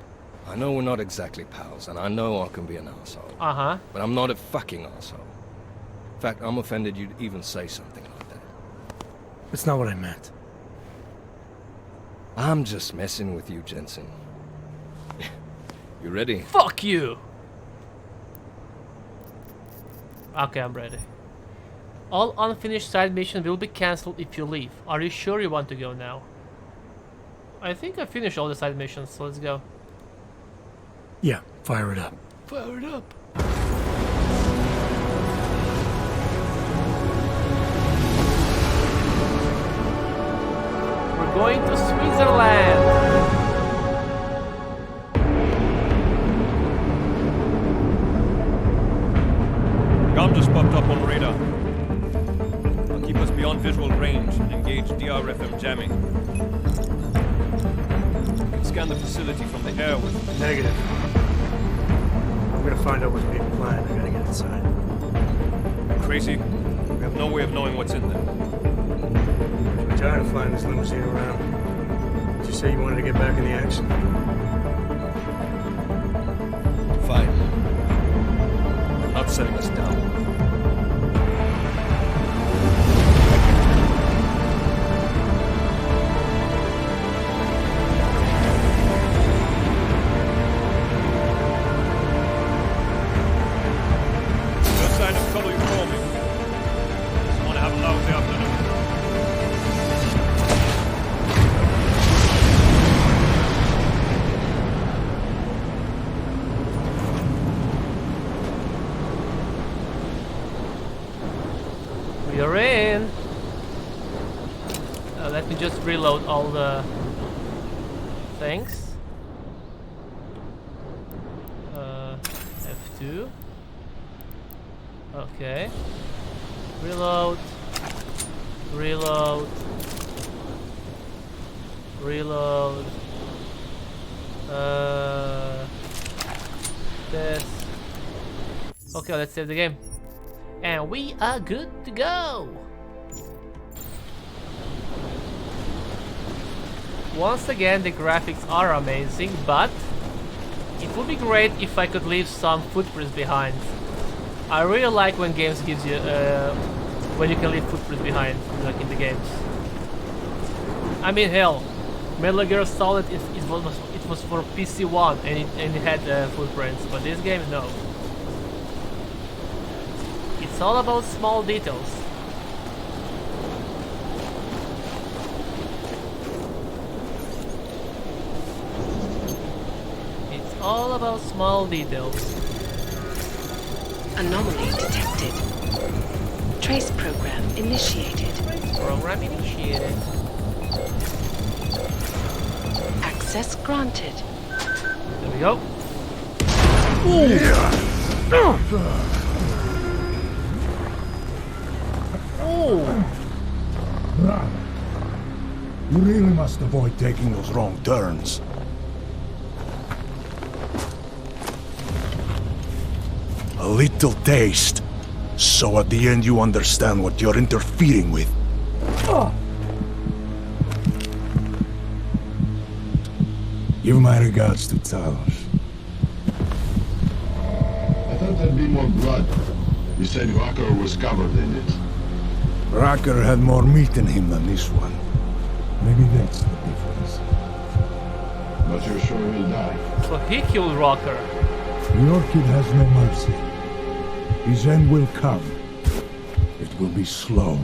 I know we're not exactly pals, and I know I can be an asshole. But I'm not a fucking asshole. In fact, I'm offended you'd even say something like that. That's not what I meant. I'm just messing with you, Jensen. You ready? Fuck you! Okay, I'm ready. All unfinished side missions will be cancelled if you leave. Are you sure you want to go now? I think I finished all the side missions, so let's go. Yeah, fire it up. Fire it up. We're going to Switzerland. G.A.R.M just popped up on radar. They'll keep us beyond visual range and engage DR-FM jamming. Scan the facility from the air with... Negative. I'm gonna find out what's being planned. I gotta get inside. Crazy? We have no way of knowing what's in there. I'm tired of flying this limousine around. Did you say you wanted to get back in the action? Fine. I'm not setting us down. We're in. Let me just reload all the things. F2. Okay. Reload. Reload. Reload. This. Okay, let's save the game. And we are good to go! Once again, the graphics are amazing, but it would be great if I could leave some footprints behind. I really like when games gives you, when you can leave footprints behind, like in the games. I mean, hell, Metal Gear Solid, it was for PC1 and it had footprints, but this game, no. It's all about small details. It's all about small details. Anomaly detected. Trace program initiated. Program initiated. Access granted. There we go. Ooh. Oh! You really must avoid taking those wrong turns. A little taste, so at the end you understand what you're interfering with. Give my regards to Talos. I thought there'd be more blood. You said Rucker was covered in it. Rucker had more meat in him than this one. Maybe that's the difference. But you're sure he'll die? So he killed Rucker. Your kid has no mercy. His end will come. It will be slow,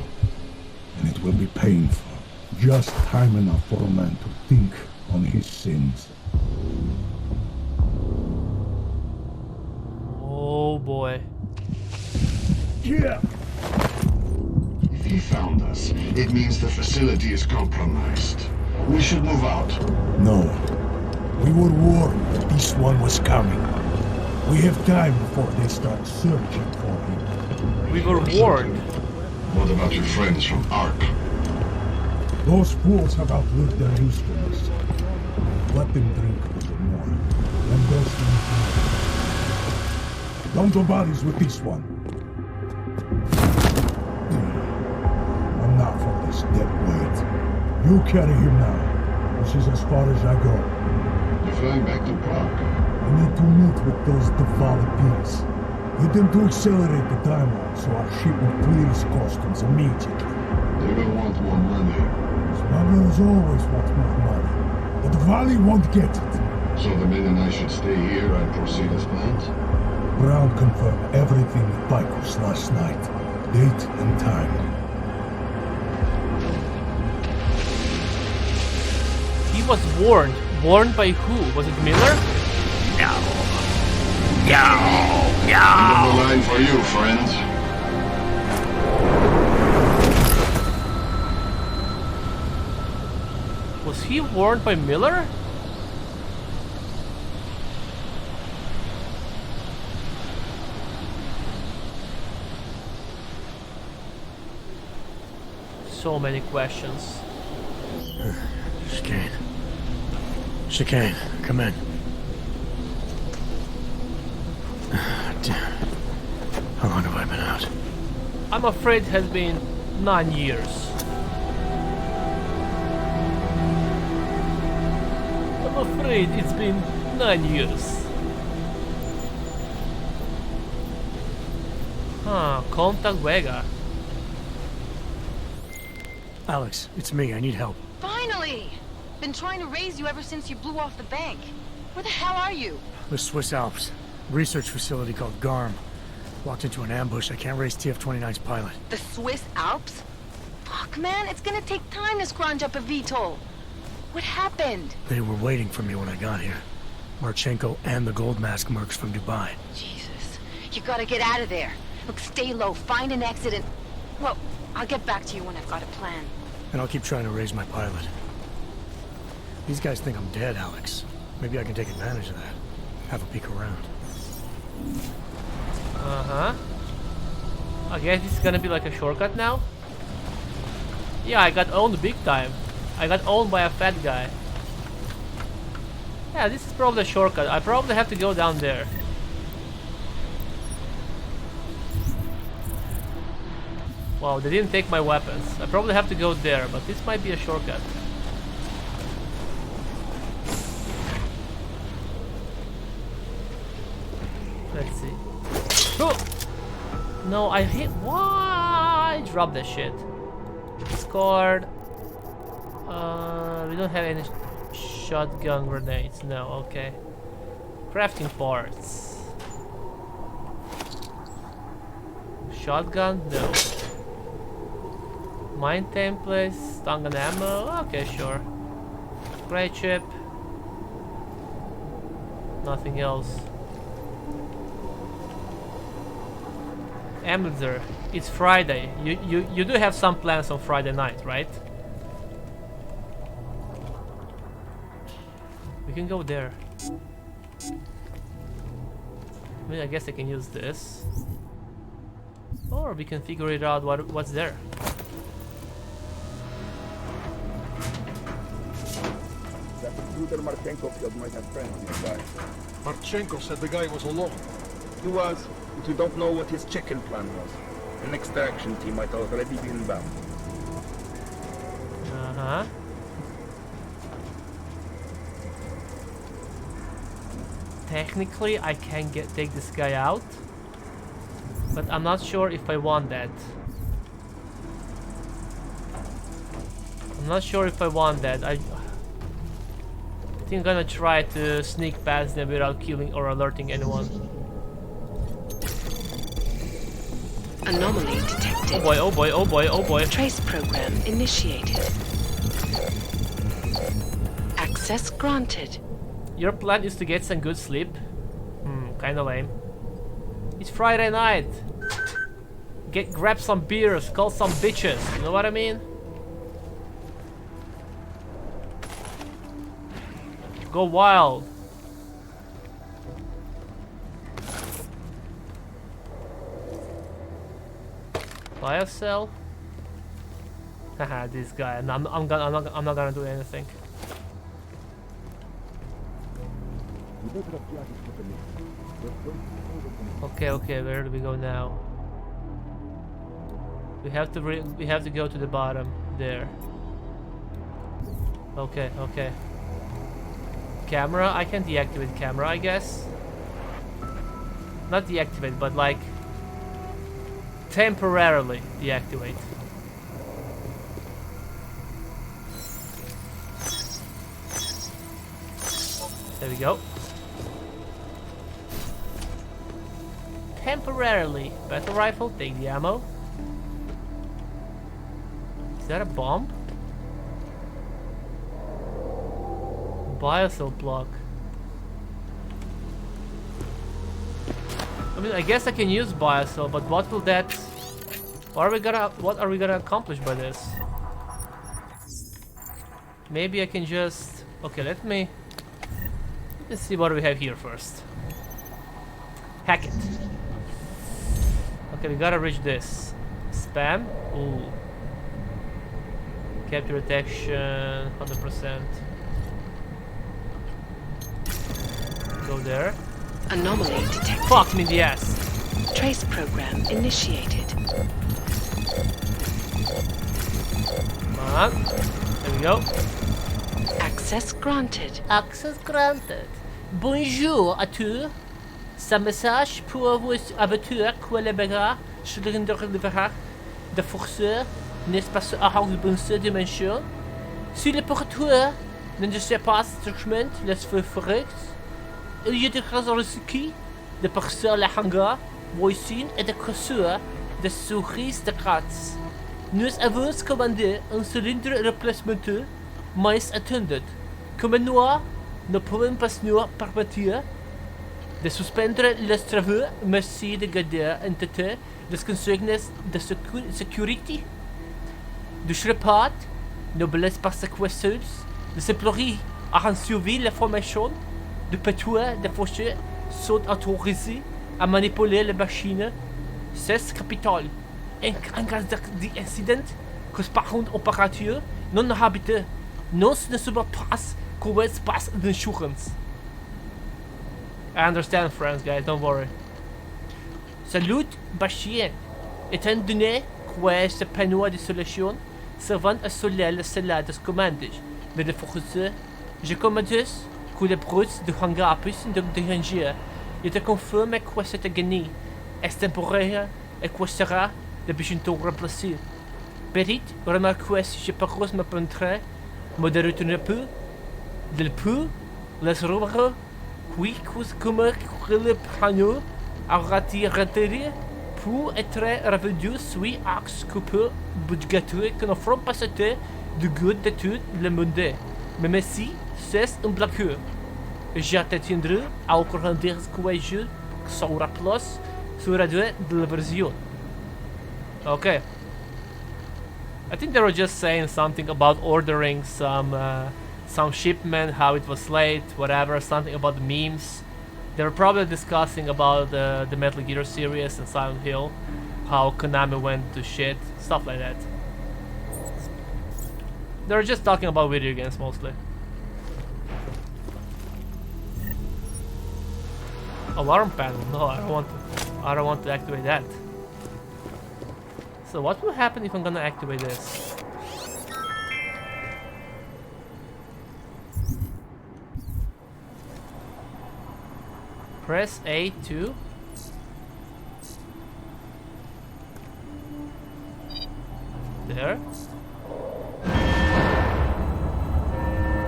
and it will be painful. Just time enough for a man to think on his sins. Oh boy. Yeah. If he found us, it means the facility is compromised. We should move out. No. We were warned that this one was coming. We have time before they start searching for him. We were warned. What about your friends from Ark? Those fools have outlived their usefulness. Let them drink a little more, and those things. Don't do bodies with this one. Enough of this dead weight. You carry him now. This is as far as I go. You're flying back to Prague. I need to meet with those Devalid pigs. Get them to accelerate the timeline so our shipment clears customs immediately. They will want more money. Smugglers always want more money. The Devali won't get it. So the men and I should stay here and proceed as planned? Brown confirmed everything with Picos last night. Date and time. He was warned. Warned by who? Was it Miller? No. I'm on the line for you, friend. Was he warned by Miller? So many questions. Chicane. Chicane, come in. Damn. How long have I been out? I'm afraid it has been 9 years. I'm afraid it's been 9 years. Huh, contact Vega. Alex, it's me. I need help. Finally! Been trying to raise you ever since you blew off the bank. Where the hell are you? The Swiss Alps. Research facility called G.A.R.M. Walked into an ambush. I can't raise TF-29's pilot. The Swiss Alps? Fuck, man, it's gonna take time to scrounge up a VTOL. What happened? They were waiting for me when I got here. Marchenko and the gold mask mercs from Dubai. Jesus. You gotta get out of there. Look, stay low, find an exit and... Well, I'll get back to you when I've got a plan. And I'll keep trying to raise my pilot. These guys think I'm dead, Alex. Maybe I can take advantage of that. Have a peek around. Uh-huh. I guess it's gonna be like a shortcut now? Yeah, I got owned big time. I got owned by a fat guy. Yeah, this is probably a shortcut. I probably have to go down there. Wow, they didn't take my weapons. I probably have to go there, but this might be a shortcut. Let's see. Oh! No, I hit. Why? Drop that shit. Scored. We don't have any shotgun grenades. No, okay. Crafting parts. Shotgun? No. Mine templates, Tongan ammo. Okay, sure. Gray chip. Nothing else. Amateur, it's Friday. You do have some plans on Friday night, right? We can go there. I mean, I guess I can use this. Or we can figure it out what's there. That intruder Marchenko killed might have friends nearby. Marchenko said the guy was alone. He was, but we don't know what his check-in plan was. An extraction team might already be inbound. Uh-huh. Technically, I can take this guy out, but I'm not sure if I want that. I'm not sure if I want that. I think I'm gonna try to sneak past them without killing or alerting anyone. Anomaly detected. Oh boy, oh boy, oh boy, oh boy. Trace program initiated. Access granted. Your plan is to get some good sleep? Kinda lame. It's Friday night. Grab some beers, call some bitches, you know what I mean? Go wild. Buy a cell. Haha, this guy. I'm not gonna do anything. Okay, where do we go now? We have to go to the bottom there. Okay. Camera, I can deactivate camera, I guess. Not deactivate, but like temporarily deactivate. There we go. Temporarily. Battle rifle, take the ammo. Is that a bomb? Biocell block. I mean, I guess I can use biocell, but what will that... What are we gonna accomplish by this? Maybe I can just... Okay, let's see what we have here first. Hack it. Okay, we gotta reach this. Spam. Ooh. Capture detection, 100%. Go there. Anomaly detected. Fuck me in the ass. Trace program initiated. Come on. There we go. Access granted. Access granted. Bonjour à tous. Ce message pour vous avertir que les bagages sur le de forceur n'est pas à une dimension. Si le porteur ne sait pas instrument les feux verrückt, il y a des risques de percer la hangar, voisin et de crosseur de souris de cartes. Nous avons commandé un cylindre remplacement, mais attendez. Comme nous ne pouvons pas nous permettre de suspendre les travaux, merci de garder en tête les consignes de sécurité. De ce pas, ne blesse pas ces questions, de s'employer à suivre la formation, de pétuer des forces sont autorisés à manipuler les machines. C'est capital. En cas d'incident, que par un opérateur non habité, non ne se passe qu'au espace d'insurance. I understand, friends, guys, don't worry. Salut, Bachien. Étant donné que ce panneau de solution servant à soler le salaire de commandage de la force, je commande que les brutes de hangar puissent déranger et te confirme que c'est gagné, est temporaire et que sera de bientôt remplacé. Petit, remarquez si je parcours ma peinture, me de retourner peu, de peu, les roues, oui, comme le panneau a retiré pour être revenu sur axe coupé budgétaire que n'offre pas de good de tout le monde. Mais merci, c'est un blagueur. Je t'attiendrai au courant des questions que sera plus sur la de la version. Okay. I think they were just saying something about ordering some shipment, how it was late, whatever, something about the memes. They were probably discussing about the Metal Gear series and Silent Hill, how Konami went to shit, stuff like that. They're just talking about video games mostly. Alarm panel? No, I don't want to activate that. So what will happen if I'm gonna activate this? Press A2. There.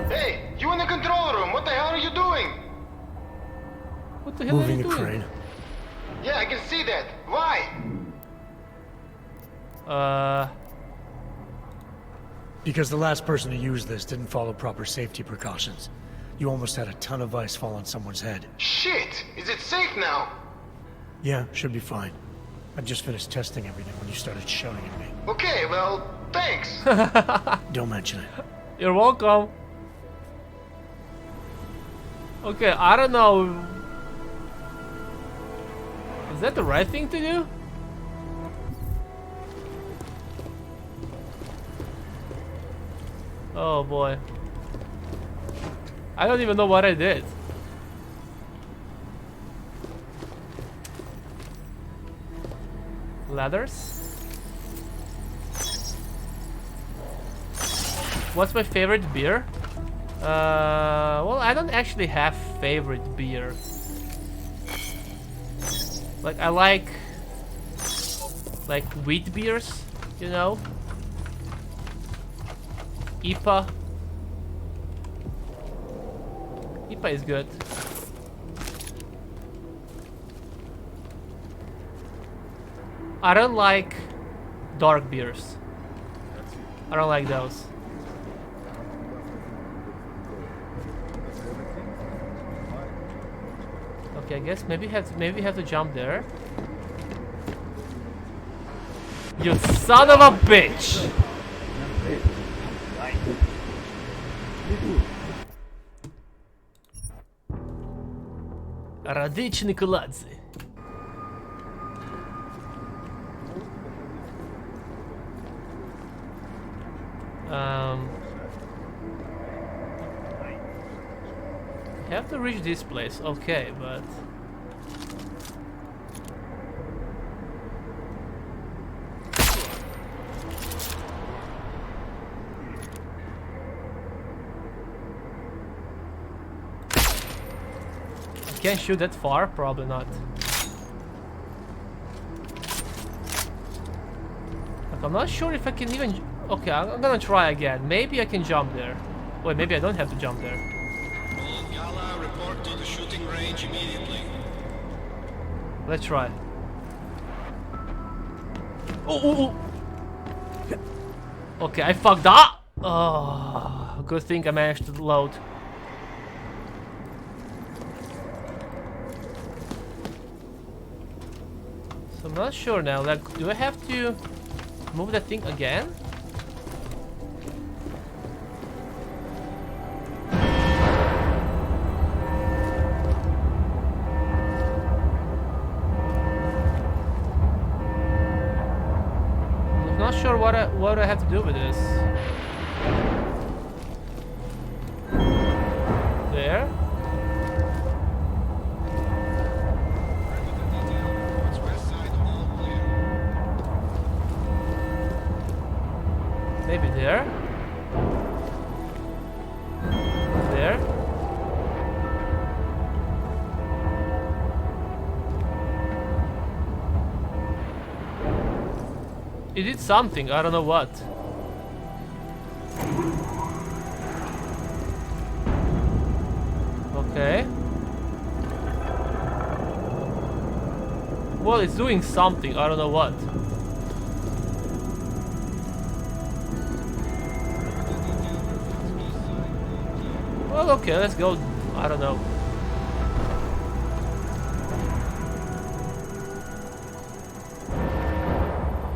Hey, you in the control room. What the hell are you doing? What the hell Moving are you a doing? crane. Yeah, I can see that. Why? Because the last person to use this didn't follow proper safety precautions. You almost had a ton of ice fall on someone's head. Shit! Is it safe now? Yeah, should be fine. I just finished testing everything when you started shouting at me. Okay, well, thanks. Don't mention it. You're welcome. Okay, I don't know. Is that the right thing to do? Oh boy. I don't even know what I did. Ladders? What's my favorite beer? Well, I don't actually have favorite beer. Like, I like wheat beers, you know? IPA. IPA is good. I don't like dark beers. I don't like those. Okay, I guess maybe we have to jump there. You son of a bitch! Radic Nikoladze. I have to reach this place, okay, but I can't shoot that far, probably not. Like, I'm not sure if I can even. Okay, I'm gonna try again. Maybe I can jump there. Wait, maybe I don't have to jump there. Gala, report to the shooting range immediately. Let's try. Oh. Okay, I fucked up. Oh, good thing I managed to load. So I'm not sure now. Like, do I have to move that thing again? Not sure what I have to do with this. There. Maybe there. There. It did something, I don't know what. Okay. Well, it's doing something, I don't know what. Well, okay, let's go. I don't know.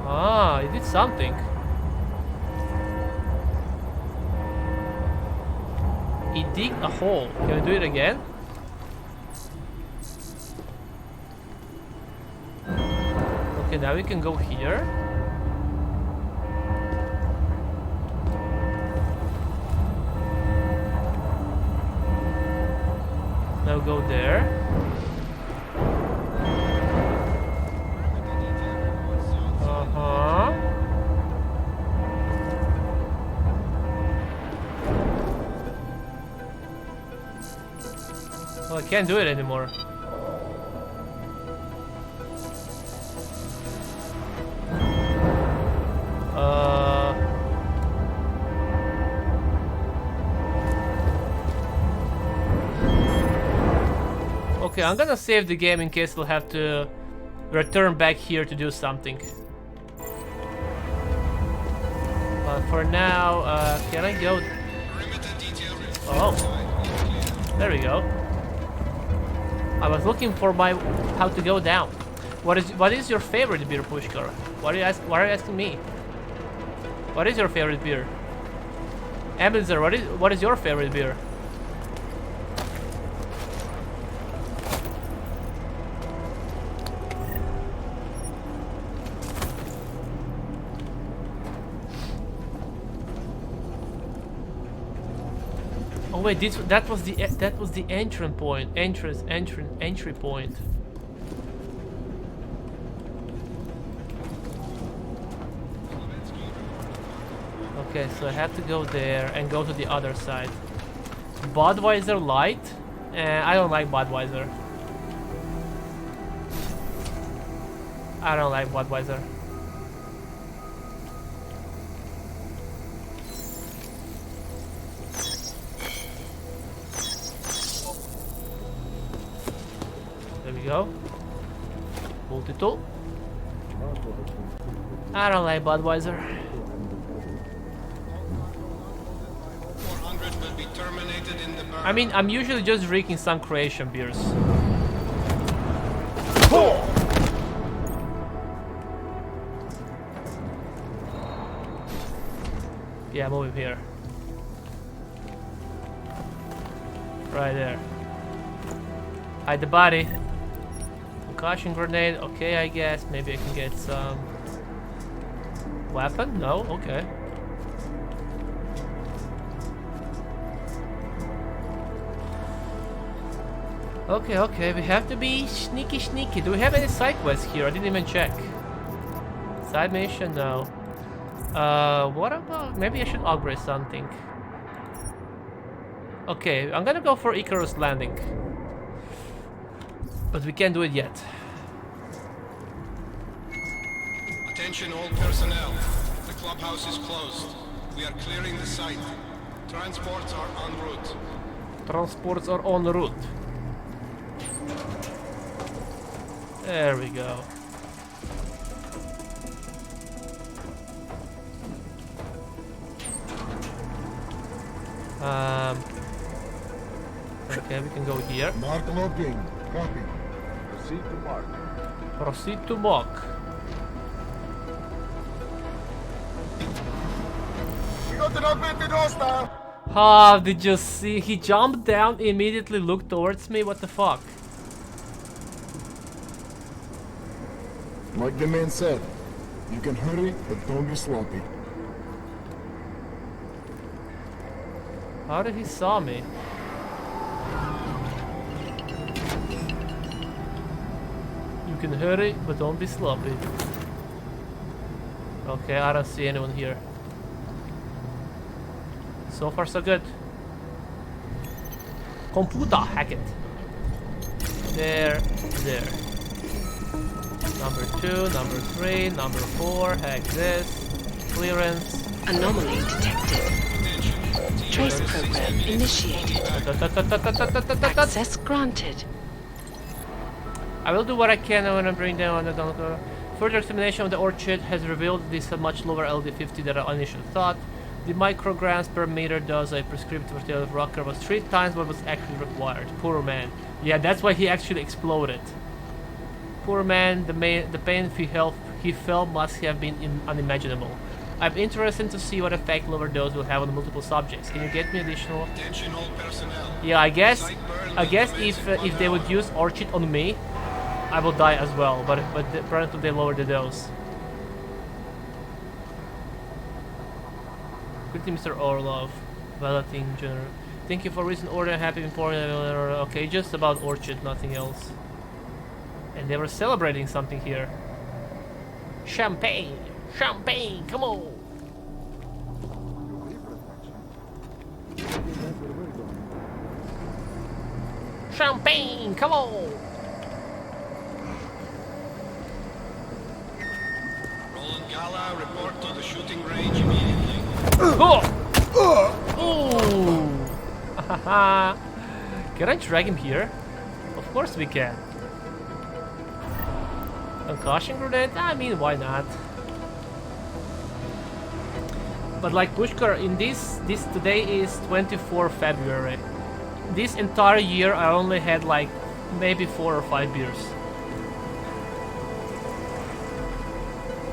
Ah, it did something. It digged a hole. Can we do it again? Okay, now we can go here. Now go there. Uh-huh. Well, I can't do it anymore. Okay, I'm gonna save the game in case we'll have to return back here to do something. But for now, can I go? Oh, there we go. I was looking for how to go down. What is your favorite beer, Pushkar? Why are you asking me? What is your favorite beer? Ebenezer, what is your favorite beer? Oh wait, that was the entry point. Okay, so I have to go there and go to the other side. Budweiser Light? I don't like Budweiser. I don't like Budweiser. There we go. Multi-tool. I don't like Budweiser. I mean, I'm usually just drinking some Croatian beers. Yeah, move him here. Right there. Hide the body. Concussion grenade. Okay, I guess. Maybe I can get some weapon? No? Okay. Okay, we have to be sneaky. Do we have any side quests here? I didn't even check. Side mission? No. What about... Maybe I should upgrade something. Okay, I'm gonna go for Icarus Landing. But we can't do it yet. Attention all personnel. The clubhouse is closed. We are clearing the site. Transports are en route. Transports are en route. There we go. Okay, we can go here. Mark looking. Copy. Proceed to mark. Proceed to mark. We got an augmented hostile. Ah, did you see? He jumped down, immediately looked towards me. What the fuck? Like the man said, you can hurry, but don't be sloppy. How did he saw me? You can hurry, but don't be sloppy. Okay, I don't see anyone here. So far, so good. Computer, hack it. There. Number 2, number 3, number 4, hack this. Clearance. Anomaly detected. Trace program initiated. Access granted. I will do what I can when I bring down the further examination of the orchid has revealed this a much lower LD50 than I initially thought. The micrograms per meter dose I prescribed for the rocker was 3 times what was actually required. Poor man. Yeah, that's why he actually exploded. Poor man, the pain he felt must have been unimaginable. I'm interested to see what effect lower dose will have on multiple subjects. Can you get me additional? Attention all personnel. Yeah, I guess if they would use orchid on me, I will die as well, but apparently they lowered the dose. Quickly, Mr. Orlov, Valeting General. Thank you for recent order. Happy important. Okay, just about Orchard, nothing else. And they were celebrating something here. Champagne! Champagne! Come on! Champagne! Come on! Roland Gala, report to the shooting range immediately. Ooh! Can I drag him here? Of course we can. Concussion grenade? I mean, why not? But like Pushkar, in this today is 24 February. This entire year I only had like maybe 4 or 5 beers.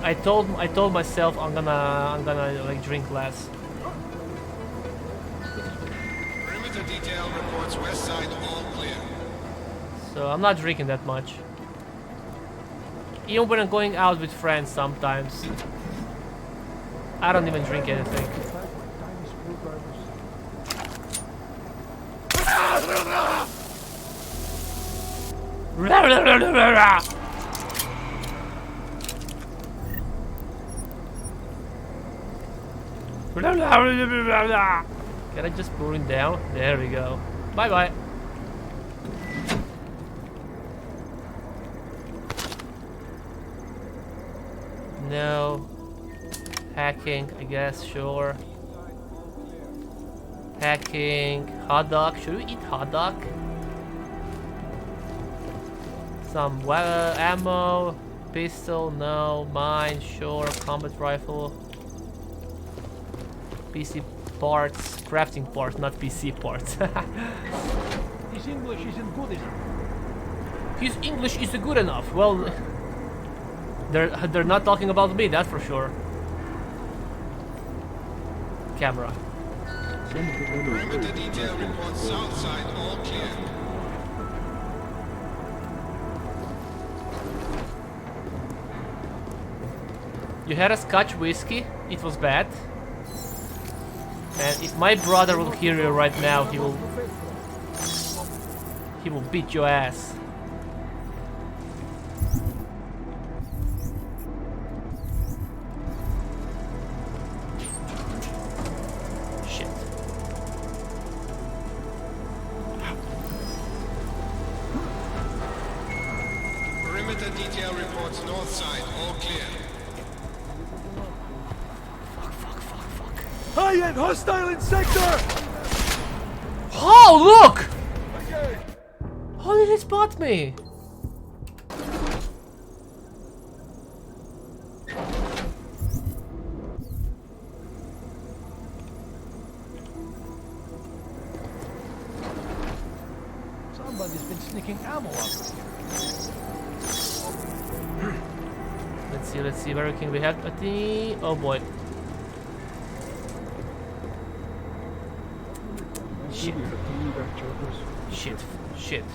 I told myself I'm gonna like drink less. Perimeter detail reports west side all clear. So I'm not drinking that much. Even when I'm going out with friends sometimes, I don't even drink anything. Can I just pull him down? There we go. Bye bye. No. Hacking, I guess, sure. Hacking. Hot dog. Should we eat hot dog? Some ammo. Pistol, no. Mine, sure. Combat rifle. PC parts. Crafting parts, not PC parts. His English isn't good enough. His English isn't good enough. Well, they're not talking about me, that's for sure. Camera. Perimeter detail reports south side all clear. You had a Scotch whiskey. It was bad. And if my brother will hear you right now, he will beat your ass. Shit. Perimeter detail reports north side all clear. High-end hostile in sector! Oh, look! How did he spot me? Somebody's been sneaking ammo up here. Let's see, where can we have the... Oh boy. Shit. Shit.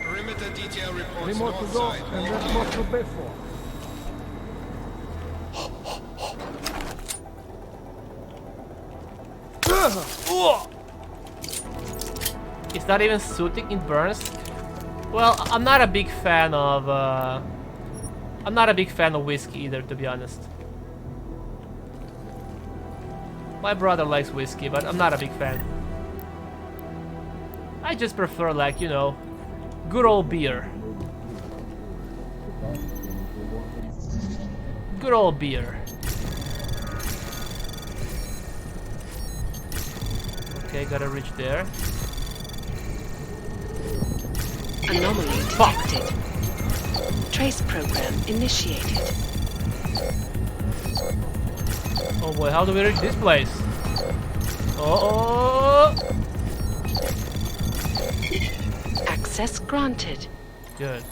Perimeter detail reports Any more to north go, side and all that's clear. what to pay for. It's not even soothing, it burns. Well, I'm not a big fan of whiskey either, to be honest. My brother likes whiskey, but I'm not a big fan. I just prefer, like, you know, good old beer. Good old beer. Okay, gotta reach there. Anomaly detected. Trace program initiated. Oh boy, how do we reach this place? Oh! Access granted. Good.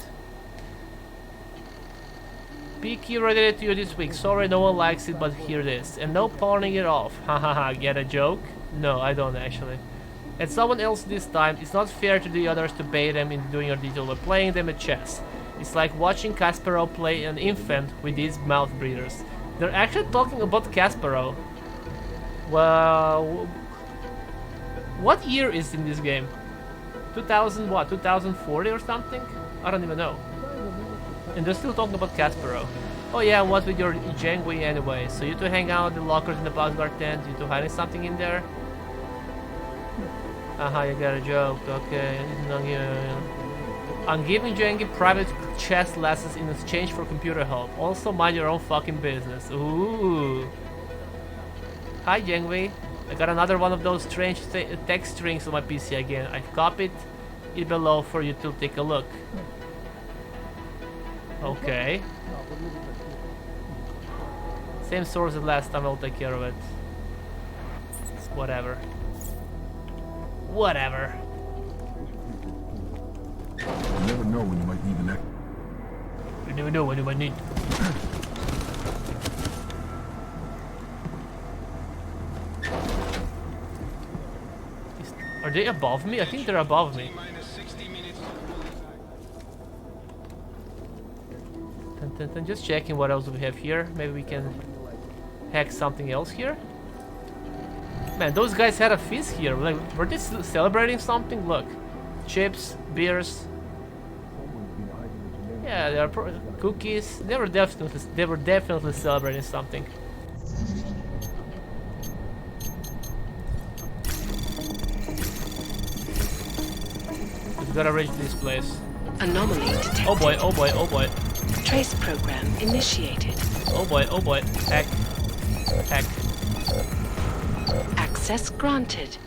P-key related to you this week. Sorry, no one likes it, but here it is. And no pawning it off. Hahaha, get a joke? No, I don't actually. and someone else this time. It's not fair to the others to bait them into doing your detail by playing them at chess. It's like watching Kasparov play an infant with these mouth breathers. They're actually talking about Kasparov. Well, what year is in this game? 2000 what? 2040 or something? I don't even know. And they're still talking about Kasparov. Oh yeah, what with your Jangui anyway? So you two hang out in the lockers in the bodyguard tent, you two hiding something in there? You got a joke, okay. I'm giving Jangi private chess lessons in exchange for computer help. Also mind your own fucking business. Ooh. Hi Jangui. I got another one of those strange text strings on my PC again. I've copied it below for you to take a look. Okay. Same source as last time, I'll take care of it. Whatever. Whatever. You never know when you might need an act. You never know when you might need. Are they above me? I think they're above me. Just checking what else we have here. Maybe we can hack something else here. Man, those guys had a feast here. Like, were they celebrating something? Look, chips, beers. Yeah, there are cookies. They were definitely celebrating something. We've gotta reach this place. Anomaly detected. Oh boy! Oh boy! Oh boy! Trace program initiated. Oh boy! Oh boy! Hack! Hack! Access granted.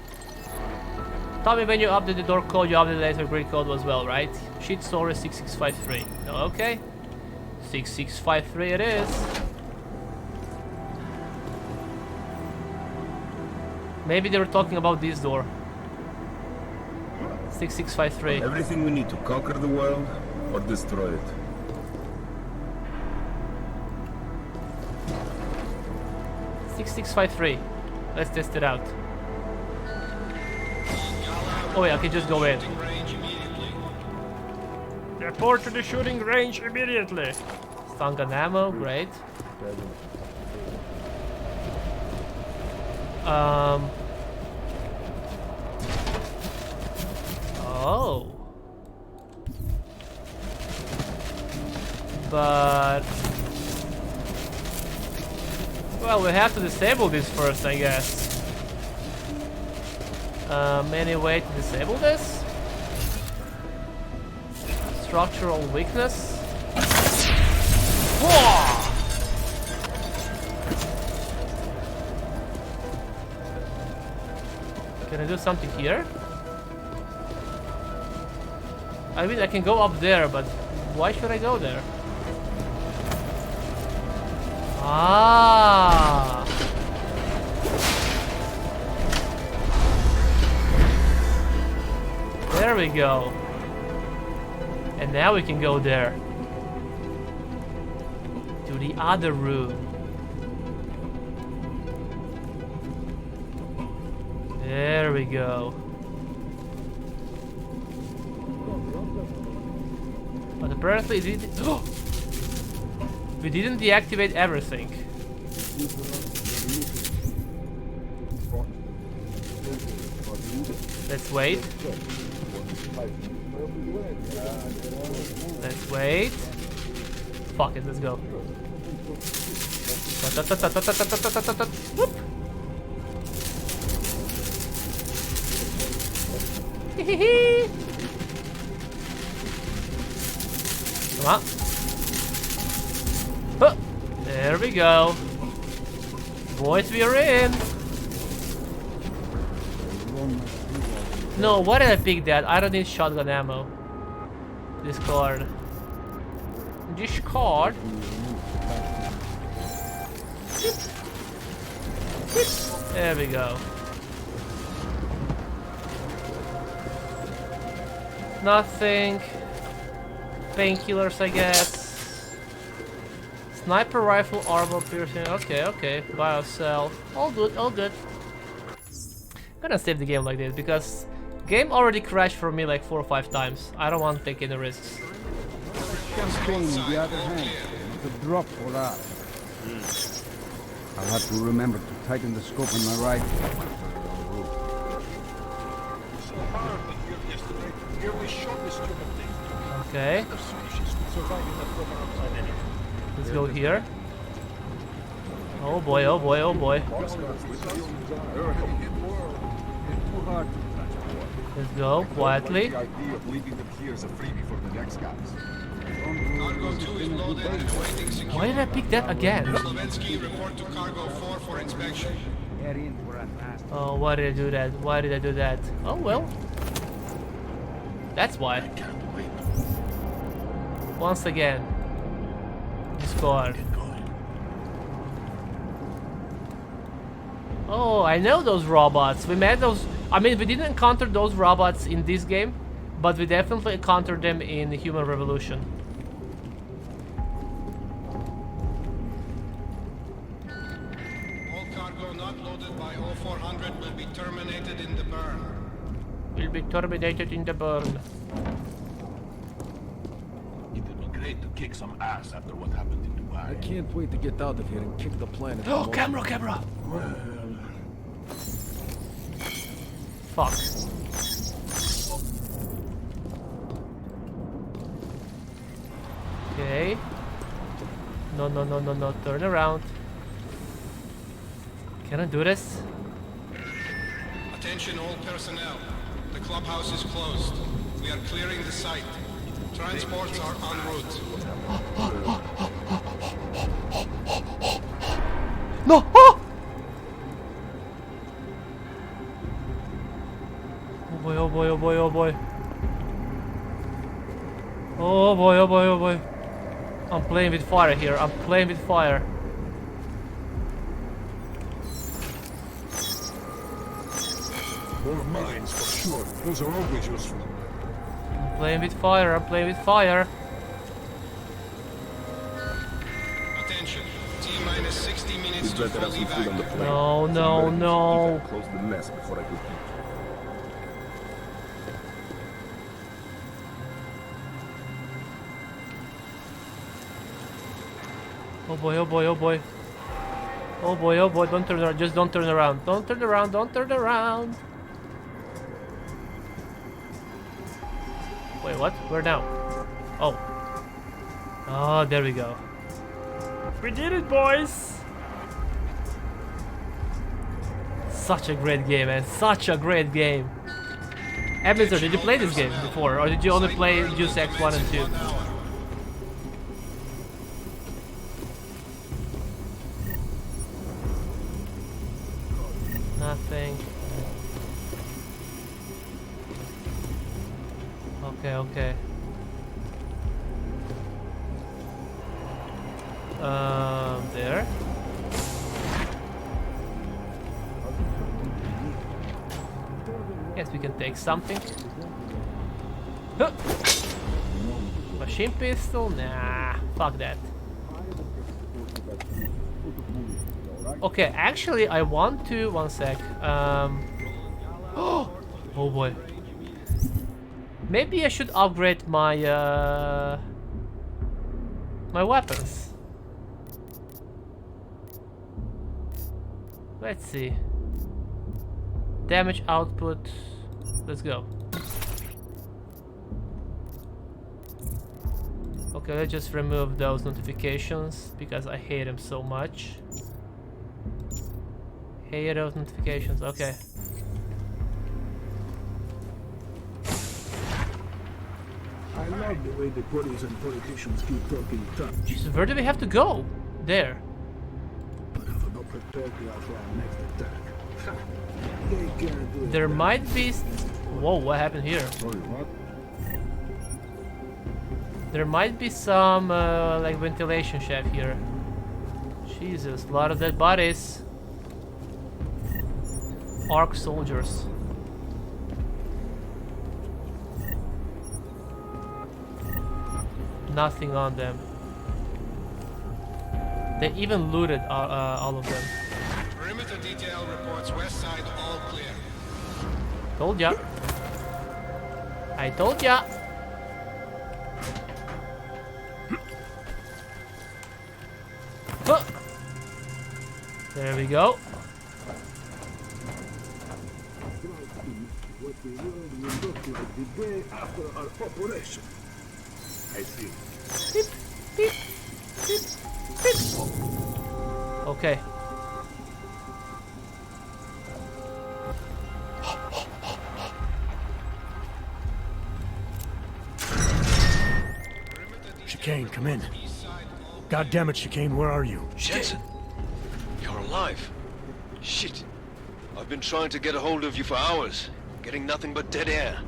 Tell me when you update the door code, you update the laser grid code as well, right? Sheet story 6653. Okay. 6653 it is. Maybe they were talking about this door. 6653. Everything we need to conquer the world or destroy it. $6653. Let's test it out. Oh yeah, I can just go in. Report to the shooting range immediately. Stun gun ammo, great. Oh. But well, we have to disable this first, I guess. Any way to disable this? Structural weakness. Whoa! Can I do something here? I mean, I can go up there, but why should I go there? Ah! There we go. And now we can go there. To the other room. There we go. But apparently we didn't deactivate everything. Let's wait. Let's wait. Fuck it, let's go. Whoop. Come on. Huh. There we go. Boys, we are in. No, why did I pick that? I don't need shotgun ammo. Discard. Discard. There we go. Nothing. Painkillers, I guess. Sniper rifle, armor piercing. Okay, okay. Biocell. All good, all good. I'm gonna save the game like this because game already crashed for me like 4 or 5 times. I don't want to take any risks. Campaign, on the other hand, is a drop for us. I'll have to remember to tighten the scope on my rifle. Okay. Let's go here. Oh boy, oh boy, oh boy. Let's go quietly. Why did I pick that again? Oh, why did I do that? Why did I do that? Oh well. That's why. Once again. Score. Oh, I know those robots. We met those. I mean, we didn't encounter those robots in this game, but we definitely encountered them in Human Revolution. All cargo not loaded by 0400 will be terminated in the burn. Will be terminated in the burn. It would be great to kick some ass after what happened in Dubai. I can't wait to get out of here and kick the planet. Oh, camera, camera! Fuck. Okay. No, no, no, no, no. Turn around. Can I do this? Attention all personnel. The clubhouse is closed. We are clearing the site. Transports are en route. No! Oh! Oh boy, oh boy, oh boy, oh boy. Oh boy, oh boy, oh boy. I'm playing with fire here. I'm playing with fire. More mines for sure. Those are always useful. I'm playing with fire. I'm playing with fire. Attention. T-minus 60 minutes to full evac. No, no, no. Close the mess before I go deep. Oh boy, oh boy, oh boy. Oh boy, oh boy, don't turn around, just don't turn around. Don't turn around, don't turn around. Wait, what? Where now? Oh. Oh, there we go. We did it, boys! Such a great game, man. Such a great game. Ebenezer, did you play this game before? Or did you only play Deus Ex 1 and 2? Nothing. Okay, okay. There. Yes, we can take something. Huh. Machine pistol? Nah, fuck that. Okay, actually, I want to. One sec. Oh boy. Maybe I should upgrade my my weapons. Let's see. Damage output. Let's go. Okay, let's just remove those notifications because I hate them so much. Hate those notifications. Okay. I love the way the police and politicians keep talking tough. Jesus, where do we have to go? There. But I will not prepare you for our next attack. They can't do it. There might be. Whoa, what happened here? Sorry, what? There might be some like ventilation shaft here. Jesus, a lot of dead bodies. Arc soldiers. Nothing on them. They even looted all of them. Perimeter detail reports west side all clear. Told ya. I told ya. Huh. There we go. What the world will look like the day after our operation. I see. Beep, beep, beep, beep. Okay. Chicane, come in. God damn it, Chicane, where are you? Jensen, you're alive. Shit. I've been trying to get a hold of you for hours, getting nothing but dead air.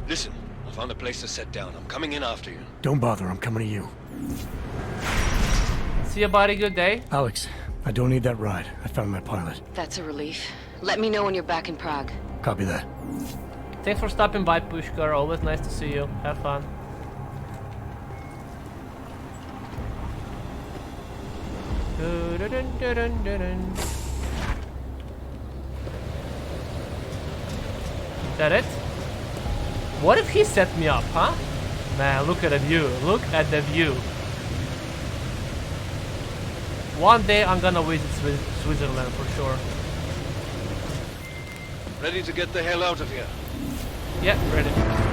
Listen, I found a place to set down. I'm coming in after you. Don't bother, I'm coming to you. See you, buddy. Good day. Alex, I don't need that ride. I found my pilot. That's a relief. Let me know when you're back in Prague. Copy that. Thanks for stopping by, Pushkar. Always nice to see you. Have fun. That it? What if he set me up, huh? Man, look at the view. Look at the view. One day I'm gonna visit Switzerland for sure. Ready to get the hell out of here? Yeah, ready.